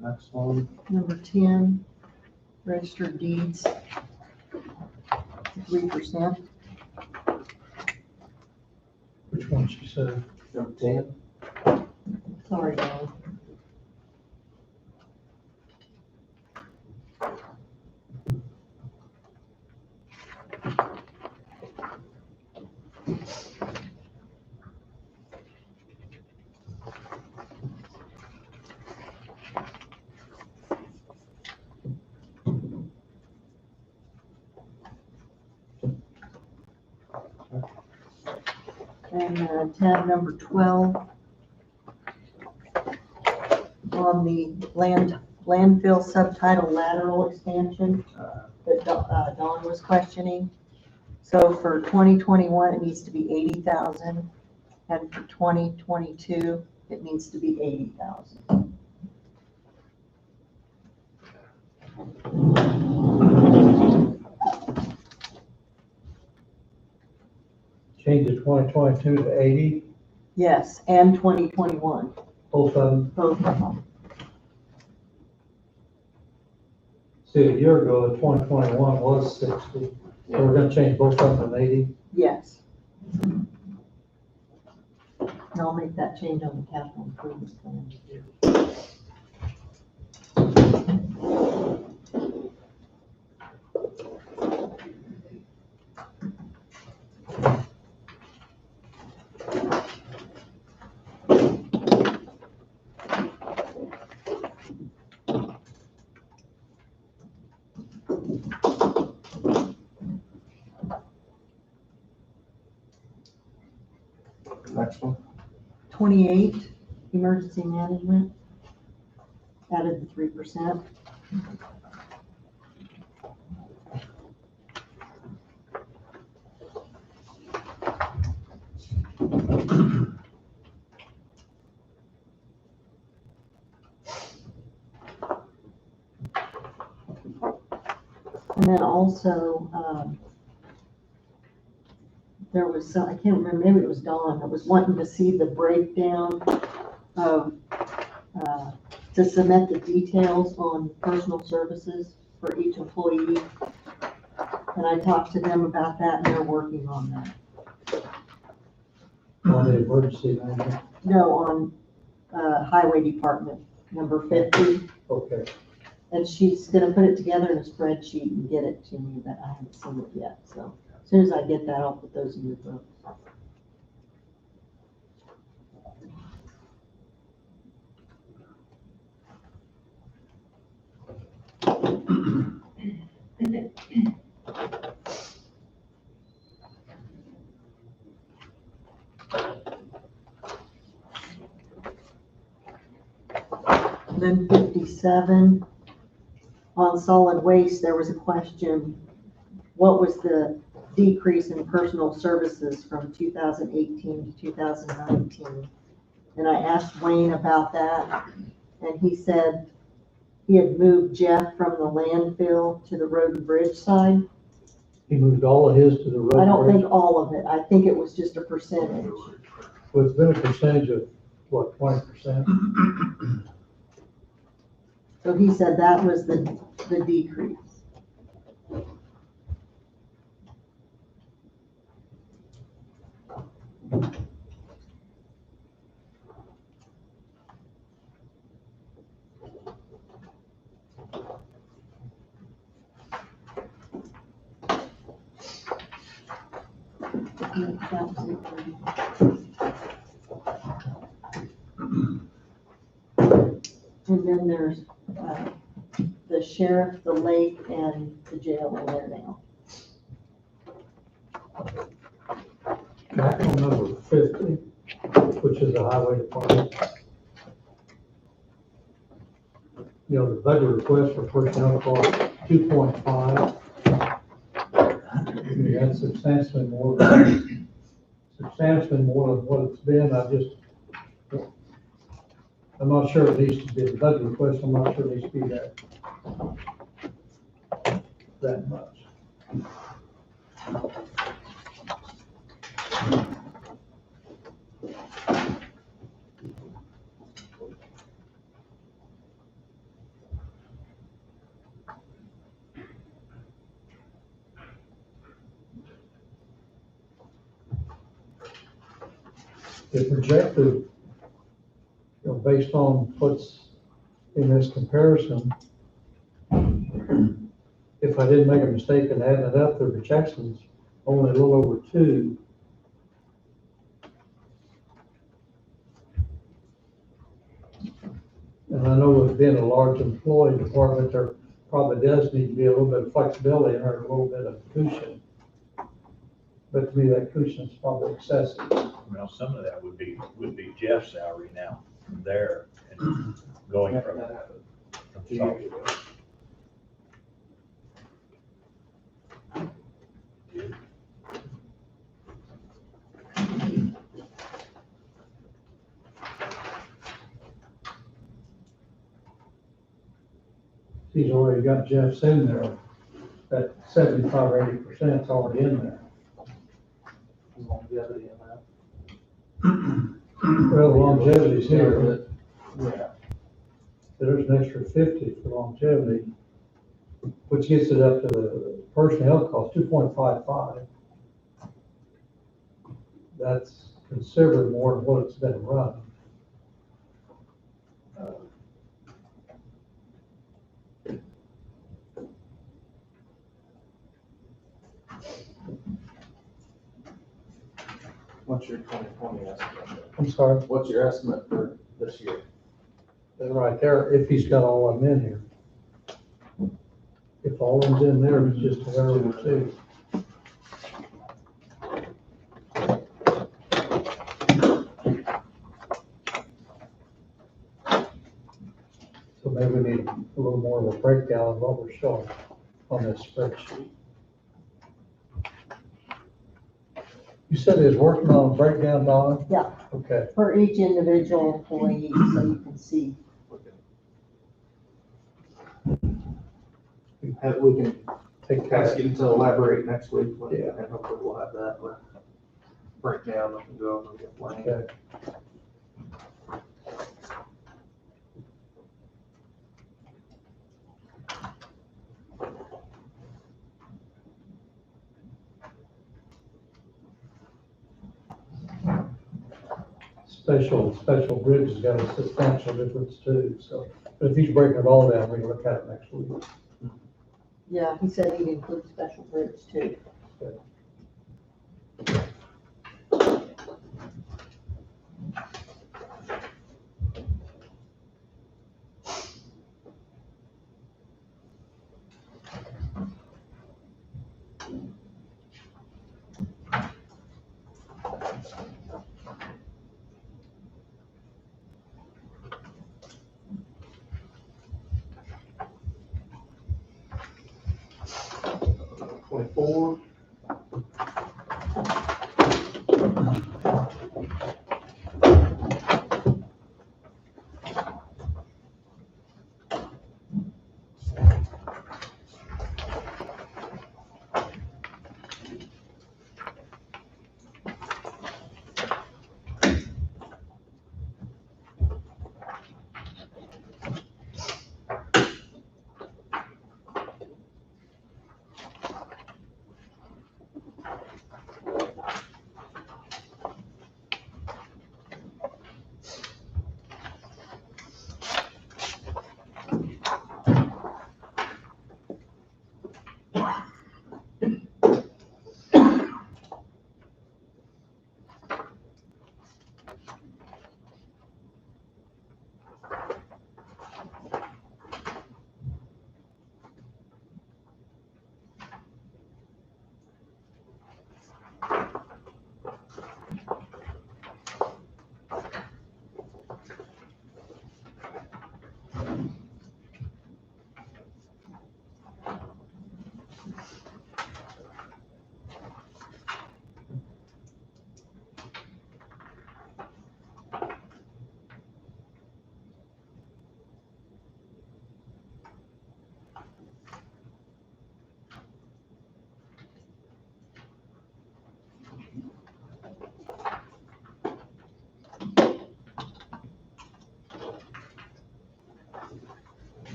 Next one. Number 10, registered deeds. 3%. Which one she said? Number 10. Sorry, Don. And tab number 12. On the landfill subtitle lateral expansion that Dawn was questioning. So for 2021, it needs to be 80,000, and for 2022, it needs to be 80,000. Change the 2022 to 80, Yes, and 2021, both of them. both of them. See, a year ago, the 2021 was 60. So we're gonna change both of them to 80. Yes. And I'll make that change on the capital improvement plan. Next one. 28, emergency management, added the 3%. And then also, there was some, I can't remember, maybe it was Dawn, that was wanting to see the breakdown of, to submit the details on personal services for each employee. And I talked to them about that, and they're working on that. On the emergency management. No, on, highway department, number 50. Okay. And she's gonna put it together in a spreadsheet and get it to me, but I haven't seen it yet, so as soon as I get that, I'll put those in your book. Then 57, on solid waste, there was a question, what was the decrease in personal services from 2018 to 2019? And I asked Wayne about that, and he said he had moved Jeff from the landfill to the road and bridge side. He moved all of his to the road. I don't bridge. think all of it, I think it was just a percentage. Well, it's been a percentage of, what, 20%? So he said that was the decrease. And then there's the sheriff, the lake, and the jail in there now. Back on number 50, which is the highway department. You know, the budget request for personnel cost 2.5. That's substantially more than what it's been. I'm not sure it needs to be the budget request. I'm not sure it needs to be that much. The projected, you know, based on what's in this comparison, if I didn't make a mistake in adding it up, the projection's only a little over 2. And I know with being a large employee department, there probably does need to be a little bit of flexibility and a little bit of cushion. But to me, that cushion is probably excessive. Well, some of that would be Jeff's salary now from there and going from. He's already got Jeff's in there. That 75 or 80% is already in there. Longevity in that. Well, the longevity's here, but Yeah. there's an extra 50 for longevity, which gets it up to the personnel cost, 2.55. That's considerably more than what it's been running. What's your 2020 estimate? I'm sorry, What's your estimate for this year? they're right there, if he's got all of them in here. If all of them's in there, it's just a hair over two. So maybe we need a little more of a breakdown of what we're showing on this spreadsheet. You said he was working on a breakdown, Donna? Yeah, Okay, for each individual employee, so you can see. We can take care ask of it. you to elaborate next week, Yeah. and hopefully we'll have that breakdown and go over the plan. Okay. Special bridge has got a substantial difference too, so, but if he's breaking it all down, we can look at it next week. Yeah, he said he'd include special bridge too. Twenty-four.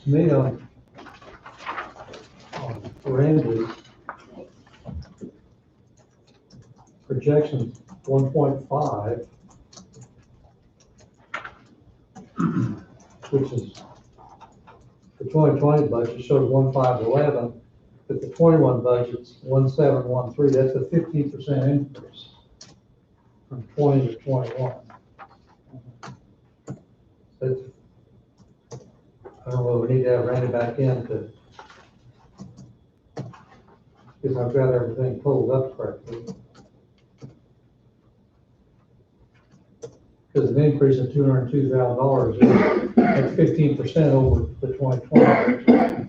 To me, on Randy's projection 1.5, which is the 2020 budget shows 1.511, but the 21 budget's 1.713. That's a 15% increase from 20 to 21. That's, I don't know, we need to have Randy back in to, because I've got everything pulled up correctly. Because an increase of $202,000 is at 15% over the 2020.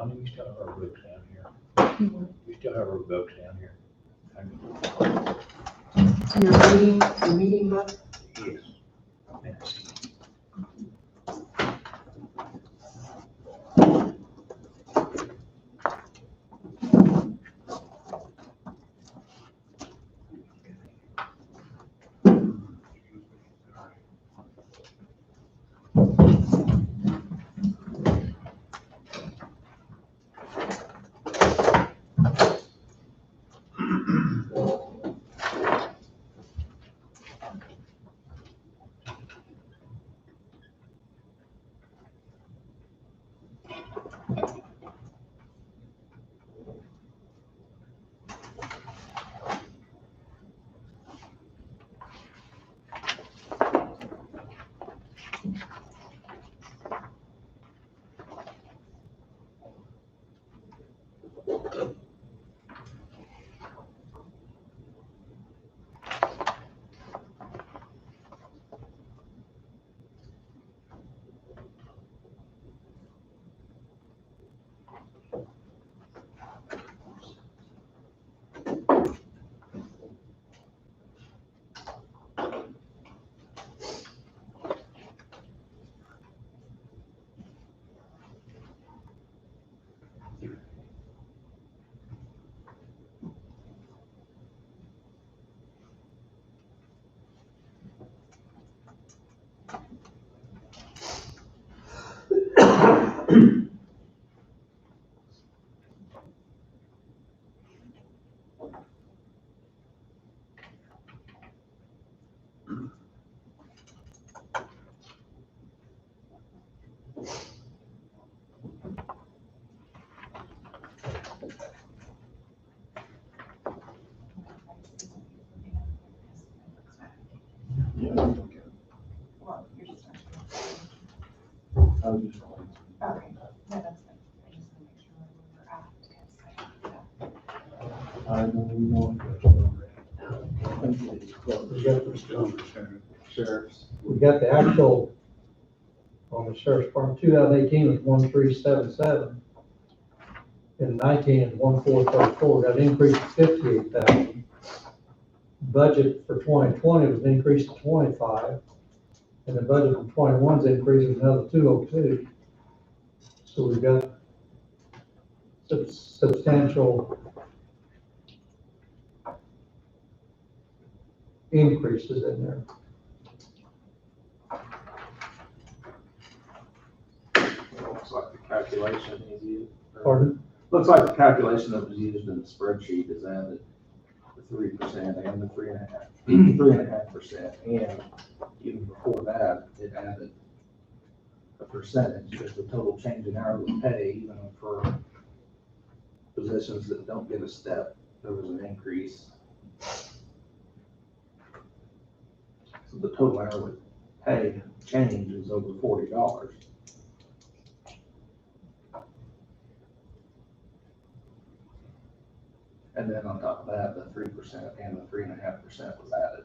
Donnie, we still have our books down here. We still have our books down here. Your meeting book? Yes. We got the actual on the sheriff's department, 2018 was 1377. In 19 is 1434, got an increase of 58,000. Budget for 2020 was an increase of 25. And the budget from 21's increase is another 202. So we've got substantial increases in there. Looks like the calculation is used. Pardon? Looks like the calculation that was used in the spreadsheet is added the 3% and the 3.5%. And even before that, it added a percentage, just the total change in hourly pay, even for positions that don't get a step, there was an increase. So the total hourly pay change is over $40. And then on top of that, the 3% and the 3.5% was added.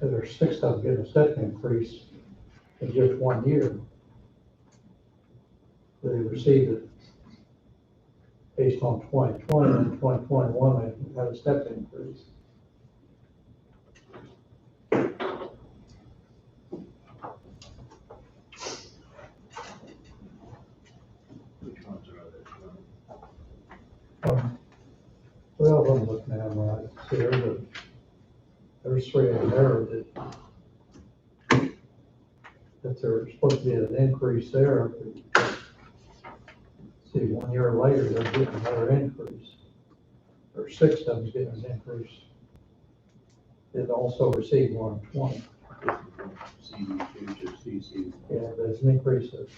There's 6 of them getting a step increase in just 1 year. They received it based on 2020 and 2021, they had a step increase. Which ones are Well, I'm looking at them right here, but there's 3 of them there that there's supposed to be an increase there. See, 1 year later, they're getting another increase. There's 6 of them getting an increase. It also received 120. Yeah, there's an increase of,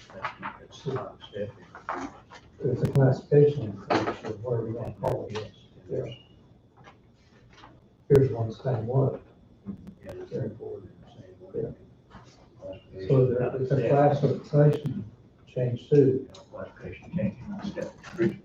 it's a classification increase, or whatever you want to call it. Yeah. Here's one the same way. Yeah, the third board, same way. Yeah. So it's a classification change too. Classification change, step 3.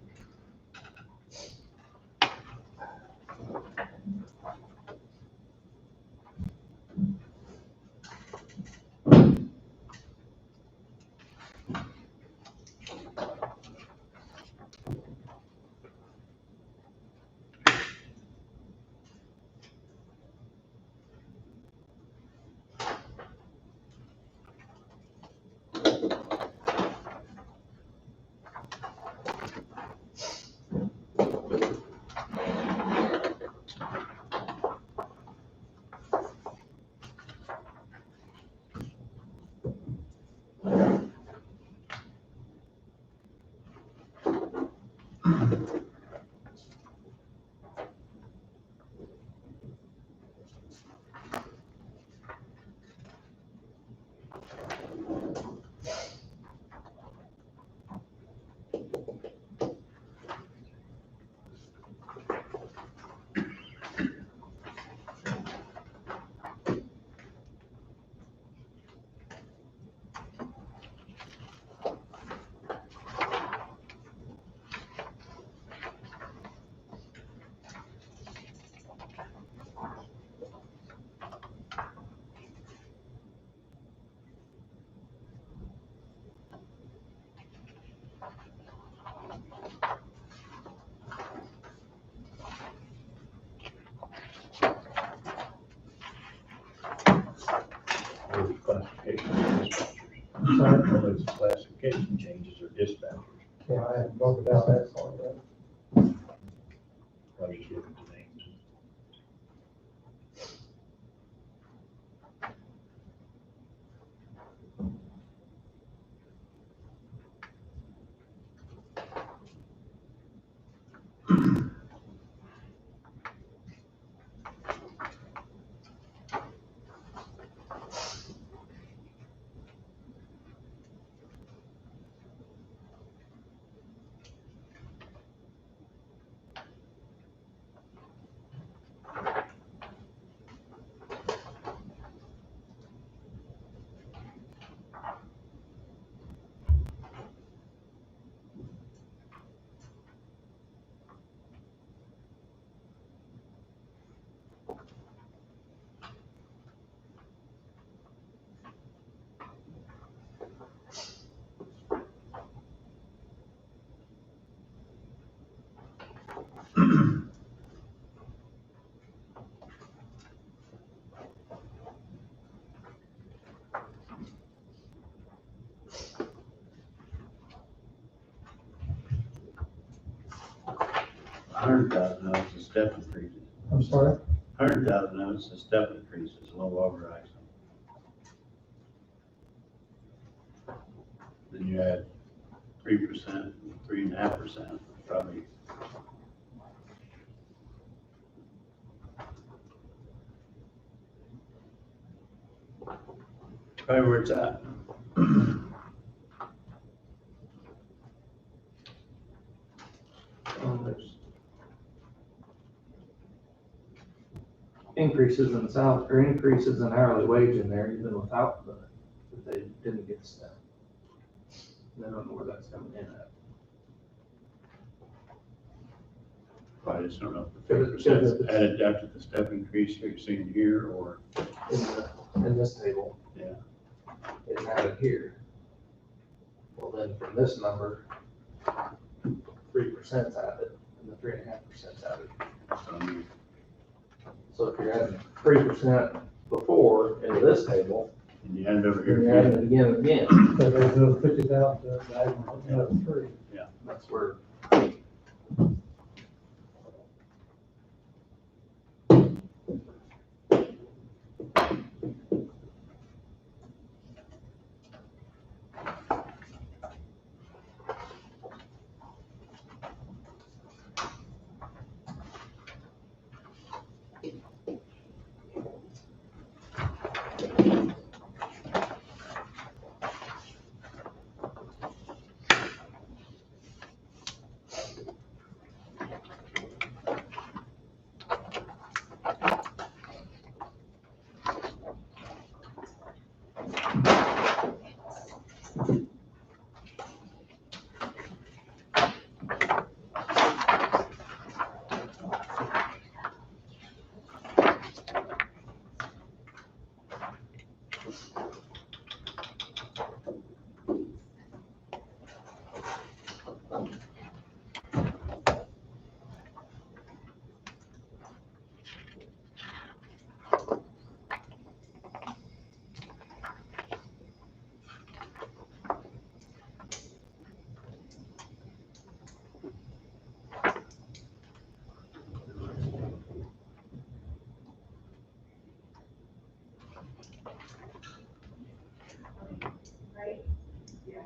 Sorry? Those classification changes or dispatchers. Yeah, I haven't broken down that far yet. I was just looking at the names. $100,000 is step increases. I'm sorry? $100,000 is step increases, low overrides. Then you add 3%, 3.5%, probably. Probably where it's at. There's increases in salary, or increases in hourly wage in there even without that they didn't get step. I don't know where that's coming in at. I just don't know if the 3% added after the step increase you're seeing here or. In this table. Yeah. It's added here. Well, then from this number, 3% added, and the 3.5% added. So if you're adding 3% before into this table, and you add it over here. and you're adding it again and again. So there's no 50,000, another 3. Yeah, that's where. Right? Yeah.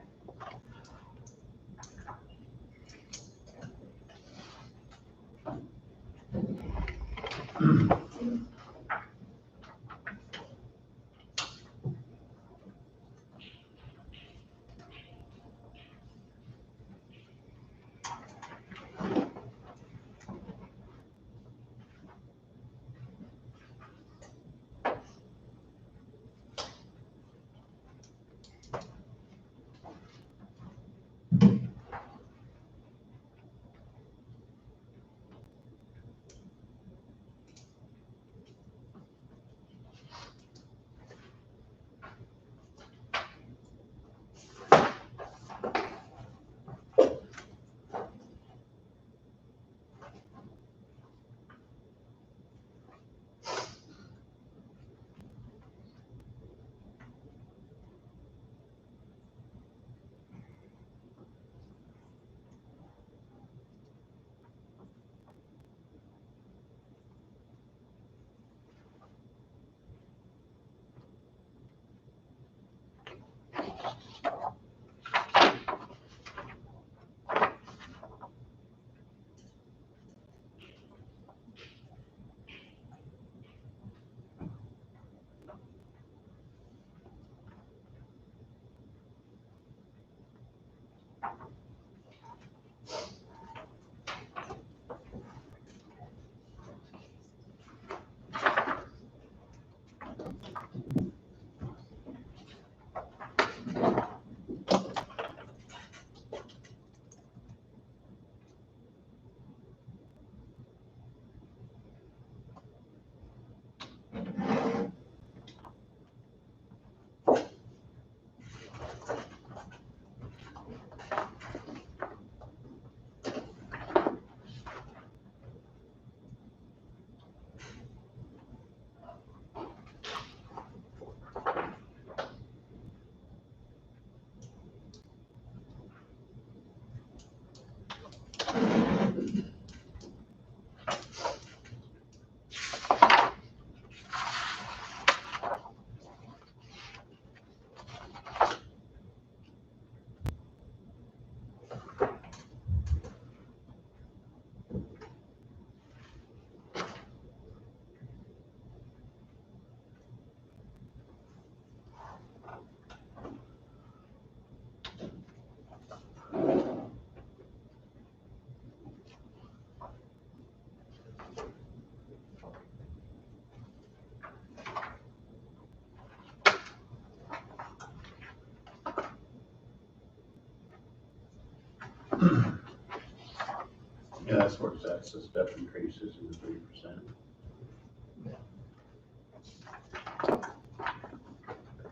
Yeah, that's where it's at, so step increases in the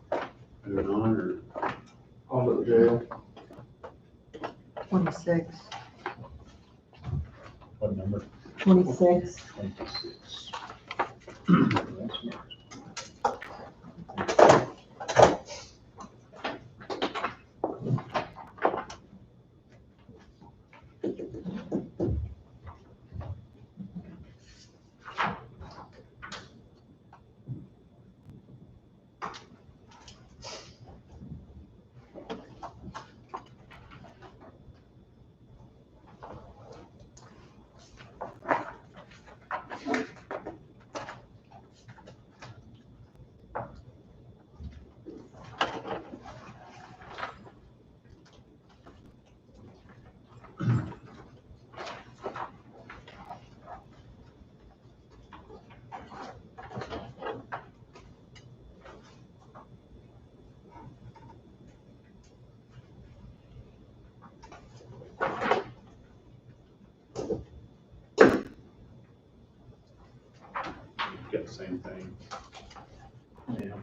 3%. Moving on, or? On to the jail. 26. What number? 26. 26. Get the same thing. Yeah.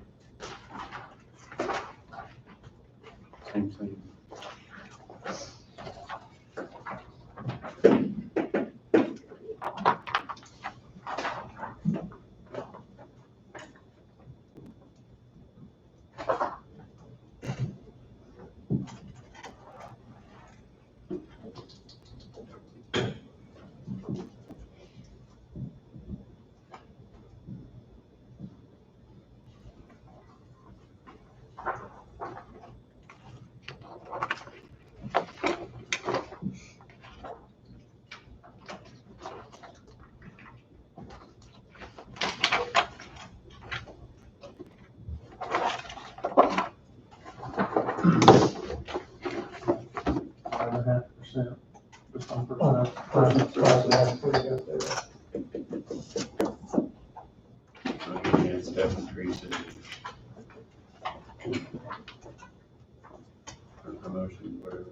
Same thing. Just 1%. Again, step increases. Or promotion, whatever.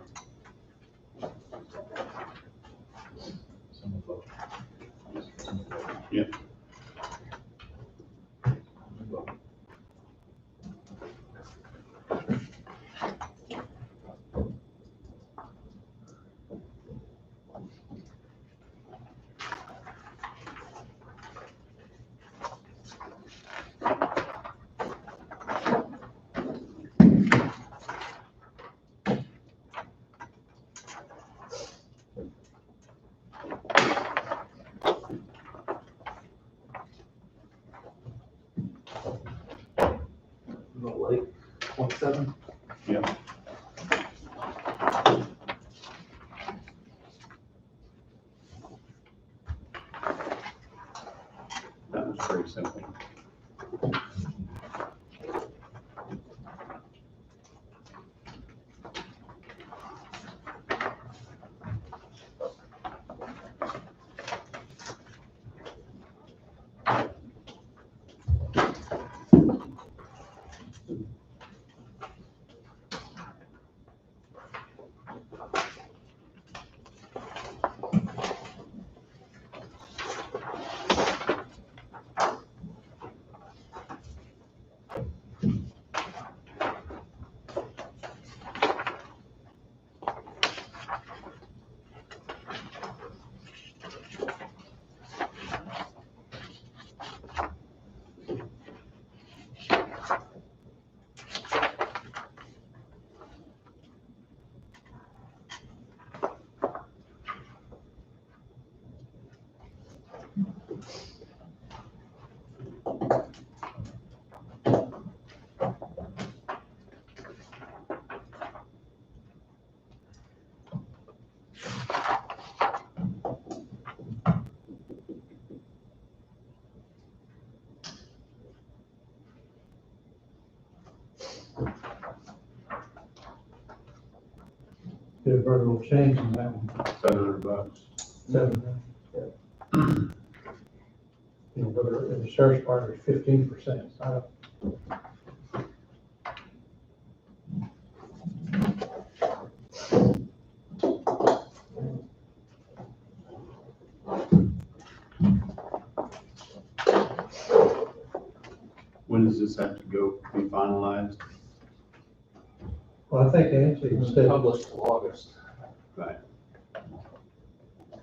Yeah. Lake, 27. Yeah. That was pretty simple. Did a very little change in that one. $700. 7. You know, whether in the sheriff's department, 15%. I don't. does this have to go be finalized? Well, I think Angie It's said, published till August. Right.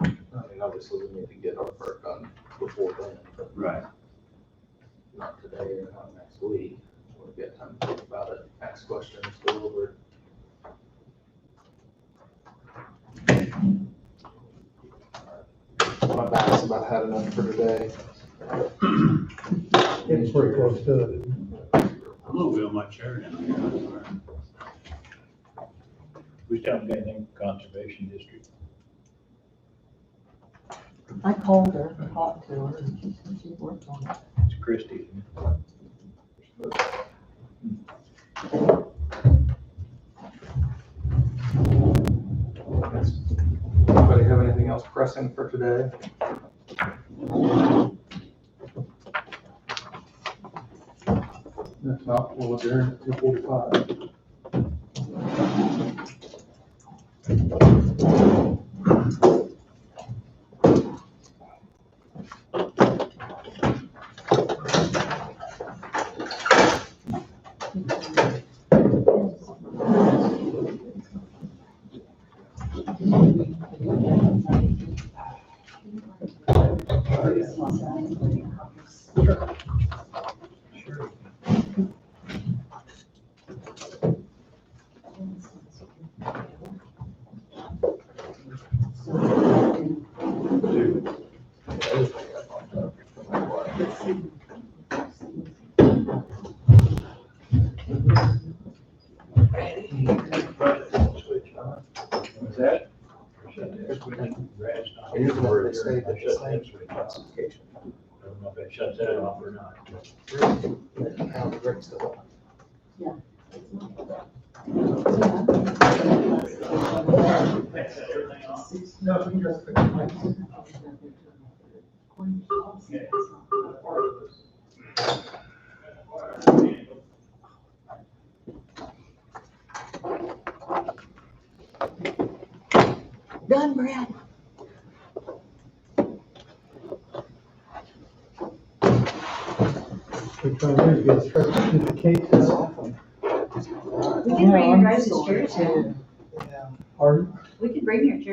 I mean, obviously, we need to get our work done before then, but Right. not today or not next week. We'll get time to think about it, ask questions, go over it. My back's about had enough for today. it's pretty close to it. I'm gonna wheel my chair down here. We still haven't got anything from Conservation District. I called her, talked to her, and she said she worked on it. It's Christie. Anybody have anything else pressing for today? If not, we'll adjourn at 2:45. What's that? You're using it to stay the Shut same. that switch off. I don't know if it shuts that off or not. Now the brick's still on. Done, Brad. We're trying to get started to keep the case off. We can bring your guys' chairs in. Pardon? We can bring your chairs.